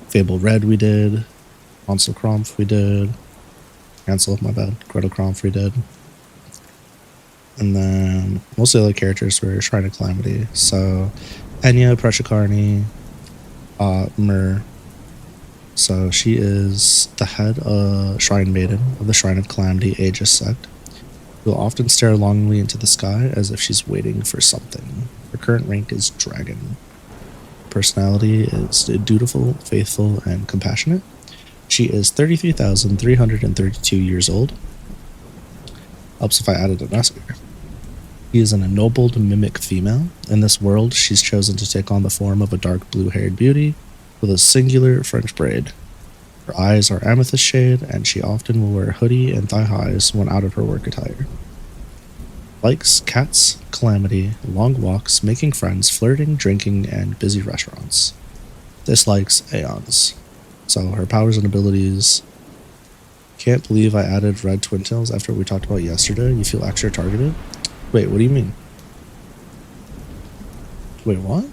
Fable Red, we did. Hansel Kronf, we did. Hansel, my bad. Gretel Kronf, we did. And then most of the other characters were Shrine of Calamity. So, Enya, Preshakarni, Myr. So she is the head Shrine Maiden of the Shrine of Calamity Aegis sect. She will often stare longingly into the sky as if she's waiting for something. Her current rank is Dragon. Personality is dutiful, faithful, and compassionate. She is 33,332 years old. Helps if I added an S here. She is an ennobled mimic female. In this world, she's chosen to take on the form of a dark blue-haired beauty with a singular French braid. Her eyes are amethyst shade, and she often will wear a hoodie and thigh highs when out of her work attire. Likes cats, calamity, long walks, making friends, flirting, drinking, and busy restaurants. Dislikes Aeons. So her powers and abilities. Can't believe I added red twin tails after we talked about yesterday. You feel extra targeted? Wait, what do you mean? Wait, what?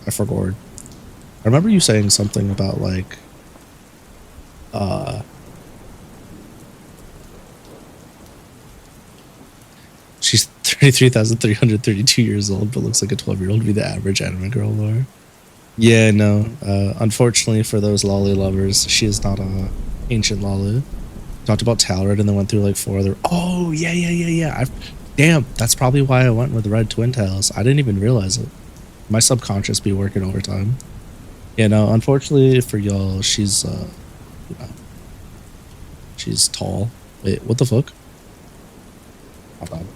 I forgot. I remember you saying something about like she's 33,332 years old but looks like a 12-year-old, be the average anime girl lore. Yeah, no. Unfortunately for those lolly lovers, she is not a ancient lolly. Talked about Talred and then went through like 4 other. Oh yeah. Damn, that's probably why I went with red twin tails. I didn't even realize it. My subconscious be working overtime. Yeah, no, unfortunately for y'all, she's she's tall. Wait, what the fuck? My bad.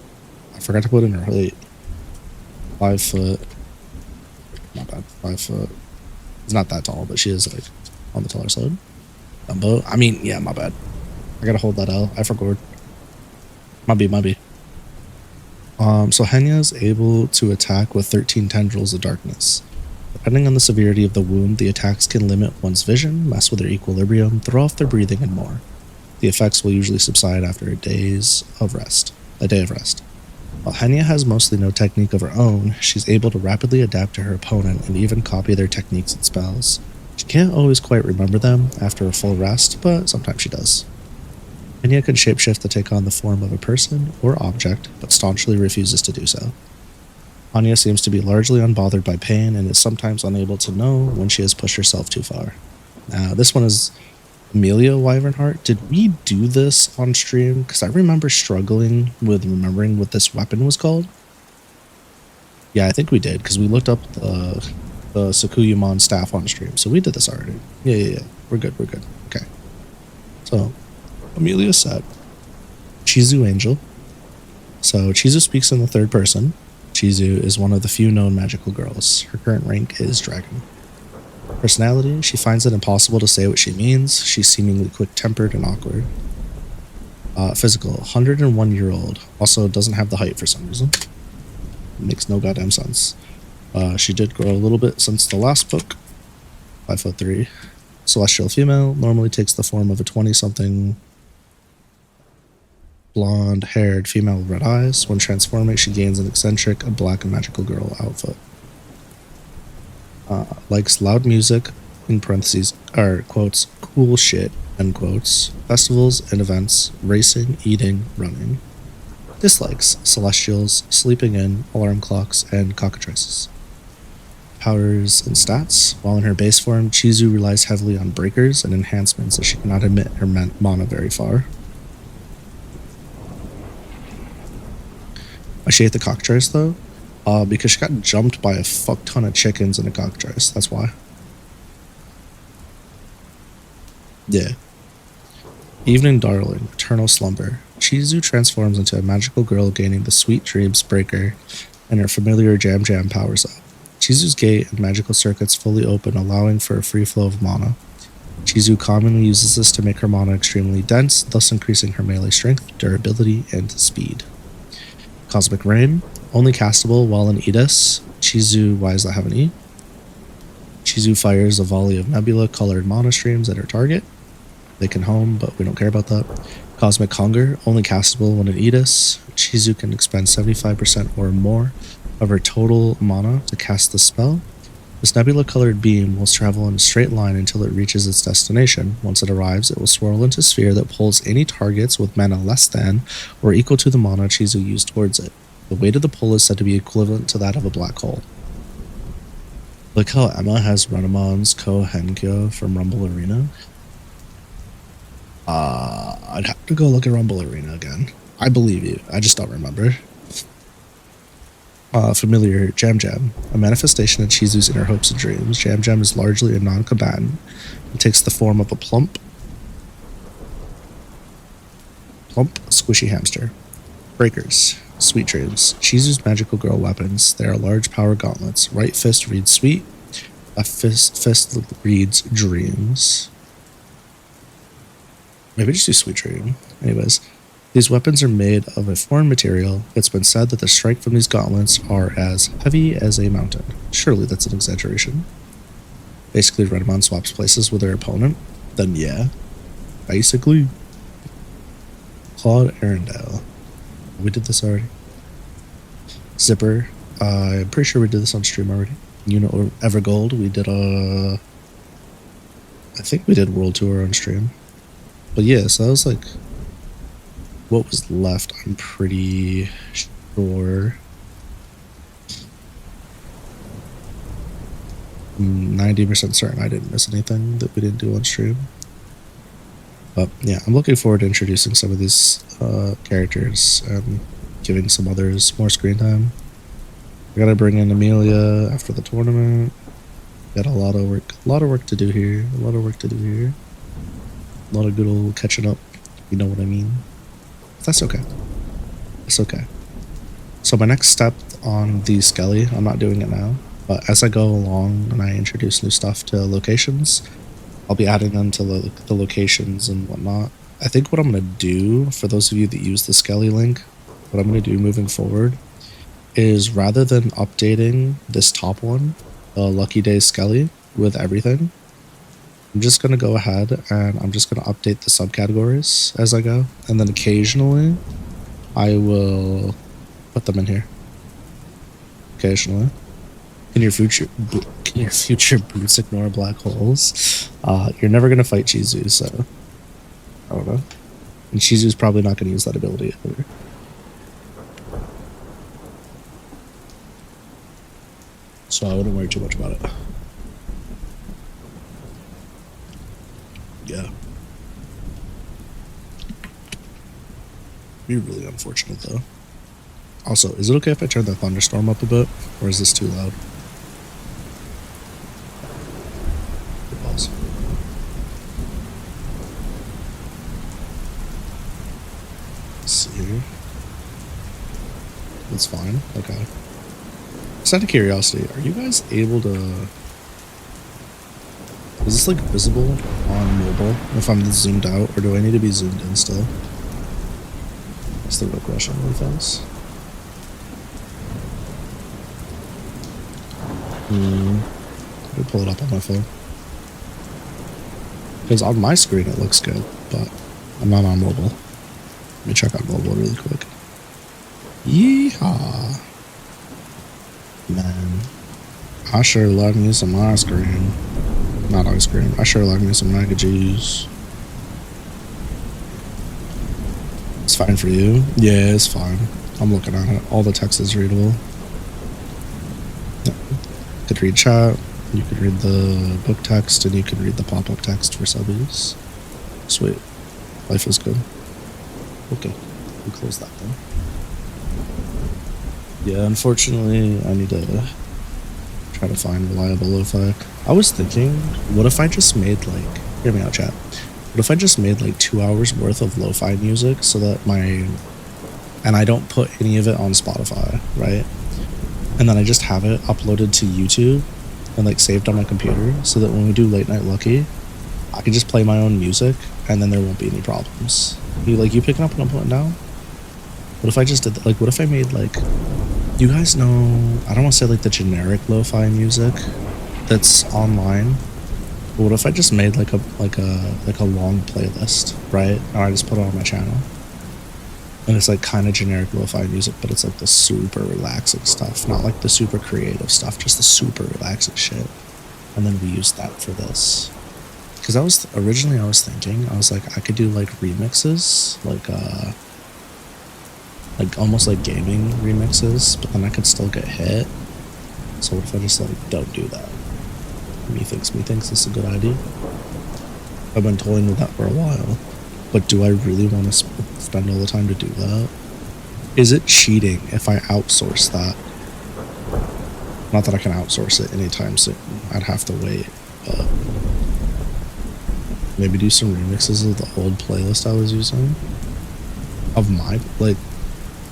I forgot to put in her height. 5 foot. My bad. 5 foot. It's not that tall, but she is like on the taller side. Dumbo. I mean, yeah, my bad. I gotta hold that out. I forgot. Might be. So Henya is able to attack with 13 tendrils of darkness. Depending on the severity of the wound, the attacks can limit one's vision, mess with their equilibrium, throw off their breathing, and more. The effects will usually subside after a day of rest. While Hainme has mostly no technique of her own, she's able to rapidly adapt to her opponent and even copy their techniques and spells. She can't always quite remember them after a full rest, but sometimes she does. Hainme can shapeshift to take on the form of a person or object, but staunchly refuses to do so. Anya seems to be largely unbothered by pain and is sometimes unable to know when she has pushed herself too far. Now, this one is Amelia Wyvernheart. Did we do this on stream? Because I remember struggling with remembering what this weapon was called. Yeah, I think we did, because we looked up the Sakuyumon staff on stream. So we did this already. Yeah. We're good. Okay. So, Amelia said, Chizu Angel. So, Chizu speaks in the third person. Chizu is one of the few known magical girls. Her current rank is Dragon. Personality, she finds it impossible to say what she means. She's seemingly quick-tempered and awkward. Physical, 101-year-old. Also doesn't have the height for some reason. Makes no goddamn sense. She did grow a little bit since the last book. 5'3". Celestial female, normally takes the form of a 20-something blonde-haired female with red eyes. When transforming, she gains an eccentric, a black and magical girl outfit. Likes loud music, in parentheses, or quotes, cool shit, end quotes, festivals and events, racing, eating, running. Dislikes celestials, sleeping in, alarm clocks, and cockatrices. Powers and stats. While in her base form, Chizu relies heavily on breakers and enhancements as she cannot emit her mana very far. She ate the cockatrice though, because she got jumped by a fuck ton of chickens in a cockatrice. That's why. Yeah. Evening Darling, Eternal Slumber. Chizu transforms into a magical girl, gaining the Sweet Dreams Breaker, and her familiar Jam Jam powers up. Chizu's gate and magical circuits fully open, allowing for a free flow of mana. Chizu commonly uses this to make her mana extremely dense, thus increasing her melee strength, durability, and speed. Cosmic Rain, only castable while in Edis. Chizu, why does that have an E? Chizu fires a volley of nebula-colored mana streams at her target. They can home, but we don't care about that. Cosmic Hunger, only castable when in Edis. Chizu can expend 75% or more of her total mana to cast the spell. This nebula-colored beam will travel in a straight line until it reaches its destination. Once it arrives, it will swirl into a sphere that pulls any targets with mana less than or equal to the mana Chizu used towards it. The weight of the pull is said to be equivalent to that of a black hole. Look how Emma has Renamon's Kohenkyo from Rumble Arena. I'd have to go look at Rumble Arena again. I believe you, I just don't remember. Familiar Jam Jam, a manifestation of Chizu's inner hopes and dreams. Jam Jam is largely a non-combatant. It takes the form of a plump, squishy hamster. Breakers, Sweet Dreams. Chizu's magical girl weapons. They are large power gauntlets. Right fist reads sweet. Left fist reads dreams. Maybe just do Sweet Dream. Anyways. These weapons are made of a foreign material. It's been said that the strike from these gauntlets are as heavy as a mountain. Surely that's an exaggeration. Basically, Renamon swaps places with her opponent. Then yeah. Basically. Claude Arendelle. We did this already. Zipper. I'm pretty sure we did this on stream already. Evergold. We did I think we did World Tour on stream. But yeah, so that was like what was left, I'm pretty sure. 90% certain I didn't miss anything that we didn't do on stream. But yeah, I'm looking forward to introducing some of these characters and giving some others more screen time. We gotta bring in Amelia after the tournament. Got a lot of work to do here. A lot of good old catching up. You know what I mean? That's okay. It's okay. So my next step on the Skelly, I'm not doing it now, but as I go along and I introduce new stuff to locations, I'll be adding them to the locations and whatnot. I think what I'm going to do, for those of you that use the Skelly link, what I'm going to do moving forward is rather than updating this top one, the Lucky Day Skelly, with everything, I'm just going to go ahead and I'm just going to update the subcategories as I go. And then occasionally I will put them in here. Occasionally. Can your future boots ignore black holes? You're never going to fight Chizu, so I don't know. And Chizu's probably not going to use that ability either. So I wouldn't worry too much about it. Yeah. Be really unfortunate though. Also, is it okay if I turn the thunderstorm up a bit? Or is this too loud? Pause. Let's see here. That's fine. Okay. Just out of curiosity, are you guys able to... Is this like visible on mobile if I'm zoomed out, or do I need to be zoomed in still? That's the real question really fast. Let me pull it up on my phone. Because on my screen it looks good, but I'm not on mobile. Let me check on mobile really quick. Yeehaw! Man, I sure love me some ice cream. Not ice cream. I sure like me some mac and cheese. It's fine for you? Yeah, it's fine. I'm looking at it. All the text is readable. Yeah. You could read chat, you could read the book text, and you could read the pop-up text for subbies. Sweet. Life is good. Okay. We close that then. Yeah, unfortunately, I need to try to find reliable lo-fi. I was thinking, what if I just made like, hear me out chat, what if I just made like 2 hours worth of lo-fi music so that and I don't put any of it on Spotify, right? And then I just have it uploaded to YouTube and like saved on my computer so that when we do Late Night Lucky, I can just play my own music and then there won't be any problems. You picking up what I'm putting down? What if I just did, what if I made like, you guys know, I don't want to say like the generic lo-fi music that's online, but what if I just made like a long playlist, right? And I just put it on my channel, and it's like kind of generic lo-fi music, but it's like the super relaxing stuff, not like the super creative stuff, just the super relaxing shit. And then we use that for this, because I was thinking I was like I could do like remixes, like almost like gaming remixes, but then I could still get hit. So what if I just like don't do that? Me thinks this is a good idea. I've been toying with that for a while, but do I really want to spend all the time to do that? Is it cheating if I outsource that? Not that I can outsource it anytime soon. I'd have to wait, but maybe do some remixes of the old playlist I was using. Of my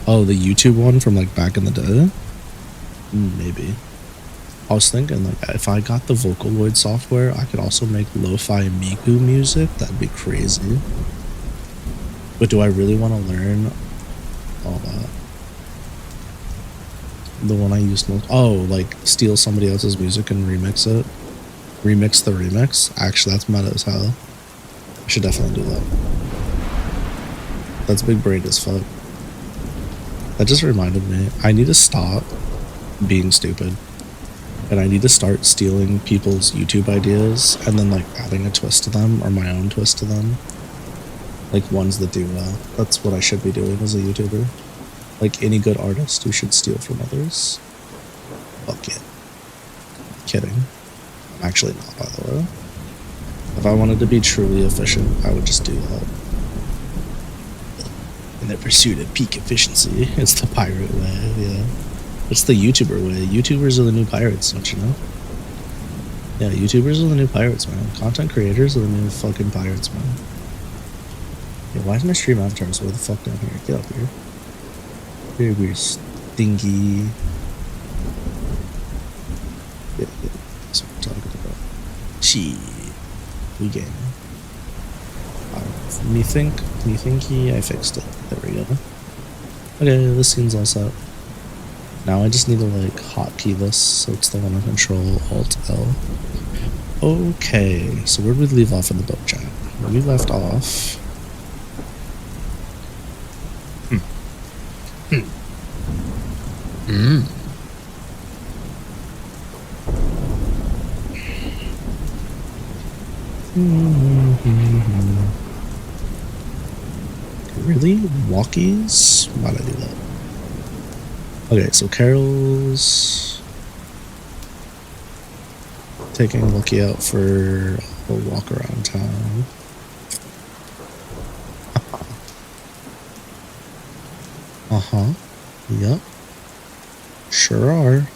oh, the YouTube one from like back in the day? Maybe. I was thinking like if I got the Vocaloid software, I could also make lo-fi Miku music. That'd be crazy. But do I really want to learn all that? The one I used most. Oh, like steal somebody else's music and remix it? Remix the remix? Actually, that's meta as hell. I should definitely do that. That's big brained as fuck. That just reminded me, I need to stop being stupid. And I need to start stealing people's YouTube ideas and then like adding a twist to them or my own twist to them. Like ones that do well. That's what I should be doing as a YouTuber. Like any good artist who should steal from others. Fuck it. Kidding. I'm actually not, by the way. If I wanted to be truly efficient, I would just do that. In the pursuit of peak efficiency, it's the pirate way, yeah. It's the YouTuber way. YouTubers are the new pirates, don't you know? Yeah, YouTubers are the new pirates, man. Content creators are the new fucking pirates, man. Yeah, why is my stream avatars way the fuck down here? Get up here. Here we're stinky. Yeah, that's what we're talking about. Shit. We game. Me thinky, I fixed it. There we go. Okay, this scene's all set. Now I just need to like hotkey this so it's the one I control, Alt L. Okay, so where did we leave off in the boat chat? We left off. Really? Walkies? Why'd I do that? Okay, so Carol's taking Lucky out for a walk around town. Uh-huh. Yep. Sure are.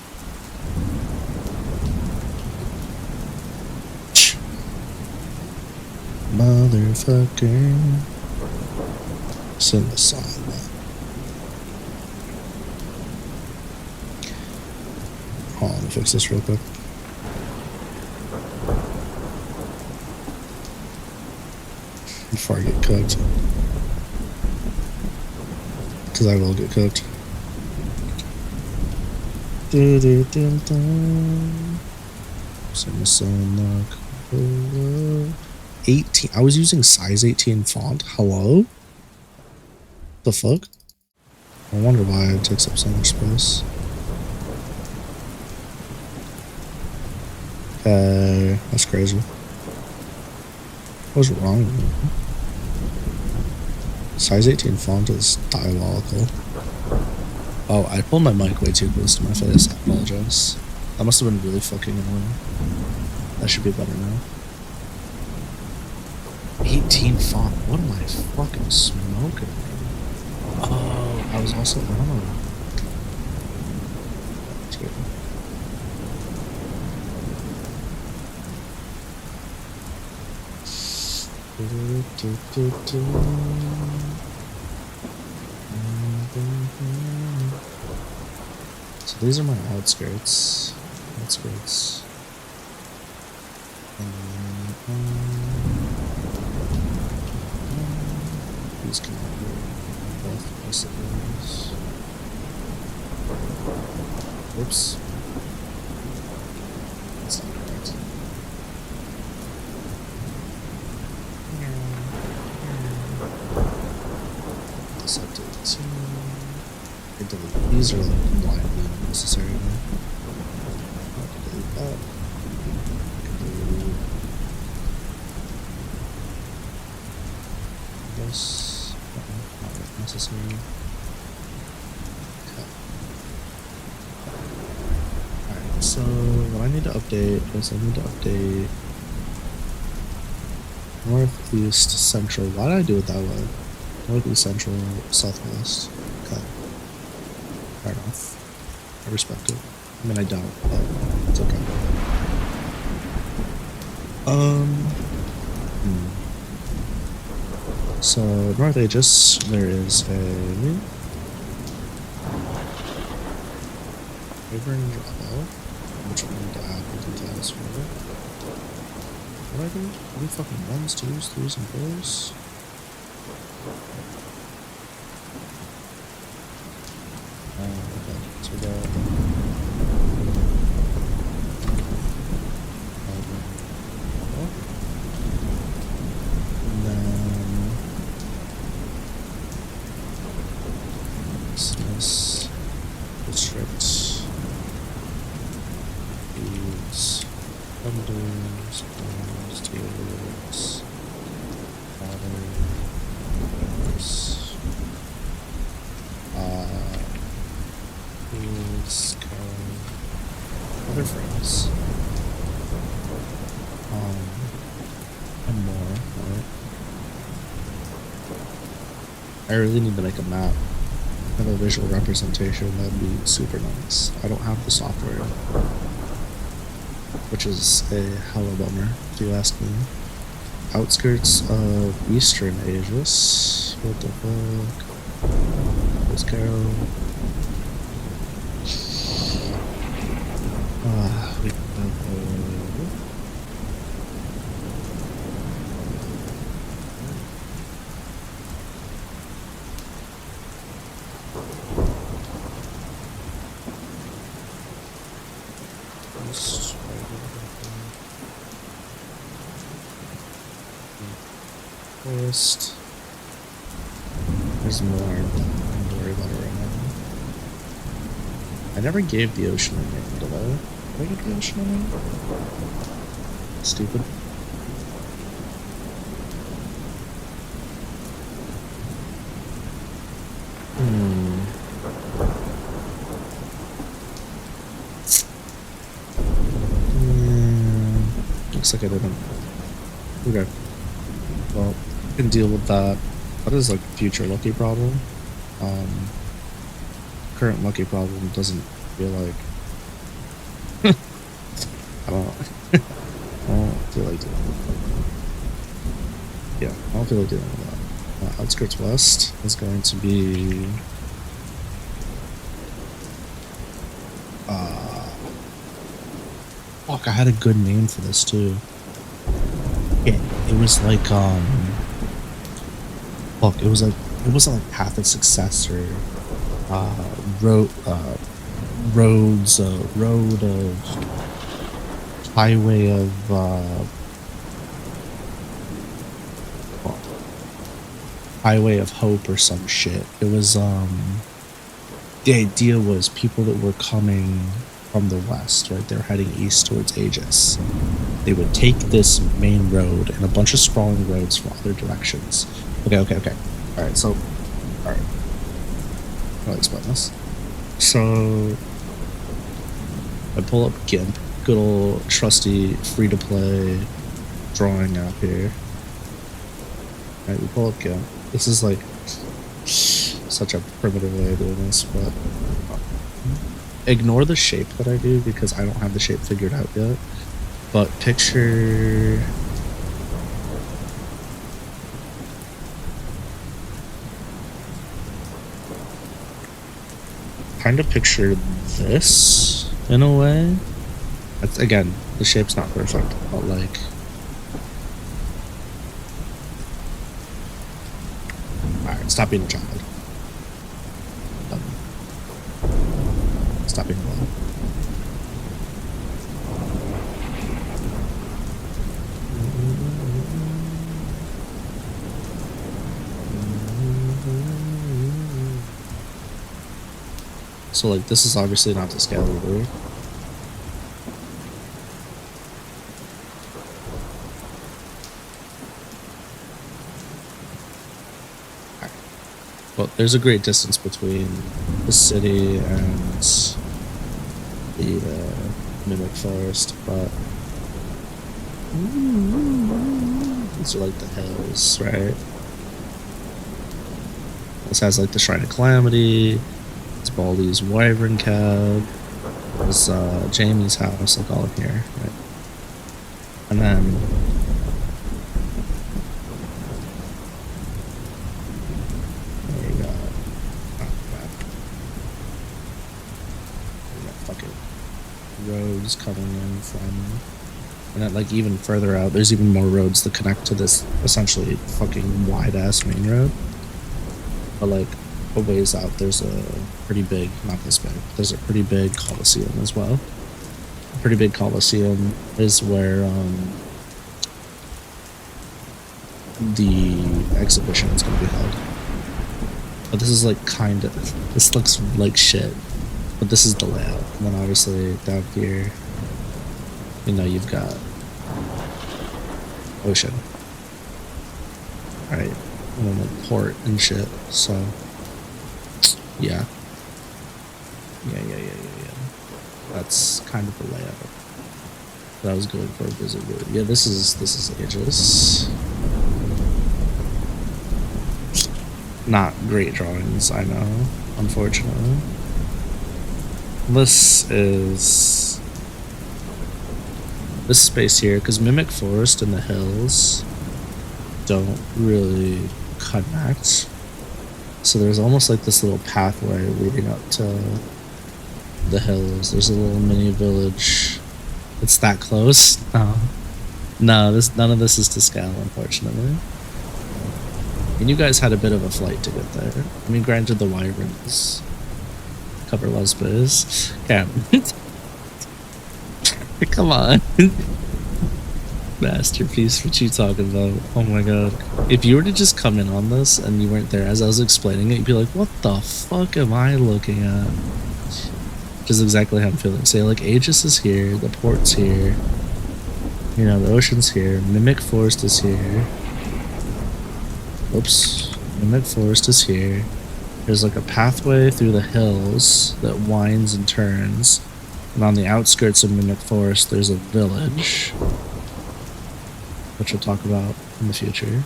Motherfucker. Sing the song, man. Hold on, let me fix this real quick. Before I get cooked. Because I will get cooked. Sing the song, look. 18. I was using size 18 font. Hello? The fuck? I wonder why it takes up so much space. That's crazy. What's wrong with me? Size 18 font is diabolical. Oh, I pulled my mic way too close to my face. I apologize. That must have been really fucking annoying. That should be better now. 18 font. What am I fucking smoking? Oh, I was also wrong. That's good. So these are my outskirts. Outskirts. These can all go both bicycles. Whoops. That's not right. This up to 2. I delete. These are like blindly unnecessary now. I can delete that. I can delete this. Not necessary. Okay. Alright, so what I need to update is I need to update northeast central. Why did I do it that way? Northeast central southwest. Okay. Fair enough. I respect it. I mean, I don't, but it's okay. So, North Aegis, there is a Wyvern dropout, which I need to add the details for it. What do I do? Are we fucking 1s, 2s, 3s, and 4s? Okay, so we got and then business district feeds vendors, dealers, others, other friends, and more, right? I really need to make a map and a visual representation. That'd be super nice. I don't have the software, which is a hella bummer, if you ask me. Outskirts of Eastern Aegis. What the fuck? Where's Carol? We have Forest. There's more, but don't worry about it right now. I never gave the ocean a name, did I? Did I give the ocean a name? Stupid. Looks like I didn't. Okay. Well, we can deal with that. That is like a future lucky problem. Current lucky problem doesn't feel like. I don't feel like dealing with that. Yeah, I don't feel like dealing with that. Outskirts West is going to be. Fuck, I had a good name for this too. Yeah, it was like fuck, it wasn't like Path of Success or roads road of highway of highway of hope or some shit. It was the idea was people that were coming from the west, right? They were heading east towards Aegis. They would take this main road and a bunch of sprawling roads from other directions. Okay. Alright, so I'll explain this. So I pull up GIMP, good old trusty free to play drawing app here. Alright, we pull up GIMP. This is like such a primitive way of doing this, but ignore the shape that I do because I don't have the shape figured out yet. But picture kind of picture this in a way. That's, again, the shape's not perfect, but like alright, stop being a child. Stop being alone. So like this is obviously not to scale over. Well, there's a great distance between the city and the mimic forest, but these are like the hills, right? This has like the Shrine of Calamity. It's Baldy's Wyvern Cab. There's Jamie's house, like all up here, right? And then there you go. Oh crap. We got fucking roads coming in from, and then like even further out, there's even more roads that connect to this essentially fucking wide ass main road. But like a ways out, there's a pretty big, not this big, there's a pretty big Coliseum as well. A pretty big Coliseum is where the exhibition is going to be held. But this is like kind of, this looks like shit, but this is the layout. And then obviously down here, you know, you've got ocean, right? And then like port and shit, so yeah. That's kind of the layout that I was going for visibility. Yeah, this is Aegis. Not great drawings, I know, unfortunately. This space here, because Mimic Forest and the hills don't really connect. So there's almost like this little pathway leading up to the hills. There's a little mini village. It's that close? No, none of this is to scale, unfortunately. And you guys had a bit of a flight to get there. I mean, granted, the wyverns cover lesbians. Okay. Come on. Masterpiece, what you talking about? Oh my god. If you were to just come in on this and you weren't there as I was explaining it, you'd be like, what the fuck am I looking at? Which is exactly how I'm feeling. Say, like, Aegis is here, the port's here, you know, the ocean's here, Mimic Forest is here. Oops. Mimic Forest is here. There's like a pathway through the hills that winds and turns. And on the outskirts of Mimic Forest, there's a village, which we'll talk about in the future.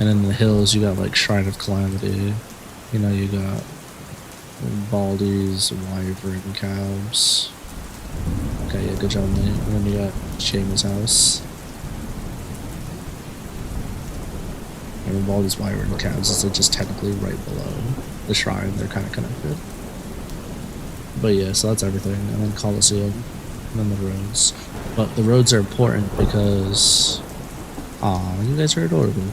And in the hills, you got like Shrine of Calamity. You know, you got Baldi's, Wyvern, Cows. Okay, yeah, good job, mate. And then you got James' house. And Baldi's, Wyvern, and Cows is like just technically right below the shrine. They're kind of connected. But yeah, so that's everything. And then Colosseum. And then the roads. But the roads are important because... Aw, you guys are adorable.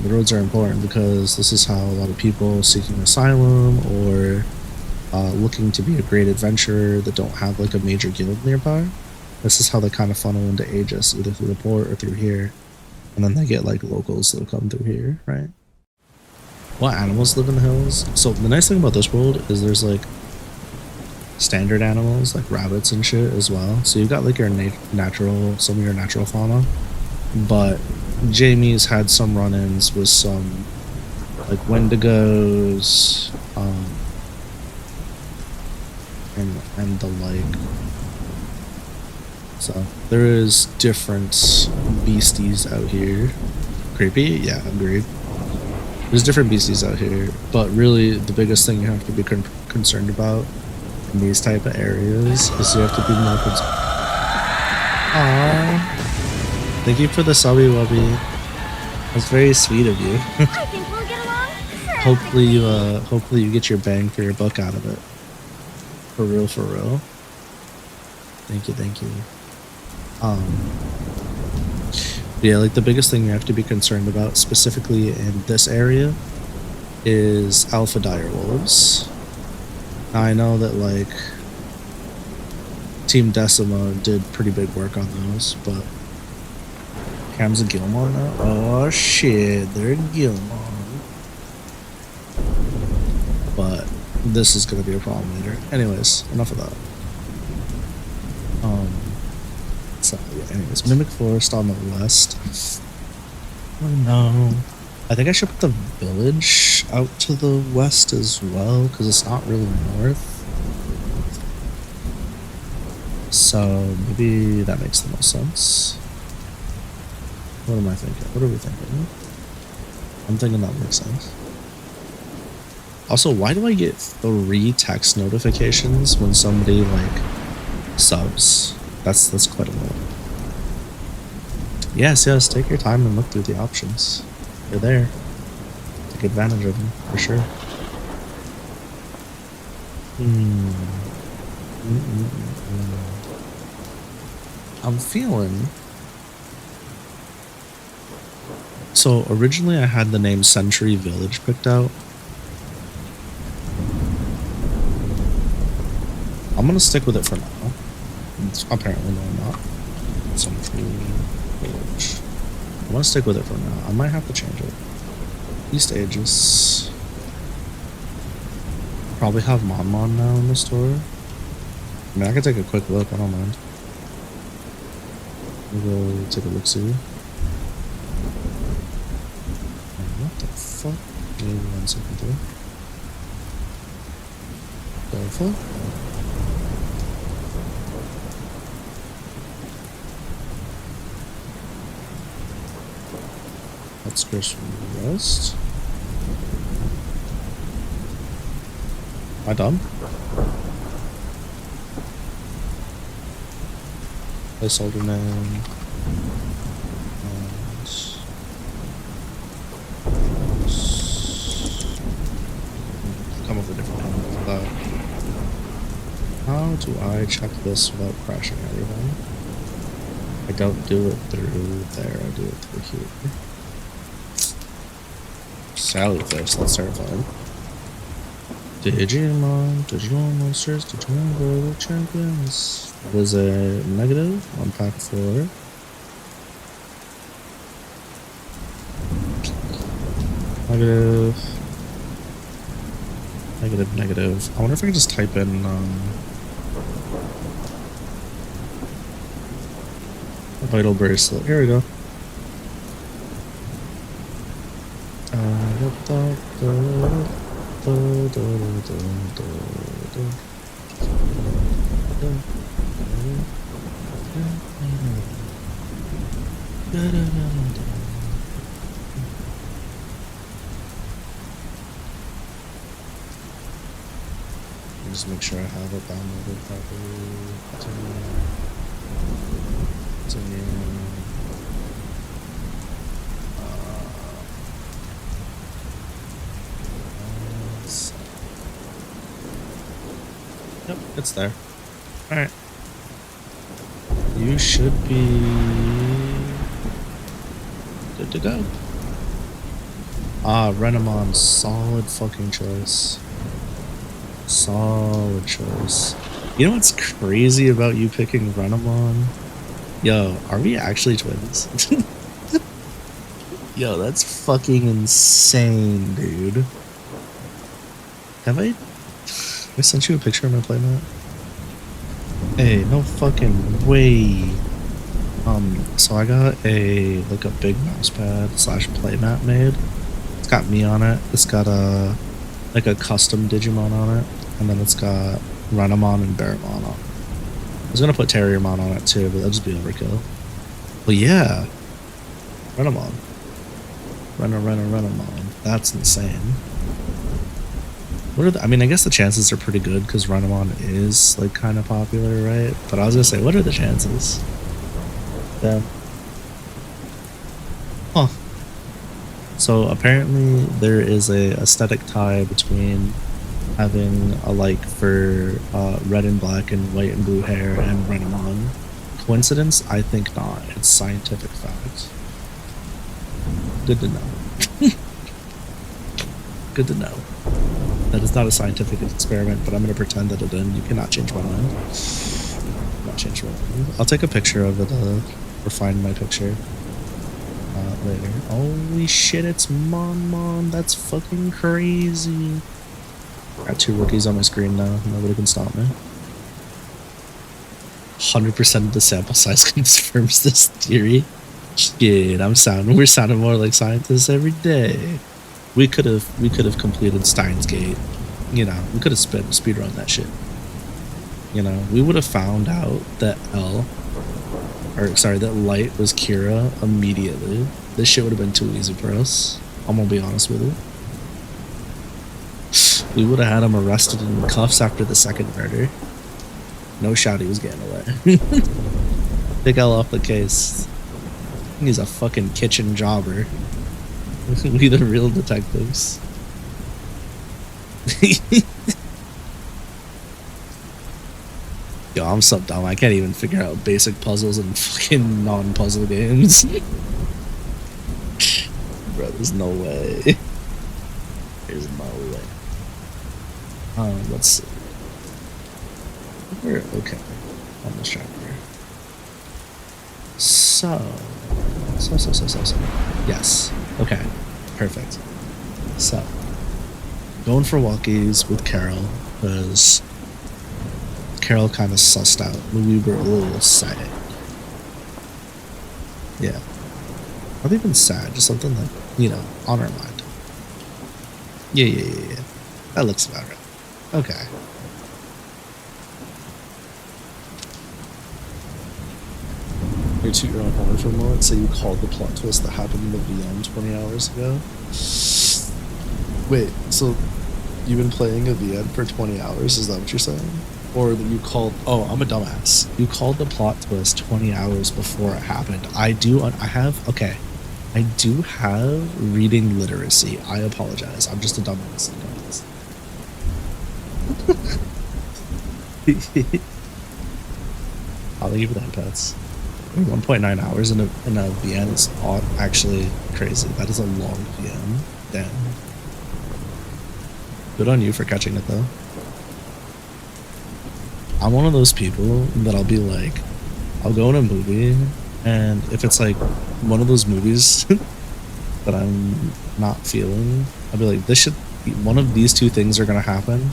The roads are important because this is how a lot of people seeking asylum or looking to be a great adventurer that don't have like a major guild nearby, this is how they kind of funnel into Aegis, either through the port or through here. And then they get like locals that'll come through here, right? What animals live in the hills? So the nice thing about this world is there's like standard animals like rabbits and shit as well. So you've got like your natural, some of your natural fauna, but Jamie's had some run-ins with some like wendigos, and the like. So there is different beasties out here. Creepy? Yeah, agreed. There's different beasties out here, but really the biggest thing you have to be concerned about in these type of areas is you have to be more concerned. Aww. Thank you for the subby wubby. That's very sweet of you. I think we'll get along perfectly. Hopefully you get your bang for your buck out of it. For real, for real. Thank you, thank you. Yeah, like the biggest thing you have to be concerned about specifically in this area is alpha direwolves. Now I know that like Team Decima did pretty big work on those, but Cam's a Gilmon now? Oh shit, they're Gilmon. But this is gonna be a problem later. Anyways, enough of that. So yeah, anyways, Mimic Forest on the west. Oh no. I think I should put the village out to the west as well, because it's not really north. So maybe that makes the most sense. What am I thinking? What are we thinking? I'm thinking that makes sense. Also, why do I get 3 text notifications when somebody like subs? That's quite annoying. Yes, take your time and look through the options. They're there. Take advantage of them, for sure. I'm feeling... So, originally I had the name Century Village picked out. I'm gonna stick with it for now. Apparently, no, I'm not. Century Village. I'm gonna stick with it for now. I might have to change it. East Aegis. Probably have Mon now in the store. I mean, I can take a quick look. I don't mind. We'll go take a look see. What the fuck? Give me 1 second there. Careful. Outskirts from the west. Am I done? Placeholder name. Come up with a different name for that. How do I check this without crashing everything? I don't do it through there, I do it through here. Sallyfish, that's terrifying. Digimon, digital monsters, Digimon global champions. That is a negative on pack 4. Negative. Negative, negative. I wonder if I can just type in, a vital bracelet. Here we go. Just make sure I have it downloaded properly. Yep, it's there. Alright. You should be good to go. Ah, Renamon, solid fucking choice. Solid choice. You know what's crazy about you picking Renamon? Yo, are we actually twins? Yo, that's fucking insane, dude. Have I sent you a picture of my playmat? Hey, no fucking way. So I got a big mousepad / playmat made. It's got me on it. It's got a custom Digimon on it, and then it's got Renamon and Barramon on it. I was gonna put Terriermon on it too, but that'd just be overkill. But yeah, Renamon. Renamon. That's insane. What are I mean, I guess the chances are pretty good because Renamon is like kind of popular, right? But I was gonna say, what are the chances? Yeah. Huh. So apparently there is a aesthetic tie between having a like for red and black and white and blue hair and Renamon. Coincidence? I think not. It's scientific fact. Good to know. Good to know. That is not a scientific experiment, but I'm going to pretend that it is. You cannot change my mind. Not change my mind. I'll take a picture of it, refine my picture later. Holy shit, it's Mon. That's fucking crazy. Got 2 rookies on my screen now. Nobody can stop me. 100% of the sample size confirms this theory. Shit, we're sounding more like scientists every day. We could have completed Steins Gate. You know, we could have speedrun that shit. You know, we would have found out that that light was Kira immediately. This shit would have been too easy for us. I'm gonna be honest with you. We would have had him arrested in cuffs after the second murder. No shot he was getting away. Take L off the case. He's a fucking kitchen jobber. We the real detectives. Yo, I'm so dumb. I can't even figure out basic puzzles in fucking non-puzzle games. Bro, there's no way. There's no way. Let's see. We're okay on this chapter. So. Yes. Okay. Perfect. So. Going for walkies with Carol, because Carol kind of sussed out. We were a little sad. Yeah. Not even sad, just something that, you know, on our mind. Yeah. That looks about right. Okay. You toot your own horn for a moment, so you called the plot twist that happened in the VM 20 hours ago? Wait, so you've been playing a VM for 20 hours, is that what you're saying? Or that you called, oh, I'm a dumbass. You called the plot twist 20 hours before it happened. I do have reading literacy. I apologize. I'm just a dumbass. I'll give you that, pets. 1.9 hours in a VM is actually crazy. That is a long VM. Damn. Good on you for catching it though. I'm one of those people that I'll be like, I'll go in a movie, and if it's like one of those movies that I'm not feeling, I'll be like, this should be, one of these two things are gonna happen.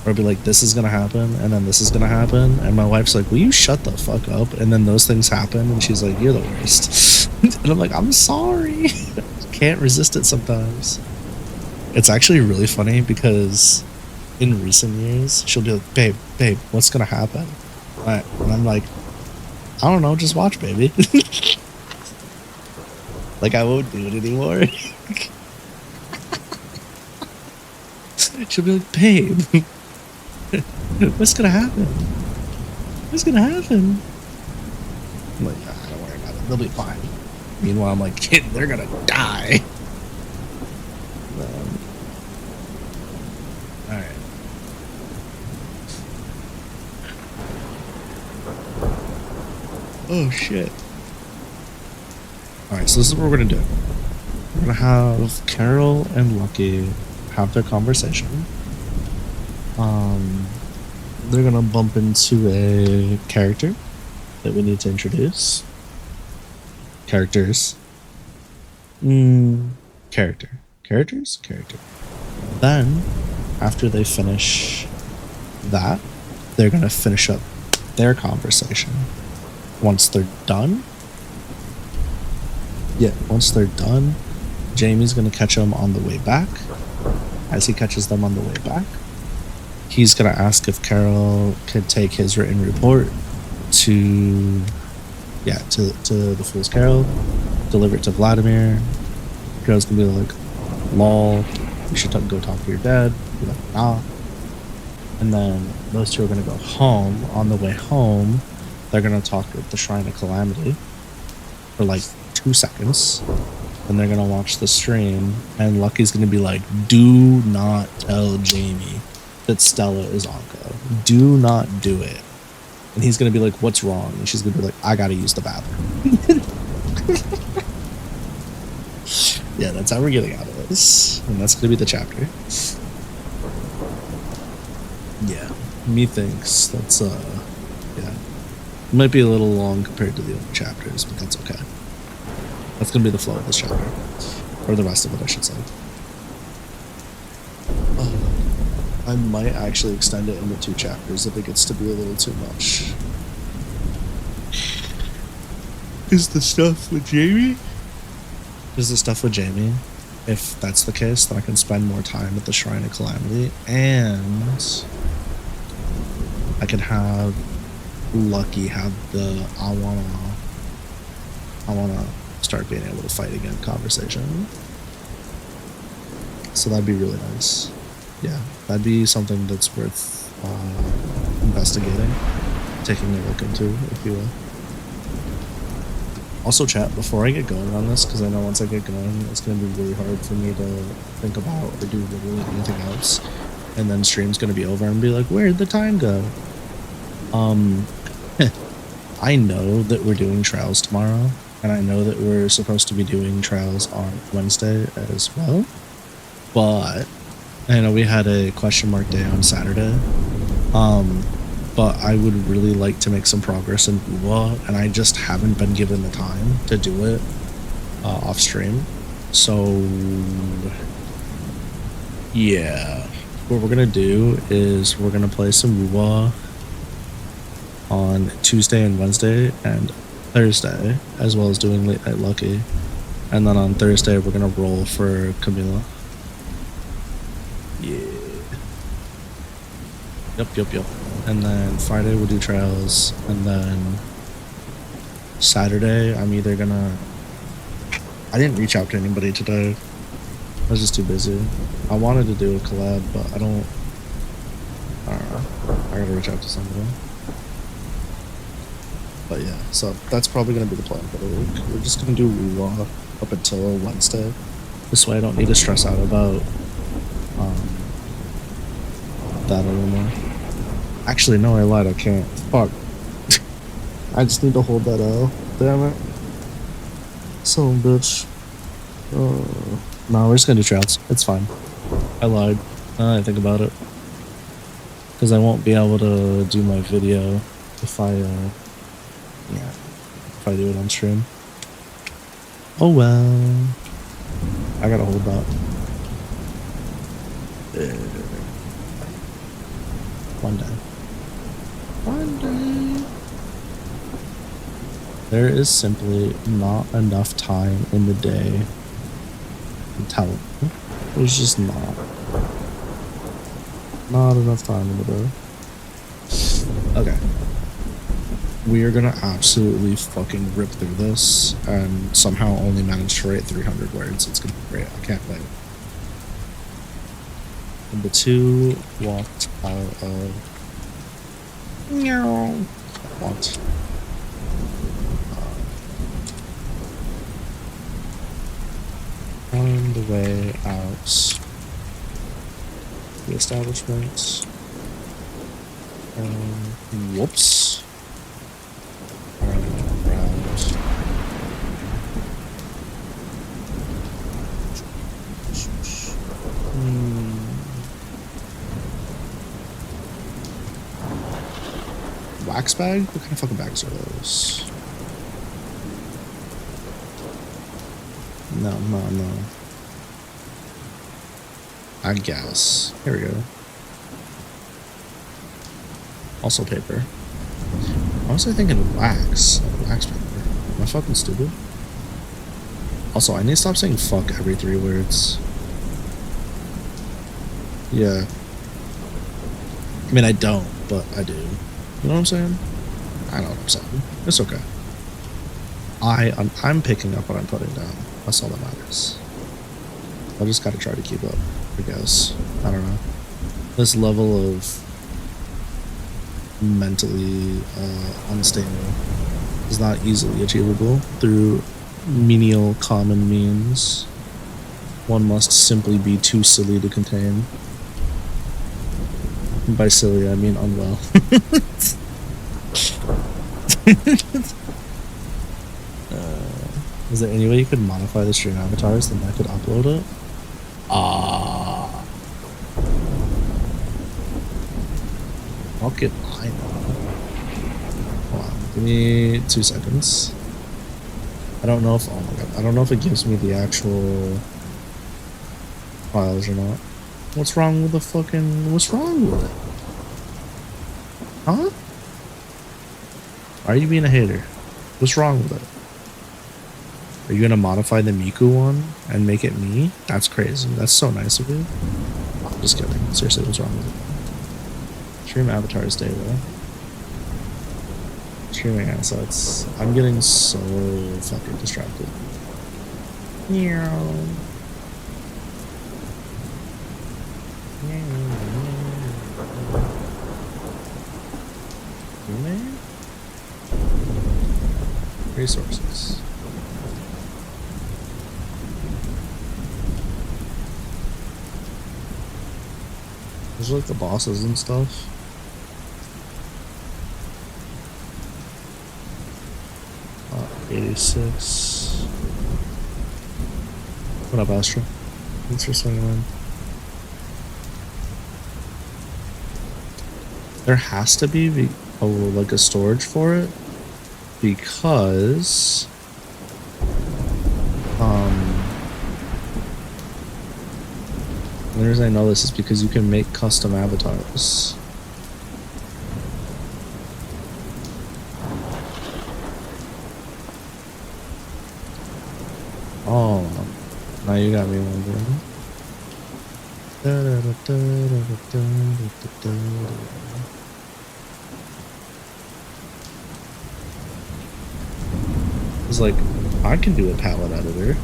Or I'll be like, this is gonna happen, and then this is gonna happen. And my wife's like, will you shut the fuck up? And then those things happen, and she's like, you're the worst. And I'm like, I'm sorry. Can't resist it sometimes. It's actually really funny because in recent years, she'll be like, babe, what's gonna happen? And I'm like, I don't know, just watch, baby. Like, I won't do it anymore. She'll be like, babe, what's gonna happen? What's gonna happen? I'm like, nah, don't worry about it. They'll be fine. Meanwhile, I'm like, kid, they're gonna die. Alright. Oh, shit. Alright, so this is what we're gonna do. We're gonna have Carol and Lucky have their conversation. They're gonna bump into a character that we need to introduce. Characters. Characters? Character. Then, after they finish that, they're gonna finish up their conversation. Once they're done, Jamie's gonna catch them on the way back. As he catches them on the way back, he's gonna ask if Carol could take his written report to the Fool's Carol, deliver it to Vladimir. Carol's gonna be like, lol, you should go talk to your dad. Be like, nah. And then those two are gonna go home. On the way home, they're gonna talk at the Shrine of Calamity for like 2 seconds. And they're gonna watch the stream, and Lucky's gonna be like, do not tell Jamie that Stella is Anko. Do not do it. And he's gonna be like, what's wrong? And she's gonna be like, I gotta use the bathroom. Yeah, that's how we're getting out of this. And that's gonna be the chapter. Yeah. Methinks that's yeah. It might be a little long compared to the other chapters, but that's okay. That's gonna be the flow of this chapter. Or the rest of it, I should say. Oh, I might actually extend it into 2 chapters if it gets to be a little too much. Is the stuff with Jamie? If that's the case, then I can spend more time at the Shrine of Calamity, and I can have Lucky have the I wanna start being able to fight again conversation. So that'd be really nice. Yeah, that'd be something that's worth investigating, taking a look into, if you will. Also, chat, before I get going on this, because I know once I get going, it's going to be really hard for me to think about or do literally anything else. And then stream's going to be over and be like, where'd the time go? I know that we're doing trials tomorrow, and I know that we're supposed to be doing trials on Wednesday as well. But I know we had a question mark day on Saturday. But I would really like to make some progress in UWA, and I just haven't been given the time to do it off stream. So yeah, what we're gonna do is we're gonna play some UWA on Tuesday and Wednesday and Thursday, as well as doing Late Night Lucky. And then on Thursday we're gonna roll for Camila. Yeah. Yep. And then Friday we'll do trials, and then Saturday I'm either gonna... I didn't reach out to anybody today. I was just too busy. I wanted to do a collab, but I don't know. I gotta reach out to somebody. But yeah, so that's probably gonna be the plan for the week. We're just gonna do UWA up until Wednesday. This way I don't need to stress out about that anymore. Actually, no, I lied. I can't. Fuck. I just need to hold that L. Damn it. Son of a bitch. No, we're just gonna do trials. It's fine. I lied. I think about it. Because I won't be able to do my video if I do it on stream. Oh well. I gotta hold that. One day. One day. There is simply not enough time in the day to tell them. There's just not enough time in the day. Okay. We are gonna absolutely fucking rip through this and somehow only manage to write 300 words. It's gonna be great. I can't wait. Number 2 walked out of. What? On the way out the establishment. Whoops. Around. Wax bag? What kind of fucking bags are those? No. I guess. Here we go. Also paper. I was thinking wax. Wax paper. Am I fucking stupid? Also, I need to stop saying fuck every 3 words. Yeah. I mean, I don't, but I do. You know what I'm saying? I know what I'm saying. It's okay. I'm picking up what I'm putting down. That's all that matters. I just gotta try to keep up, I guess. I don't know. This level of mentally unstable is not easily achievable through menial common means. One must simply be too silly to contain. And by silly, I mean unwell. Is there any way you could modify the stream avatars then I could upload it? Fuck it, I know. Hold on, give me 2 seconds. I don't know if, oh my god, I don't know if it gives me the actual files or not. What's wrong with the fucking, what's wrong with it? Huh? Why are you being a hater? What's wrong with it? Are you gonna modify the Miku one and make it me? That's crazy. That's so nice of you. I'm just kidding. Seriously, what's wrong with it? Stream avatars data. Streaming assets. I'm getting so fucking distracted. Meow. Resources. There's like the bosses and stuff. 86. What up, Astra? Thanks for swinging in. There has to be like a storage for it because the reason I know this is because you can make custom avatars. Oh, now you got me wondering. It's like, I can do a palette editor,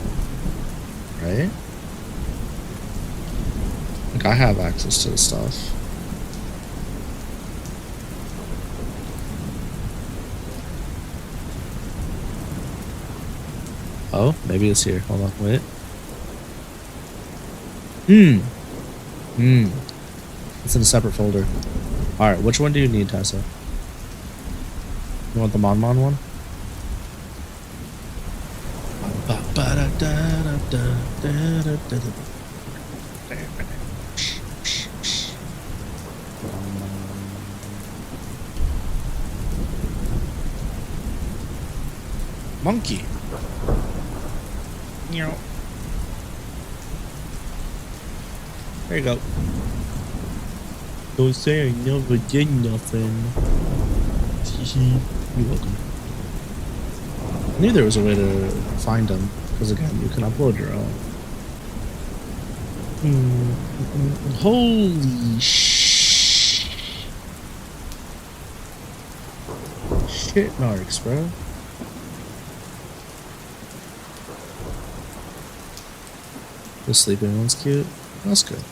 right? Like, I have access to this stuff. Oh, maybe it's here. Hold on, wait. It's in a separate folder. Alright, which one do you need, Tessa? You want the Mon one? Monkey. Meow. There you go. Don't say I never did nothing. You're welcome. I knew there was a way to find them, because again, you can upload your own. Holy shit, narcs, bro. The sleeping one's cute. That's good.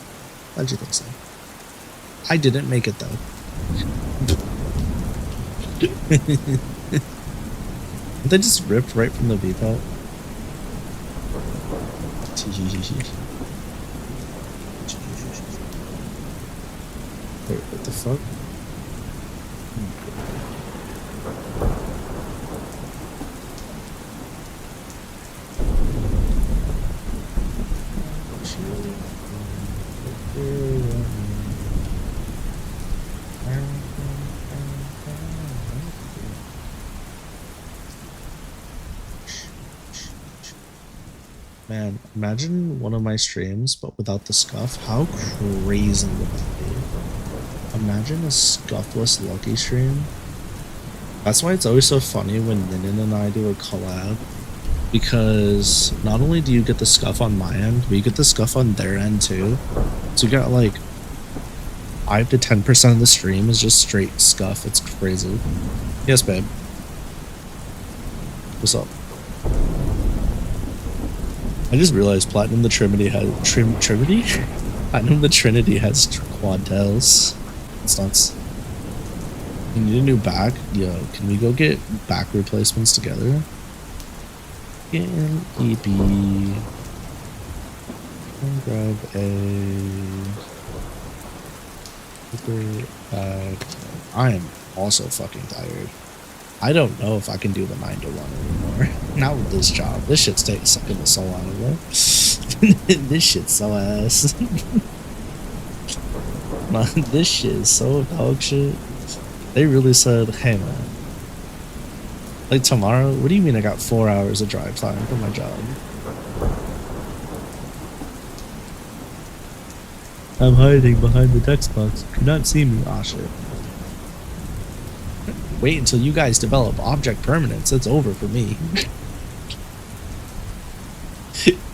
How'd you think so? I didn't make it though. They just ripped right from the VPAT. Wait, what the fuck? Man, imagine one of my streams, but without the scuff. How crazy would that be? Imagine a scuffless Lucky stream. That's why it's always so funny when Ninin and I do a collab. Because not only do you get the scuff on my end, but you get the scuff on their end too. So you got like 5 to 10% of the stream is just straight scuff. It's crazy. Yes, babe. What's up? I just realized Platinum the Trinity has Trinity? Platinum the Trinity has quad tails. It's nuts. You need a new back? Yo, can we go get back replacements together? EP. Grab a super back. I am also fucking tired. I don't know if I can do the 9 to 1 anymore. Not with this job. This shit's sucking the soul out of me. This shit's so ass. Man, this shit is so dog shit. They really said, hey man. Like tomorrow? What do you mean I got 4 hours of drive time for my job? I'm hiding behind the text box. You cannot see me. Aw, shit. Wait until you guys develop object permanence. It's over for me.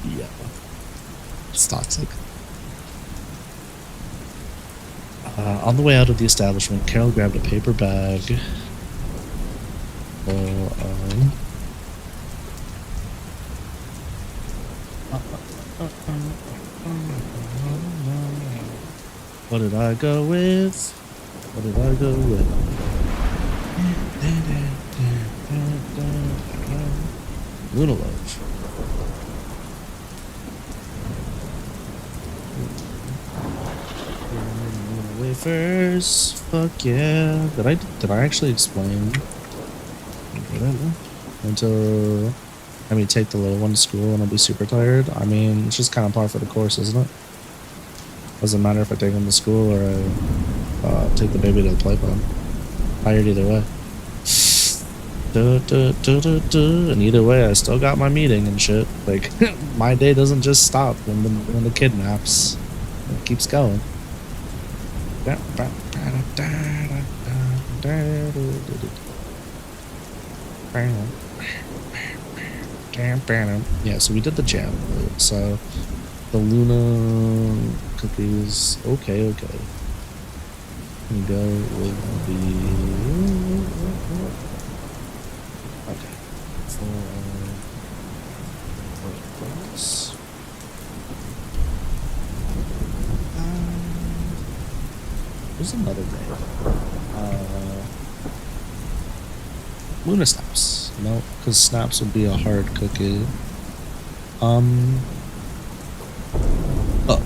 Yeah. It's toxic. On the way out of the establishment, Carol grabbed a paper bag. What did I go with? What did I go with? Luna Love. Wafers. Fuck yeah. Did I actually explain? Until take the little one to school and I'll be super tired. I mean, it's just kind of par for the course, isn't it? Doesn't matter if I take him to school or I take the baby to the playpen. Tired either way. And either way, I still got my meeting and shit. Like, my day doesn't just stop when the kid naps. It keeps going. Yeah, so we did the jam. So the Luna cookies. Okay. We go with the. Okay. There's another name. Luna Snaps. No, because Snaps would be a hard cookie. Look.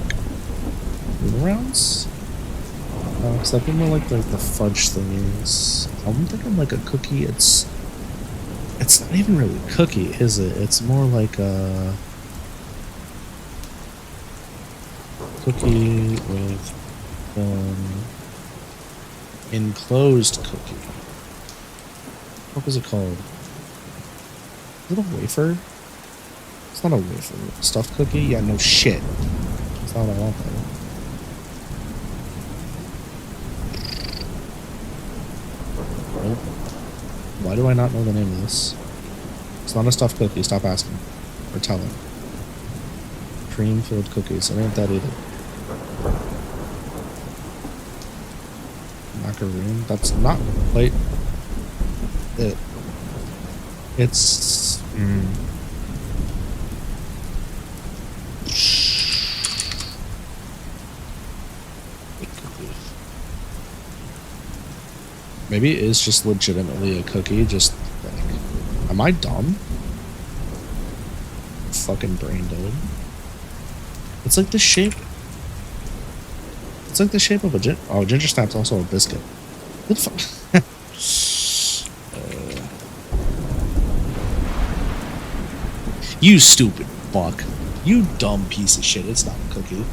Luna Rounds? Because I think more like the fudge thingies. I'm thinking like a cookie. It's not even really a cookie, is it? It's more like a cookie with enclosed cookie. What was it called? Is it a wafer? It's not a wafer. Stuffed cookie? Yeah, no shit. That's not what I want though. Nope. Why do I not know the name of this? It's not a stuffed cookie. Stop asking. Or telling. Cream-filled cookies. It ain't that either. Macaroon? That's not quite it. It's... Maybe it is just legitimately a cookie, just like... Am I dumb? Fucking brain dead. It's like the shape... It's like the shape of a ginger... Oh, ginger snap's also a biscuit. What the fuck? You stupid fuck. You dumb piece of shit. It's not a cookie.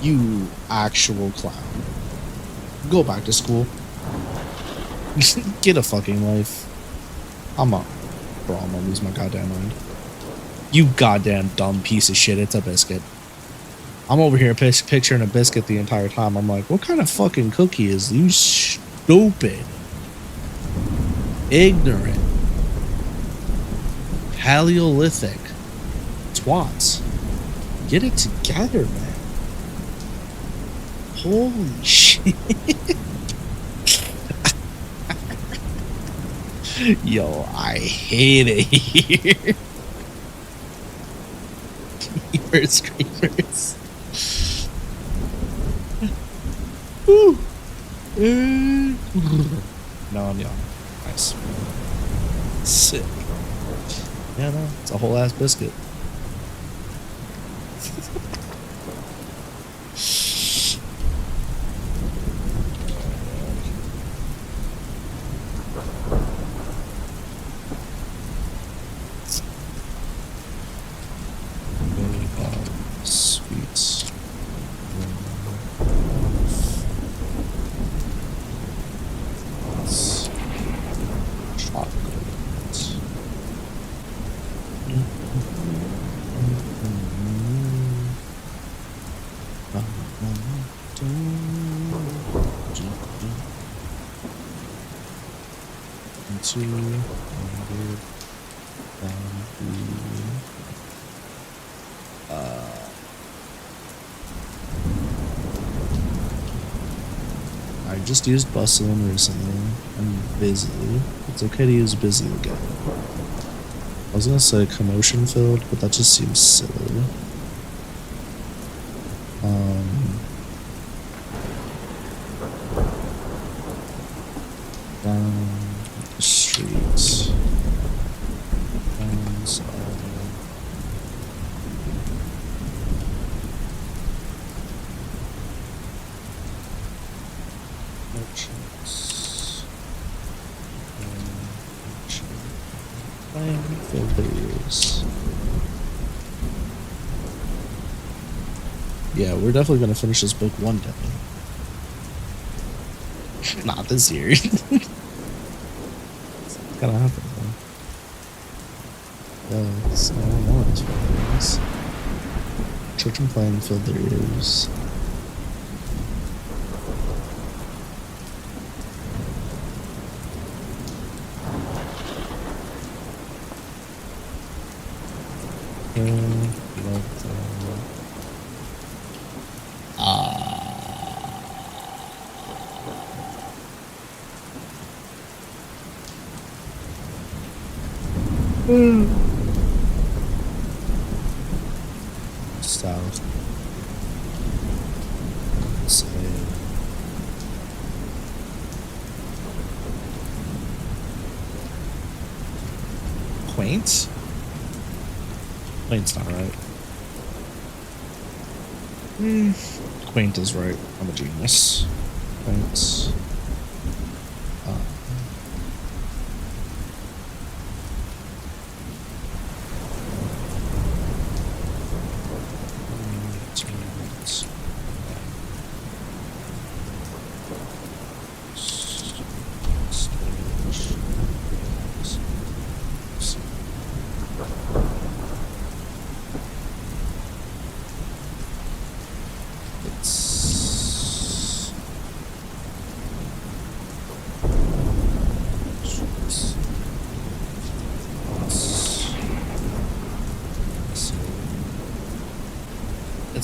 You actual clown. Go back to school. Get a fucking life. Bro, I'm gonna lose my goddamn mind. You goddamn dumb piece of shit. It's a biscuit. I'm over here picturing a biscuit the entire time. I'm like, what kind of fucking cookie is you stupid, ignorant, Paleolithic twats? Get it together, man. Holy shit. Yo, I hate it here. Screamers. Woo. No, I'm young. Nice. Sick. Yeah, no, it's a whole ass biscuit. Sweets. I just used bustling recently. I'm busy. It's okay to use busy again. I was gonna say commotion filled, but that just seems silly. Down the streets. Yeah, we're definitely gonna finish this book one day. Not this year. It's gonna happen, though. It's no one wants. Church and playing filled their ears. South. Say. Quaint? Quaint's not right. Quaint is right. I'm a genius. Quaint.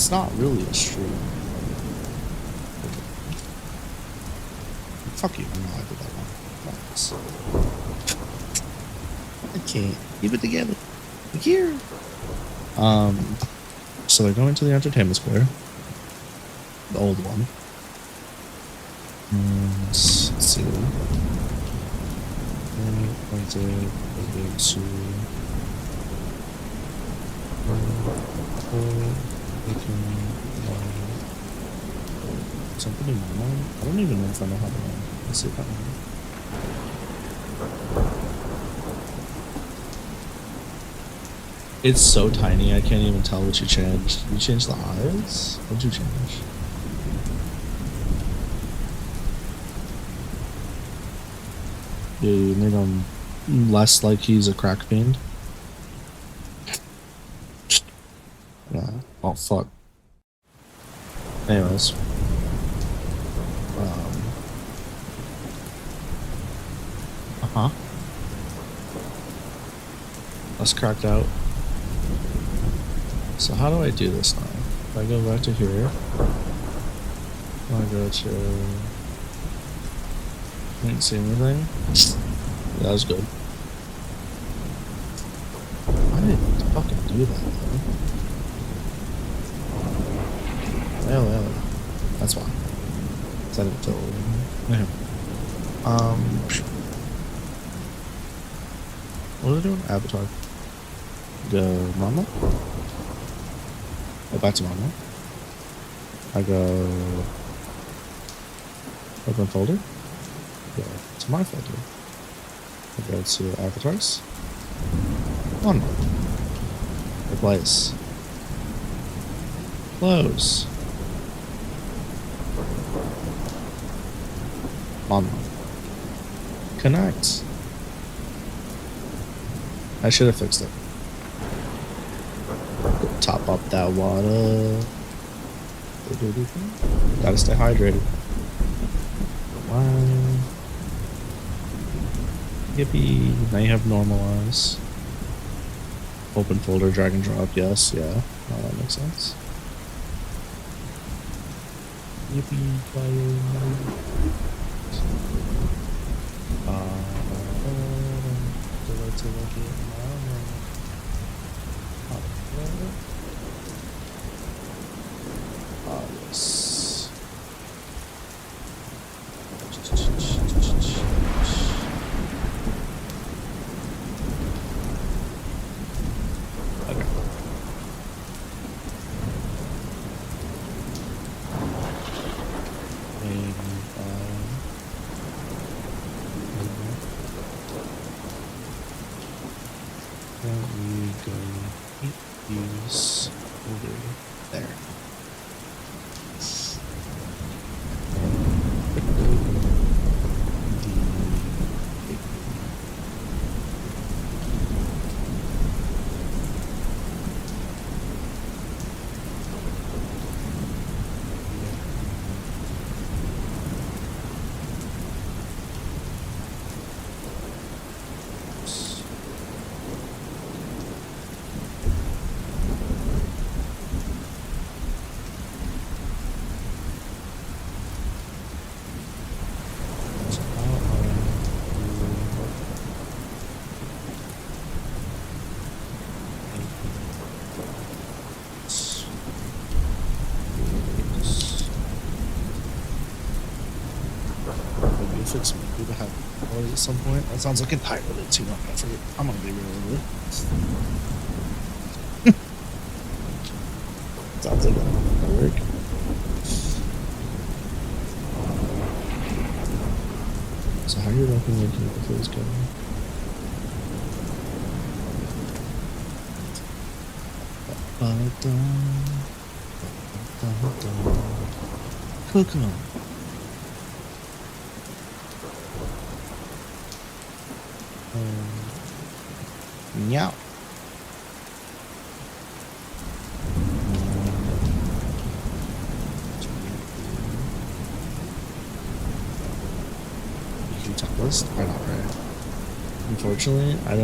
It's not really a stream. Fuck you. I know I did that wrong. Thanks. I can't keep it together. Here. So they're going to the entertainment square. The old one. Let's see. Something in my mind? I don't even know if I know how to run. Let's see if I can. It's so tiny, I can't even tell what you changed. You changed the eyes? What'd you change? Yeah, you made him less like he's a crack fiend. Yeah. Oh, fuck. Anyways. Uh-huh. That's cracked out. So how do I do this now? If I go back to here, I go to... Didn't see anything. Yeah, that was good. Why did it fucking do that though? Well, that's why. Is that until... Yeah. What are they doing? Avatar. Go normal. Go back to normal. I go open folder. Go to my folder. I go to avatars. One. Replace. Close. On. Connect. I should have fixed it. Top up that water. Gotta stay hydrated. Wow. Yippee. Now you have normal eyes. Open folder, drag and drop. Yes, yeah. Oh, that makes sense. Yippee. Fire. Yes. Okay. We go use over there. Fix me. We would have parties at some point. That sounds like entirely too long effort. I'm gonna be real with it. Sounds like that'll work. So how are you looking like you before this going? Cook on. Meow. Checklist? I don't right. Unfortunately, I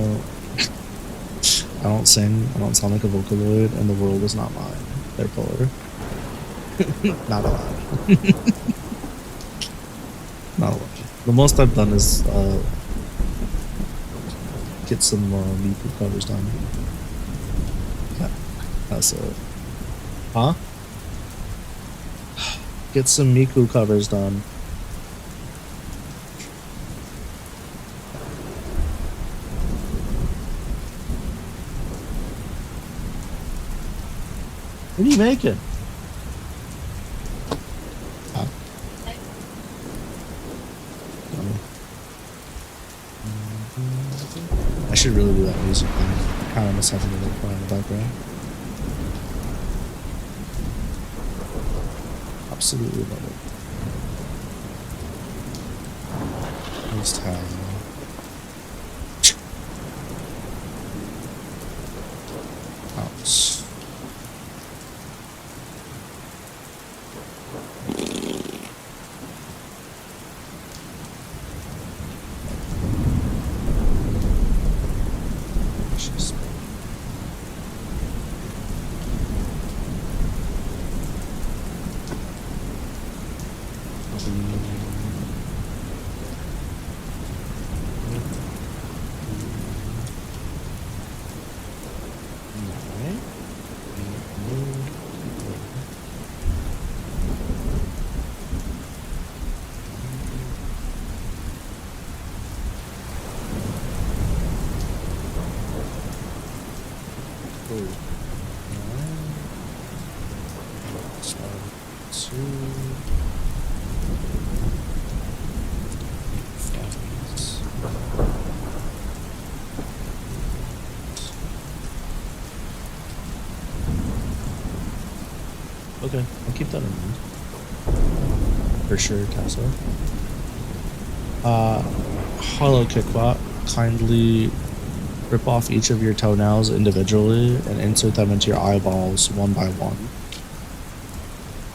don't sing, I don't sound like a Vocaloid, and the world is not mine. They're polar. Not a lot. Not a lot. The most I've done is get some Miku covers done. That's it. Huh? Get some Miku covers done. What are you making? Huh? I should really do that music thing. Kind of miss having a little fun in the background. Absolutely love it. Next time. Ouch. Okay, I'll keep that in mind. For sure, Castle. Hello, Kickbot. Kindly rip off each of your toenails individually and insert them into your eyeballs one by one.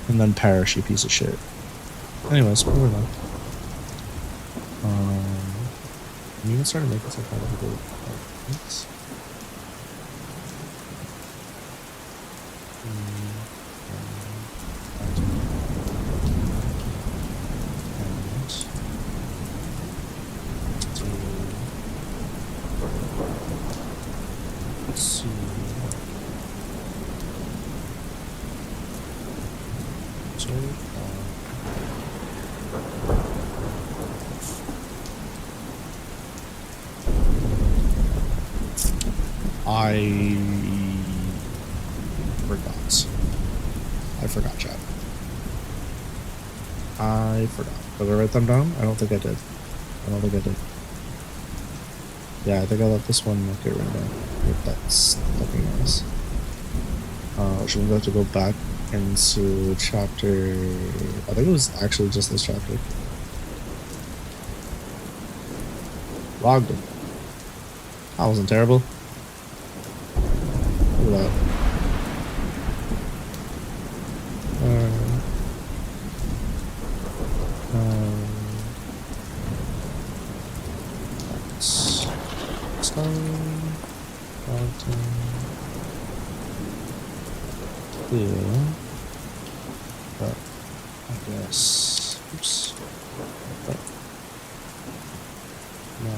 And then perish, you piece of shit. Anyways, where were they? I'm even starting to make this like kind of a good things. Let's see. So, I forgot, chat. I forgot. Did I write them down? I don't think I did. Yeah, I think I let this one get written down. If that's looking nice. Should we have to go back into chapter... I think it was actually just this chapter. Logged it. That wasn't terrible. Look at that. But I guess, oops. But no,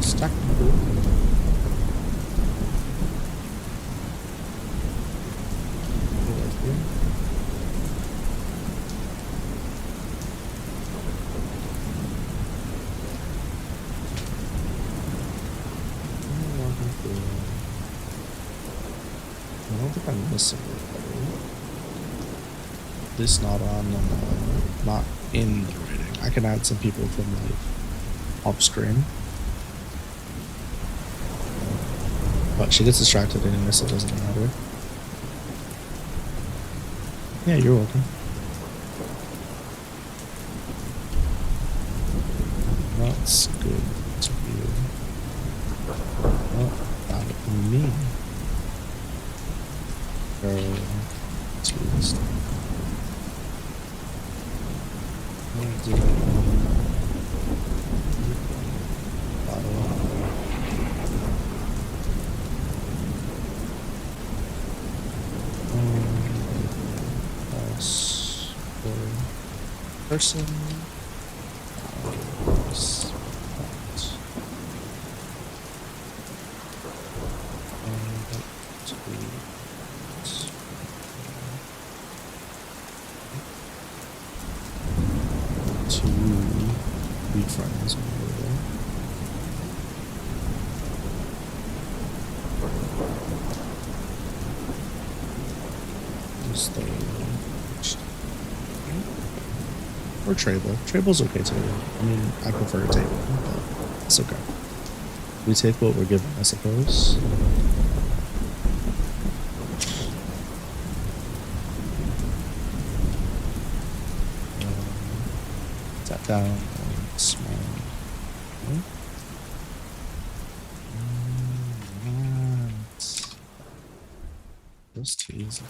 stack the book. I don't think I'm missing it. This not on, not in the writing. I can add some people from like off screen, but she gets distracted anyway, so it doesn't matter. Yeah, you're welcome. That's good to you. Oh, that me. Let's read this stuff. person. Two weak friends over there. Just or Trable. Trable's okay too. I mean, I prefer a table, but it's okay. We take what we're given, I suppose. Tap down and small. Those teas.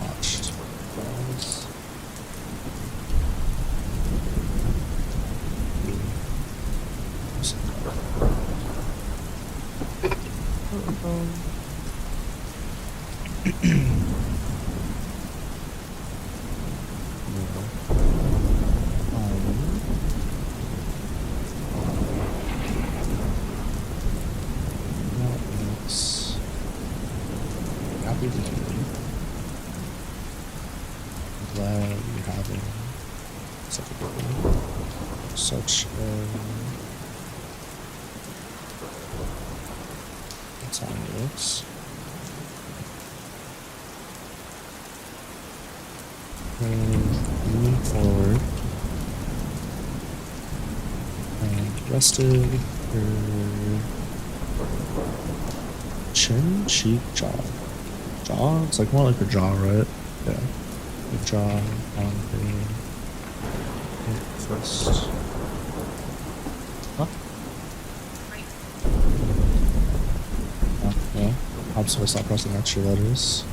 Watched. Glad you're having such a that's how it looks. Moving forward and rested your chin, cheek, jaw. Jaw? It's like more like a jaw, right? Yeah. The jaw on the first. Huh? Oh, yeah. I'm sorry, stop pressing extra letters.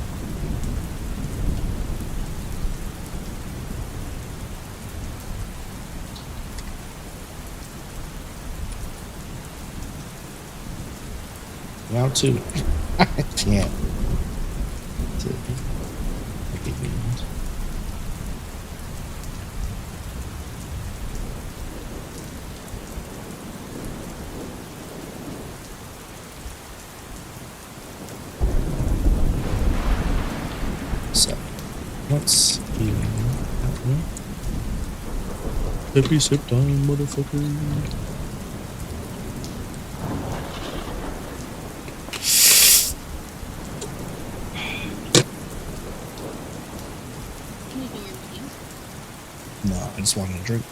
Round two. I can't. So, let's be hippie sip time, motherfucker. No, I just wanted a drink.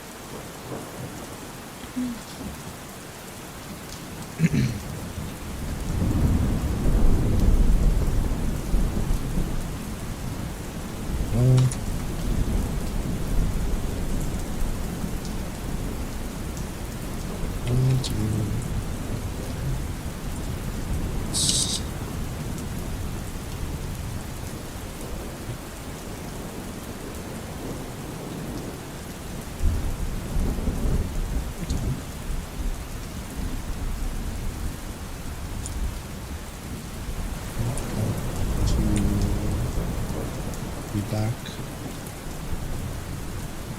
Back.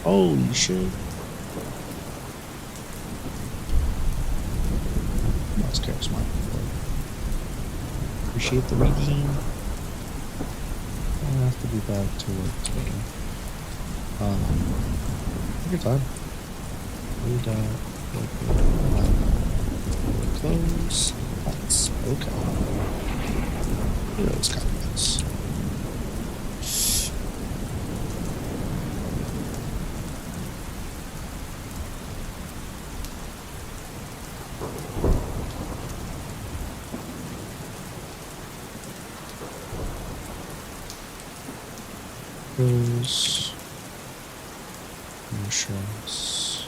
Holy shit. Mouse care smart. Appreciate the reading. I have to be back to work today. Take your time. Read close. That's okay. Look at those comments. Those insurance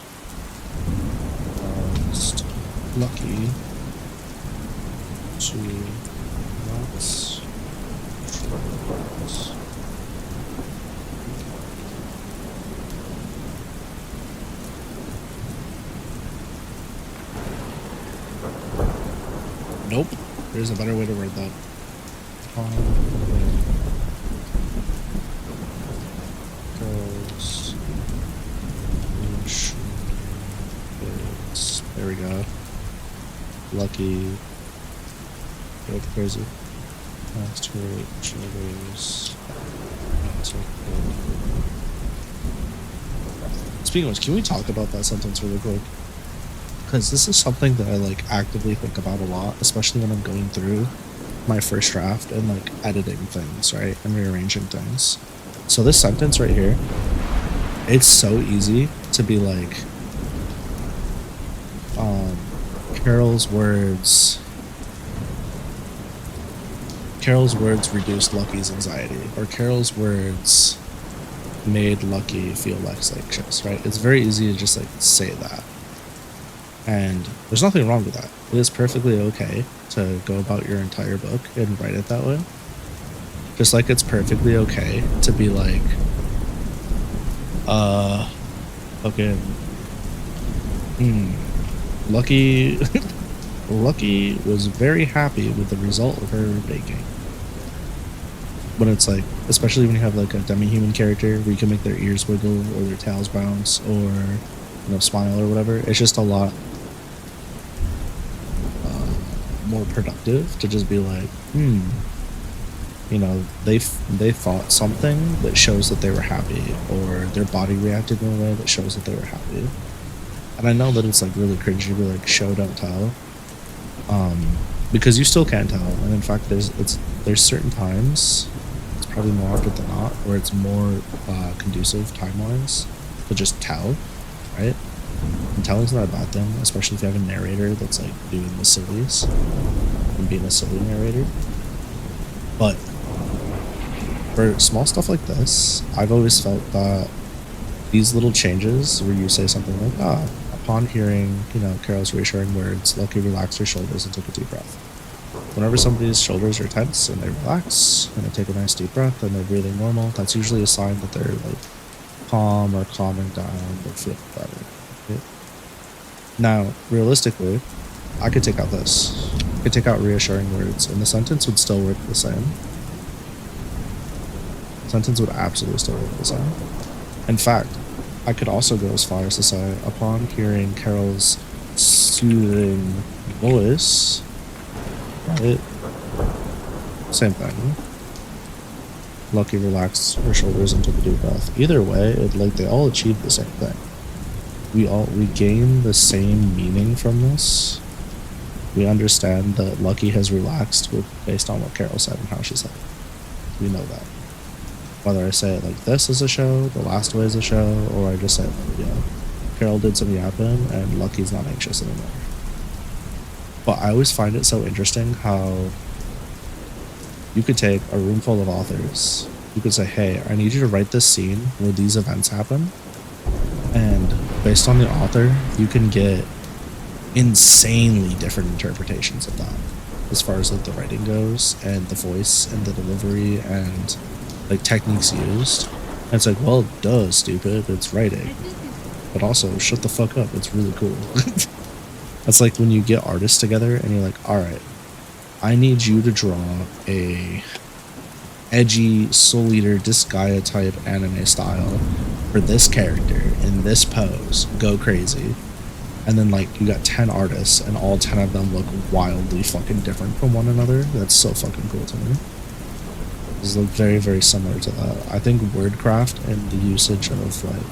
lucky to not nope, there's a better way to word that. Girls. There we go. Lucky. Go crazy. Masturbate shoulders. Speaking of which, can we talk about that sentence really quick? Because this is something that I like actively think about a lot, especially when I'm going through my first draft and like editing things, right? And rearranging things. So this sentence right here, it's so easy to be like, Carol's words reduced Lucky's anxiety, or Carol's words made Lucky feel less anxious, right? It's very easy to just like say that. And there's nothing wrong with that. It is perfectly okay to go about your entire book and write it that way. Just like it's perfectly okay to be like, Lucky Lucky was very happy with the result of her baking. When it's like, especially when you have like a demi-human character where you can make their ears wiggle or their tails bounce or, you know, smile or whatever, it's just a lot more productive to just be like, you know, they thought something that shows that they were happy, or their body reacted in a way that shows that they were happy. And I know that it's like really cringy to be like, show don't tell, because you still can't tell. And in fact, there's certain times, it's probably more often than not, where it's more conducive time-wise to just tell, right? And telling's not a bad thing, especially if you have a narrator that's like doing the sillies and being a silly narrator. But for small stuff like this, I've always felt that these little changes where you say something like, upon hearing, you know, Carol's reassuring words, Lucky relaxed her shoulders and took a deep breath. Whenever somebody's shoulders are tense and they relax and they take a nice deep breath and they're breathing normal, that's usually a sign that they're like calm or calming down or feel better. Okay? Now, realistically, I could take out this. I could take out reassuring words and the sentence would still work the same. The sentence would absolutely still work the same. In fact, I could also go as far as to say, upon hearing Carol's soothing voice, right? Same thing. Lucky relaxed her shoulders and took a deep breath. Either way, they all achieved the same thing. We gain the same meaning from this. We understand that Lucky has relaxed based on what Carol said and how she said it. We know that. Whether I say it like this is a show, the last way is a show, or I just say, you know, Carol did some yapping and Lucky's not anxious anymore. But I always find it so interesting how you could take a room full of authors. You could say, hey, I need you to write this scene where these events happen. And based on the author, you can get insanely different interpretations of that. As far as like the writing goes, and the voice, and the delivery, and like techniques used. And it's like, well, duh, stupid, it's writing. But also, shut the fuck up, it's really cool. That's like when you get artists together and you're like, alright, I need you to draw a edgy Soul Eater Disgaea type anime style for this character in this pose. Go crazy. And then like you got 10 artists and all 10 of them look wildly fucking different from one another. That's so fucking cool to me. It's like very, very similar to that. I think wordcraft and the usage of like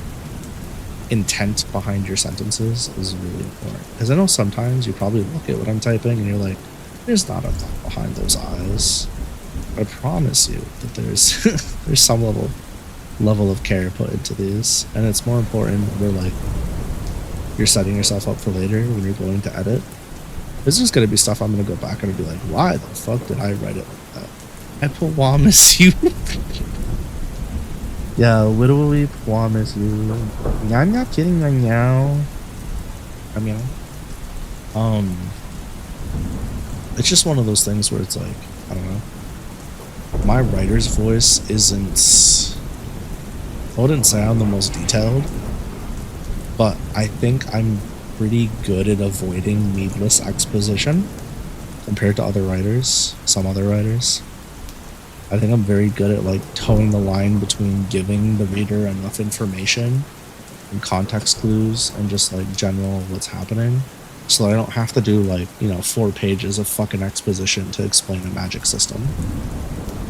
intent behind your sentences is really important. Because I know sometimes you probably look at what I'm typing and you're like, there's not a thought behind those eyes. I promise you that there's there's some level of care put into these, and it's more important where like you're setting yourself up for later when you're going to edit. This is gonna be stuff I'm gonna go back and be like, why the fuck did I write it like that? I promise you. Yeah, literally promise you. I'm not kidding right now. I mean, it's just one of those things where it's like, I don't know. My writer's voice isn't, I wouldn't say I'm the most detailed, but I think I'm pretty good at avoiding needless exposition compared to other writers, some other writers. I think I'm very good at like towing the line between giving the reader enough information and context clues and just like general what's happening, so that I don't have to do like, you know, 4 pages of fucking exposition to explain a magic system.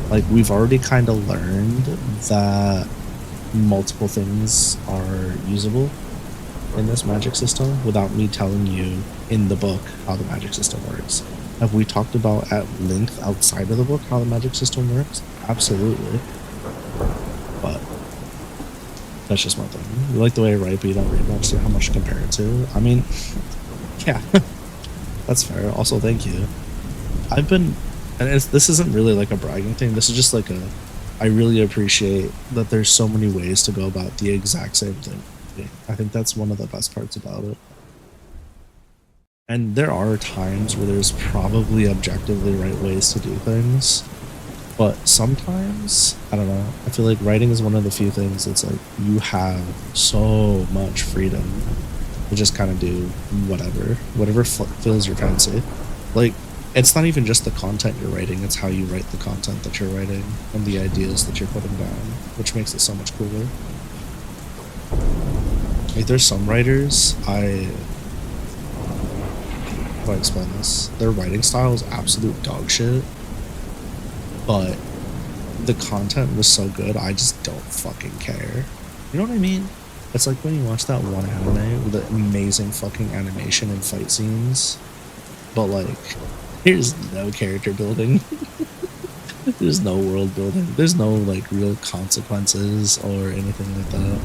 Like, we've already kind of learned that multiple things are usable in this magic system without me telling you in the book how the magic system works. Have we talked about at length outside of the book how the magic system works? Absolutely. But that's just my thing. You like the way I write, but you don't read much, so how much to compare it to? I mean, yeah, that's fair. Also, thank you. I've been, and this isn't really like a bragging thing. This is just like a, I really appreciate that there's so many ways to go about the exact same thing. I think that's one of the best parts about it. And there are times where there's probably objectively right ways to do things, but sometimes, I don't know, I feel like writing is one of the few things that's like, you have so much freedom to just kind of do whatever fills your fancy. Like, it's not even just the content you're writing, it's how you write the content that you're writing and the ideas that you're putting down, which makes it so much cooler. Like, there's some writers, how do I explain this? Their writing style is absolute dog shit, but the content was so good, I just don't fucking care. You know what I mean? It's like when you watch that one anime with the amazing fucking animation and fight scenes, but like, there's no character building. There's no world building. There's no like real consequences or anything like that.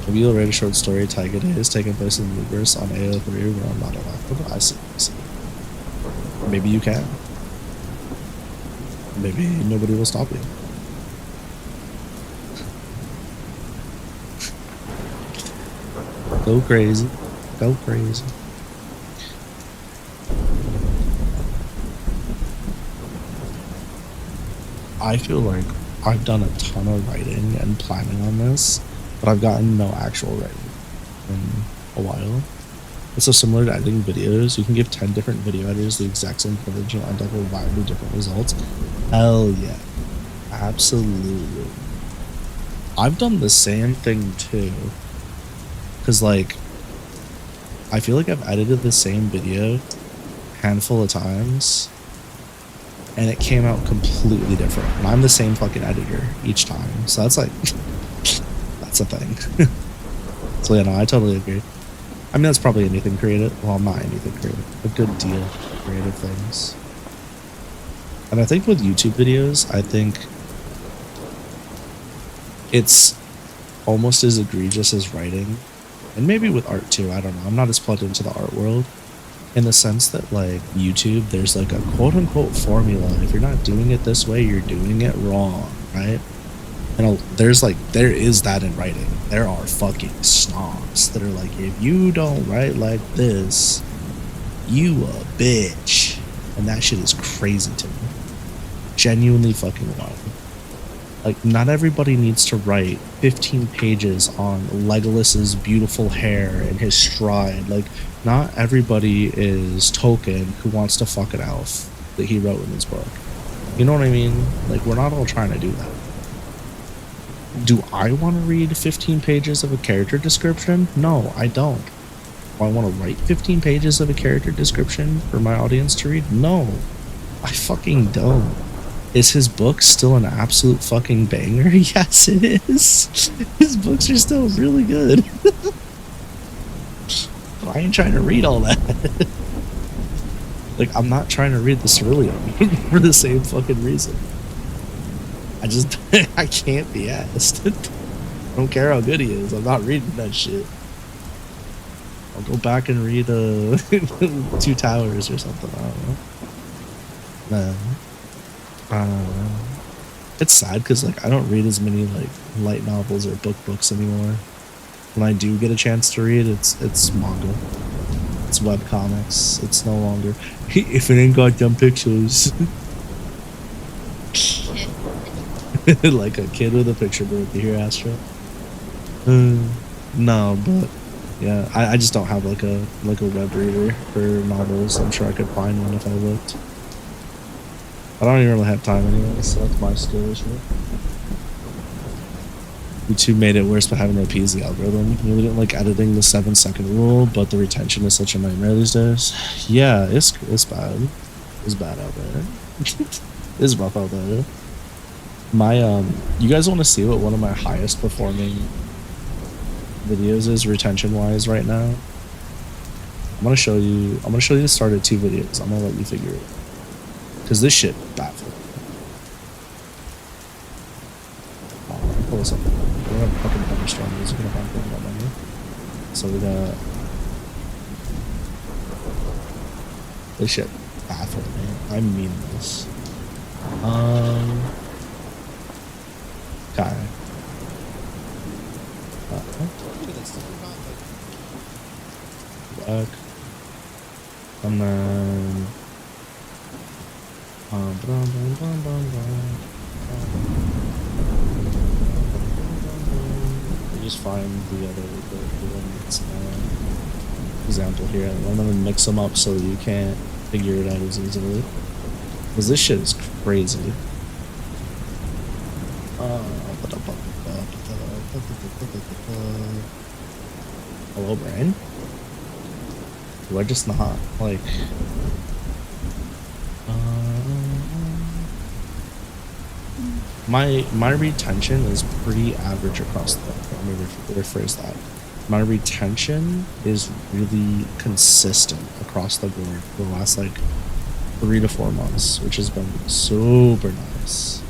Have you read a short story, Tiger Days, taking place in the universe on AO3 where I'm not allowed? I see. Maybe you can. Maybe nobody will stop you. Go crazy. Go crazy. I feel like I've done a ton of writing and planning on this, but I've gotten no actual writing in a while. It's so similar to editing videos. You can give 10 different video editors the exact same footage and end up with wildly different results. Hell yeah. Absolutely. I've done the same thing too. Because, like, I feel like I've edited the same video a handful of times, and it came out completely different. And I'm the same fucking editor each time. So that's like, that's a thing. So yeah, no, I totally agree. I mean, that's probably anything creative. Well, not anything creative. A good deal of creative things. And I think with YouTube videos, I think it's almost as egregious as writing. And maybe with art too, I don't know. I'm not as plugged into the art world. In the sense that, like, YouTube, there's like a quote-unquote formula. If you're not doing it this way, you're doing it wrong, right? And there is that in writing. There are fucking snobs that are like, if you don't write like this, you a bitch. And that shit is crazy to me. Genuinely fucking wild. Like, not everybody needs to write 15 pages on Legolas's beautiful hair and his stride. Like, not everybody is Tolkien who wants to fuck an elf that he wrote in his book. You know what I mean? Like, we're not all trying to do that. Do I want to read 15 pages of a character description? No, I don't. Do I want to write 15 pages of a character description for my audience to read? No, I fucking don't. Is his book still an absolute fucking banger? Yes, it is. His books are still really good. I ain't trying to read all that. Like, I'm not trying to read the Cerulean for the same fucking reason. I can't be asked. I don't care how good he is. I'm not reading that shit. I'll go back and read Two Towers or something. I don't know. It's sad because, like, I don't read as many like light novels or books anymore. When I do get a chance to read, it's manga. It's web comics. It's no longer if it ain't got dumb pictures. Like a kid with a picture book. You hear, Astro? No, but yeah, I just don't have like a web reader for novels. I'm sure I could find one if I looked. I don't even really have time anyway, so that's my skill issue. YouTube made it worse by having to appease the algorithm. You really didn't like editing the 7-second rule, but the retention is such a nightmare these days. Yeah, it's bad. It's bad out there. It's rough out there. My you guys want to see what one of my highest performing videos is retention wise right now? I'm gonna show you the start of 2 videos. I'm gonna let you figure it out. Cause this shit baffled. Pull this up. We're gonna fucking thunderstorm music in the background right now. So we got this shit baffled, man. I mean this. Okay. Back. And then just find the other the one that's example here. I'm gonna mix them up so you can't figure it out as easily. Because this shit is crazy. Hello, brain? Do I just not like? My retention is pretty average across the board. Let me rephrase that. My retention is really consistent across the board for the last like 3 to 4 months, which has been super nice.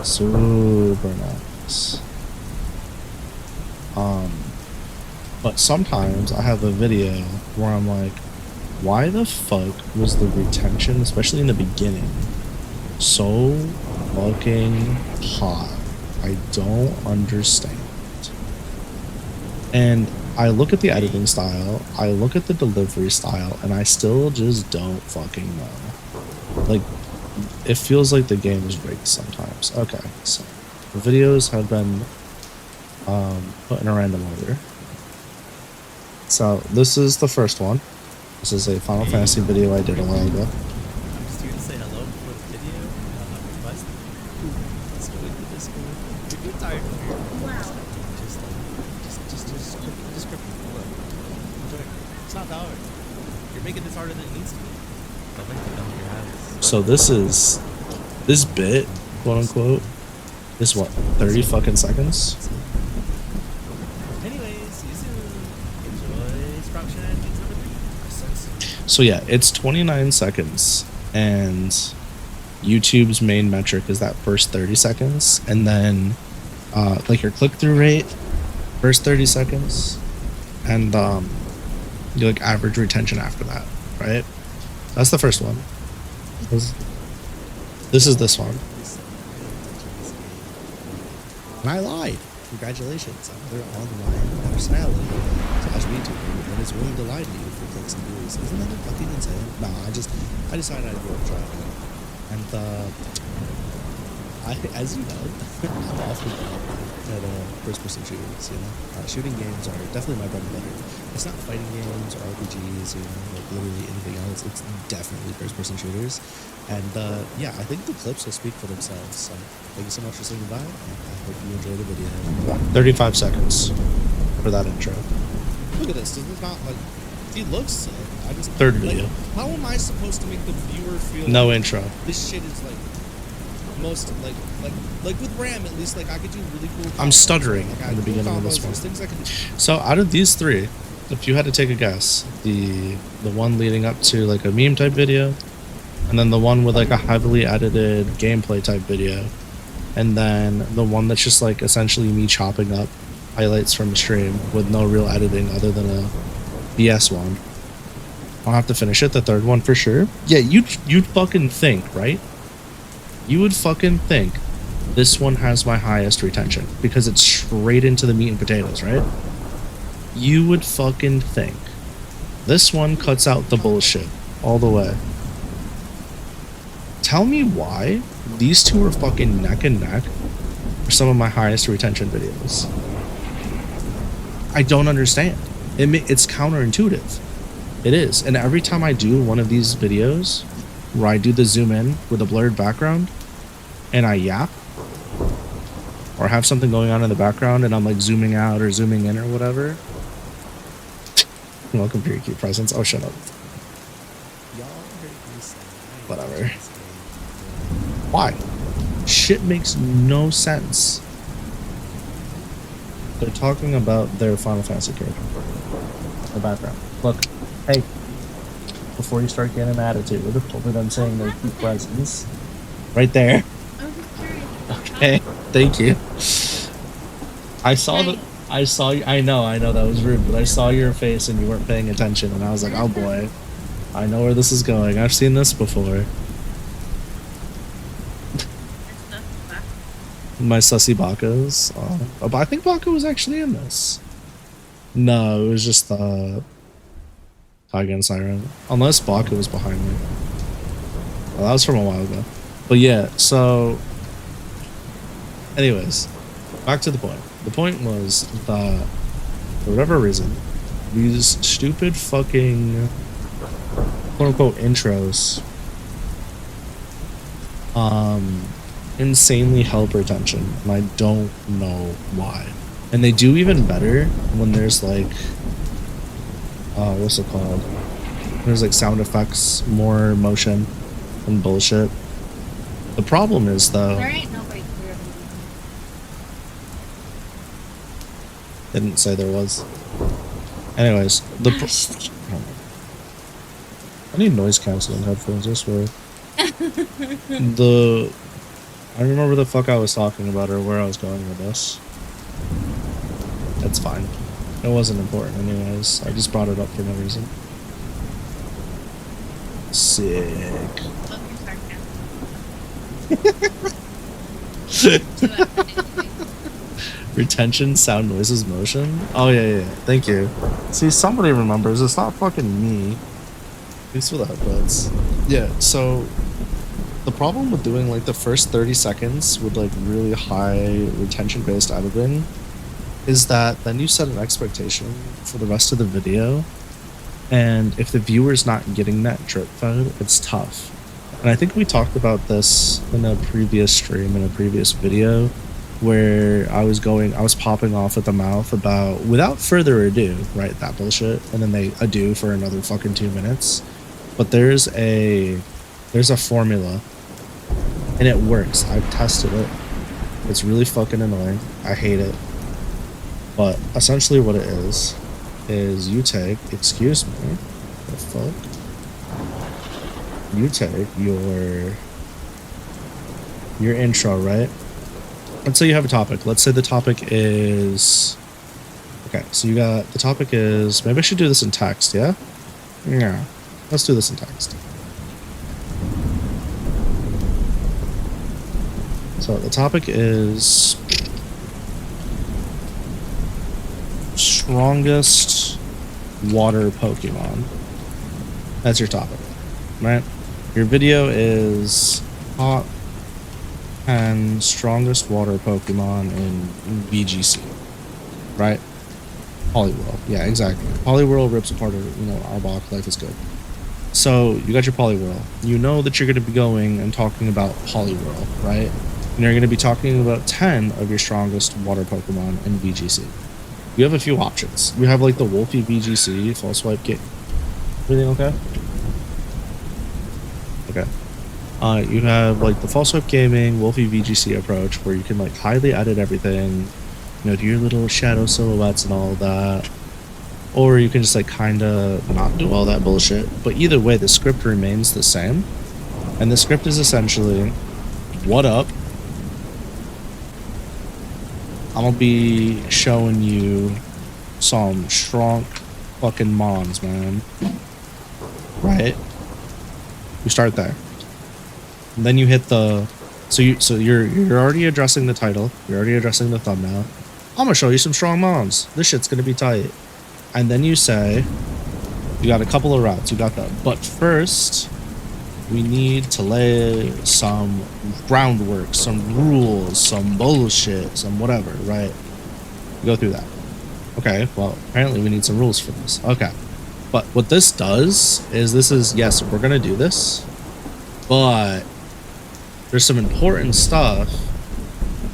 Super nice. But sometimes I have a video where I'm like, why the fuck was the retention, especially in the beginning, so fucking high? I don't understand. And I look at the editing style, I look at the delivery style, and I still just don't fucking know. Like, it feels like the game is rigged sometimes. Okay, so the videos have been put in a random order. So this is the first one. This is a Final Fantasy video I did a while ago. I'm just here to say hello before the video. Request. Let's go into Discord. If you're tired of your Wow. just grip it. Look. Enjoy it. It's not that hard. You're making this harder than it needs to be. Don't make it your habits. So this bit, quote unquote, is what, 30 fucking seconds? Anyways, see you soon. Enjoy Sprout Shenanigans number 3. So yeah, it's 29 seconds, and YouTube's main metric is that first 30 seconds, and then like your click-through rate, first 30 seconds, and you like average retention after that, right? That's the first one. This is this one. And I lied. Congratulations. Another online personality / VTuber that is willing to lie to you for clicks and views. Isn't that fucking insane? No, I decided I'd go and try it. And as you know, I'm awfully bad at first-person shooters. You know, shooting games are definitely my bread and butter. It's not fighting games or RPGs, you know, like literally anything else. It's definitely first-person shooters. And yeah, I think the clips will speak for themselves. So thank you so much for swinging by. I hope you enjoyed the video. 35 seconds for that intro. Look at this. This is not like he looks sick. I just Third like, video. how am I supposed to make the viewer feel No like intro. this shit is like most like with RAM at least, like I could do really cool combos. I'm stuttering Like, I in the cool beginning of this combos, one. there's things I could do. So out of these 3, if you had to take a guess, the one leading up to like a meme type video, and then the one with like a heavily edited gameplay type video, and then the one that's just like essentially me chopping up highlights from a stream with no real editing other than a BS one. I'll have to finish it, the third one for sure. Yeah, you'd fucking think, right? You would fucking think this one has my highest retention because it's straight into the meat and potatoes, right? You would fucking think this one cuts out the bullshit all the way. Tell me why these 2 are fucking neck and neck for some of my highest retention videos. I don't understand. It's counterintuitive. It is. And every time I do one of these videos, where I do the zoom in with a blurred background and I yap, or have something going on in the background and I'm like zooming out or zooming in or whatever. Welcome to your cute presents. Oh, shut up. Whatever. Why? Shit makes no sense. They're talking about their Final Fantasy character. The background. Look, hey, before you start getting an attitude over them saying their cute presents, right there. I was just curious. Okay, thank you. I saw the. I saw you. I know that was rude, but I saw your face and you weren't paying attention, and I was like, oh boy, I know where this is going. I've seen this before. My sussy Bakas. But I think Baka was actually in this. No, it was just the Tiger and Siren. Unless Baka was behind me. Well, that was from a while ago. But yeah, so anyways, back to the point. The point was that for whatever reason, these stupid fucking quote unquote intros insanely help retention, and I don't know why. And they do even better when there's like what's it called? There's like sound effects, more motion and bullshit. The problem is though, There ain't nobody clear. didn't say there was. Anyways, I need noise canceling headphones, I swear. I don't remember the fuck I was talking about or where I was going with this. That's fine. It wasn't important anyways. I just brought it up for no reason. Sick. Oh, you're sarcastic. Retention, sound, noises, motion. Oh yeah. Thank you. See, somebody remembers. It's not fucking me. Thanks for the headphones. Yeah. So the problem with doing like the first 30 seconds with like really high retention based editing is that then you set an expectation for the rest of the video, and if the viewer's not getting that drip fed, it's tough. And I think we talked about this in a previous stream, in a previous video, where I was popping off at the mouth about without further ado, right, that bullshit, and then they ado for another fucking 2 minutes. But there's a formula, and it works. I've tested it. It's really fucking annoying. I hate it. But essentially what it is you take, excuse me, the fuck? You take your intro, right? Let's say you have a topic. Let's say the topic is, okay, so you got, the topic is, maybe I should do this in text, yeah? Yeah, let's do this in text. So the topic is strongest water Pokemon. That's your topic, right? Your video is top 10 strongest water Pokemon in VGC, right? Poliwhirl, yeah, exactly. Poliwhirl rips apart, Arbok, life is good. So you got your Poliwhirl. You know that you're going to be going and talking about Poliwhirl, right? And you're going to be talking about 10 of your strongest water Pokemon in VGC. You have a few options. You have like the Wolfie VGC, full swipe game. Everything okay? Okay. You have like the full swipe gaming, Wolfie VGC approach, where you can like highly edit everything, do your little shadow silhouettes and all that. Or you can just like kinda not do all that bullshit. But either way, the script remains the same. And the script is essentially, what up? I'm gonna be showing you some strong fucking mons, man. Right? You start there. And then you hit the, so you're already addressing the title. You're already addressing the thumbnail. I'm gonna show you some strong mons. This shit's gonna be tight. And then you say, you got a couple of routes. You got that. But first, we need to lay some groundwork, some rules, some bullshit, some whatever, right? You go through that. Okay, well, apparently we need some rules for this. Okay. But what this does is yes, we're going to do this. but there's some important stuff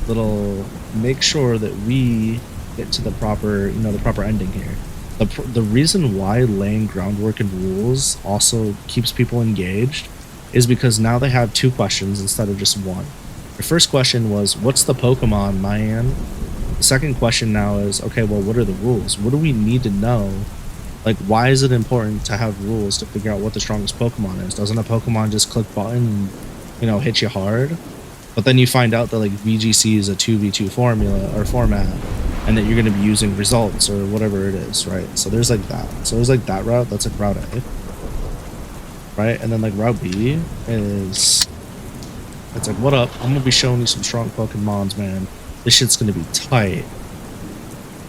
that'll make sure that we get to the proper, you know, the proper ending here. The reason why laying groundwork and rules also keeps people engaged is because now they have 2 questions instead of just one. The first question was, what's the Pokemon, man? The second question now is, okay, well, what are the rules? What do we need to know? Like, why is it important to have rules to figure out what the strongest Pokemon is? Doesn't a Pokemon just click button and, you know, hit you hard? But then you find out that, like, VGC is a 2v2 formula or format, and that you're going to be using results or whatever it is, right? So there's like that. So there's like that route. That's like route A, right? And then like route B is, it's like, what up? I'm going to be showing you some strong Pokemons, man. This shit's going to be tight.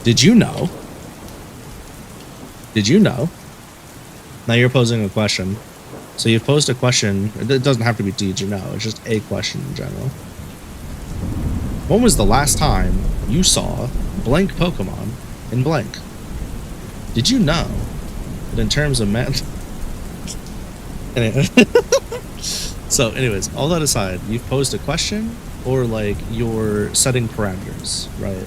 Did you know? Did you know? Now you're posing a question. So you've posed a question. It doesn't have to be did you know. It's just a question in general. When was the last time you saw blank Pokemon in blank? Did you know that in terms of anyway. So anyways, all that aside, you've posed a question or like you're setting parameters, right?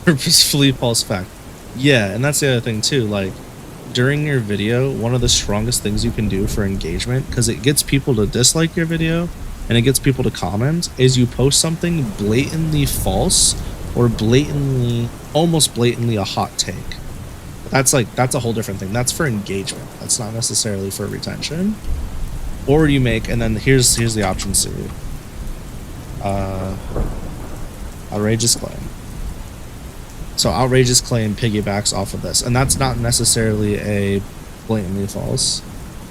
Purposefully false fact. Yeah, and that's the other thing too, like during your video, one of the strongest things you can do for engagement, because it gets people to dislike your video and it gets people to comment, is you post something blatantly false or almost blatantly a hot take. That's a whole different thing. That's for engagement. That's not necessarily for retention. Or you make, and then here's the option C. Outrageous claim. So outrageous claim piggybacks off of this, and that's not necessarily a blatantly false.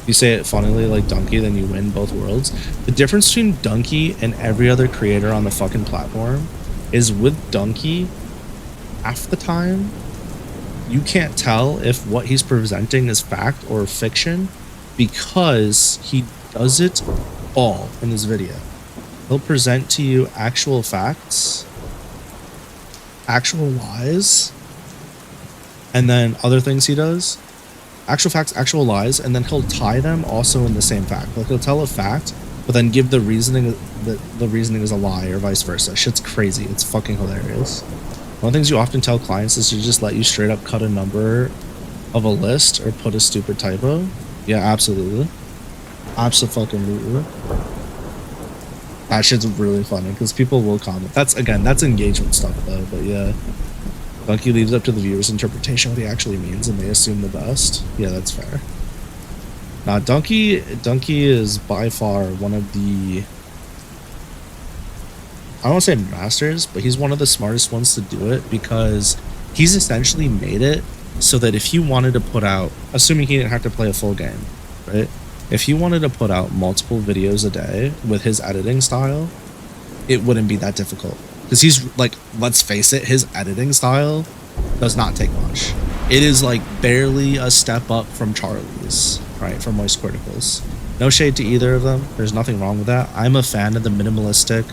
If you say it funnily like Donkey, then you win both worlds. The difference between Donkey and every other creator on the fucking platform is with Donkey, half the time, you can't tell if what he's presenting is fact or fiction because he does it all in his video. He'll present to you actual facts, actual lies, and then other things he does. Actual facts, actual lies, and then he'll tie them also in the same fact. Like he'll tell a fact, but then give the reasoning that the reasoning is a lie or vice versa. Shit's crazy. It's fucking hilarious. One of the things you often tell clients is to just let you straight up cut a number of a list or put a stupid typo. Yeah, absolutely. Absolutely. That shit's really funny because people will comment. That's engagement stuff though, but yeah. Donkey leaves up to the viewer's interpretation what he actually means and they assume the best. Yeah, that's fair. Now, Donkey is by far one of the, I don't want to say masters, but he's one of the smartest ones to do it because he's essentially made it so that if he wanted to put out, assuming he didn't have to play a full game, right? If he wanted to put out multiple videos a day with his editing style, it wouldn't be that difficult. Because he's like, let's face it, his editing style does not take much. It is like barely a step up from Charlie's, right? From Moist Criticals. No shade to either of them. There's nothing wrong with that. I'm a fan of the minimalistic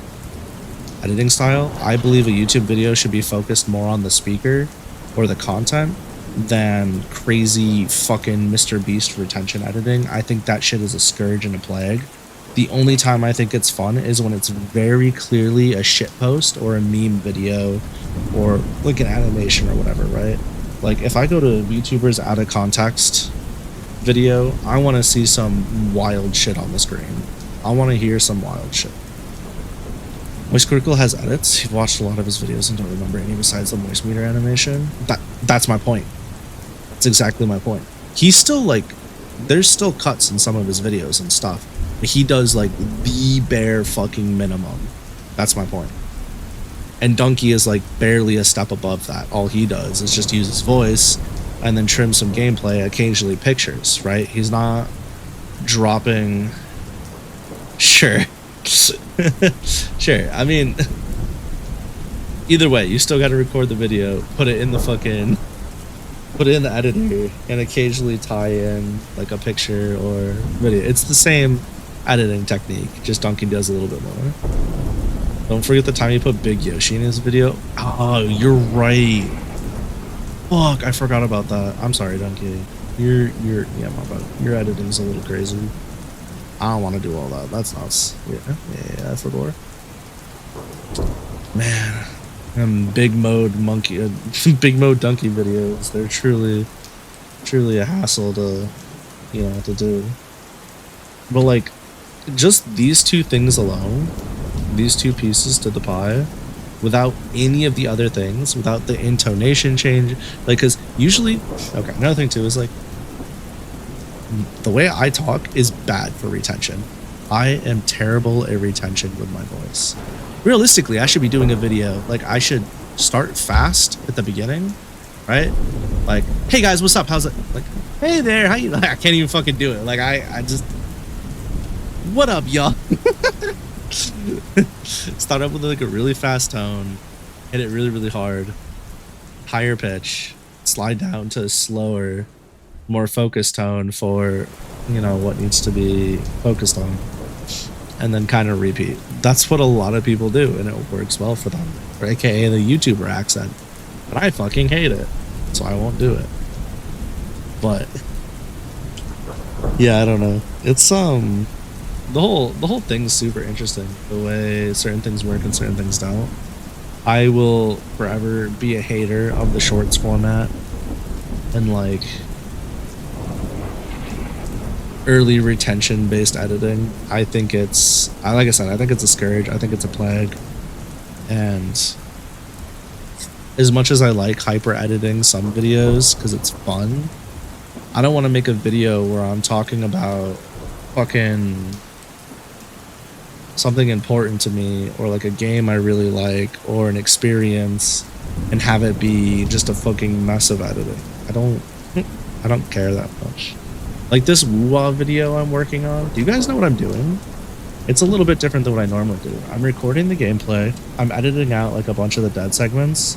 editing style. I believe a YouTube video should be focused more on the speaker or the content than crazy fucking Mr. Beast retention editing. I think that shit is a scourge and a plague. The only time I think it's fun is when it's very clearly a shitpost or a meme video or like an animation or whatever, right? Like if I go to VTubers out of context video, I want to see some wild shit on the screen. I want to hear some wild shit. Moist Critical has edits. You've watched a lot of his videos and don't remember any besides the moist meter animation. That's my point. That's exactly my point. He's still like, there's still cuts in some of his videos and stuff. But he does like the bare fucking minimum. That's my point. And Donkey is like barely a step above that. All he does is just use his voice and then trim some gameplay, occasionally pictures, right? He's not dropping. Sure. Sure. I mean, either way, you still got to record the video, put it in the editor, and occasionally tie in like a picture or video. It's the same editing technique, just Donkey does a little bit more. Don't forget the time you put Big Yoshi in his video. Oh, you're right. Fuck, I forgot about that. I'm sorry, Donkey. Yeah, my bad. Your editing's a little crazy. I don't want to do all that. That's nuts. Yeah, for sure. Man, big mode monkey, big mode donkey videos. They're truly a hassle to, to do. But like, just these two things alone, these two pieces to the pie, without any of the other things, without the intonation change, like, because usually, okay, another thing too is like, the way I talk is bad for retention. I am terrible at retention with my voice. Realistically, I should be doing a video, like, I should start fast at the beginning, right? Like, hey guys, what's up? How's it? Like, hey there, how you? Like, I can't even fucking do it. Like, I just, what up, y'all? Start up with like a really fast tone, hit it really hard, higher pitch, slide down to a slower, more focused tone for, what needs to be focused on, and then kind of repeat. That's what a lot of people do, and it works well for them, or aka the YouTuber accent. But I fucking hate it, so I won't do it. But yeah, I don't know. It's the whole thing's super interesting, the way certain things work and certain things don't. I will forever be a hater of the shorts format and like early retention based editing. I think it's, like I said, I think it's a scourge. I think it's a plague. And as much as I like hyper editing some videos because it's fun, I don't want to make a video where I'm talking about fucking something important to me, or like a game I really like, or an experience, and have it be just a fucking mess of editing. I don't care that much. Like this woo-wah video I'm working on, do you guys know what I'm doing? It's a little bit different than what I normally do. I'm recording the gameplay, I'm editing out like a bunch of the dead segments,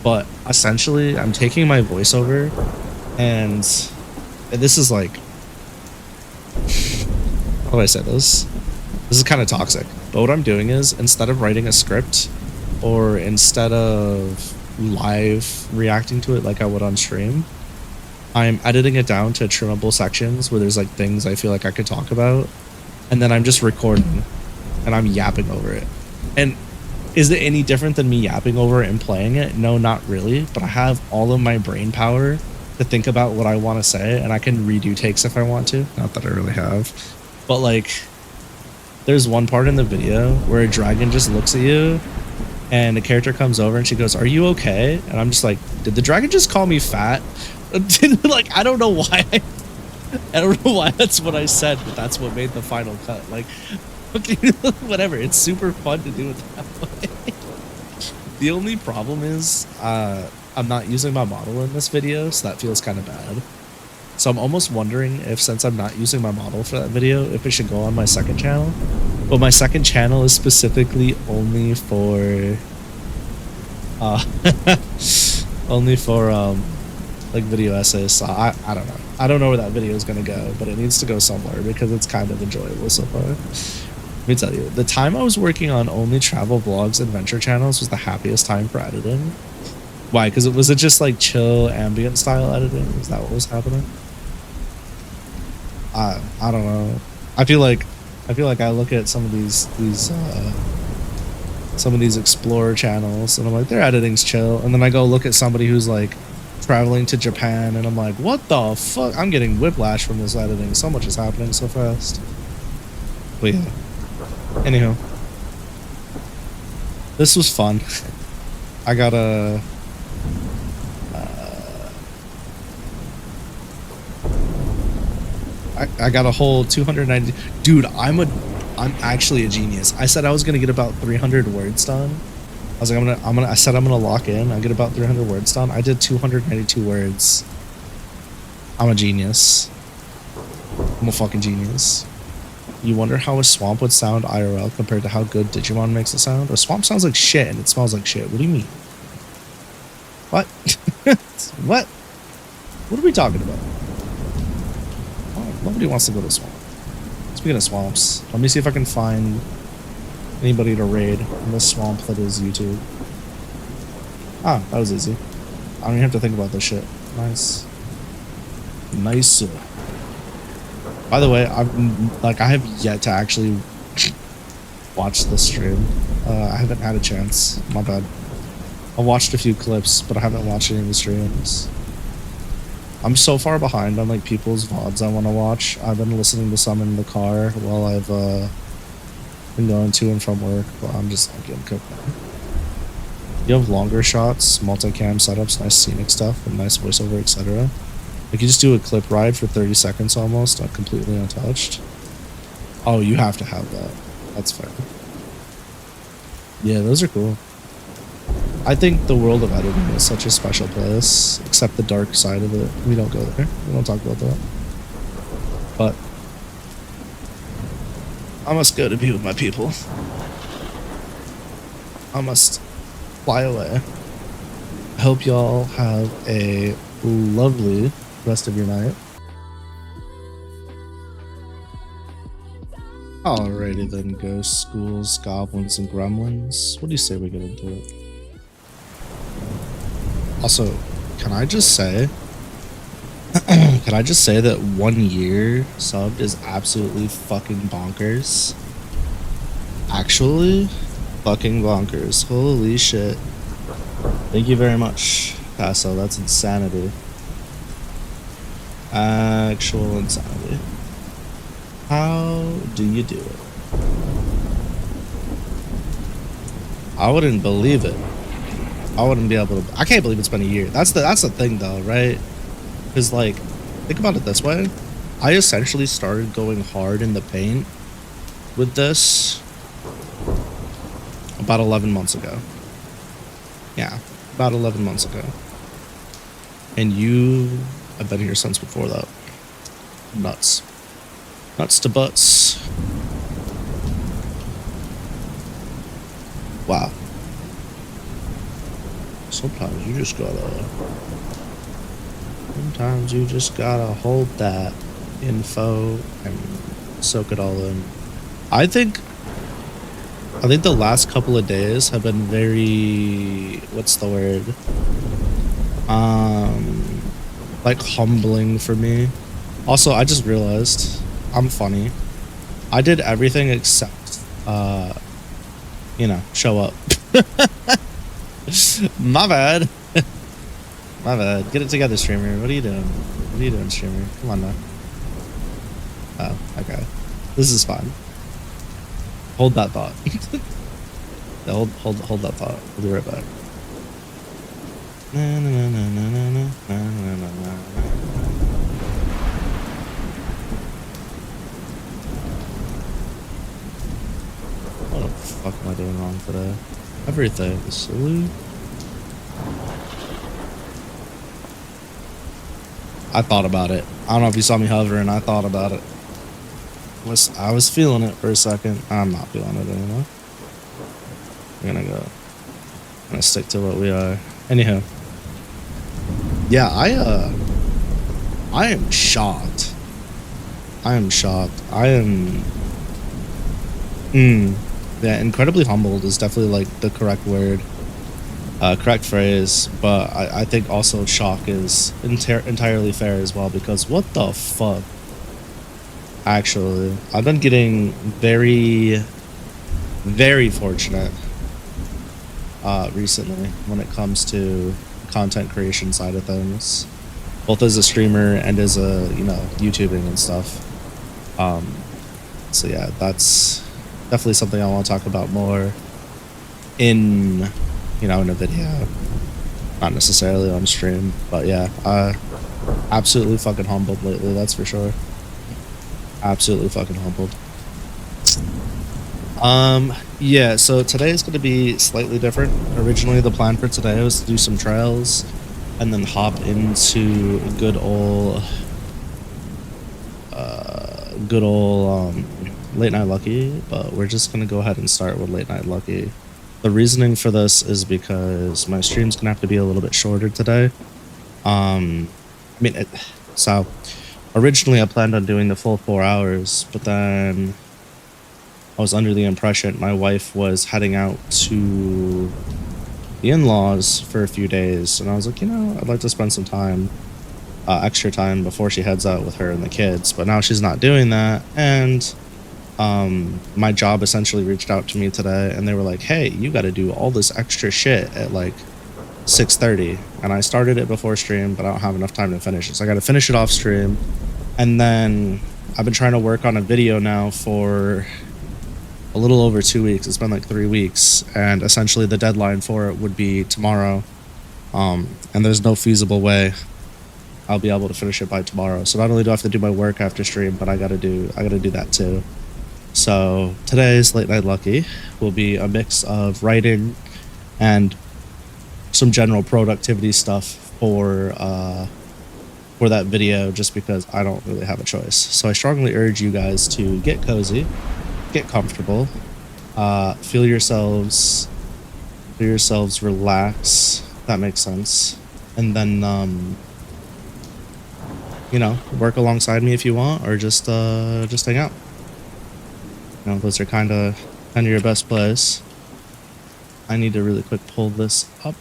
but essentially I'm taking my voiceover, and this is like, how do I say this? This is kind of toxic, but what I'm doing is, instead of writing a script, or instead of live reacting to it like I would on stream, I'm editing it down to trimmable sections where there's like things I feel like I could talk about, and then I'm just recording and I'm yapping over it. And is it any different than me yapping over it and playing it? No, not really, but I have all of my brain power to think about what I want to say, and I can redo takes if I want to. Not that I really have, but like, there's one part in the video where a dragon just looks at you and the character comes over and she goes, "Are you okay?" And I'm just like, did the dragon just call me fat? Like, I don't know why. I don't know why that's what I said, but that's what made the final cut. Like, whatever. It's super fun to do it that way. The only problem is I'm not using my model in this video, so that feels kind of bad. So I'm almost wondering if, since I'm not using my model for that video, if it should go on my second channel. But my second channel is specifically only for like video essays. So I don't know. I don't know where that video is gonna go, but it needs to go somewhere because it's kind of enjoyable so far. Let me tell you, the time I was working on only travel vlogs, adventure channels was the happiest time for editing. Why? Because it was just like chill ambient style editing. Is that what was happening? I don't know. I feel like I look at some of these explorer channels and I'm like, their editing's chill, and then I go look at somebody who's like traveling to Japan and I'm like, what the fuck? I'm getting whiplash from this editing. So much is happening so fast. But yeah. Anyhow, this was fun. I got a I got a whole 290. Dude, I'm actually a genius. I said I was gonna get about 300 words done. I was like, I said I'm gonna lock in. I get about 300 words done. I did 292 words. I'm a genius. I'm a fucking genius. You wonder how a swamp would sound IRL compared to how good Digimon makes it sound? A swamp sounds like shit and it smells like shit. What do you mean? What? What? What are we talking about? Nobody wants to go to a swamp. Speaking of swamps, let me see if I can find anybody to raid in this swamp that is YouTube. Ah, that was easy. I don't even have to think about this shit. Nice. Nice. By the way, I have yet to actually watch the stream. I haven't had a chance. My bad. I watched a few clips, but I haven't watched any of the streams. I'm so far behind on like people's VODs I want to watch. I've been listening to some in the car while I've been going to and from work, but I'm just not getting cooked. You have longer shots, multicam setups, nice scenic stuff, and nice voiceover, etc. Like you just do a clip ride for 30 seconds almost, completely untouched. Oh, you have to have that. That's fair. Yeah, those are cool. I think the world of editing is such a special place, except the dark side of it. We don't go there. We don't talk about that. But I must go to be with my people. I must fly away. I hope y'all have a lovely rest of your night. Alrighty then, ghosts, schools, goblins, and gremlins. What do you say we get into it? Also, can I just say that 1 year subbed is absolutely fucking bonkers? Actually, fucking bonkers. Holy shit. Thank you very much, Paso. That's insanity. Actual insanity. How do you do it? I wouldn't believe it. I wouldn't be able to. I can't believe it's been a year. That's the thing though, right? Because like, think about it this way. I essentially started going hard in the paint with this about 11 months ago. Yeah, about 11 months ago. And you have been here since before that. Nuts. Nuts to butts. Wow. Sometimes you just gotta hold that info and soak it all in. I think the last couple of days have been very, what's the word? Like humbling for me. Also, I just realized I'm funny. I did everything except, show up. My bad. My bad. Get it together, streamer. What are you doing? What are you doing, streamer? Come on now. Oh, okay. This is fine. Hold that thought. hold that thought. We'll be right back. Na, na, na, na, na, na, na, na, na, na. What the fuck am I doing wrong today? Everything. Salute. I thought about it. I don't know if you saw me hovering. I thought about it. I was feeling it for a second. I'm not feeling it anymore. We're gonna stick to what we are. Anyhow. Yeah, I am shocked. I am shocked. Yeah, incredibly humbled is definitely like the correct word, correct phrase, but I think also shock is entirely fair as well, because what the fuck? Actually, I've been getting very, very fortunate recently when it comes to content creation side of things, both as a streamer and as a, YouTubing and stuff. So yeah, that's definitely something I want to talk about more in a video, not necessarily on stream, but yeah, absolutely fucking humbled lately, that's for sure. Absolutely fucking humbled. Yeah, so today is going to be slightly different. Originally, the plan for today was to do some trails and then hop into good old Late Night Lucky, but we're just going to go ahead and start with Late Night Lucky. The reasoning for this is because my stream's going to have to be a little bit shorter today. So originally I planned on doing the full 4 hours, but then I was under the impression my wife was heading out to the in-laws for a few days, and I was like, I'd like to spend some time extra time before she heads out with her and the kids, but now she's not doing that. And my job essentially reached out to me today, and they were like, hey, you got to do all this extra shit at like 6:30, and I started it before stream, but I don't have enough time to finish it, so I got to finish it off stream. And then I've been trying to work on a video now for a little over 2 weeks. It's been like 3 weeks, and essentially the deadline for it would be tomorrow. And there's no feasible way I'll be able to finish it by tomorrow. So not only do I have to do my work after stream, but I gotta do that too. So today's Late Night Lucky will be a mix of writing and some general productivity stuff for that video, just because I don't really have a choice. So I strongly urge you guys to get cozy, get comfortable, feel yourselves relax. That makes sense. And then you know, work alongside me if you want, or just hang out. You know, those are kind of your best plays. I need to really quick pull this up.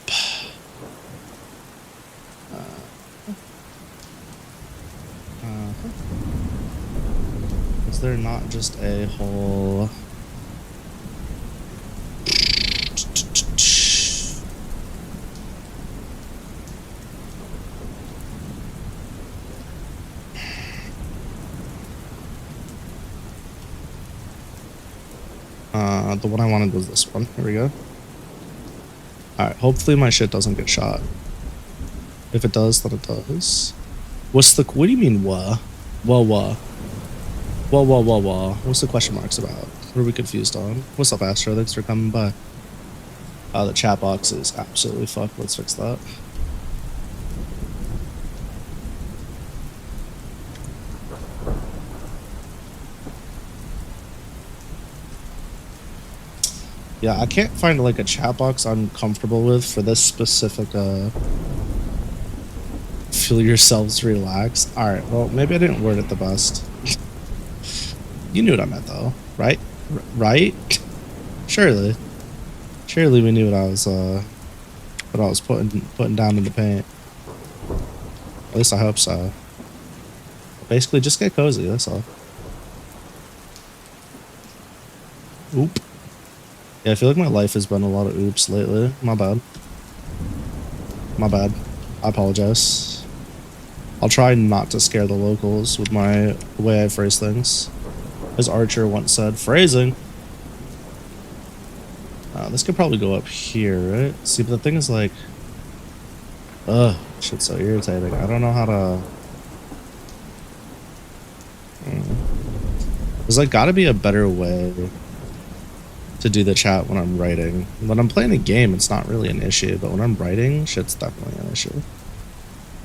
Is there not just a whole... the one I wanted was this one. Here we go. Alright, hopefully my shit doesn't get shot. If it does, then it does. What do you mean, wha? Wha? What's the question marks about? What are we confused on? What's up, Astro? Thanks for coming by. The chat box is absolutely fucked. Let's fix that. Yeah, I can't find like a chat box I'm comfortable with for this specific feel yourselves relaxed. Alright, well, maybe I didn't word it the best. You knew what I meant though, right? Right? Surely we knew what I was putting down in the paint. At least I hope so. Basically, just get cozy, that's all. Oop. Yeah, I feel like my life has been a lot of oops lately. My bad. I apologize. I'll try not to scare the locals with the way I phrase things. As Archer once said, phrasing. This could probably go up here, right? See, but the thing is like... Ugh, shit's so irritating. I don't know how to... There's like gotta be a better way to do the chat when I'm writing. When I'm playing a game, it's not really an issue, but when I'm writing, shit's definitely an issue.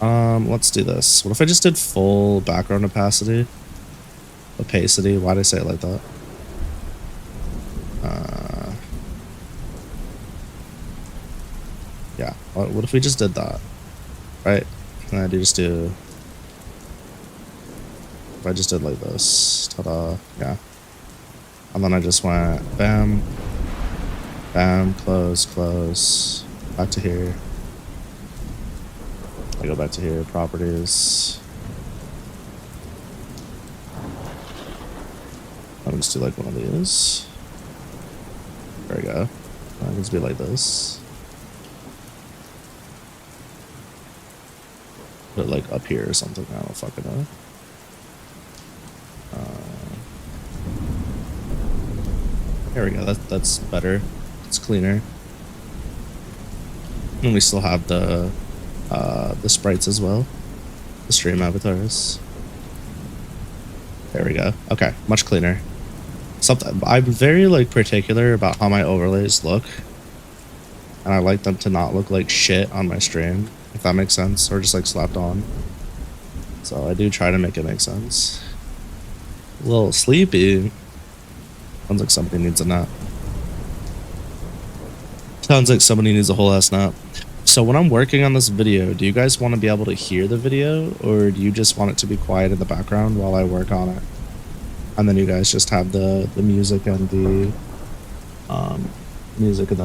Let's do this. What if I just did full background opacity? Opacity, why'd I say it like that? Yeah, what if we just did that? Right? And I just do... If I just did like this, ta-da, yeah. And then I just went bam, bam, close, back to here. I go back to here, properties. I'll just do like one of these. There we go. I'll just be like this. Put it like up here or something, I don't fucking know. There we go, that's better. It's cleaner. And we still have the sprites as well. The stream avatars. There we go. Okay, much cleaner. I'm very like particular about how my overlays look. And I like them to not look like shit on my stream, if that makes sense, or just like slapped on. So I do try to make it make sense. A little sleepy. Sounds like somebody needs a nap. Sounds like somebody needs a whole ass nap. So when I'm working on this video, do you guys want to be able to hear the video, or do you just want it to be quiet in the background while I work on it? And then you guys just have the music and the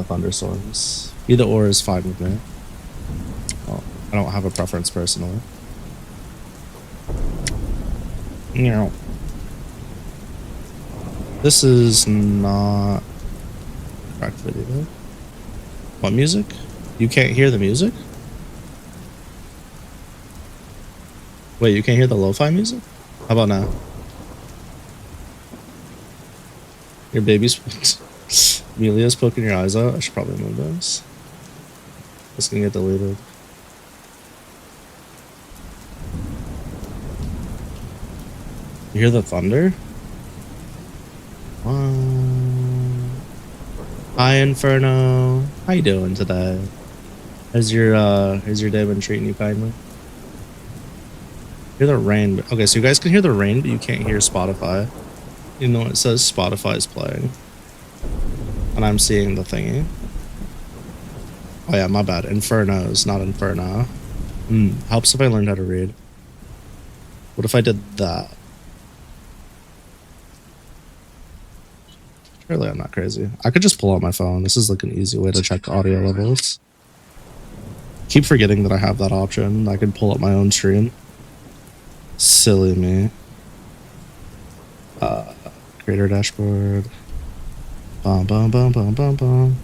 thunderstorms. Either or is fine with me. Well, I don't have a preference personally. No. This is not correct video. What music? You can't hear the music? Wait, you can't hear the lo-fi music? How about now? Your baby's Amelia's poking your eyes out. I should probably move this. It's gonna get deleted. You hear the thunder? Hi Inferno. How you doing today? How's your day been treating you kindly? Hear the rain. Okay, so you guys can hear the rain, but you can't hear Spotify. You know it says Spotify is playing. And I'm seeing the thingy. Oh yeah, my bad. Infernos, not Inferno. Helps if I learned how to read. What if I did that? Surely I'm not crazy. I could just pull out my phone. This is like an easy way to check audio levels. Keep forgetting that I have that option. I can pull up my own stream. Silly me. Creator dashboard. Bum bum bum bum bum bum.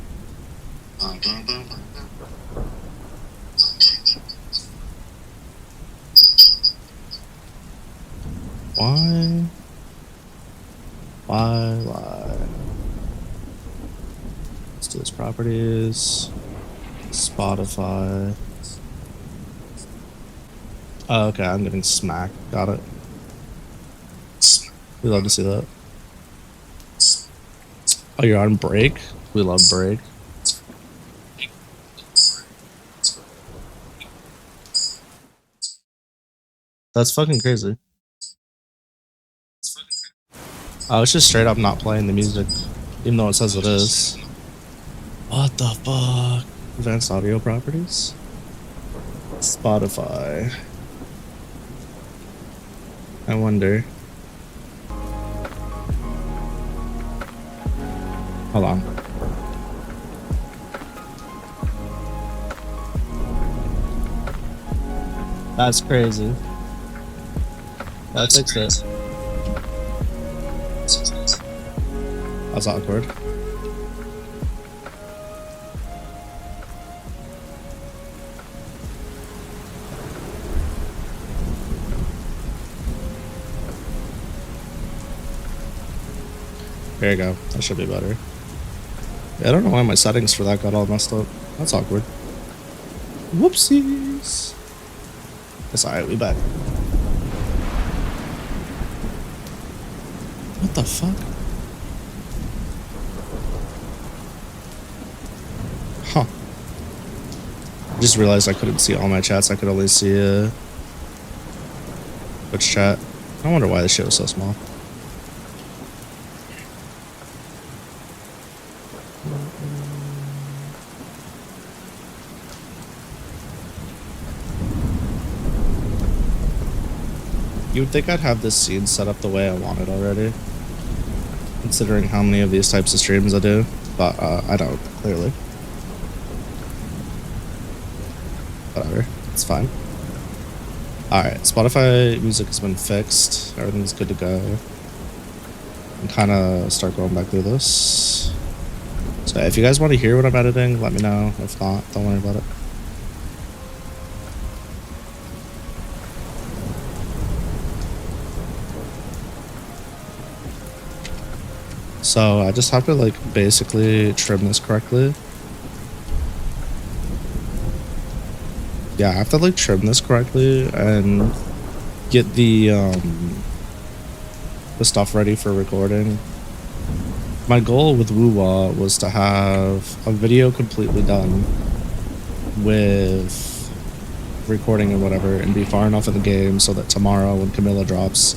Why? Let's do this properties. Spotify. Oh, okay, I'm getting smacked. Got it. We love to see that. Oh, you're on break? We love break. That's fucking crazy. Oh, it's just straight up not playing the music, even though it says it is. What the fuck? Advanced audio properties? Spotify. I wonder. Hold on. That's crazy. That fixed it. That's awkward. There you go. That should be better. Yeah, I don't know why my settings for that got all messed up. That's awkward. Whoopsies. It's alright, we back. What the fuck? Huh. I just realized I couldn't see all my chats. I could only see Twitch chat. I wonder why this shit was so small. You would think I'd have this scene set up the way I want it already, considering how many of these types of streams I do, but I don't, clearly. Whatever, it's fine. Alright, Spotify music has been fixed, everything's good to go. And kind of start going back through this. So if you guys want to hear what I'm editing, let me know. If not, don't worry about it. So I just have to like basically trim this correctly. Yeah, I have to like trim this correctly and get the stuff ready for recording. My goal with Woo-Wah was to have a video completely done with recording and whatever and be far enough in the game so that tomorrow when Camilla drops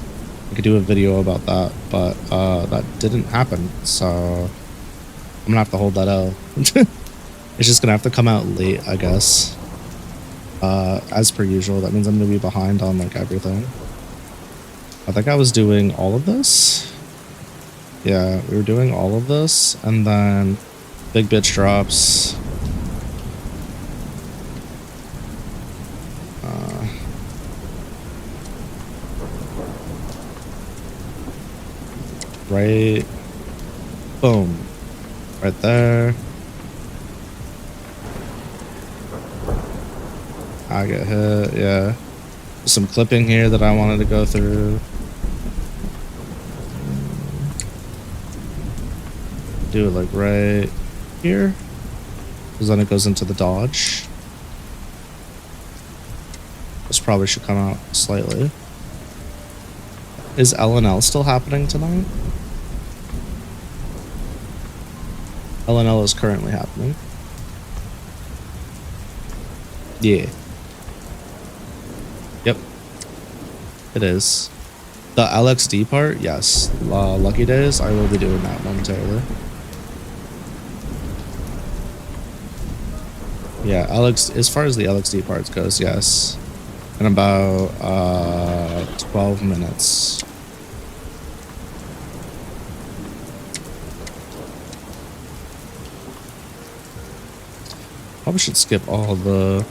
I could do a video about that, but that didn't happen, so I'm gonna have to hold that out. It's just gonna have to come out late, I guess. As per usual, that means I'm gonna be behind on like everything. I think I was doing all of this. Yeah, we were doing all of this, and then Big Bitch drops. right, boom, right there. I get hit, yeah. Some clipping here that I wanted to go through. Do it like right here, because then it goes into the dodge. This probably should come out slightly. Is LNL still happening tonight? LNL is currently happening. Yeah. Yep. It is. The LXD part, yes. Lucky Days, I will be doing that momentarily. Yeah, as far as the LXD parts goes, yes. In about 12 minutes. Probably should skip all the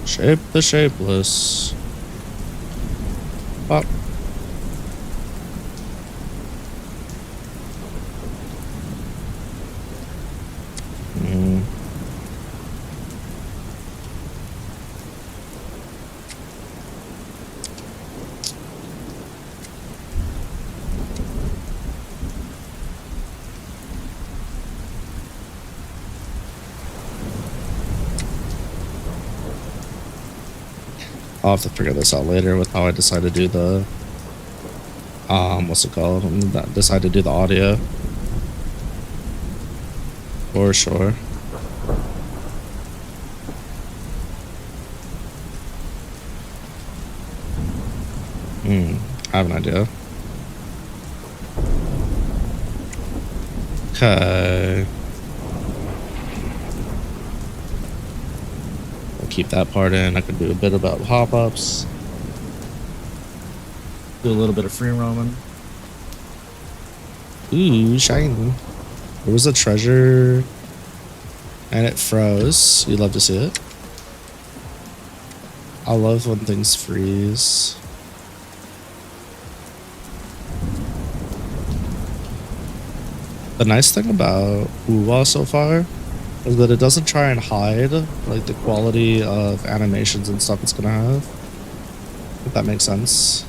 shape the shapeless. Pop. I'll have to figure this out later with how I decide to do the what's it called? Decide to do the audio. For sure. I have an idea. Okay. Keep that part in. I could do a bit about hop-ups. Do a little bit of free roaming. Ooh, shiny. There was a treasure and it froze. You'd love to see it. I love when things freeze. The nice thing about Uwa so far is that it doesn't try and hide like the quality of animations and stuff it's gonna have. If that makes sense.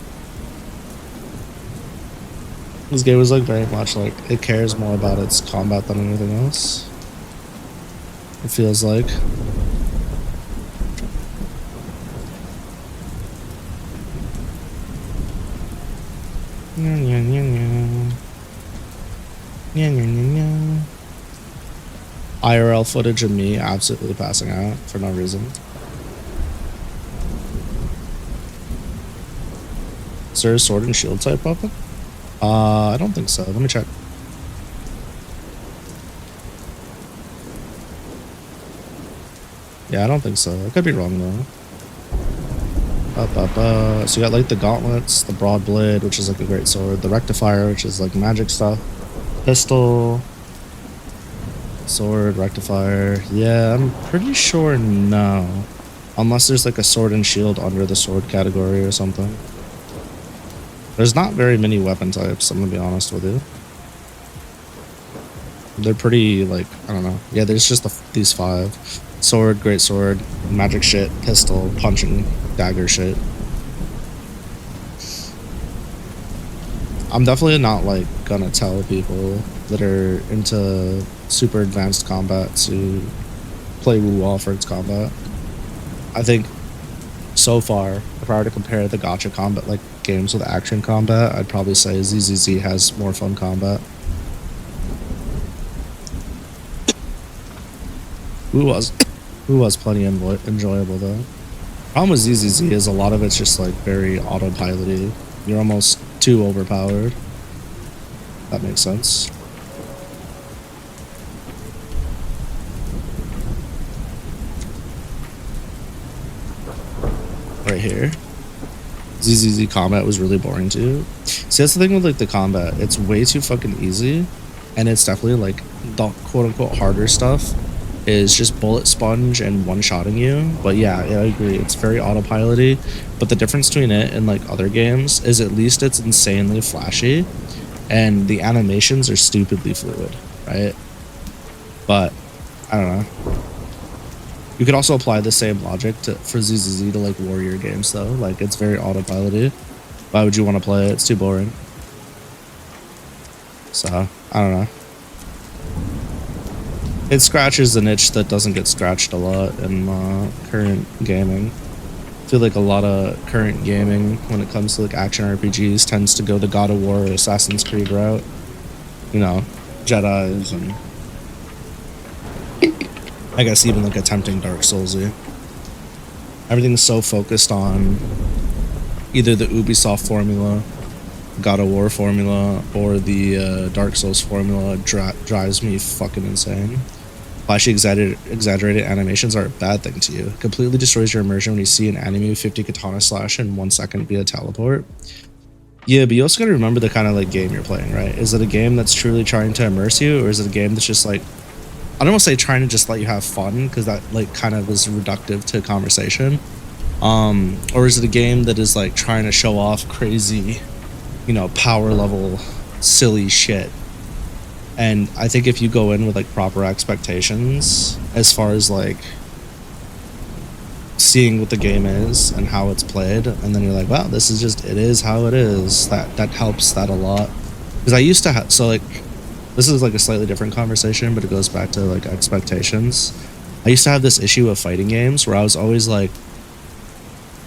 This game is like very much like it cares more about its combat than anything else. It feels like. IRL footage of me absolutely passing out for no reason. Is there a sword and shield type weapon? I don't think so. Let me check. Yeah, I don't think so. I could be wrong though. So you got like the gauntlets, the broad blade, which is like a great sword, the rectifier, which is like magic stuff, pistol, sword, rectifier. Yeah, I'm pretty sure no. Unless there's like a sword and shield under the sword category or something. There's not very many weapon types, I'm gonna be honest with you. They're pretty like, I don't know. Yeah, there's just these 5. Sword, great sword, magic shit, pistol, punching, dagger shit. I'm definitely not like gonna tell people that are into super advanced combat to play WoW for its combat. I think so far, if I were to compare the gacha combat like games with action combat, I'd probably say ZZZ has more fun combat. WoW was plenty enjoyable though. Problem with ZZZ is a lot of it's just like very autopilot-y. You're almost too overpowered. That makes sense. Right here. ZZZ combat was really boring too. See, that's the thing with like the combat. It's way too fucking easy. And it's definitely like the quote-unquote harder stuff is just bullet sponge and one-shotting you. But yeah, I agree. It's very autopilot-y. But the difference between it and like other games is at least it's insanely flashy, and the animations are stupidly fluid, right? But I don't know. You could also apply the same logic for ZZZ to like warrior games though. Like it's very autopilot-y. Why would you want to play it? It's too boring. So I don't know. It scratches a niche that doesn't get scratched a lot in current gaming. I feel like a lot of current gaming, when it comes to like action RPGs, tends to go the God of War or Assassin's Creed route. You know, Jedis and I guess even like attempting Dark Soulsy. Everything's so focused on either the Ubisoft formula, God of War formula, or the Dark Souls formula. Drives me fucking insane. Flashy exaggerated animations are a bad thing to you. It completely destroys your immersion when you see an enemy with 50 katana slash in 1 second via teleport. Yeah, but you also gotta remember the kind of like game you're playing, right? Is it a game that's truly trying to immerse you, or is it a game that's just like, I don't want to say trying to just let you have fun, because that like kind of is reductive to conversation. Or is it a game that is like trying to show off crazy, you know, power level silly shit? And I think if you go in with like proper expectations as far as like seeing what the game is and how it's played, and then you're like, wow, this is just, it is how it is, that helps that a lot. Because I used to have, so like, this is like a slightly different conversation, but it goes back to like expectations. I used to have this issue of fighting games where I was always like,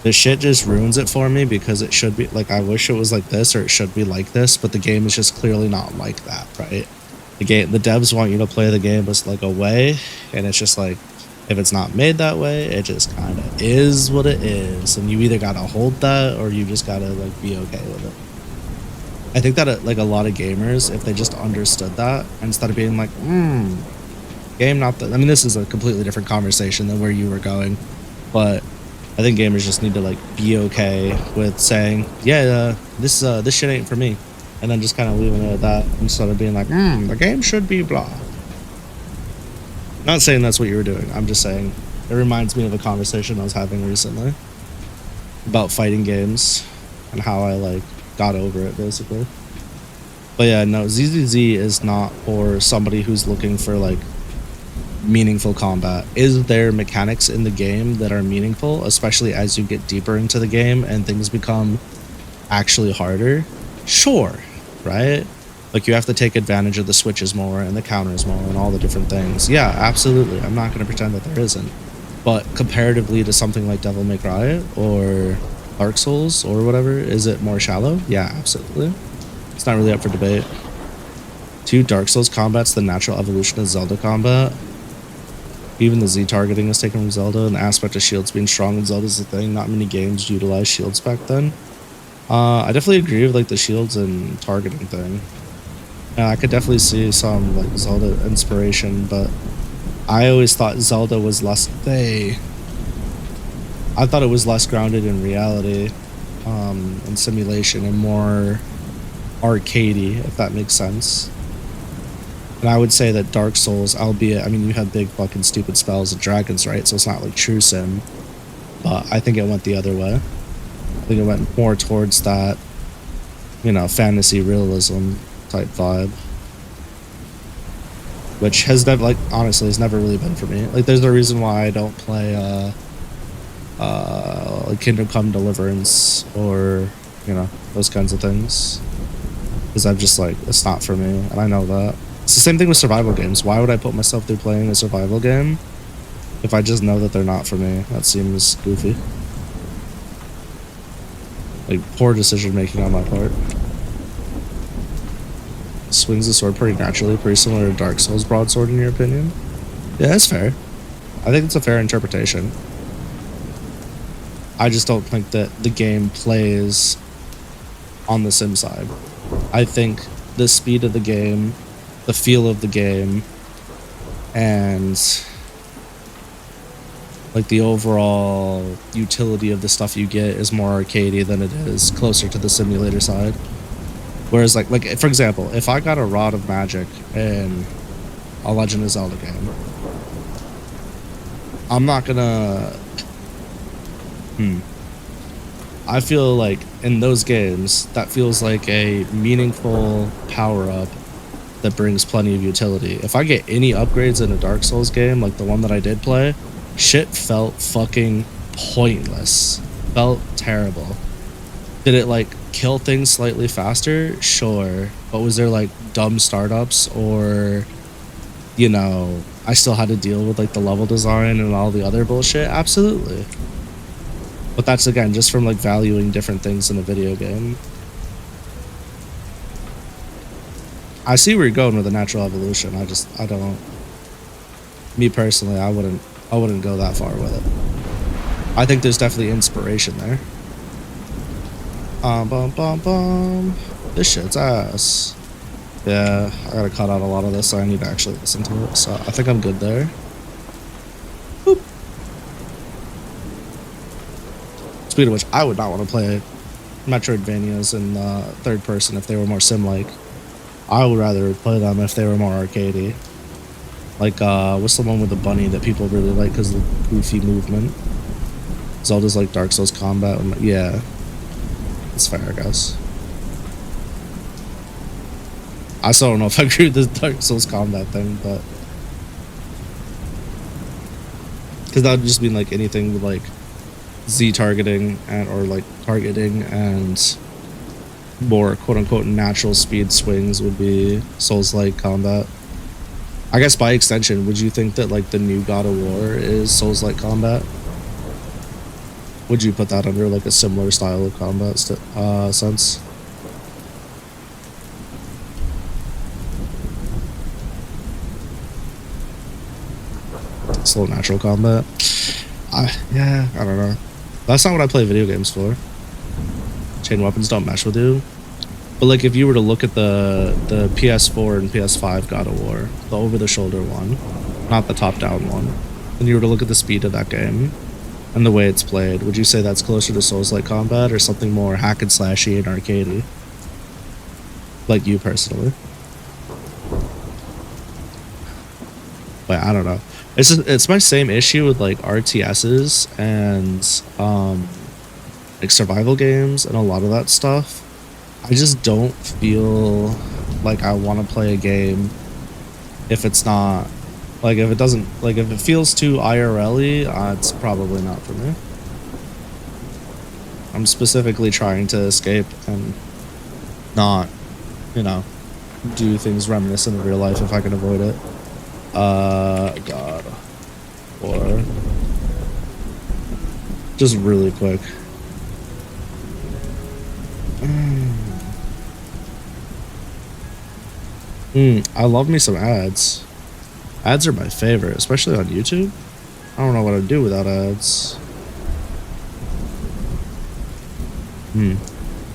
this shit just ruins it for me, because it should be like, I wish it was like this, or it should be like this, but the game is just clearly not like that, right? The devs want you to play the game as like a way, and it's just like, if it's not made that way, it just kind of is what it is, and you either gotta hold that, or you just gotta like be okay with it. I think that like a lot of gamers, if they just understood that, instead of being like, game not that, I mean, this is a completely different conversation than where you were going, but I think gamers just need to like be okay with saying, yeah, this shit ain't for me, and then just kind of leaving it at that, instead of being like, the game should be blah. Not saying that's what you were doing. I'm just saying it reminds me of a conversation I was having recently about fighting games and how I like got over it, basically. But yeah, no, ZZZ is not for somebody who's looking for like meaningful combat. Is there mechanics in the game that are meaningful, especially as you get deeper into the game and things become actually harder? Sure, right? Like you have to take advantage of the switches more and the counters more and all the different things. Yeah, absolutely. I'm not going to pretend that there isn't. But comparatively to something like Devil May Cry or Dark Souls or whatever, is it more shallow? Yeah, absolutely. It's not really up for debate. 2, Dark Souls combat's the natural evolution of Zelda combat. Even the Z targeting is taken from Zelda, and the aspect of shields being strong in Zelda's the thing. Not many games utilize shields back then. I definitely agree with like the shields and targeting thing. I could definitely see some like Zelda inspiration, but I always thought Zelda was less I thought it was less grounded in reality, and simulation, and more arcadey, if that makes sense. And I would say that Dark Souls, albeit, I mean, you have big fucking stupid spells and dragons, right? So it's not like true sim, but I think it went the other way. I think it went more towards that, you know, fantasy realism type vibe, which has never, like, honestly, has never really been for me. Like, there's a reason why I don't play like Kingdom Come Deliverance or, you know, those kinds of things, because I'm just like, it's not for me, and I know that. It's the same thing with survival games. Why would I put myself through playing a survival game if I just know that they're not for me? That seems goofy. Like, poor decision making on my part. Swings the sword pretty naturally, pretty similar to Dark Souls broadsword in your opinion? Yeah, that's fair. I think it's a fair interpretation. I just don't think that the game plays on the sim side. I think the speed of the game, the feel of the game, and like the overall utility of the stuff you get is more arcadey than it is closer to the simulator side. Whereas like for example, if I got a Rod of Magic in a Legend of Zelda game, I'm not gonna. I feel like in those games, that feels like a meaningful power up that brings plenty of utility. If I get any upgrades in a Dark Souls game, like the one that I did play, shit felt fucking pointless. Felt terrible. Did it like kill things slightly faster? Sure. But was there like dumb startups, or, you know, I still had to deal with like the level design and all the other bullshit? Absolutely. But that's again just from like valuing different things in a video game. I see where you're going with the natural evolution. I don't. Me personally, I wouldn't go that far with it. I think there's definitely inspiration there. This shit's ass. Yeah, I gotta cut out a lot of this, so I need to actually listen to it. So I think I'm good there. Boop. Speaking of which, I would not want to play Metroidvanias in third person if they were more sim-like. I would rather play them if they were more arcadey. Like, what's the one with the bunny that people really like because of the goofy movement? Zelda's like Dark Souls combat. Yeah, it's fair, I guess. I still don't know if I agree with this Dark Souls combat thing, but because that would just mean like anything with like Z targeting and or like targeting and more quote-unquote natural speed swings would be Souls-like combat. I guess by extension, would you think that like the new God of War is Souls-like combat? Would you put that under like a similar style of combat sense? Slow natural combat. Yeah, I don't know. That's not what I play video games for. Chain weapons don't mesh with you. But like if you were to look at the PS4 and PS5 God of War, the over-the-shoulder one, not the top-down one, and you were to look at the speed of that game and the way it's played, would you say that's closer to Souls-like combat or something more hack and slashy and arcadey? Like you personally? But I don't know. It's my same issue with like RTSs and like survival games and a lot of that stuff. I just don't feel like I want to play a game if it's not like if it feels too IRL-y, it's probably not for me. I'm specifically trying to escape and not, you know, do things reminiscent of real life if I can avoid it. God. Or just really quick. I love me some ads. Ads are my favorite, especially on YouTube. I don't know what I'd do without ads.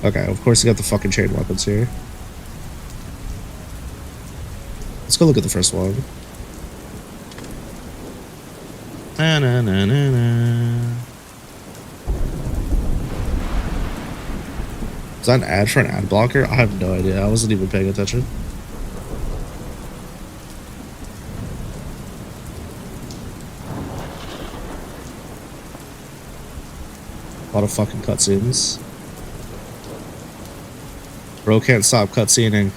Okay, of course you got the fucking chain weapons here. Let's go look at the first one. Na na na na na. Is that an ad for an ad blocker? I have no idea. I wasn't even paying attention. A lot of fucking cutscenes. Bro can't stop cutscening.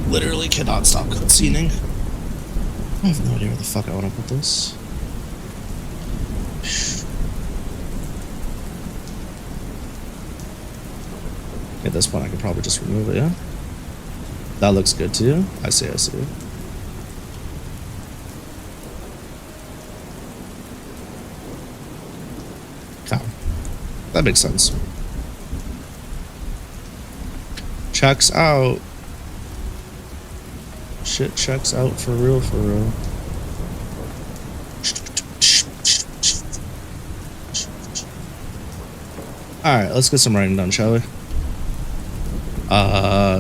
Literally cannot stop cutscening. I have no idea where the fuck I want to put this. At this point I could probably just remove it, yeah? That looks good to you? I see. That makes sense. Checks out. Shit checks out for real, for real. Alright, let's get some writing done, shall we?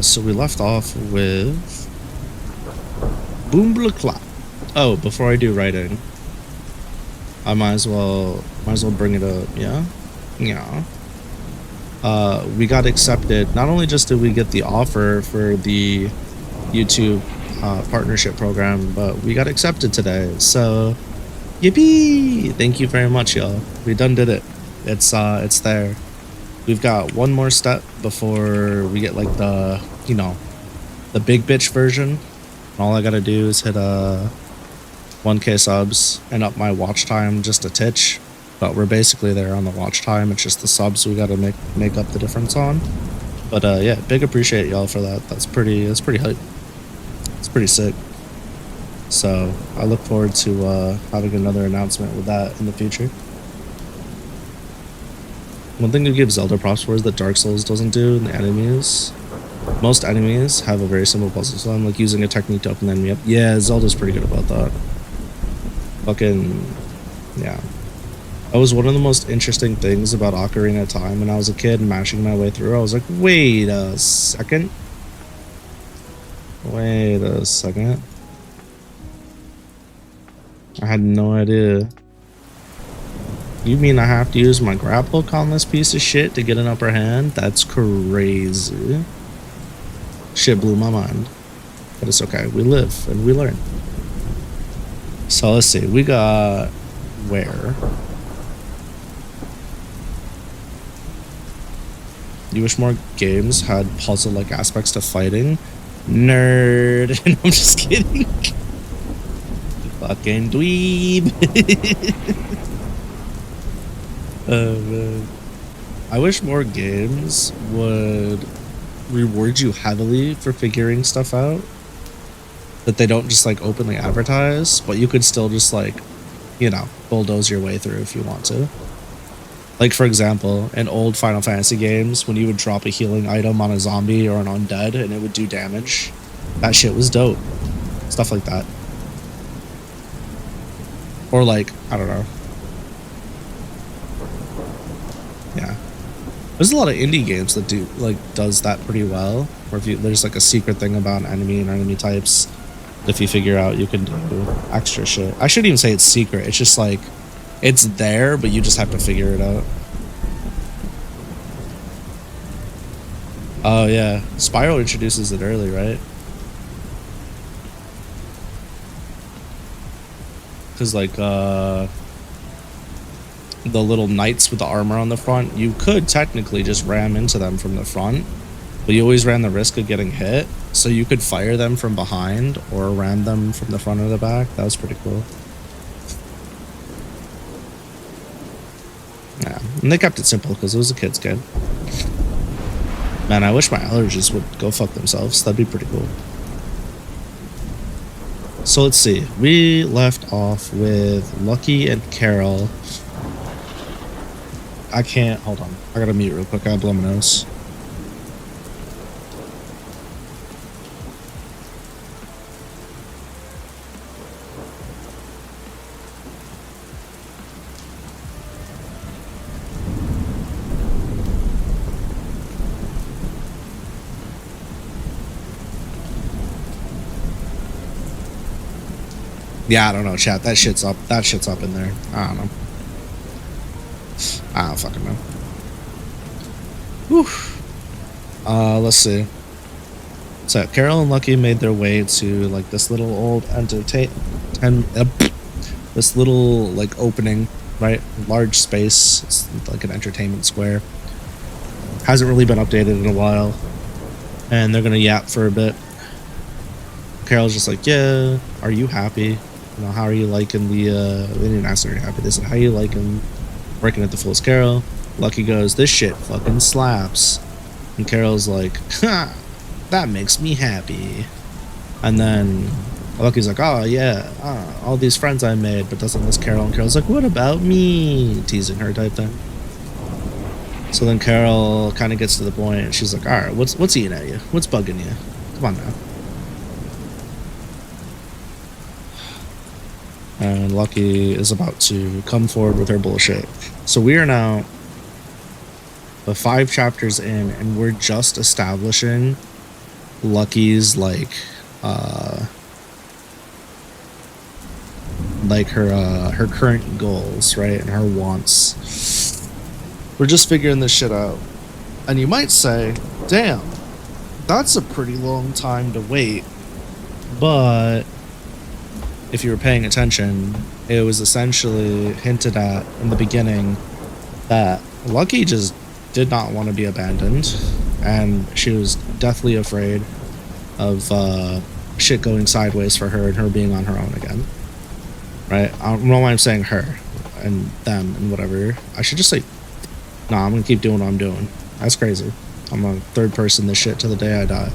So we left off with Boom Blah Clap. Oh, before I do writing, I might as well bring it up, yeah? Yeah. we got accepted. Not only just did we get the offer for the YouTube partnership program, but we got accepted today. So, yippee! Thank you very much, y'all. We done did it. It's there. We've got one more step before we get like the, you know, the big bitch version. All I gotta do is hit 1K subs and up my watch time just a titch. But we're basically there on the watch time. It's just the subs we gotta make up the difference on. But yeah, big appreciate y'all for that. That's pretty hype. It's pretty sick. So I look forward to having another announcement with that in the future. One thing to give Zelda props for is that Dark Souls doesn't do in the enemies. Most enemies have a very simple puzzle system, like using a technique to open the enemy up. Yeah, Zelda's pretty good about that. Fucking, yeah. That was one of the most interesting things about Ocarina of Time when I was a kid mashing my way through. I was like, wait a second. Wait a second. I had no idea. You mean I have to use my grab hook on this piece of shit to get an upper hand? That's crazy. Shit blew my mind. But it's okay. We live and we learn. So let's see. We got where? You wish more games had puzzle-like aspects to fighting? Nerd. I'm just kidding. Fucking dweeb. Man. I wish more games would reward you heavily for figuring stuff out. That they don't just like openly advertise, but you could still just like, you know, bulldoze your way through if you want to. Like for example, in old Final Fantasy games, when you would drop a healing item on a zombie or an undead and it would do damage, that shit was dope. Stuff like that. Or like, I don't know. Yeah. There's a lot of indie games that do like does that pretty well. Where if you there's like a secret thing about an enemy and enemy types. If you figure out you can do extra shit. I shouldn't even say it's secret. It's just like it's there, but you just have to figure it out. Oh yeah, Spyro introduces it early, right? Because like the little knights with the armor on the front, you could technically just ram into them from the front, but you always ran the risk of getting hit, so you could fire them from behind or ram them from the front or the back. That was pretty cool. Yeah, and they kept it simple because it was a kid's game. Man, I wish my allergies would go fuck themselves. That'd be pretty cool. So let's see. We left off with Lucky and Carol. I can't. Hold on. I gotta mute real quick. I gotta blow my nose. Yeah, I don't know, chat. That shit's up. That shit's up in there. I don't know. I don't fucking know. Whew. Let's see. So Carol and Lucky made their way to like this little old this little like opening, right? Large space. It's like an entertainment square. Hasn't really been updated in a while. And they're gonna yap for a bit. Carol's just like, yeah, are you happy? You know, how are you liking the they didn't ask her happy. They said, how are you liking working at the Fool's Carol? Lucky goes, this shit fucking slaps. And Carol's like, ha, that makes me happy. And then Lucky's like, oh yeah, all these friends I made, but doesn't miss Carol. And Carol's like, what about me? Teasing her type thing. So then Carol kind of gets to the point and she's like, alright, what's eating at you? What's bugging you? Come on now. And Lucky is about to come forward with her bullshit. So we are now 5 chapters in, and we're just establishing Lucky's like her current goals, right, and her wants. We're just figuring this shit out. And you might say, damn, that's a pretty long time to wait. But if you were paying attention, it was essentially hinted at in the beginning that Lucky just did not want to be abandoned, and she was deathly afraid of shit going sideways for her and her being on her own again. Right? I don't know why I'm saying her and them and whatever. I should just say, nah, I'm gonna keep doing what I'm doing. That's crazy. I'm a third person this shit till the day I die.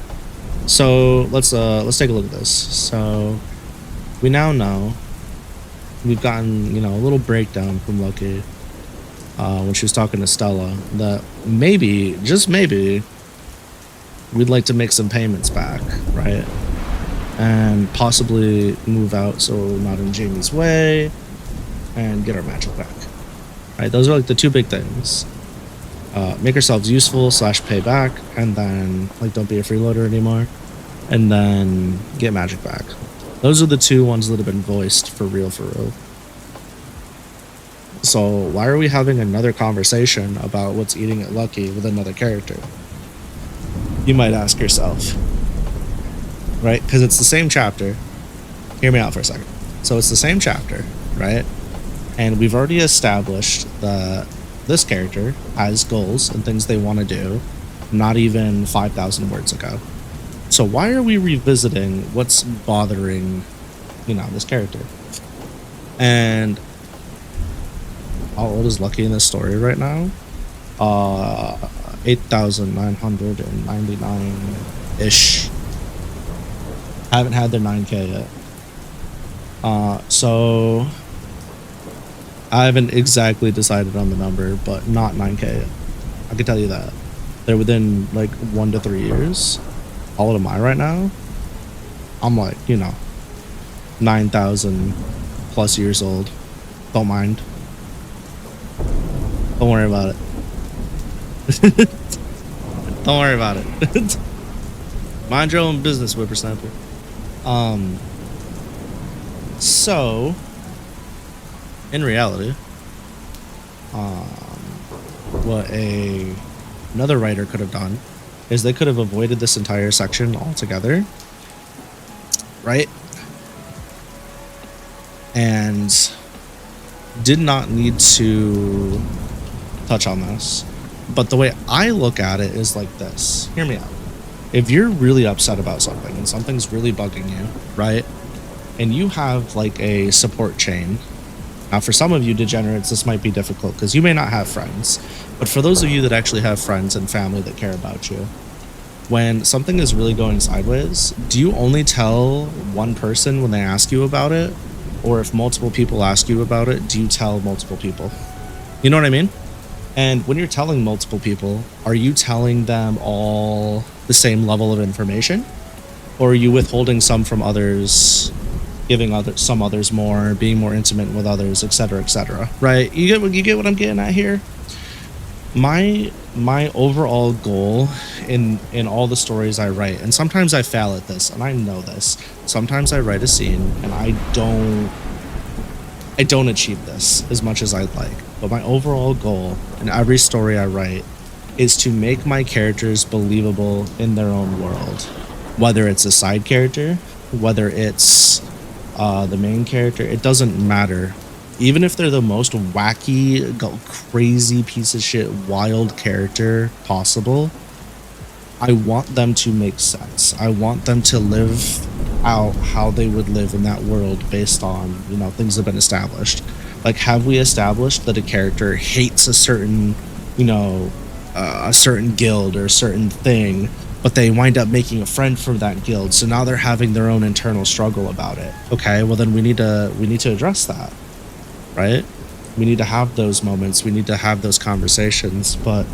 So let's take a look at this. So we now know we've gotten, you know, a little breakdown from Lucky when she was talking to Stella that maybe, just maybe, we'd like to make some payments back, right? And possibly move out so we're not in Jamie's way and get our magic back. Right? Those are like the two big things. Make ourselves useful / pay back, and then like don't be a freeloader anymore, and then get magic back. Those are the two ones that have been voiced for real. So why are we having another conversation about what's eating at Lucky with another character? You might ask yourself. Right? Because it's the same chapter. Hear me out for a second. So it's the same chapter, right? And we've already established that this character has goals and things they want to do, not even 5,000 words ago. So why are we revisiting what's bothering, you know, this character? And how old is Lucky in this story right now? 8,999-ish. Haven't had their 9K yet. So I haven't exactly decided on the number, but not 9K yet. I can tell you that. They're within like 1 to 3 years. How old am I right now? I'm like, you know, 9,000 plus years old. Don't mind. Don't worry about it. Don't worry about it. Mind your own business, whippersnapper. So in reality, what another writer could have done is they could have avoided this entire section altogether, right? And did not need to touch on this. But the way I look at it is like this. Hear me out. If you're really upset about something and something's really bugging you, right? And you have like a support chain. Now, for some of you degenerates, this might be difficult because you may not have friends. But for those of you that actually have friends and family that care about you, when something is really going sideways, do you only tell one person when they ask you about it? Or if multiple people ask you about it, do you tell multiple people? You know what I mean? And when you're telling multiple people, are you telling them all the same level of information? Or are you withholding some from others, giving some others more, being more intimate with others, etc., right? You get what I'm getting at here? My overall goal in all the stories I write, and sometimes I fail at this, and I know this. Sometimes I write a scene and I don't achieve this as much as I'd like. But my overall goal in every story I write is to make my characters believable in their own world. Whether it's a side character, whether it's the main character, it doesn't matter. Even if they're the most wacky, crazy piece of shit, wild character possible, I want them to make sense. I want them to live out how they would live in that world based on, you know, things that have been established. Like, have we established that a character hates a certain, you know, a certain guild or a certain thing, but they wind up making a friend from that guild, so now they're having their own internal struggle about it. Okay, well then we need to address that, right? We need to have those moments, we need to have those conversations. But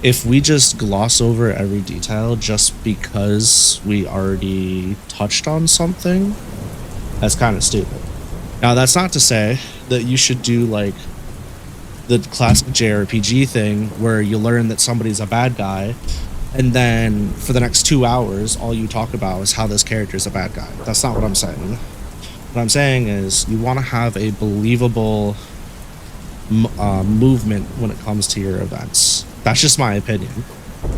if we just gloss over every detail just because we already touched on something, that's kind of stupid. Now, that's not to say that you should do like the classic JRPG thing where you learn that somebody's a bad guy, and then for the next 2 hours, all you talk about is how this character is a bad guy. That's not what I'm saying. What I'm saying is you want to have a believable movement when it comes to your events. That's just my opinion.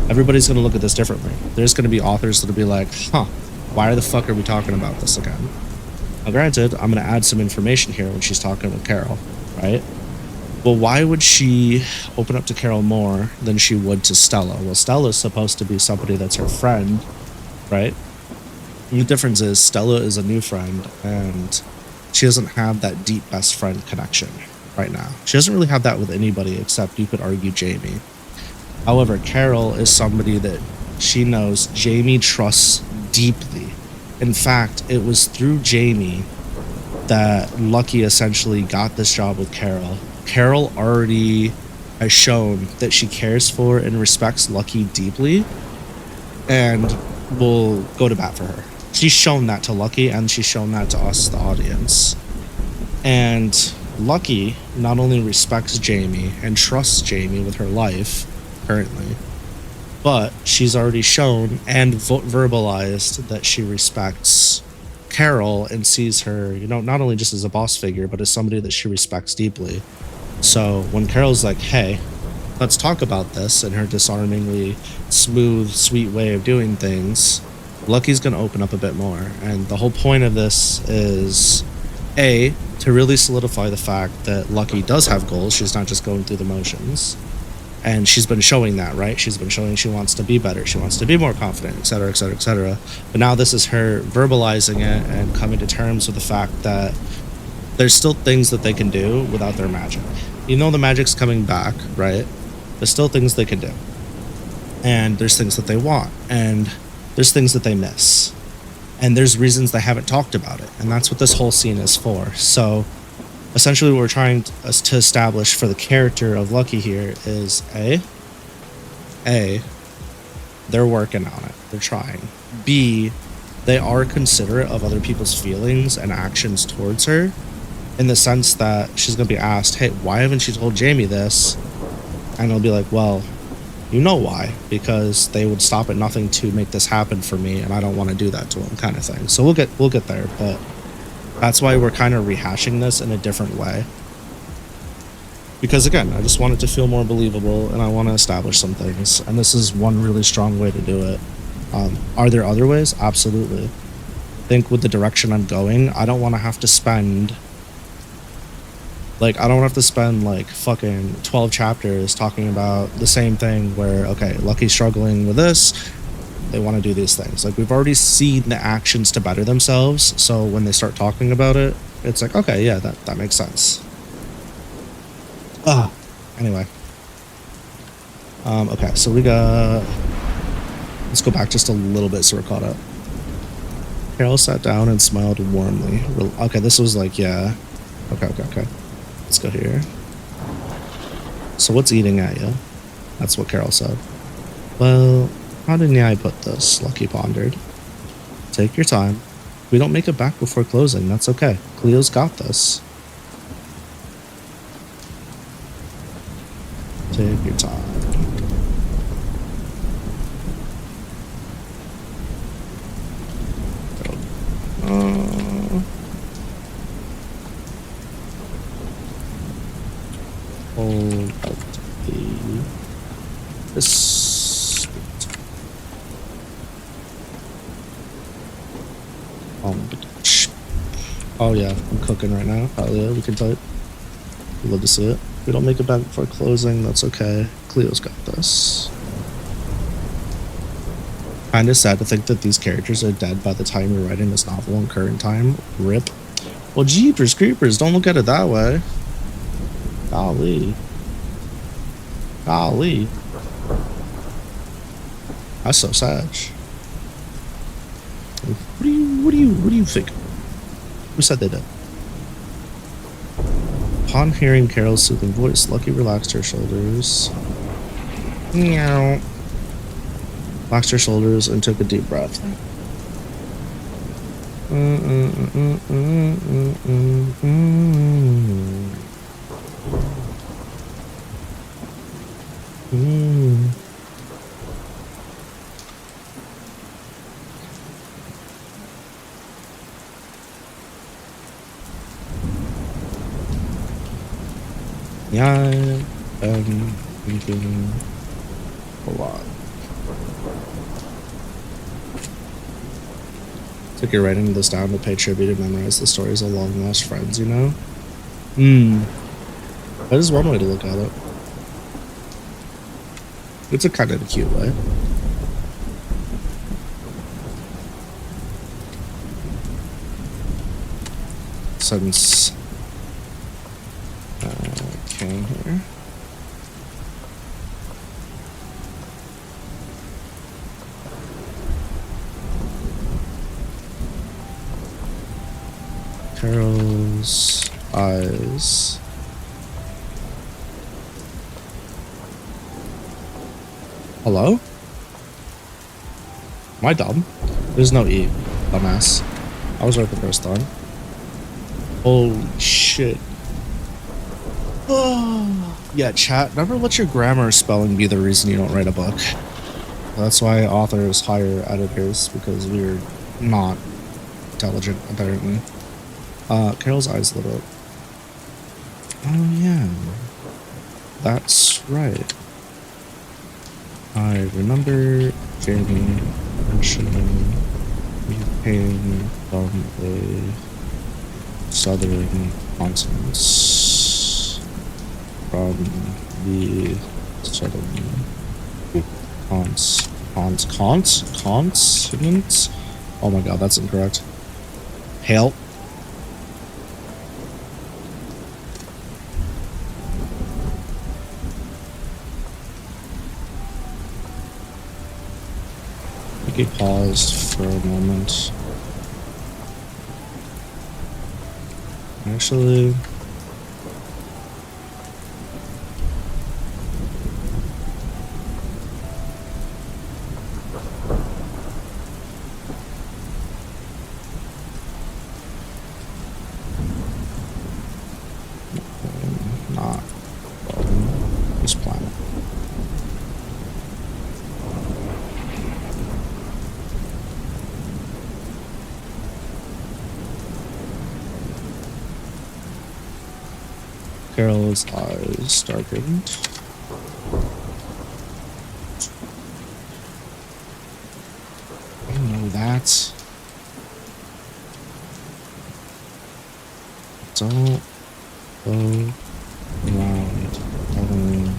everybody's going to look at this differently. There's going to be authors that'll be like, huh, why the fuck are we talking about this again? Now, granted, I'm going to add some information here when she's talking with Carol, right? Well, why would she open up to Carol more than she would to Stella? Well, Stella's supposed to be somebody that's her friend, right? And the difference is Stella is a new friend, and she doesn't have that deep best friend connection right now. She doesn't really have that with anybody except, you could argue, Jamie. However, Carol is somebody that she knows Jamie trusts deeply. In fact, it was through Jamie that Lucky essentially got this job with Carol. Carol already has shown that she cares for and respects Lucky deeply and will go to bat for her. She's shown that to Lucky, and she's shown that to us, the audience. And Lucky not only respects Jamie and trusts Jamie with her life currently, but she's already shown and verbalized that she respects Carol and sees her, you know, not only just as a boss figure, but as somebody that she respects deeply. So when Carol's like, hey, let's talk about this, in her disarmingly smooth, sweet way of doing things, Lucky's going to open up a bit more. And the whole point of this is, A, to really solidify the fact that Lucky does have goals. She's not just going through the motions. And she's been showing that, right? She's been showing she wants to be better. She wants to be more confident, etc., etc., etc. But now this is her verbalizing it and coming to terms with the fact that there's still things that they can do without their magic. You know the magic's coming back, right? There's still things they can do. And there's things that they want. And there's things that they miss. And there's reasons they haven't talked about it. And that's what this whole scene is for. So essentially what we're trying to establish for the character of Lucky here is A, they're working on it. They're trying. B, they are considerate of other people's feelings and actions towards her, in the sense that she's going to be asked, hey, why haven't you told Jamie this? And they'll be like, well, you know why, because they would stop at nothing to make this happen for me, and I don't want to do that to them, kind of thing. So we'll get there, but that's why we're kind of rehashing this in a different way. Because again, I just want it to feel more believable, and I want to establish some things, and this is one really strong way to do it. Are there other ways? Absolutely. I think with the direction I'm going, I don't want to have to spend like fucking 12 chapters talking about the same thing where, okay, Lucky's struggling with this, they want to do these things. Like, we've already seen the actions to better themselves, so when they start talking about it, it's like, okay, yeah, that makes sense. Anyway. Okay, so we got... Let's go back just a little bit so we're caught up. Carol sat down and smiled warmly. Okay, this was like, yeah. Okay. Let's go here. So what's eating at you? That's what Carol said. Well, how did I put this? Lucky pondered. Take your time. We don't make it back before closing. That's okay. Cleo's got this. Take your time. Hold out this. Oh yeah, I'm cooking right now. Oh yeah, we can type. We'd love to see it. We don't make it back before closing, that's okay. Cleo's got this. Kinda sad to think that these characters are dead by the time you're writing this novel in current time. RIP. Well, jeepers creepers, don't look at it that way. Golly. That's so sad. What do you think? Who said they did? Upon hearing Carol's soothing voice, Lucky relaxed her shoulders. Meow. Relaxed her shoulders and took a deep breath. Yeah, I'm thinking a lot. It's like you're writing this down to pay tribute and memorize the stories of long lost friends, you know? That is one way to look at it. It's a kind of a cute way. Since came here. Carol's eyes. Hello? Am I dumb? There's no E, dumbass. I was right the first time. Holy shit. Yeah, chat, never let your grammar or spelling be the reason you don't write a book. That's why authors hire editors, because we're not intelligent, apparently. Carol's eyes lit up. Oh, yeah. That's right. I remember Jamie mentioning you came from a southern continent. From the southern continent? Oh my god, that's incorrect. Hail. He paused for a moment. Actually, not on this planet. Carol's eyes darkened. I know that. Don't go around telling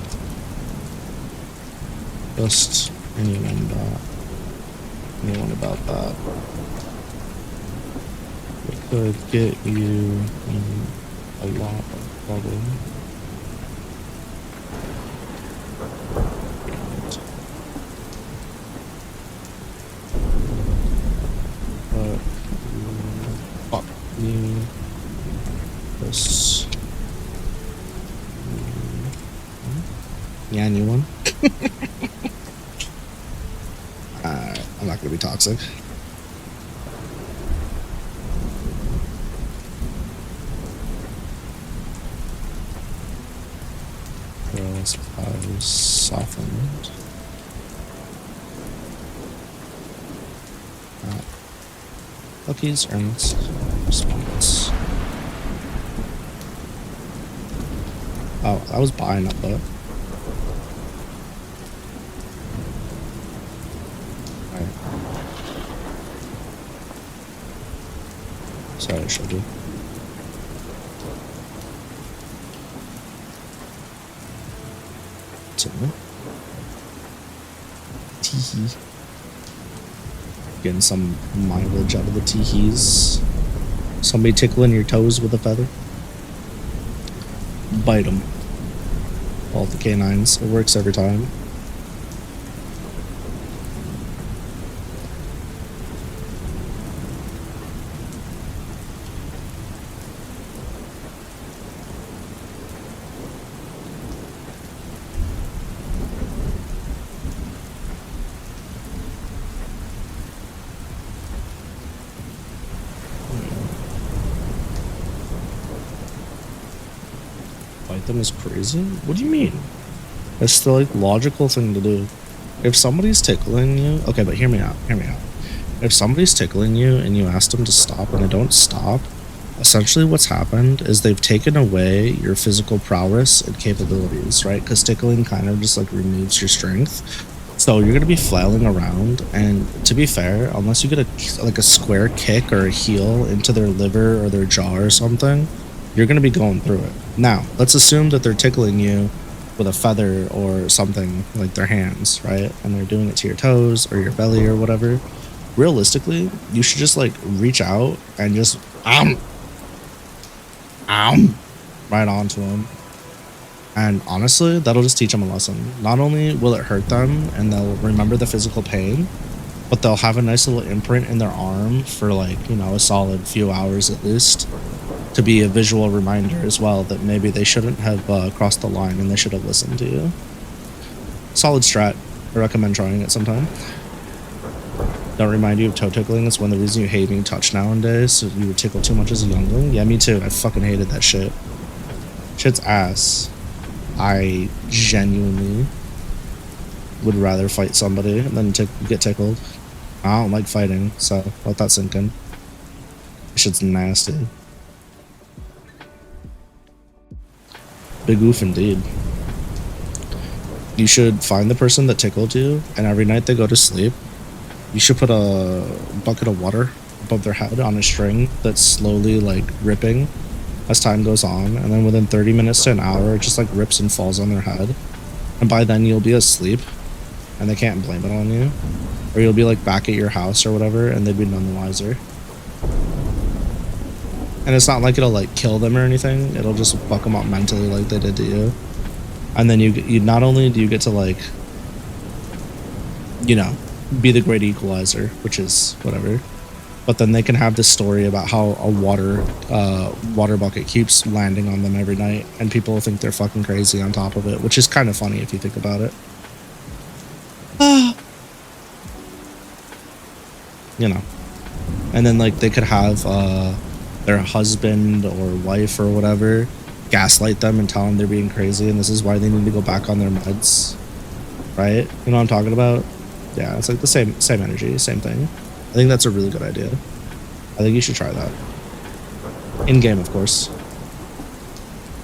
just anyone about that. It could get you in a lot of trouble. But fuck you. This. Yeah, new one. I'm not gonna be toxic. Girl's eyes softened. Lucky's earnest response. Oh, that was buying up though. Right. Sorry, I showed you. Teehee. Getting some mileage out of the teehees. Somebody tickling your toes with a feather. Bite them. All the canines. It works every time. Them is crazy? What do you mean? It's the like logical thing to do. If somebody's tickling you, okay, but hear me out. If somebody's tickling you and you ask them to stop and they don't stop, essentially what's happened is they've taken away your physical prowess and capabilities, right? Because tickling kind of just like removes your strength. So you're gonna be flailing around, and to be fair, unless you get a square kick or a heel into their liver or their jaw or something, you're gonna be going through it. Now, let's assume that they're tickling you with a feather or something like their hands, right? And they're doing it to your toes or your belly or whatever. Realistically, you should just like reach out and just right onto them. And honestly, that'll just teach them a lesson. Not only will it hurt them and they'll remember the physical pain, but they'll have a nice little imprint in their arm for like, you know, a solid few hours at least, to be a visual reminder as well that maybe they shouldn't have crossed the line and they should have listened to you. Solid strat. I recommend trying it sometime. Don't remind you of toe tickling. It's one of the reasons you hate being touched nowadays, so you would tickle too much as a youngling. Yeah, me too. I fucking hated that shit. Shit's ass. I genuinely would rather fight somebody than get tickled. I don't like fighting, so let that sink in. Shit's nasty. Big oof indeed. You should find the person that tickled you, and every night they go to sleep, you should put a bucket of water above their head on a string that's slowly like ripping as time goes on, and then within 30 minutes to an hour it just like rips and falls on their head, and by then you'll be asleep and they can't blame it on you, or you'll be like back at your house or whatever and they'd be none the wiser. And it's not like it'll like kill them or anything, it'll just fuck them up mentally like they did to you. And then you not only do you get to like, you know, be the great equalizer, which is whatever, but then they can have this story about how a water bucket keeps landing on them every night and people think they're fucking crazy on top of it, which is kind of funny if you think about it. You know. And then like they could have their husband or wife or whatever gaslight them and tell them they're being crazy and this is why they need to go back on their meds, right? You know what I'm talking about? Yeah, it's like the same energy, same thing. I think that's a really good idea. I think you should try that. In game, of course.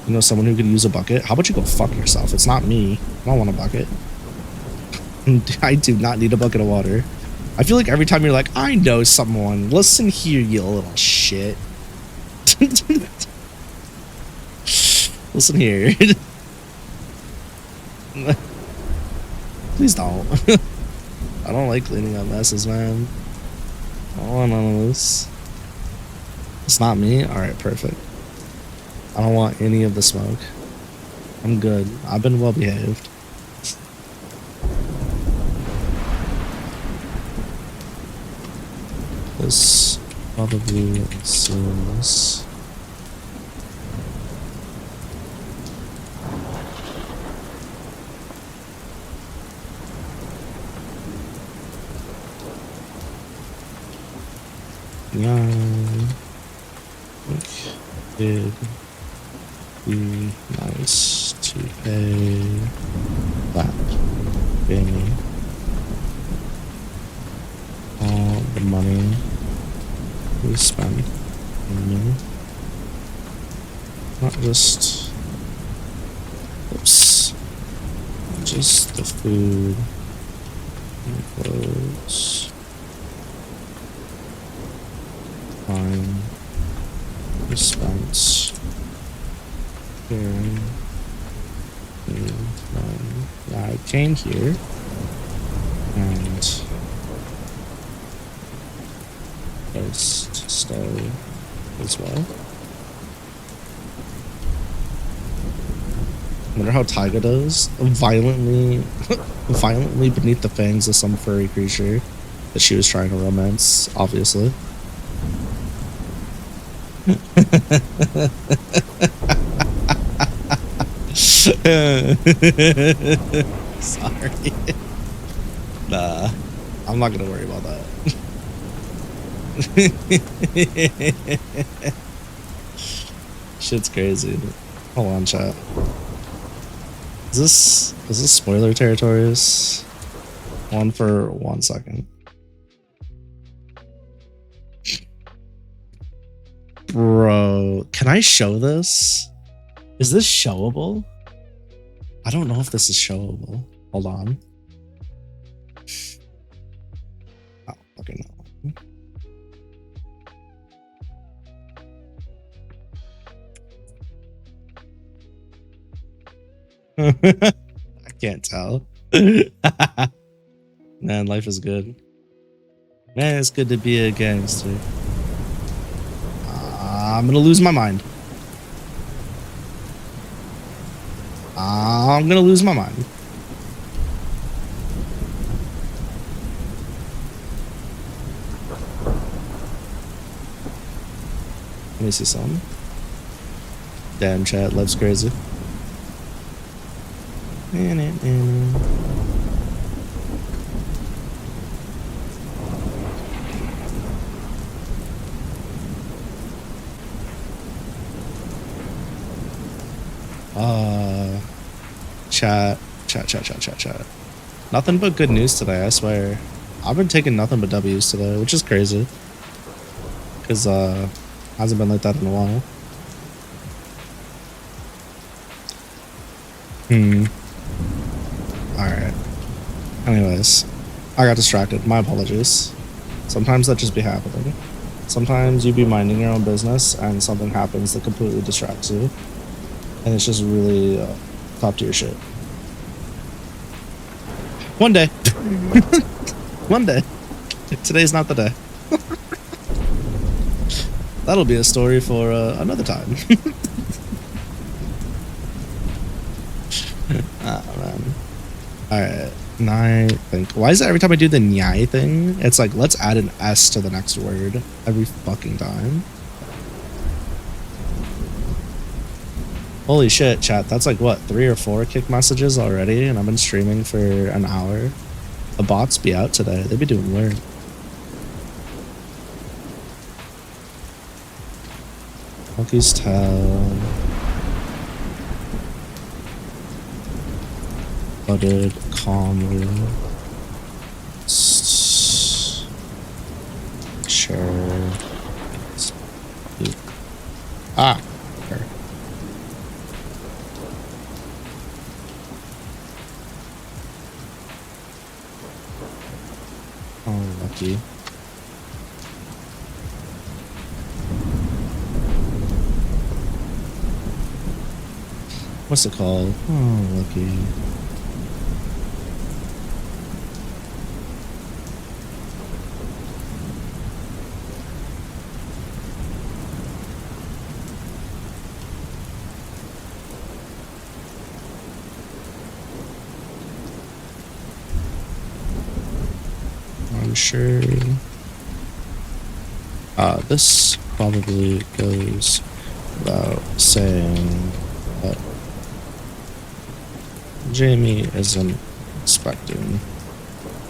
You know someone who could use a bucket? How about you go fuck yourself? It's not me. I don't want a bucket. I do not need a bucket of water. I feel like every time you're like, I know someone. Listen here, you little shit. Listen here. Please don't. I don't like cleaning up messes, man. I don't want none of this. It's not me? Alright, perfect. I don't want any of the smoke. I'm good. I've been well behaved. This probably assumes... Yeah, it'd be nice to pay that Jamie all the money we spent on me. Not just, oops, just the food and clothes. Time we spent here. Yeah, I came here and place to stay as well. I wonder how Taiga does. Violently beneath the fangs of some furry creature that she was trying to romance, obviously. Sorry. Nah, I'm not gonna worry about that. Shit's crazy. Hold on, chat. Is this spoiler territories? On for 1 second. Bro, can I show this? Is this showable? I don't know if this is showable. Hold on. I can't tell. Man, life is good. Man, it's good to be a gangster. I'm gonna lose my mind. I'm gonna lose my mind. Let me see something. Damn, chat, life's crazy. Chat. Nothing but good news today, I swear. I've been taking nothing but W's today, which is crazy. Cause hasn't been like that in a while. Alright. Anyways, I got distracted. My apologies. Sometimes that just be happening. Sometimes you be minding your own business and something happens that completely distracts you. And it's just really top tier shit. One day. One day. Today's not the day. That'll be a story for another time. Oh, man. Alright. I think. Why is it every time I do the nyai thing, it's like, let's add an S to the next word every fucking time? Holy shit, chat. That's like, what, 3 or 4 kick messages already? And I've been streaming for an hour. The bots be out today. They be doing weird. Monkey's tail. Butted calmly. Sure. Ah. Sure. Oh, lucky. What's it called? Oh, lucky. I'm sure. This probably goes without saying, but Jamie isn't expecting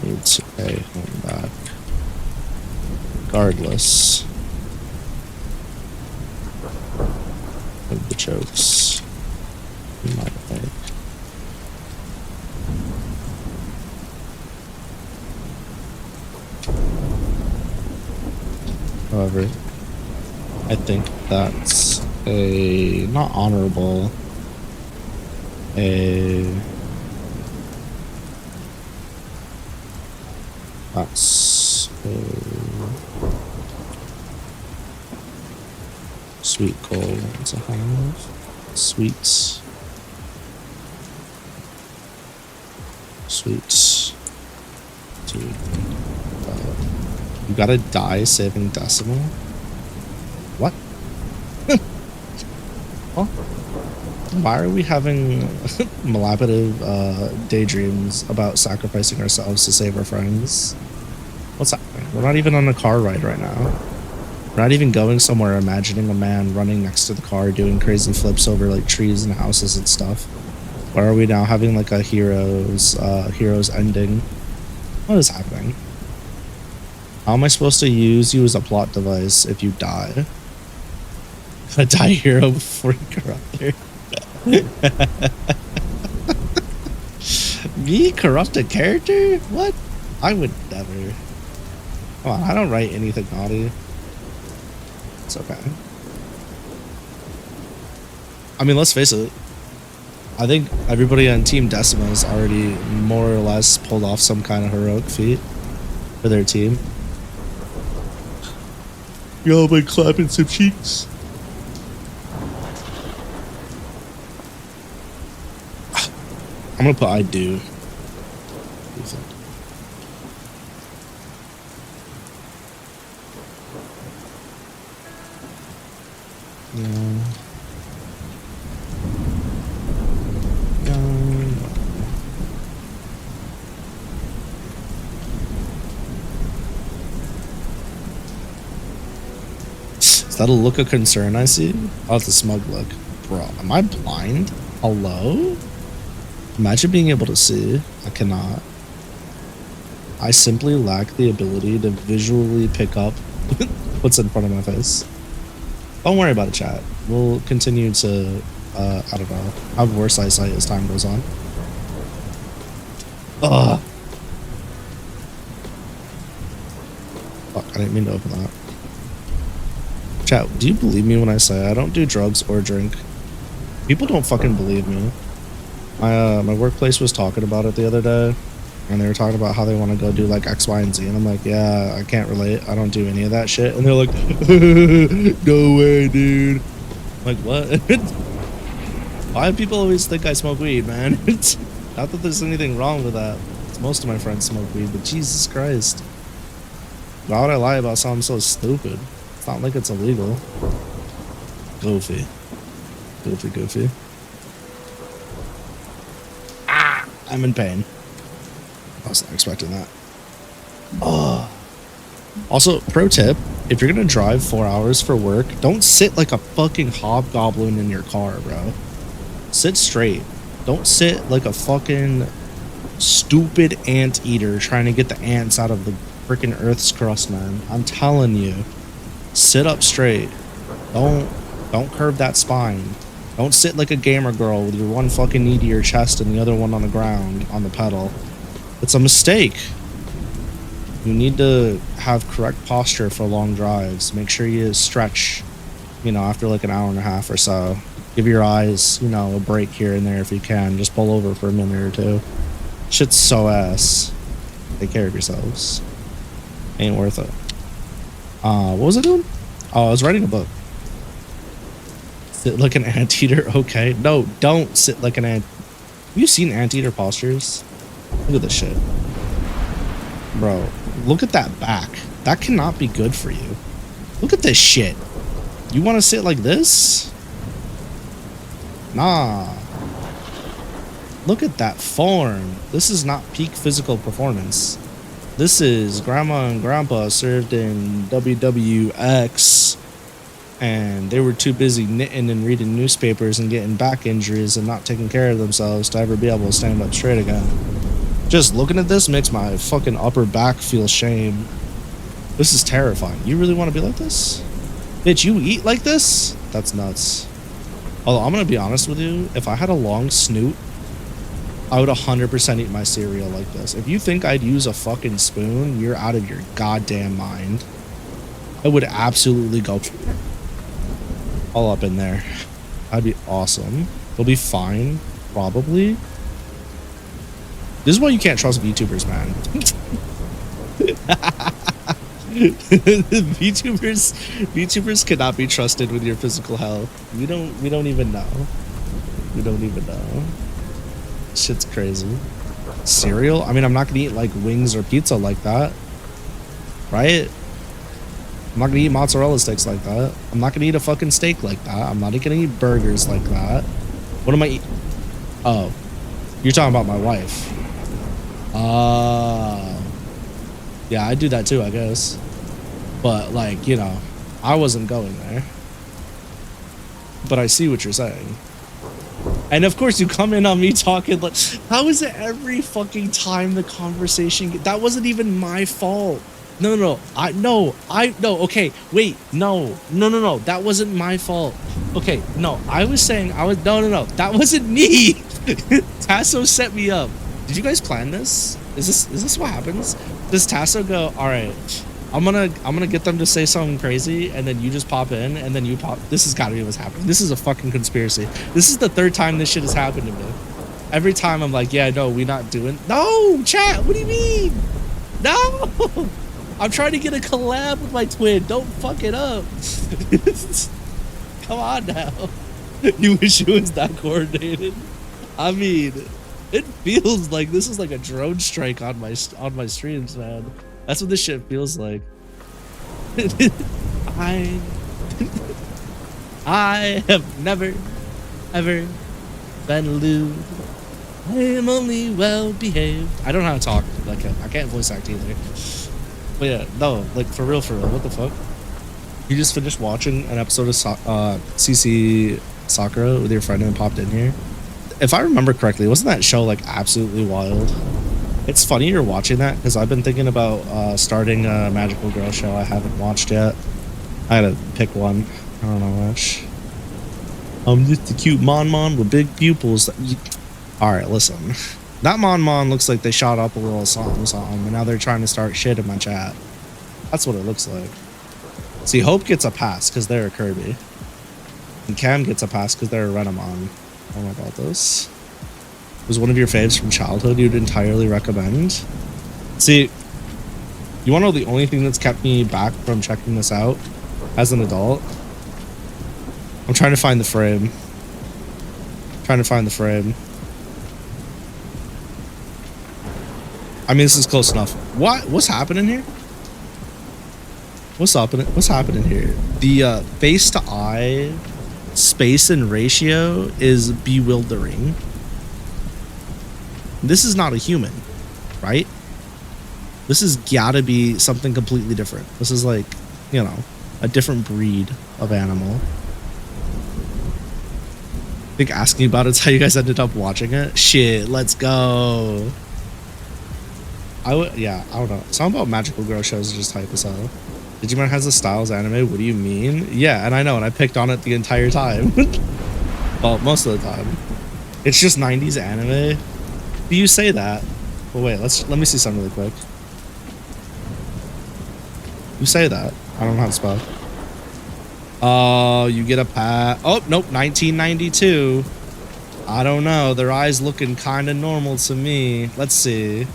me to pay him back, regardless of the jokes he might make. However, I think that's a not honorable, that's a sweet goal to have. Sweet to you gotta die saving decimal? What? Huh? Why are we having malabative daydreams about sacrificing ourselves to save our friends? What's happening? We're not even on a car ride right now. We're not even going somewhere imagining a man running next to the car doing crazy flips over like trees and houses and stuff. Why are we now having like a hero's ending? What is happening? How am I supposed to use you as a plot device if you die? A die hero before you corrupt her. Me corrupt a character? What? I would never. Come on, I don't write anything naughty. It's okay. I mean, let's face it. I think everybody on Team Decima's already more or less pulled off some kind of heroic feat for their team. Y'all been clapping some cheeks. I'm gonna put I do. What do you think? No. Is that a look of concern I see? Oh, it's a smug look. Bro, am I blind? Hello? Imagine being able to see. I cannot. I simply lack the ability to visually pick up what's in front of my face. Don't worry about it, chat. We'll continue to, I don't know, have worse eyesight as time goes on. Ugh. Fuck, I didn't mean to open that. Chat, do you believe me when I say I don't do drugs or drink? People don't fucking believe me. My workplace was talking about it the other day, and they were talking about how they want to go do like X, Y, and Z, and I'm like, yeah, I can't relate. I don't do any of that shit. And they're like, no way, dude. I'm like, what? Why do people always think I smoke weed, man? Not that there's anything wrong with that. Most of my friends smoke weed, but Jesus Christ. Why would I lie about something so stupid? It's not like it's illegal. Goofy. Goofy. Ah! I'm in pain. I was not expecting that. Oh. Also, pro tip, if you're gonna drive 4 hours for work, don't sit like a fucking hobgoblin in your car, bro. Sit straight. Don't sit like a fucking stupid anteater trying to get the ants out of the freaking Earth's crust, man. I'm telling you. Sit up straight. Don't curve that spine. Don't sit like a gamer girl with your one fucking knee to your chest and the other one on the ground on the pedal. It's a mistake. You need to have correct posture for long drives. Make sure you stretch, you know, after like an hour and a half or so. Give your eyes, you know, a break here and there if you can. Just pull over for a minute or two. Shit's so ass. Take care of yourselves. Ain't worth it. What was I doing? Oh, I was writing a book. Sit like an anteater? Okay. No, don't sit like an ant. Have you seen anteater postures? Look at this shit. Bro, look at that back. That cannot be good for you. Look at this shit. You want to sit like this? Nah. Look at that form. This is not peak physical performance. This is grandma and grandpa served in WWX, and they were too busy knitting and reading newspapers and getting back injuries and not taking care of themselves to ever be able to stand up straight again. Just looking at this makes my fucking upper back feel shame. This is terrifying. You really want to be like this? Bitch, you eat like this? That's nuts. Although, I'm going to be honest with you, if I had a long snoot, I would 100% eat my cereal like this. If you think I'd use a fucking spoon, you're out of your goddamn mind. I would absolutely go all up in there. That'd be awesome. It'll be fine, probably. This is why you can't trust VTubers, man. VTubers cannot be trusted with your physical health. We don't even know. We don't even know. Shit's crazy. Cereal? I mean, I'm not gonna eat like wings or pizza like that, right? I'm not gonna eat mozzarella sticks like that. I'm not gonna eat a fucking steak like that. I'm not gonna eat burgers like that. What am I eating? Oh, you're talking about my wife. Yeah, I do that too, I guess. But like, you know, I wasn't going there. But I see what you're saying. And of course you come in on me talking like, how is it every fucking time the conversation that wasn't even my fault. No, okay, wait, no, that wasn't my fault. Okay, no, that wasn't me. Tasso set me up. Did you guys plan this? Is this what happens? Does Tasso go, all right, I'm gonna get them to say something crazy, and then you just pop in, and then you pop. This has got to be what's happening. This is a fucking conspiracy. This is the third time this shit has happened to me. Every time I'm like, yeah, no, we not doing. No, chat. What do you mean? No, I'm trying to get a collab with my twin. Don't fuck it up. Come on now. You wish it was that coordinated. I mean, It feels like this is like a drone strike on my streams, man. That's what this shit feels like. I have never ever been lewd. I am only well behaved. I don't know how to talk like him. I can't voice act either. But yeah, no, like for real, what the fuck? You just finished watching an episode of CC Sakura with your friend and popped in here? If I remember correctly, wasn't that show like absolutely wild? It's funny you're watching that because I've been thinking about starting a magical girl show I haven't watched yet. I gotta pick one. I don't know which. I'm just a cute Mon with big pupils. Alright, listen. That Mon looks like they shot up a little something and now they're trying to start shit in my chat. That's what it looks like. See, Hope gets a pass because they're a Kirby. And Cam gets a pass because they're a Renamon. Oh my god, this was one of your faves from childhood you'd entirely recommend. See, you want to know the only thing that's kept me back from checking this out as an adult? I'm trying to find the frame. I mean, this is close enough. What's happening here? What's happening here? The face to eye space and ratio is bewildering. This is not a human, right? This has gotta be something completely different. This is like, you know, a different breed of animal. I think asking about it's how you guys ended up watching it. Shit, let's go. I don't know. Something about magical girl shows is just hype as hell. Digimon has a styles anime. What do you mean? Yeah, and I know, and I picked on it the entire time. Well, most of the time. It's just 90s anime. Do you say that? Well, wait, let me see something really quick. You say that. I don't know how to spell. Oh, you get a pat. Oh, nope, 1992. I don't know. Their eyes looking kind of normal to me. Let's see.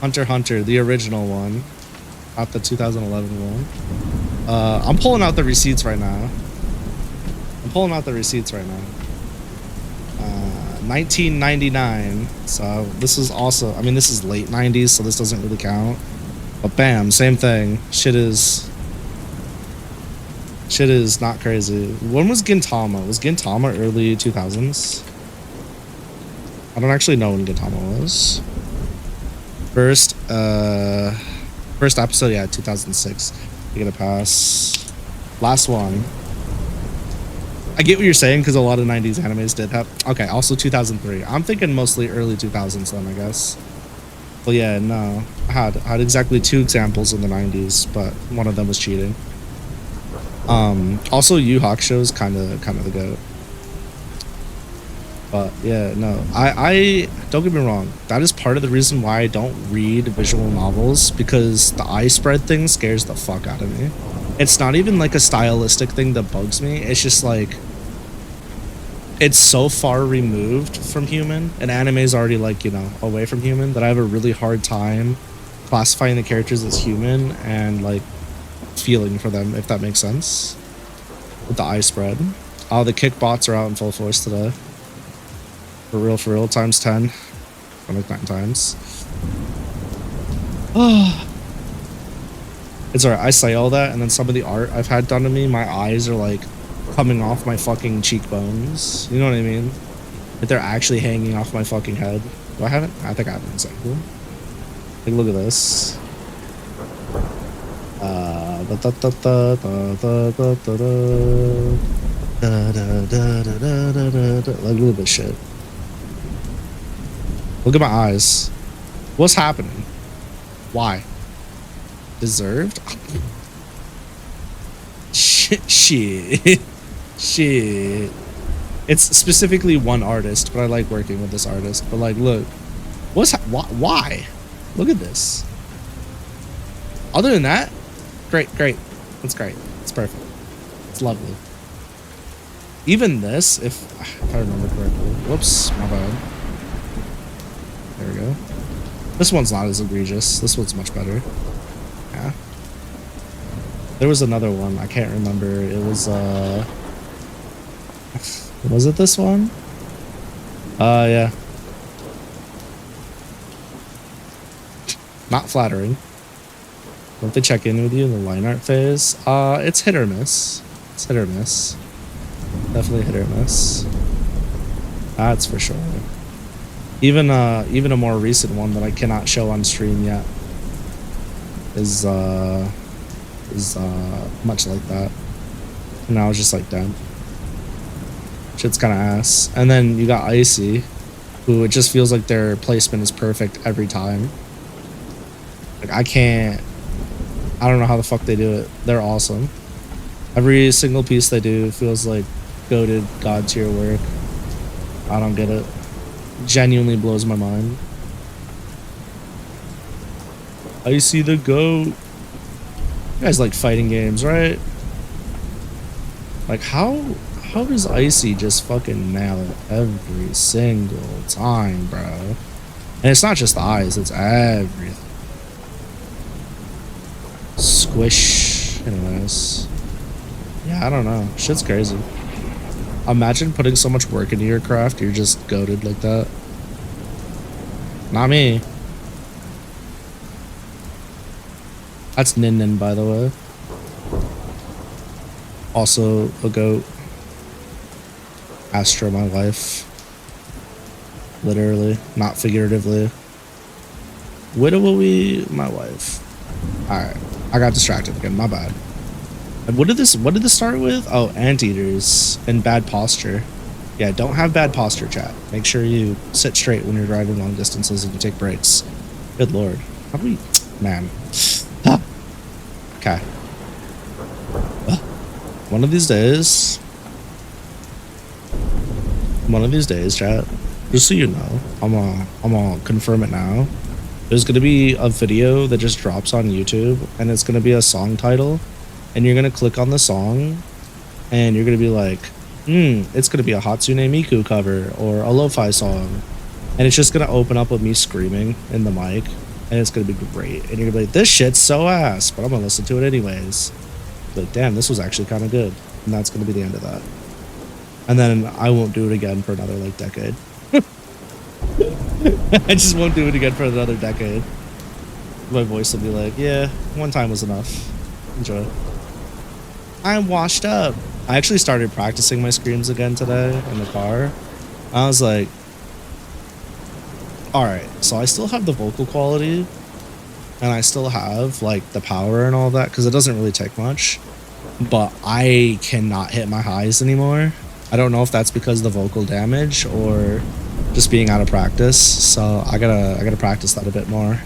Hunter x Hunter, the original one, not the 2011 one. I'm pulling out the receipts right now. 1999. So this is also, I mean, this is late 90s, so this doesn't really count. But bam, same thing. Shit is not crazy. When was Gintama? Was Gintama early 2000s? I don't actually know when Gintama was. First episode, yeah, 2006. You get a pass. Last one. I get what you're saying because a lot of 90s animes did have. Okay, also 2003. I'm thinking mostly early 2000s then, I guess. Well, yeah, no. I had exactly 2 examples in the 90s, but one of them was cheating. Also, Yu Hakusho is kind of the goat. But yeah, no, I don't get me wrong. That is part of the reason why I don't read visual novels, because the eye spread thing scares the fuck out of me. It's not even like a stylistic thing that bugs me. It's just like, it's so far removed from human, and anime is already like, you know, away from human, that I have a really hard time classifying the characters as human and like feeling for them, if that makes sense. With the eye spread. Oh, the kick bots are out in full force today. For real, times 10. Or like 9 times. Oh. It's alright, I say all that, and then some of the art I've had done to me, my eyes are like coming off my fucking cheekbones. You know what I mean? Like they're actually hanging off my fucking head. Do I have it? I think I have an example. Like, look at this. Like, look at this shit. Look at my eyes. What's happening? Why? Deserved? Shit. It's specifically one artist, but I like working with this artist. But like, look. Why? Look at this. Other than that, great. That's great. It's perfect. It's lovely. Even this, if I remember correctly. Whoops, my bad. There we go. This one's not as egregious. This one's much better. Yeah. There was another one. I can't remember. It was, was it this one? Yeah. Not flattering. Don't they check in with you in the line art phase? It's hit or miss. It's hit or miss. Definitely hit or miss. That's for sure. Even a more recent one that I cannot show on stream yet is much like that. And I was just like, damn. Shit's kind of ass. And then you got Icy, who it just feels like their placement is perfect every time. Like I don't know how the fuck they do it. They're awesome. Every single piece they do feels like goated god tier work. I don't get it. Genuinely blows my mind. Icy the goat. You guys like fighting games, right? Like how does Icy just fucking nail it every single time, bro? And it's not just the eyes, it's everything. Squish. Anyways. Yeah, I don't know. Shit's crazy. Imagine putting so much work into your craft, you're just goated like that. Not me. That's Nin Nin, by the way. Also a goat. Astra, my wife. Literally, not figuratively. Widowy, my wife. Alright, I got distracted again, my bad. And what did this start with? Oh, anteaters and bad posture. Yeah, don't have bad posture, chat. Make sure you sit straight when you're driving long distances and you take breaks. Good lord. How do we... Man. Okay. One of these days, chat, just so you know, I'm gonna confirm it now. There's gonna be a video that just drops on YouTube, and it's gonna be a song title, and you're gonna click on the song, and you're gonna be like, it's gonna be a Hatsune Miku cover or a lo-fi song, and it's just gonna open up with me screaming in the mic, and it's gonna be great. And you're gonna be like, this shit's so ass, but I'm gonna listen to it anyways. But damn, this was actually kind of good, and that's gonna be the end of that. And then I won't do it again for another like decade. I just won't do it again for another decade. My voice will be like, yeah, one time was enough. Enjoy. I'm washed up. I actually started practicing my screams again today in the car. I was like, alright, so I still have the vocal quality, and I still have like the power and all that, because it doesn't really take much, but I cannot hit my highs anymore. I don't know if that's because of the vocal damage or just being out of practice, so I gotta practice that a bit more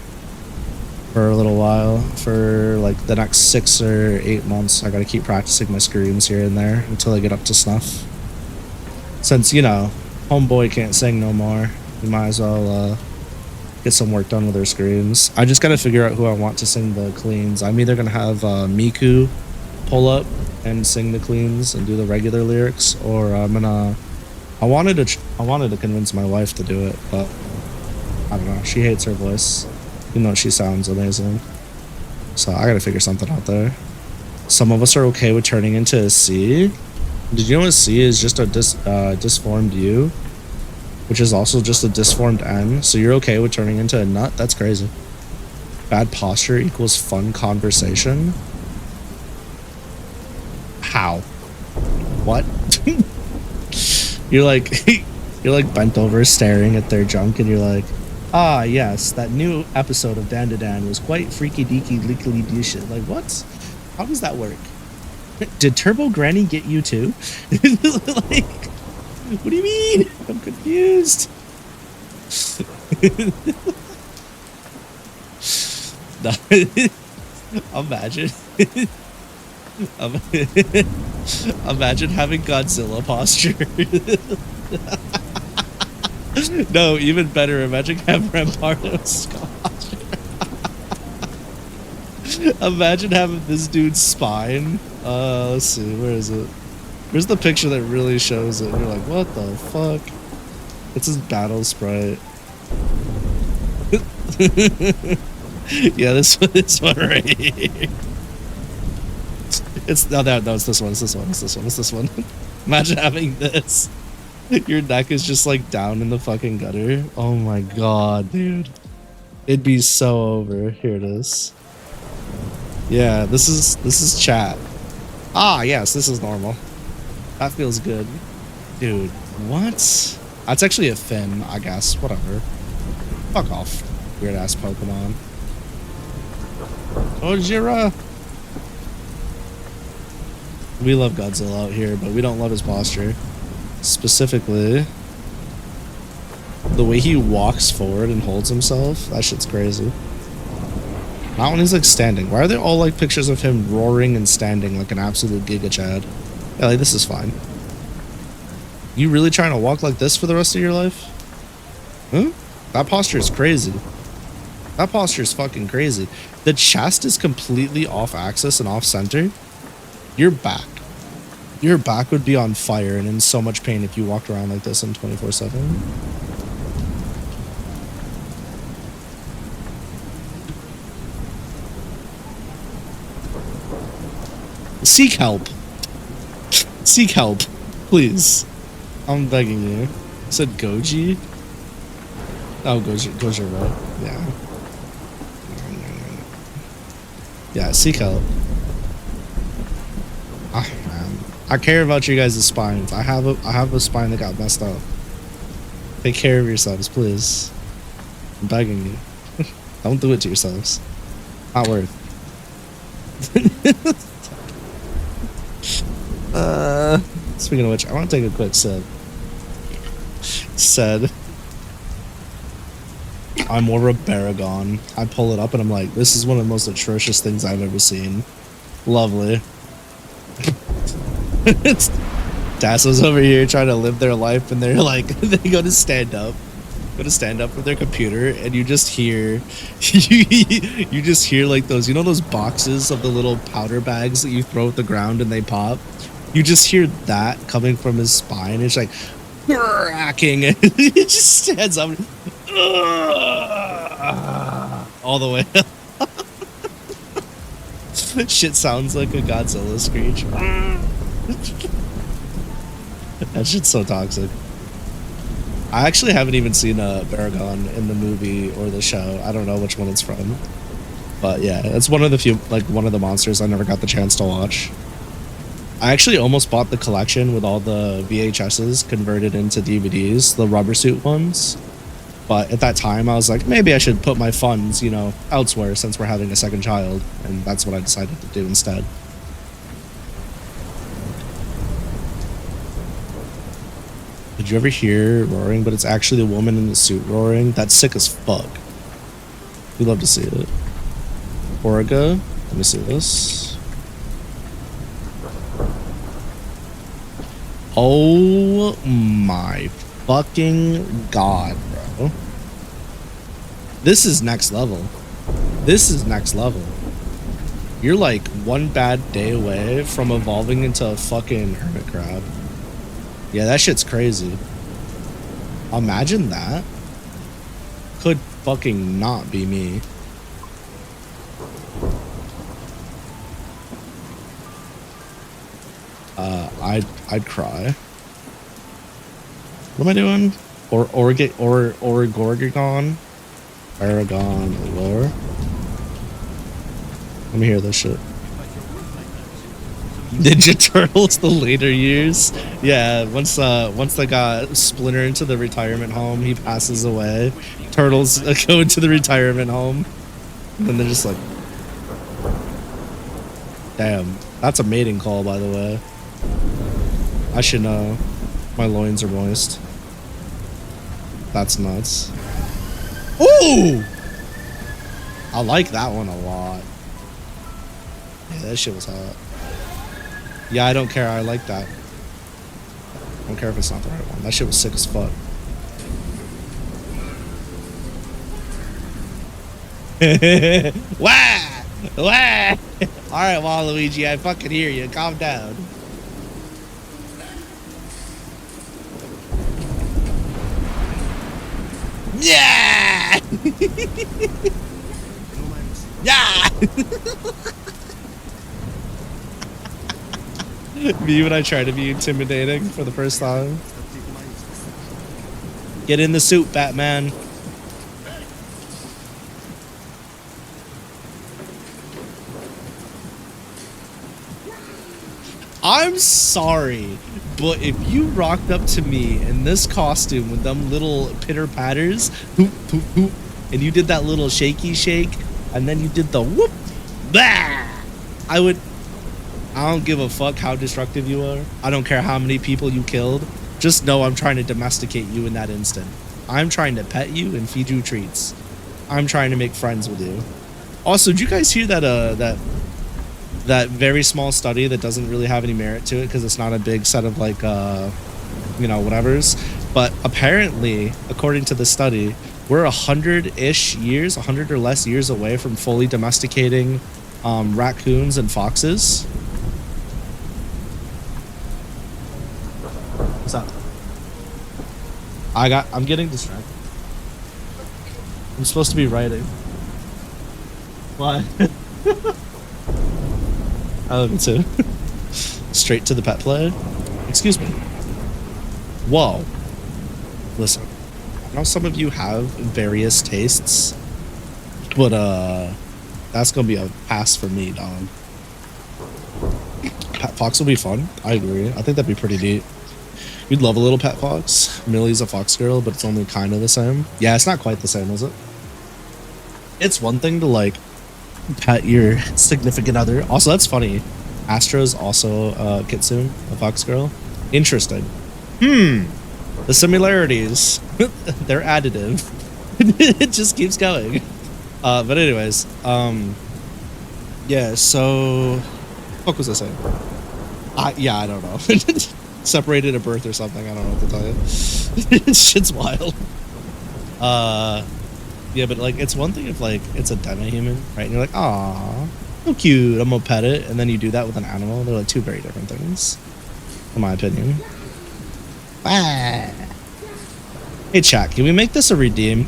for a little while. For like the next 6 or 8 months, I gotta keep practicing my screams here and there until I get up to snuff. Since, you know, homeboy can't sing no more, we might as well get some work done with her screams. I just gotta figure out who I want to sing the cleans. I'm either gonna have Miku pull up and sing the cleans and do the regular lyrics, or I'm gonna... I wanted to convince my wife to do it, but I don't know. She hates her voice, even though she sounds amazing. So I gotta figure something out there. Some of us are okay with turning into a C. Did you know a C is just a disformed U, which is also just a disformed N? So you're okay with turning into a nut? That's crazy. Bad posture equals fun conversation. How? What? You're like bent over staring at their junk, and you're like, ah yes, that new episode of Dandadan was quite freaky deaky leakily shit. Like what? How does that work? Did Turbo Granny get you too? Like, what do you mean? I'm confused. Imagine. Imagine having Godzilla posture. No, even better. Imagine having Rampardo's posture. Imagine having this dude's spine. Let's see, where is it? Where's the picture that really shows it? You're like, what the fuck? It's his battle sprite. Yeah, this one right here. It's this one. Imagine having this. Your neck is just like down in the fucking gutter. Oh my god, dude. It'd be so over. Here it is. Yeah, this is chat. Ah, yes, this is normal. That feels good. Dude, what? That's actually a fin, I guess. Whatever. Fuck off. Weird ass Pokemon. Ojira! We love Godzilla out here, but we don't love his posture. Specifically, the way he walks forward and holds himself. That shit's crazy. Not when he's like standing. Why are there all like pictures of him roaring and standing like an absolute Giga Chad? Yeah, like this is fine. You really trying to walk like this for the rest of your life? Huh? That posture is crazy. That posture is fucking crazy. The chest is completely off axis and off center. Your back would be on fire and in so much pain if you walked around like this in 24/7. Seek help. Seek help, please. I'm begging you. You said Goji? Oh, Goji, right? Yeah. Yeah, seek help. Ah, man. I care about you guys' spines. I have a spine that got messed up. Take care of yourselves, please. I'm begging you. Don't do it to yourselves. Not worth. Speaking of which, I want to take a quick sip. Said, I'm more of a Baragon. I pull it up and I'm like, this is one of the most atrocious things I've ever seen. Lovely. Dasso's over here trying to live their life and they're like, they go to stand up with their computer and you just hear, you just hear like those, you know those boxes of the little powder bags that you throw at the ground and they pop? You just hear that coming from his spine. It's like, cracking. He just stands up. All the way up. Shit sounds like a Godzilla screech. That shit's so toxic. I actually haven't even seen a Baragon in the movie or the show. I don't know which one it's from. But yeah, it's one of the few, like one of the monsters I never got the chance to watch. I actually almost bought the collection with all the VHSs converted into DVDs, the rubber suit ones. But at that time, I was like, maybe I should put my funds, you know, elsewhere since we're having a second child. And that's what I decided to do instead. Did you ever hear roaring? But it's actually the woman in the suit roaring. That's sick as fuck. We love to see it. Origa. Let me see this. Oh my fucking god, bro. This is next level. This is next level. You're like one bad day away from evolving into a fucking hermit crab. Yeah, that shit's crazy. Imagine that. Could fucking not be me. I'd cry. What am I doing? Gorgon? Aragon lore? Let me hear this shit. Ninja Turtles, the later years. Yeah, once they got Splinter into the retirement home, he passes away. Turtles go into the retirement home. And then they're just like... Damn. That's a mating call, by the way. I should know. My loins are moist. That's nuts. Ooh! I like that one a lot. Yeah, that shit was hot. Yeah, I don't care. I like that. I don't care if it's not the right one. That shit was sick as fuck. Wah! Wah! Alright, Waluigi, I fucking hear you. Calm down. Yeah! Yeah! Me when I try to be intimidating for the first time. Get in the suit, Batman. I'm sorry, but if you rocked up to me in this costume with them little pitter patters, hoop, hoop, hoop, and you did that little shaky shake, and then you did the whoop, bah, I don't give a fuck how destructive you are. I don't care how many people you killed. Just know I'm trying to domesticate you in that instant. I'm trying to pet you and feed you treats. I'm trying to make friends with you. Also, did you guys hear that that very small study that doesn't really have any merit to it because it's not a big set of like whatevers, but apparently according to the study we're 100-ish years, 100 or less years away from fully domesticating raccoons and foxes. What's up? I'm getting distracted. I'm supposed to be writing. Why? I love it too. Straight to the pet play. Excuse me. Whoa. Listen. I know some of you have various tastes, but that's gonna be a pass for me, dog. Pet fox will be fun. I agree. I think that'd be pretty neat. You'd love a little pet fox. Millie's a fox girl, but it's only kind of the same. Yeah, it's not quite the same, is it? It's one thing to like pet your significant other. Also, that's funny. Astra's also Kitsune, a fox girl. Interesting. The similarities. They're additive. It just keeps going. But anyways, yeah, so what was I saying? I don't know. Separated at birth or something. I don't know what to tell you. Shit's wild. Yeah, but like it's one thing if like it's a demi-human, right? And you're like, aw, so cute, I'm gonna pet it, and then you do that with an animal. They're like two very different things, in my opinion. Ah. Hey chat, can we make this a redeem?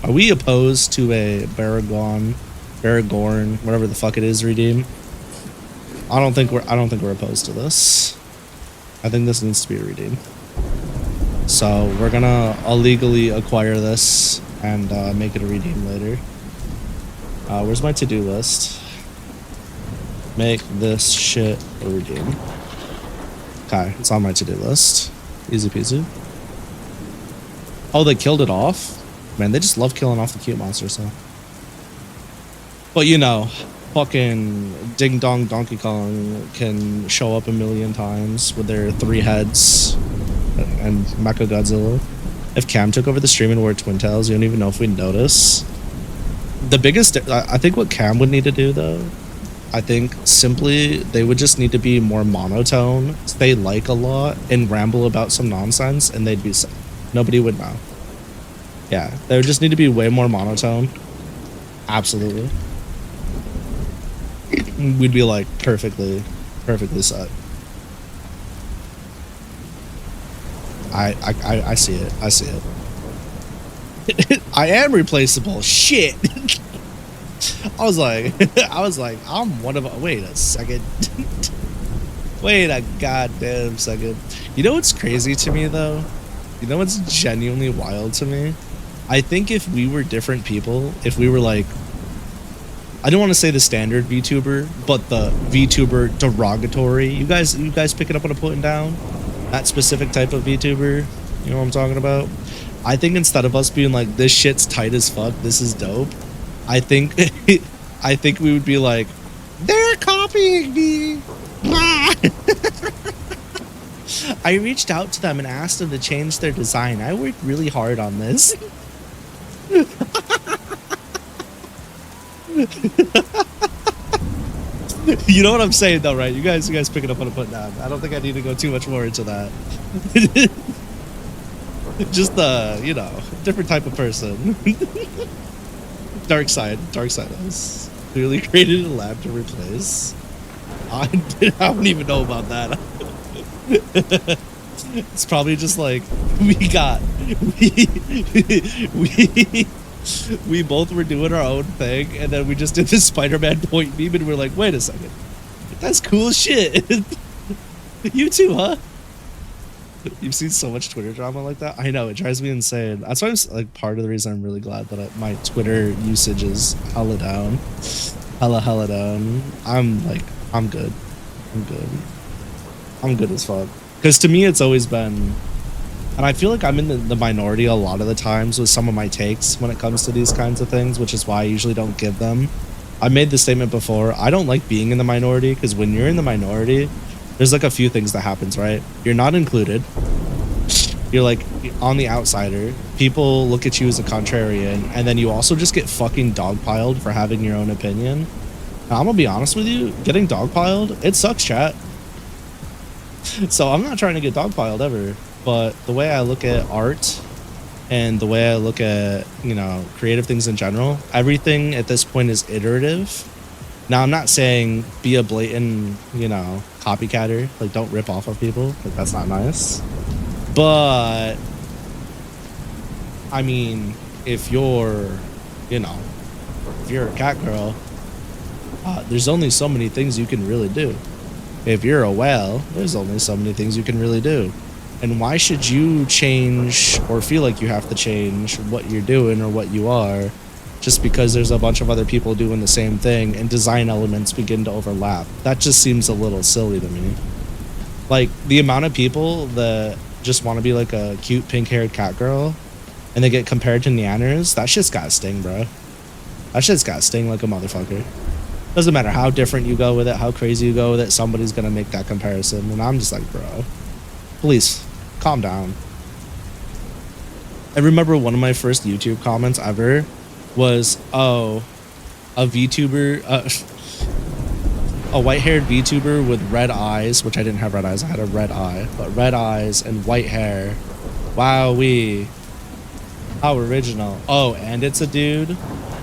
Are we opposed to a Baragorn, whatever the fuck it is, redeem? I don't think we're opposed to this. I think this needs to be a redeem. So we're gonna illegally acquire this and make it a redeem later. Where's my to-do list? Make this shit a redeem. Okay, it's on my to-do list. Easy peasy. Oh, they killed it off? Man, they just love killing off the cute monsters, so. But you know, fucking Ding Dong Donkey Kong can show up a million times with their 3 heads and Mechagodzilla. If Cam took over the stream and wore twin tails, you don't even know if we'd notice. The biggest, I think what Cam would need to do though, I think simply they would just need to be more monotone, say like a lot, and ramble about some nonsense, and they'd be sick. Nobody would know. Yeah, they would just need to be way more monotone. Absolutely. We'd be like perfectly set. I see it. I see it. I am replaceable. Shit. I was like, I'm one of. Wait a second. Wait a goddamn second. You know what's crazy to me though? You know what's genuinely wild to me? I think if we were different people, if we were like, I don't want to say the standard VTuber, but the VTuber derogatory. You guys picking up what I'm putting down? That specific type of VTuber. You know what I'm talking about? I think instead of us being like, this shit's tight as fuck, this is dope, I think we would be like, they're copying me. I reached out to them and asked them to change their design. I worked really hard on this. You know what I'm saying though, right? You guys picking up what I'm putting down. I don't think I need to go too much more into that. Just you know, different type of person. Dark side has clearly created a lab to replace. I don't even know about that. It's probably just like we both were doing our own thing, and then we just did this Spider-Man point meme, and we're like, wait a second, that's cool shit. You too, huh? You've seen so much Twitter drama like that. I know, it drives me insane. That's why I'm like part of the reason I'm really glad that my Twitter usage is hella down, hella down. I'm good. I'm good as fuck. Because to me, it's always been, and I feel like I'm in the minority a lot of the times with some of my takes when it comes to these kinds of things, which is why I usually don't give them. I made the statement before. I don't like being in the minority because when you're in the minority, there's like a few things that happens, right? You're not included. You're like on the outsider. People look at you as a contrarian, and then you also just get fucking dogpiled for having your own opinion. Now, I'm gonna be honest with you, getting dogpiled, it sucks, chat. So I'm not trying to get dogpiled ever, but the way I look at art and the way I look at, you know, creative things in general, everything at this point is iterative. Now, I'm not saying be a blatant, you know, copycatter, like don't rip off of people, like that's not nice. But I mean, if you're, you know, if you're a cat girl, there's only so many things you can really do. If you're a whale, there's only so many things you can really do. And why should you change or feel like you have to change what you're doing or what you are just because there's a bunch of other people doing the same thing and design elements begin to overlap? That just seems a little silly to me. Like, the amount of people that just want to be like a cute pink-haired cat girl and they get compared to Neanners, that shit's gotta sting, bro. That shit's gotta sting like a motherfucker. Doesn't matter how different you go with it, how crazy you go with it, somebody's gonna make that comparison. And I'm just like, bro, please, calm down. I remember one of my first YouTube comments ever was, oh, a VTuber, a white-haired VTuber with red eyes, which I didn't have red eyes, I had a red eye, but red eyes and white hair. Wowee. How original. Oh, and it's a dude?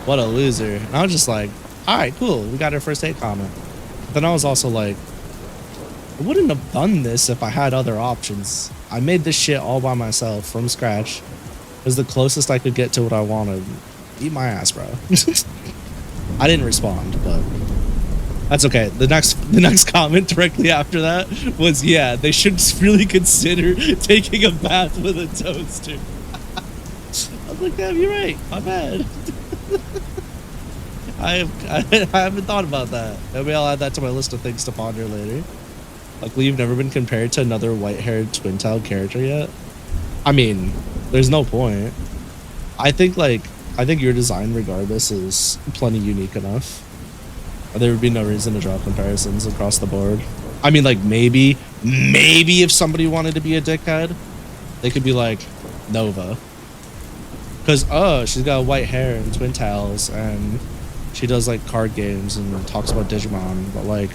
What a loser. And I was just like, alright, cool, we got our first hate comment. But then I was also like, I wouldn't have done this if I had other options. I made this shit all by myself from scratch. It was the closest I could get to what I wanted. Eat my ass, bro. I didn't respond, but that's okay. The next comment directly after that was, yeah, they should really consider taking a bath with a toaster. I was like, damn, you're right. My bad. I haven't thought about that. Maybe I'll add that to my list of things to ponder later. Luckily, you've never been compared to another white-haired twin-tailed character yet. I mean, there's no point. I think your design, regardless, is plenty unique enough. There would be no reason to draw comparisons across the board. I mean, like, maybe if somebody wanted to be a dickhead, they could be like, Nova. Because, oh, she's got white hair and twin tails, and she does, like, card games and talks about Digimon. But, like,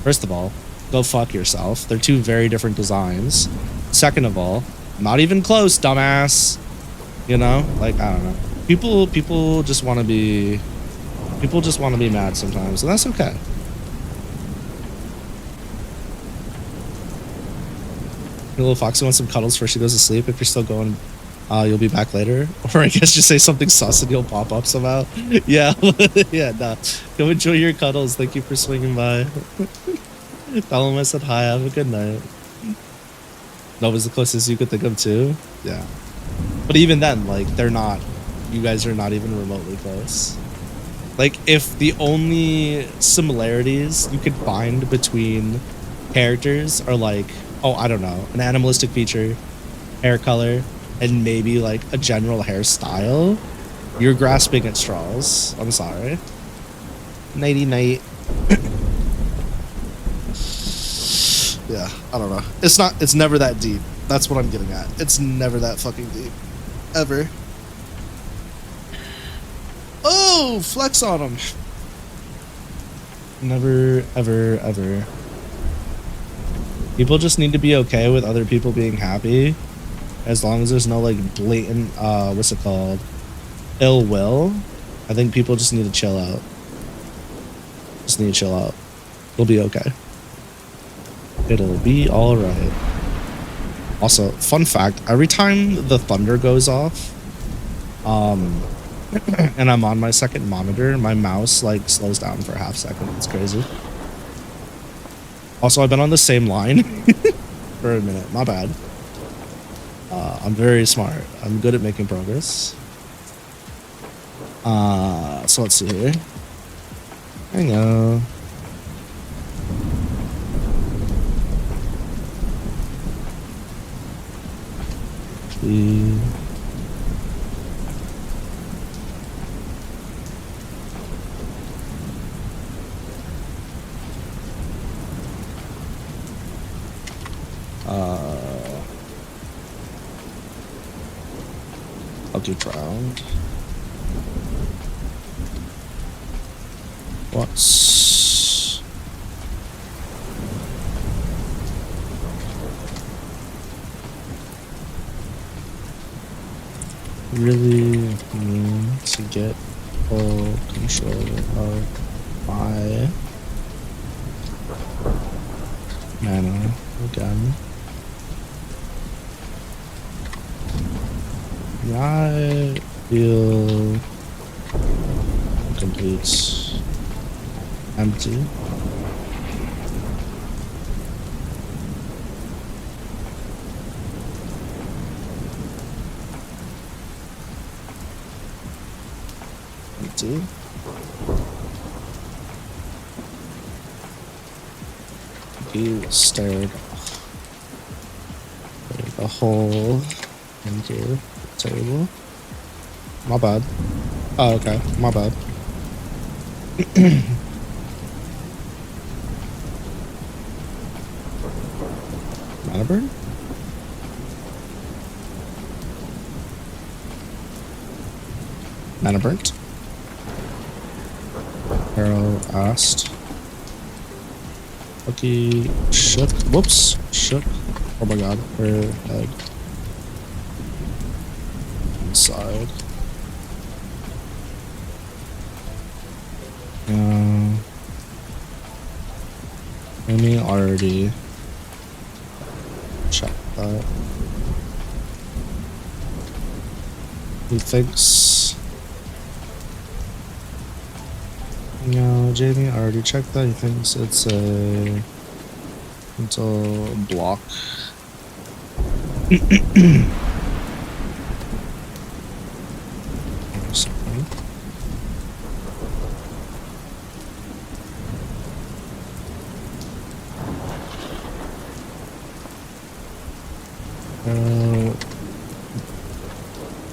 first of all, go fuck yourself. They're two very different designs. Second of all, not even close, dumbass. You know? Like, I don't know. People just want to be... People just want to be mad sometimes, and that's okay. Your little Foxy wants some cuddles before she goes to sleep. If you're still going, you'll be back later. Or I guess just say something sus and you'll pop up somehow. Yeah, yeah, nah. Go enjoy your cuddles. Thank you for swinging by. Tell them I said hi. Have a good night. That was the closest you could think of too? Yeah. But even then, like, they're not... You guys are not even remotely close. Like, if the only similarities you could find between characters are like, oh, I don't know, an animalistic feature, hair color, and maybe like a general hairstyle, you're grasping at straws. I'm sorry. Nighty night. Yeah, I don't know. It's never that deep. That's what I'm getting at. It's never that fucking deep. Ever. Oh, flex on him. Never, ever, ever. People just need to be okay with other people being happy, as long as there's no like blatant, what's it called, ill will. I think people just need to chill out. Just need to chill out. It'll be okay. It'll be all right. Also, fun fact: every time the thunder goes off, and I'm on my second monitor, my mouse like slows down for a half second. It's crazy. Also, I've been on the same line for a minute. My bad. I'm very smart. I'm good at making progress. So let's see here. Hang on. I'll do ground. What's really mean to get full control of my mana again? I feel complete empty. Empty. He stared a hole in here. Terrible. My bad. Oh, okay. My bad. Mana burn? Mana burnt? Arrow asked. Lucky shook. Whoops. Shook. Oh my god. Her head. Inside. Amy already checked that. He thinks. No, Jamie already checked that. He thinks it's a mental block. Or something.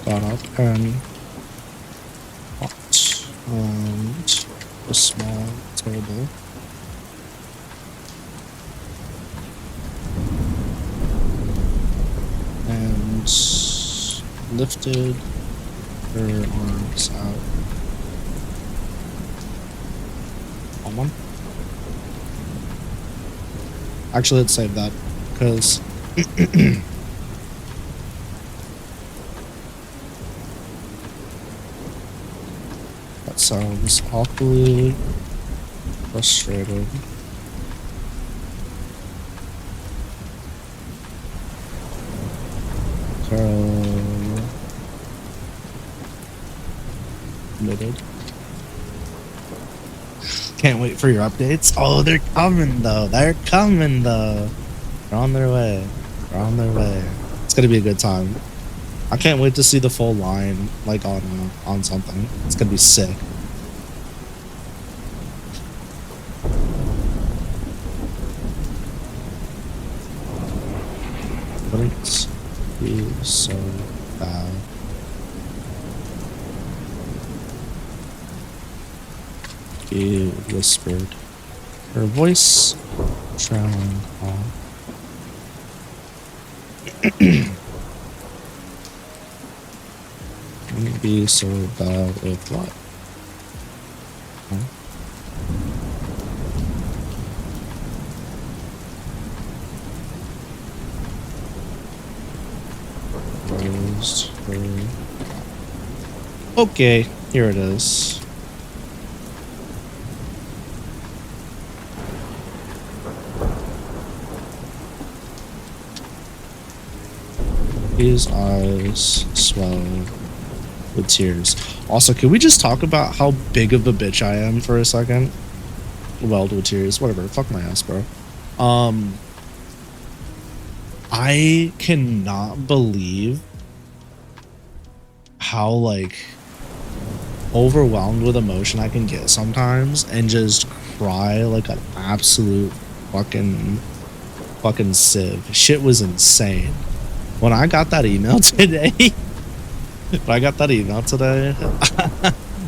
Got up and walked around a small table. And lifted her arms out. On one. Actually, let's save that, because that sounds awfully frustrated. Committed. Can't wait for your updates. Oh, they're coming though. They're coming though. They're on their way. They're on their way. It's gonna be a good time. I can't wait to see the full line like on something. It's gonna be sick. Wouldn't be so bad. He whispered, her voice trailing off. Wouldn't be so bad if what? Huh? Closed her. Okay, here it is. His eyes swell with tears. Also, can we just talk about how big of a bitch I am for a second? Welled with tears. Whatever. Fuck my ass, bro. I cannot believe how like overwhelmed with emotion I can get sometimes and just cry like an absolute fucking sieve. Shit was insane. When I got that email today, I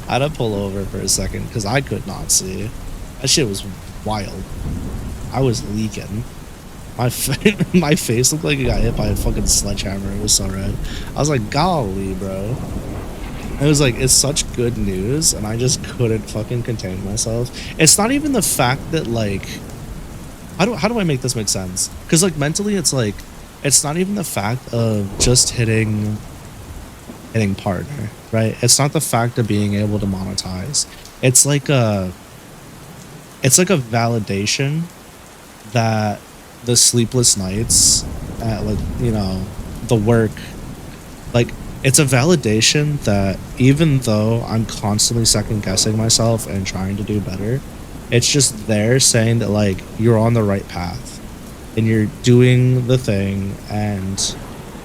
had to pull over for a second because I could not see. That shit was wild. I was leaking. My face looked like it got hit by a fucking sledgehammer. It was so red. I was like, golly, bro. It was like, it's such good news, and I just couldn't fucking contain myself. It's not even the fact that, like, how do I make this make sense? Because, like, mentally, it's like, it's not even the fact of just hitting partner, right? It's not the fact of being able to monetize. It's like a validation that the sleepless nights at, like, you know, the work, like, it's a validation that even though I'm constantly second guessing myself and trying to do better, it's just there saying that, like, you're on the right path and you're doing the thing and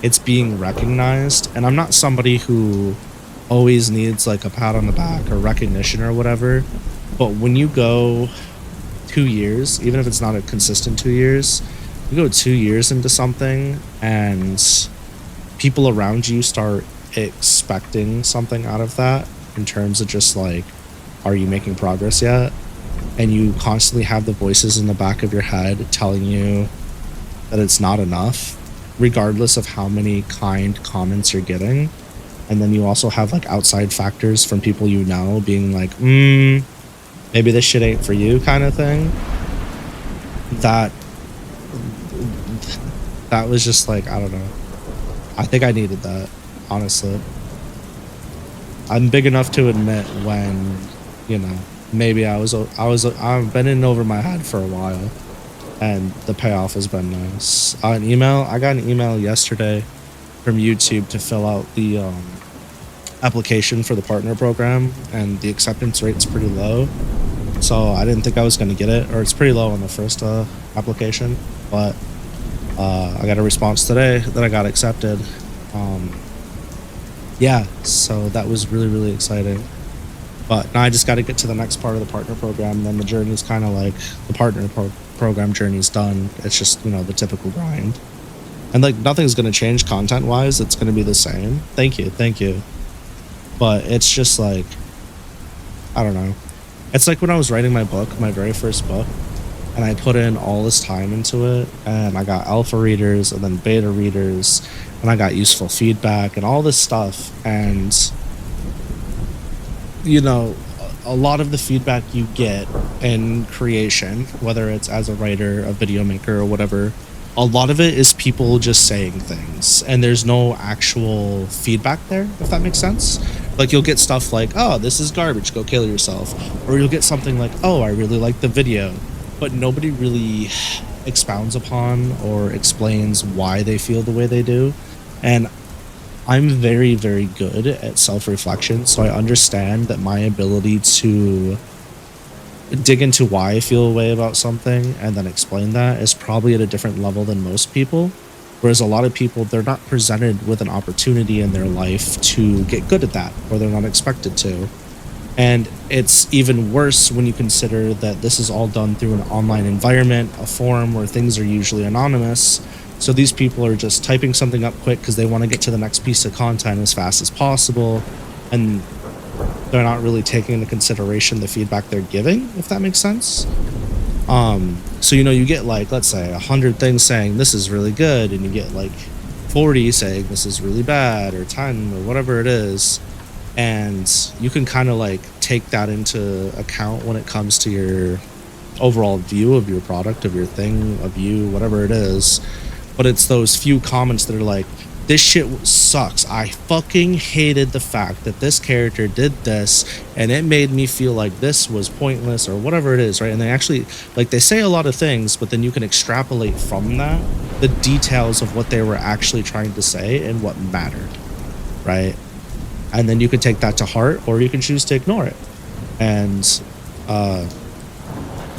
it's being recognized. And I'm not somebody who always needs like a pat on the back or recognition or whatever, but when you go 2 years, even if it's not a consistent 2 years, you go 2 years into something and people around you start expecting something out of that in terms of just like, are you making progress yet? And you constantly have the voices in the back of your head telling you that it's not enough, regardless of how many kind comments you're getting. And then you also have like outside factors from people you know being like, maybe this shit ain't for you kind of thing. That was just like, I don't know. I think I needed that, honestly. I'm big enough to admit when, you know, maybe I've been in over my head for a while, and the payoff has been nice. I got an email yesterday from YouTube to fill out the application for the partner program, and the acceptance rate's pretty low, so I didn't think I was going to get it, or it's pretty low on the first application, but I got a response today that I got accepted. Yeah, so that was really, really exciting. But now I just got to get to the next part of the partner program, and then the journey's kind of like the partner program journey's done. It's just, you know, the typical grind. And like nothing's going to change content-wise. It's going to be the same. Thank you. But it's just like, I don't know. It's like when I was writing my book, my very first book, and I put in all this time into it, and I got alpha readers and then beta readers, and I got useful feedback and all this stuff. And, you know, a lot of the feedback you get in creation, whether it's as a writer, a video maker, or whatever, a lot of it is people just saying things, and there's no actual feedback there, if that makes sense. Like, you'll get stuff like, oh, this is garbage, go kill yourself. Or you'll get something like, oh, I really like the video. But nobody really expounds upon or explains why they feel the way they do. And I'm very, very good at self-reflection, so I understand that my ability to dig into why I feel a way about something and then explain that is probably at a different level than most people. Whereas a lot of people, they're not presented with an opportunity in their life to get good at that, or they're not expected to. And it's even worse when you consider that this is all done through an online environment, a forum where things are usually anonymous. So these people are just typing something up quick because they want to get to the next piece of content as fast as possible. And they're not really taking into consideration the feedback they're giving, if that makes sense. So, you know, you get like, let's say 100 things saying this is really good, and you get like 40 saying this is really bad, or 10 or whatever it is. And you can kind of like take that into account when it comes to your overall view of your product, of your thing, of you, whatever it is. But it's those few comments that are like, this shit sucks. I fucking hated the fact that this character did this, and it made me feel like this was pointless, or whatever it is, right? And they actually, like, they say a lot of things, but then you can extrapolate from that the details of what they were actually trying to say and what mattered, right? And then you can take that to heart, or you can choose to ignore it. And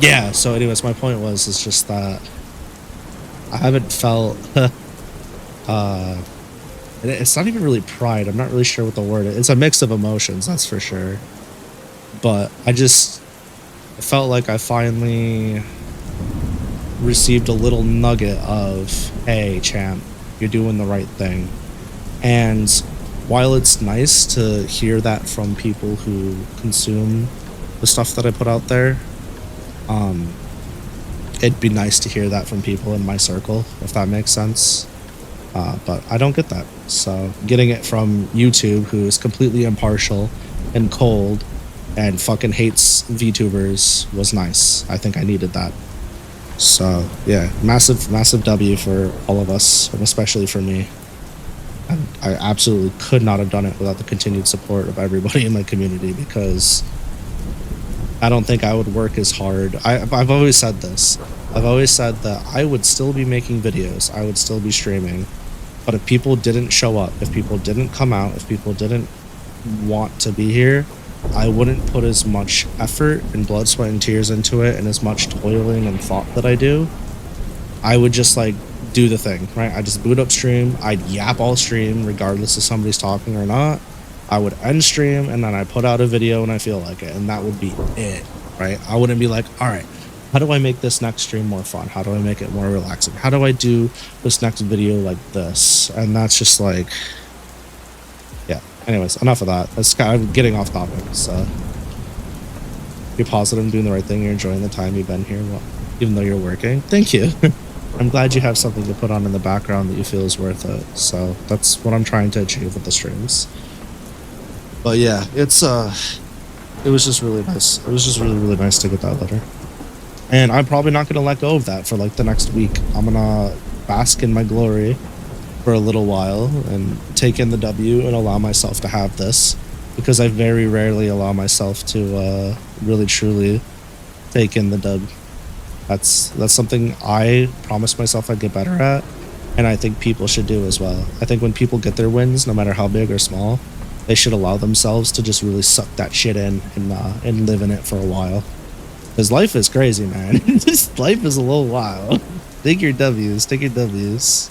yeah, so anyways, my point was, it's just that I haven't felt it's not even really pride. I'm not really sure what the word is. It's a mix of emotions, that's for sure. But I just felt like I finally received a little nugget of, hey, champ, you're doing the right thing. And while it's nice to hear that from people who consume the stuff that I put out there, it'd be nice to hear that from people in my circle, if that makes sense. But I don't get that. So getting it from YouTube, who is completely impartial and cold and fucking hates VTubers, was nice. I think I needed that. So yeah, massive W for all of us, and especially for me. I absolutely could not have done it without the continued support of everybody in my community, because I don't think I would work as hard. I've always said this. I've always said that I would still be making videos. I would still be streaming. But if people didn't show up, if people didn't come out, if people didn't want to be here, I wouldn't put as much effort and blood, sweat, and tears into it, and as much toiling and thought that I do. I would just like do the thing, right? I just boot up stream. I'd yap all stream regardless if somebody's talking or not. I would end stream, and then I put out a video when I feel like it, and that would be it, right? I wouldn't be like, all right, how do I make this next stream more fun? How do I make it more relaxing? How do I do this next video like this? And that's just like, yeah. Anyways, enough of that. That's kind of getting off topic. So you're positive and doing the right thing. You're enjoying the time you've been here, well, even though you're working. Thank you. I'm glad you have something to put on in the background that you feel is worth it. So that's what I'm trying to achieve with the streams. But yeah, it was just really nice. It was just really nice to get that letter. And I'm probably not going to let go of that for like the next week. I'm going to bask in my glory for a little while and take in the W and allow myself to have this, because I very rarely allow myself to really truly take in the dub. That's something I promised myself I'd get better at, and I think people should do as well. I think when people get their wins, no matter how big or small, they should allow themselves to just really suck that shit in and live in it for a while. Because life is crazy, man. Just life is a little wild. Take your W's. Take your W's.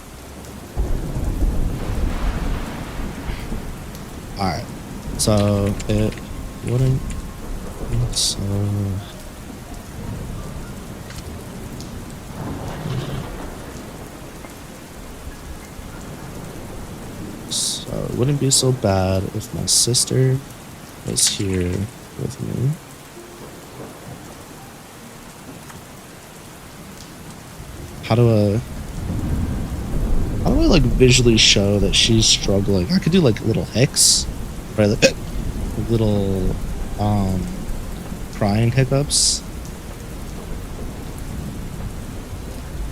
Alright. So, it wouldn't... So, it wouldn't be so bad if my sister was here with me. How do I like visually show that she's struggling? I could do like little hicks, right? Like little crying hiccups.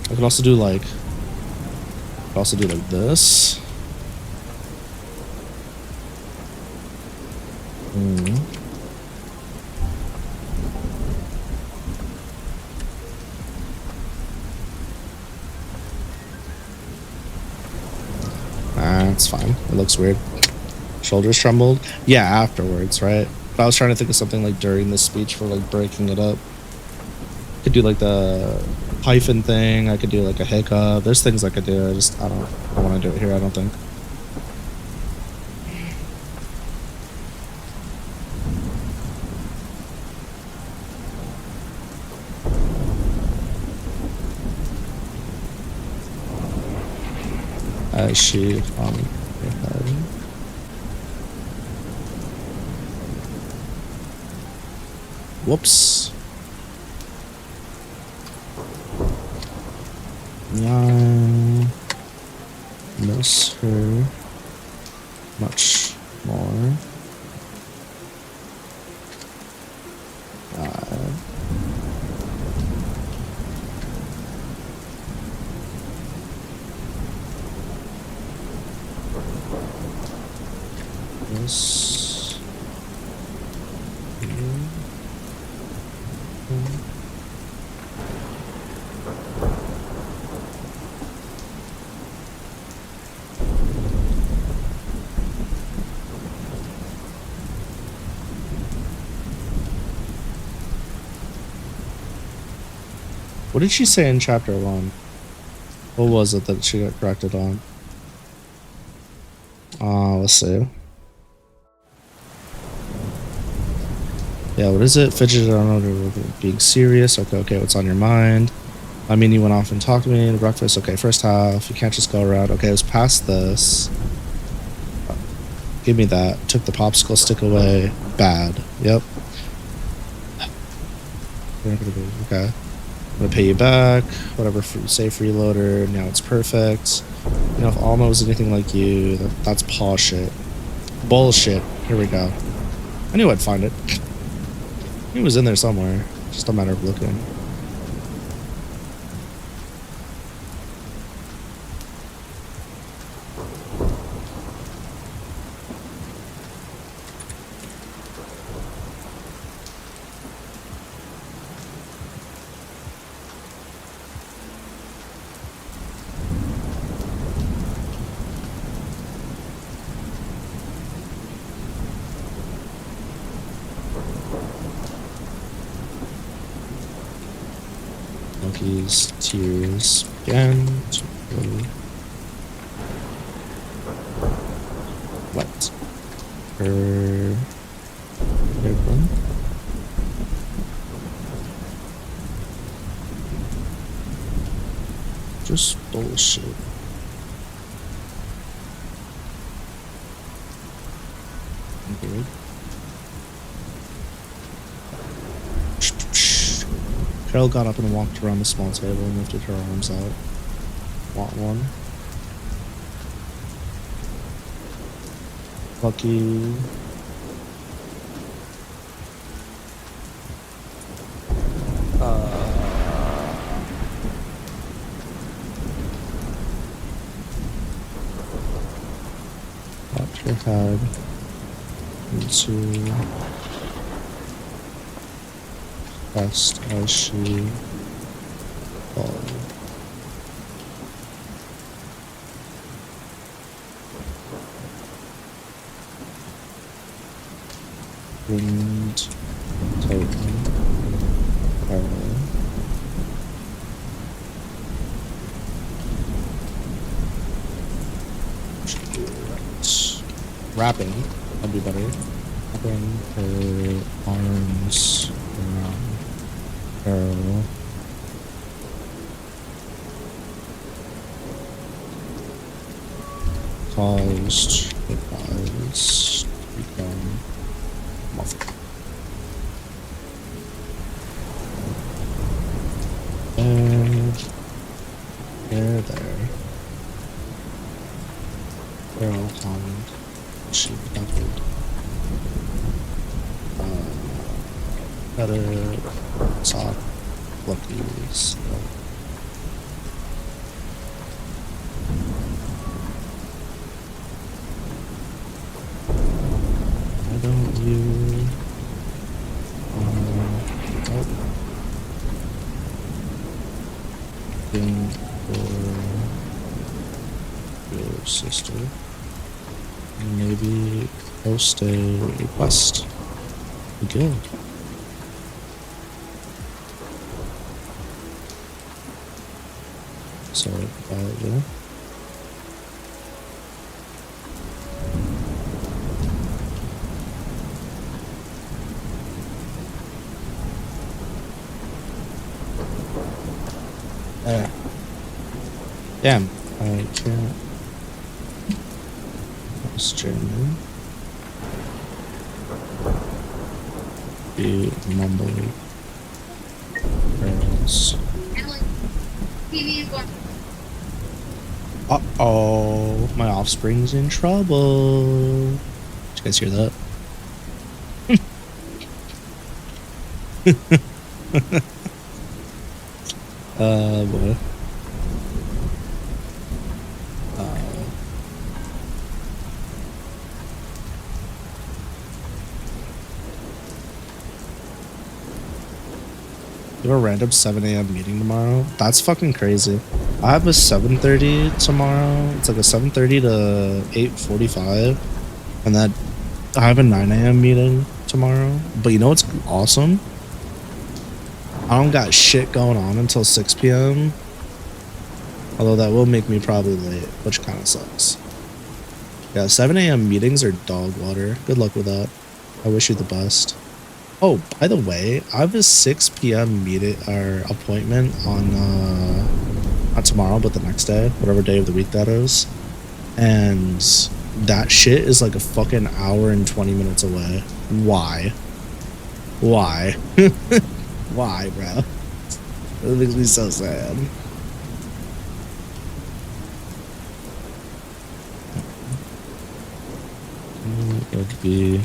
I could also do like this. It's fine. It looks weird. Shoulders trembled. Yeah, afterwards, right? But I was trying to think of something like during this speech for like breaking it up. Could do like the hyphen thing. I could do like a hiccup. There's things I could do. I don't want to do it here, I don't think. As she on your head. Whoops. Yeah. Miss her much more. What did she say in chapter 1? What was it that she got corrected on? Let's see. Yeah, what is it? Fidgeted on being serious. Okay, what's on your mind? I mean, you went off and talked to me at breakfast. Okay, first half. You can't just go around. Okay, it was past this. Give me that. Took the popsicle stick away. Bad. Yep. Okay. I'm gonna pay you back. Whatever. Say freeloader. Now it's perfect. You know, if Alma was anything like you, that's paw shit. Bullshit. Here we go. I knew I'd find it. He was in there somewhere. Just a matter of looking. Monkeys, tears, again. What? Everyone. Just bullshit. Good. Carol got up and walked around the small table and lifted her arms out. Want one? Lucky. Popped her head into best as she falls. And tightly. Wrapping, that'd be better. Wrapping her arms around her. Caused her eyes to become muffled. And there. Carol calmed. She recovered. Better soft luckies. Why don't you thing for your sister? Maybe post a request. Good. Sorry about you. Damn, I can't. That's German. Be mumbling. Girls. Uh-oh, my offspring's in trouble. Did you guys hear that? Boy. You have a random 7 a.m. meeting tomorrow? That's fucking crazy. I have a 7:30 tomorrow. It's like a 7:30 to 8:45. And then I have a 9 a.m. meeting tomorrow. But you know what's awesome? I don't got shit going on until 6 p.m. Although that will make me probably late, which kind of sucks. Yeah, 7 a.m. meetings are dog water. Good luck with that. I wish you the best. Oh, by the way, I have a 6 p.m. meeting or appointment on not tomorrow, but the next day, whatever day of the week that is. And that shit is like a fucking hour and 20 minutes away. Why? Why? Why, bro? That makes me so sad. It would be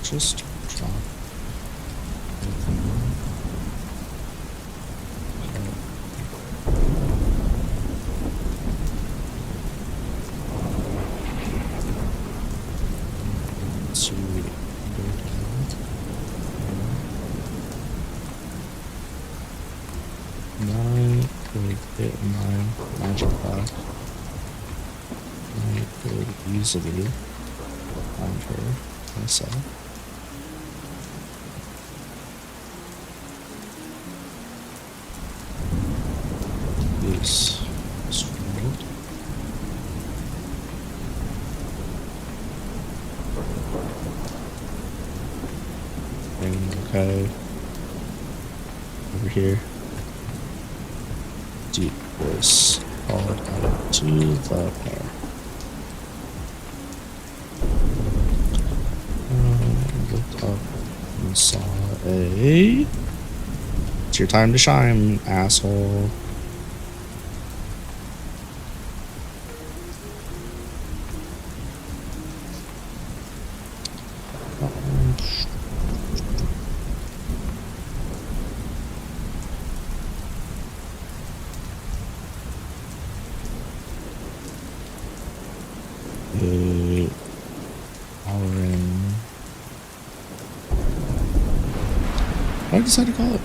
just drop nine could hit my magic back. I could easily find her myself. Is straight. Okay. Over here. Deep voice called out to the pair. Looked up and saw a. It's your time to shine, asshole. What did I decide to call it?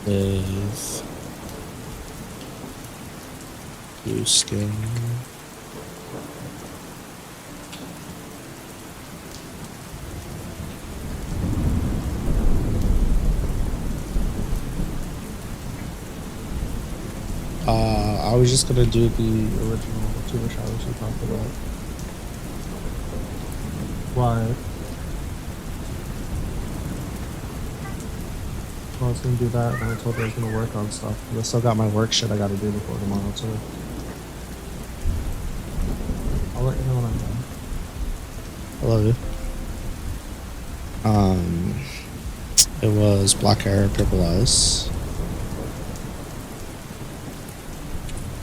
Is blue skin. I was just gonna do the original tuber showers we talked about. Why? I was gonna do that, and I told her I was gonna work on stuff. But I still got my work shit I gotta do before tomorrow, too. I'll let you know when I'm done. I love you. It was black hair, purple eyes.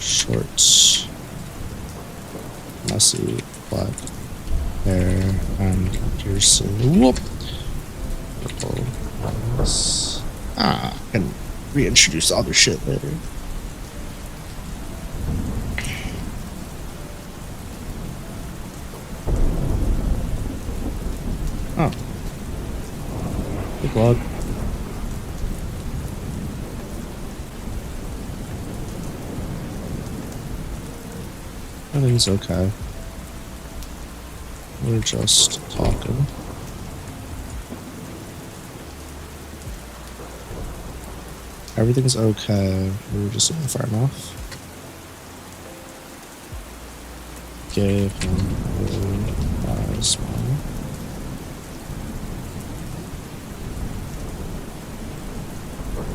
Shorts, messy black hair, and piercing. Whoop! Purple eyes. I can reintroduce other shit later. Oh. Good vlog. Everything's okay. We're just talking. Everything's okay. We were just looking for enough. Gave him a smile.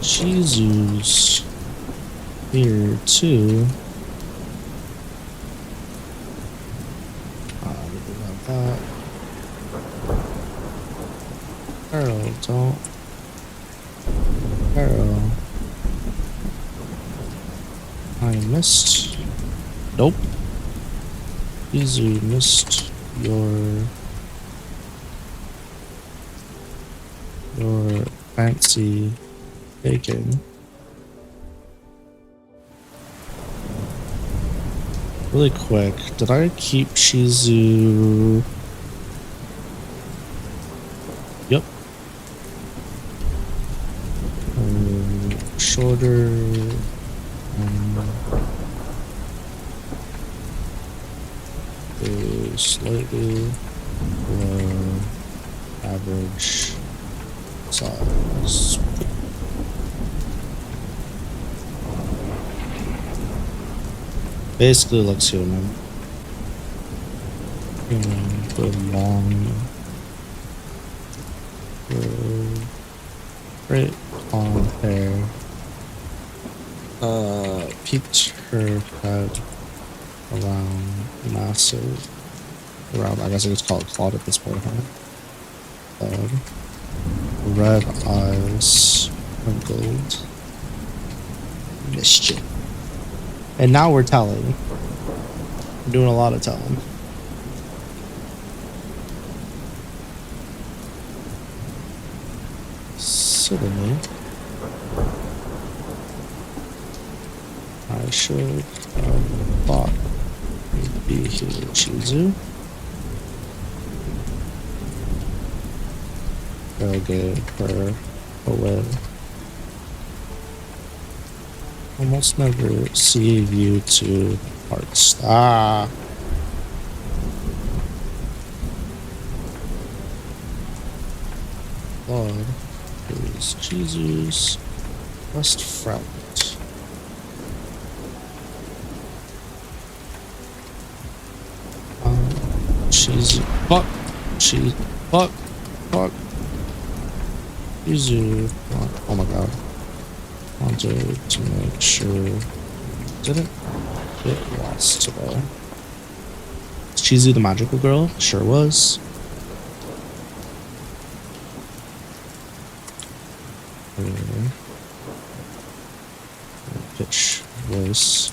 Jesus. Here too. That. Girl, don't. Girl. I missed. Nope. Easy missed your fancy Bacon. Really quick, did I keep Shizu? Yep. Shorter. Slightly below average size. Basically looks human. The long, great long hair. Peaked her head around massive. Around, I guess I could call it clawed at this point, huh? Red eyes, wrinkled. Mischief. And now we're telling. We're doing a lot of telling. Suddenly, I should have thought it'd be Chizu. I'll give her away. Almost never see you to hearts. Ah. Lord is Jesus best friend. Cheesy. Fuck. Cheese. Fuck. Fuck. Jesus. Oh my god. Wanted to make sure didn't get lost today. Is Cheesy the magical girl? Sure was. Pitch voice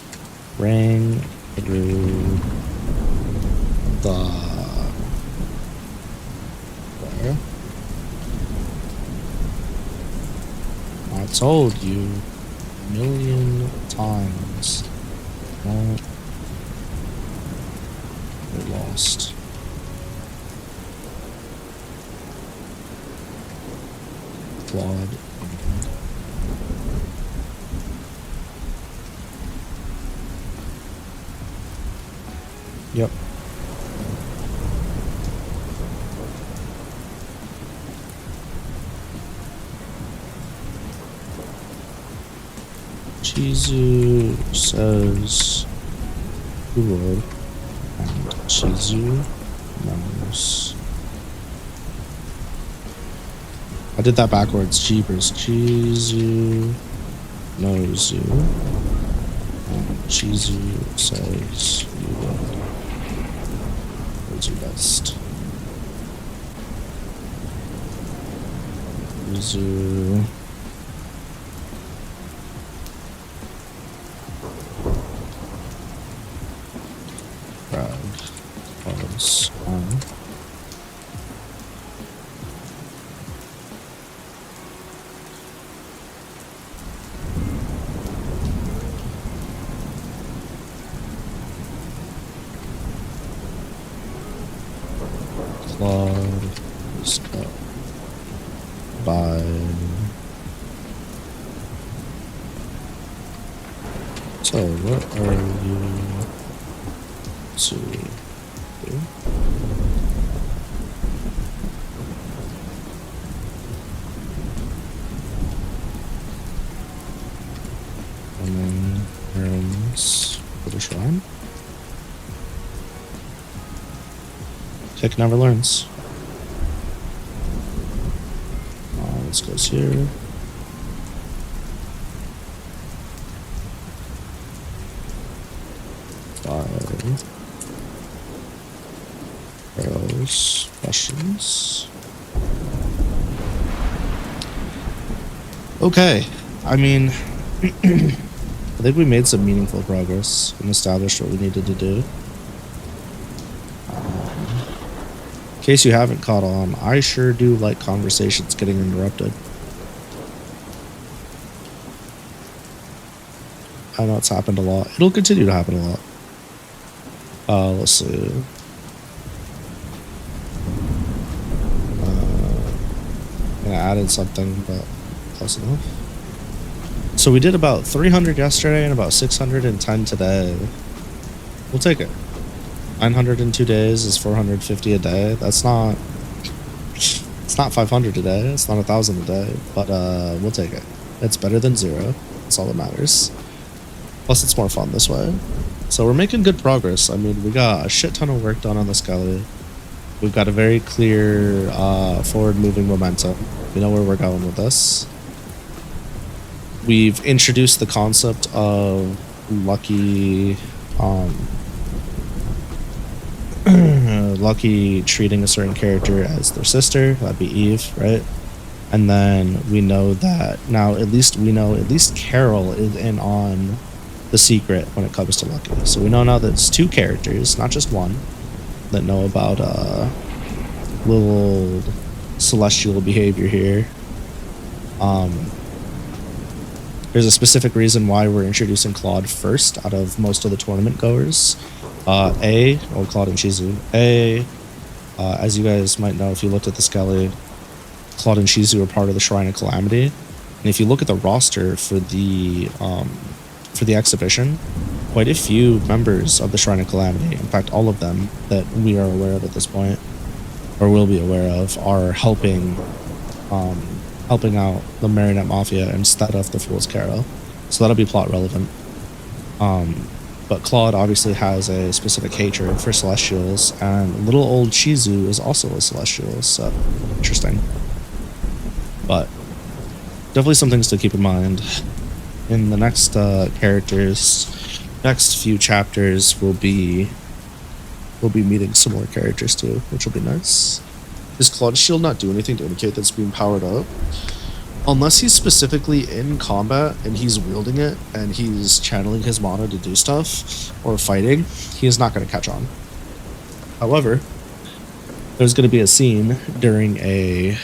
rang through the there. I told you a million times. Don't get lost. Flawed. Yep. Chizu says who would, and Chizu knows. I did that backwards. Jeepers. Chizu knows you, and Chizu says you would. What's your best? Chizu. Was on. Claude is up by so what are you to do? And then earns for the shrine. Kick never learns. This goes here. Five arrows. Questions. Okay. I mean, I think we made some meaningful progress and established what we needed to do. In case you haven't caught on, I sure do like conversations getting interrupted. I know it's happened a lot. It'll continue to happen a lot. Let's see. I added something, but close enough. So we did about 300 yesterday and about 610 today. We'll take it. 900 in 2 days is 450 a day. That's not... It's not 500 a day. It's not 1,000 a day. But we'll take it. It's better than 0. That's all that matters. Plus, it's more fun this way. So we're making good progress. I mean, we got a shit ton of work done on the Skelly. We've got a very clear forward-moving momentum. We know where we're going with this. We've introduced the concept of Lucky, Lucky treating a certain character as their sister. That'd be Eve, right? And then we know that now at least Carol is in on the secret when it comes to Lucky. So we know now that it's 2 characters, not just one, that know about little celestial behavior here. There's a specific reason why we're introducing Claude first out of most of the tournament goers. Claude and Shizu. As you guys might know if you looked at the Skelly, Claude and Shizu are part of the Shrine of Calamity. And if you look at the roster for the exhibition, quite a few members of the Shrine of Calamity, in fact all of them that we are aware of at this point, or will be aware of, are helping out the Marionette Mafia instead of the Fool's Carol. So that'll be plot relevant. But Claude obviously has a specific hatred for Celestials, and little old Shizu is also a Celestial, so interesting. But definitely some things to keep in mind. In the next next few chapters, we'll be meeting some more characters too, which will be nice. Does Claude's shield not do anything to indicate that it's being powered up? Unless he's specifically in combat and he's wielding it and he's channeling his mana to do stuff or fighting, he is not going to catch on. However, there's going to be a scene during a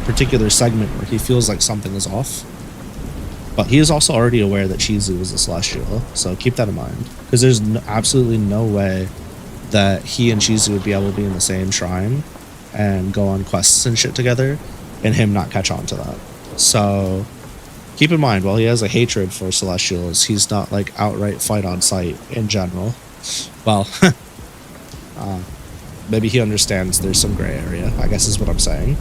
particular segment where he feels like something is off. But he is also already aware that Shizu is a Celestial, so keep that in mind. Because there's absolutely no way that he and Shizu would be able to be in the same shrine and go on quests and shit together and him not catch on to that. So keep in mind, while he has a hatred for Celestials, he's not like outright fight on sight in general. Well, maybe he understands there's some gray area, I guess is what I'm saying.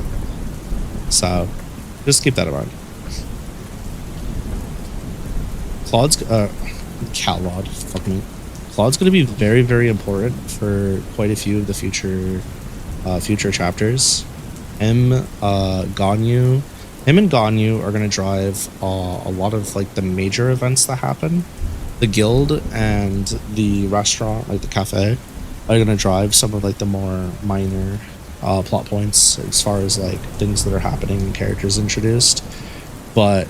So just keep that in mind. Claude's Claude's going to be very, very important for quite a few of the future chapters. Him and Ganyu are going to drive a lot of like the major events that happen. The guild and the restaurant, like the cafe, are going to drive some of like the more minor plot points as far as like things that are happening and characters introduced. But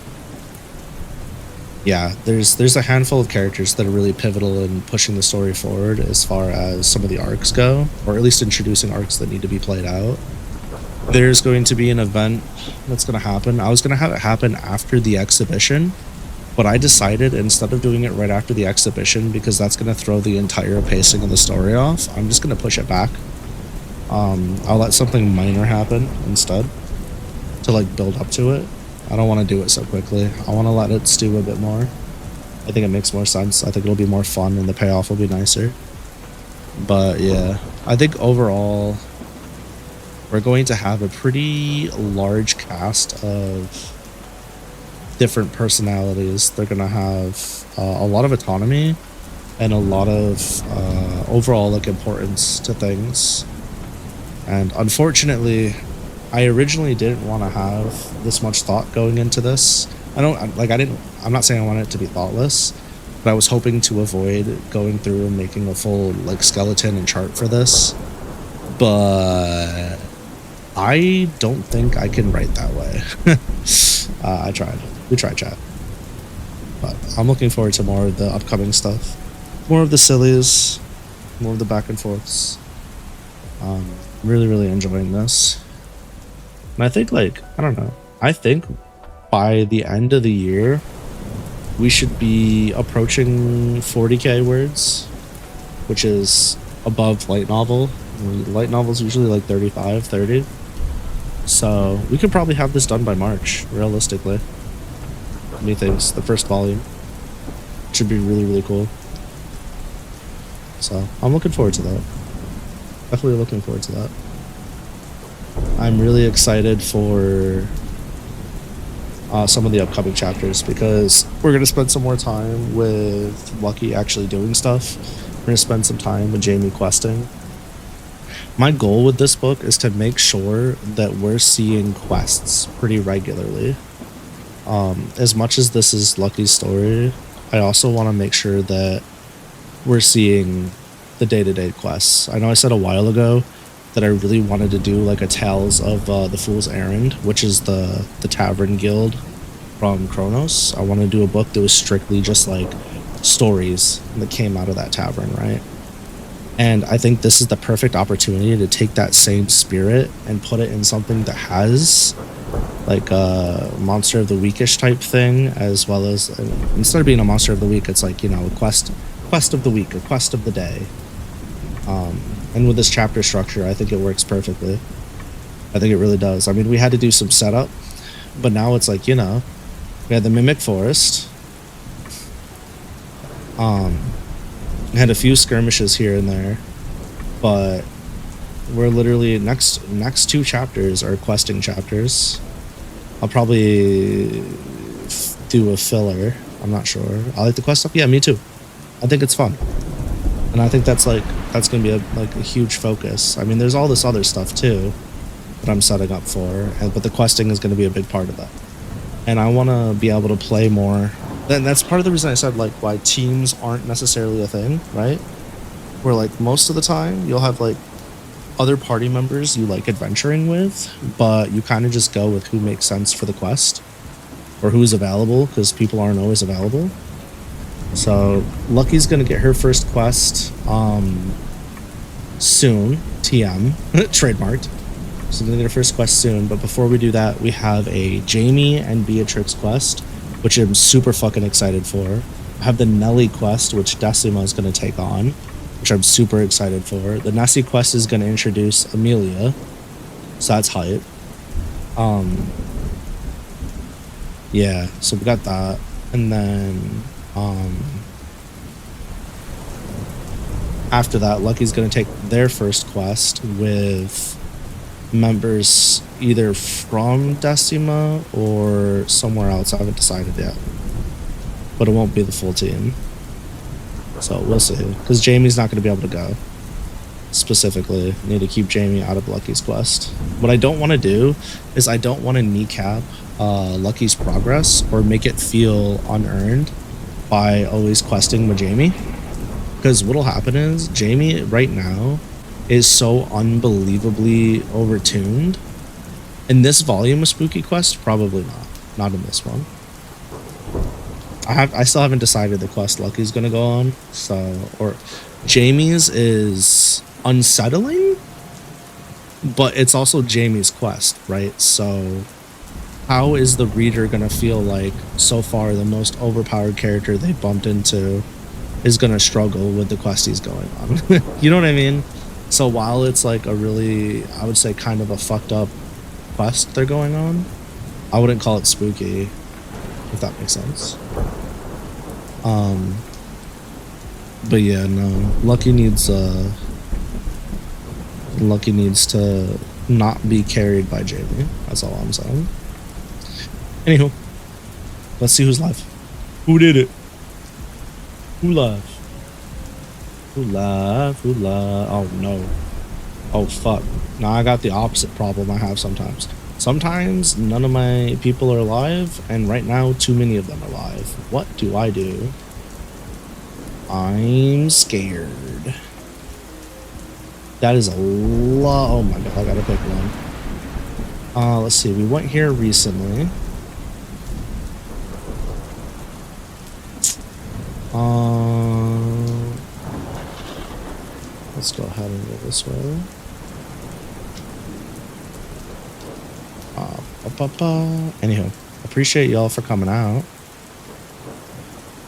yeah, there's a handful of characters that are really pivotal in pushing the story forward as far as some of the arcs go, or at least introducing arcs that need to be played out. There's going to be an event that's going to happen. I was going to have it happen after the exhibition, but I decided instead of doing it right after the exhibition, because that's going to throw the entire pacing of the story off, I'm just going to push it back. I'll let something minor happen instead to like build up to it. I don't want to do it so quickly. I want to let it stew a bit more. I think it makes more sense. I think it'll be more fun and the payoff will be nicer. But yeah, I think overall we're going to have a pretty large cast of different personalities. They're going to have a lot of autonomy and a lot of overall like importance to things. And unfortunately, I originally didn't want to have this much thought going into this. I'm not saying I want it to be thoughtless, but I was hoping to avoid going through and making a full like skeleton and chart for this. But I don't think I can write that way. I tried. We tried, chat. But I'm looking forward to more of the upcoming stuff. More of the sillies, more of the back and forths. Really, really enjoying this. And I think, like, I don't know. I think by the end of the year, we should be approaching 40k words, which is above light novel. Light novel's usually like 35, 30. So we could probably have this done by March, realistically. Methinks the first volume should be really, really cool. So I'm looking forward to that. Definitely looking forward to that. I'm really excited for some of the upcoming chapters because we're going to spend some more time with Lucky actually doing stuff. We're going to spend some time with Jamie questing. My goal with this book is to make sure that we're seeing quests pretty regularly. As much as this is Lucky's story, I also want to make sure that we're seeing the day-to-day quests. I know I said a while ago that I really wanted to do like a Tales of the Fool's Errand, which is the tavern guild from Kronos. I want to do a book that was strictly just like stories that came out of that tavern, right? And I think this is the perfect opportunity to take that same spirit and put it in something that has like a Monster of the Weekish type thing, as well as instead of being a Monster of the Week, it's like, you know, a quest of the week, a quest of the day. And with this chapter structure, I think it works perfectly. I think it really does. I mean, we had to do some setup, but now it's like, you know, we had the Mimic Forest. Had a few skirmishes here and there, but we're literally next 2 chapters are questing chapters. I'll probably do a filler. I'm not sure. I like the quest stuff. Yeah, me too. I think it's fun, and I think that's gonna be a huge focus. I mean, there's all this other stuff too that I'm setting up for, but the questing is gonna be a big part of that. And I want to be able to play more. And that's part of the reason I said like why teams aren't necessarily a thing, right? Where like most of the time you'll have like other party members you like adventuring with, but you kind of just go with who makes sense for the quest or who's available, because people aren't always available. So Lucky's gonna get her first quest soon. TM trademarked. So gonna get her first quest soon, but before we do that, we have a Jamie and Beatrix quest, which I'm super fucking excited for. I have the Nelly quest, which Decima is going to take on, which I'm super excited for. The Nessie quest is going to introduce Amelia, so that's hype. Yeah, so we got that. And then after that, Lucky's going to take their first quest with members either from Decima or somewhere else. I haven't decided yet, but it won't be the full team, so we'll see, because Jamie's not going to be able to go. Specifically, need to keep Jamie out of Lucky's quest. What I don't want to do is I don't want to kneecap Lucky's progress or make it feel unearned by always questing with Jamie, because what'll happen is Jamie right now is so unbelievably overtuned. In this volume of Spooky Quest, probably not in this one. I still haven't decided the quest Lucky's gonna go on, so, or Jamie's is unsettling, but it's also Jamie's quest, right? So how is the reader gonna feel like so far the most overpowered character they bumped into is gonna struggle with the quest he's going on? You know what I mean? So while it's like a really, I would say kind of a fucked up quest they're going on, I wouldn't call it spooky, if that makes sense. But yeah, no, Lucky needs to not be carried by Jamie. That's all I'm saying. Anywho, let's see who's live. Who did it? Who live? Who live? Who live? Oh no. Oh fuck. Now I got the opposite problem I have sometimes. Sometimes none of my people are live, and right now too many of them are live. What do I do? I'm scared. That is a lot. Oh my god, I gotta pick one. Let's see. We went here recently. Let's go ahead and go this way. Anyhow, Appreciate y'all for coming out.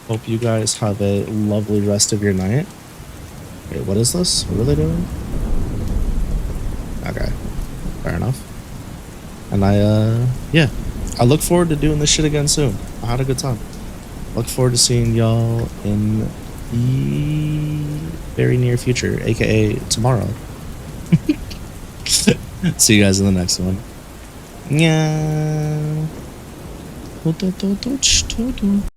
Hope you guys have a lovely rest of your night. Wait, what is this? What are they doing? Okay, fair enough. And yeah, I look forward to doing this shit again soon. I had a good time. Look forward to seeing y'all in the very near future, aka tomorrow. See you guys in the next one. Yeah.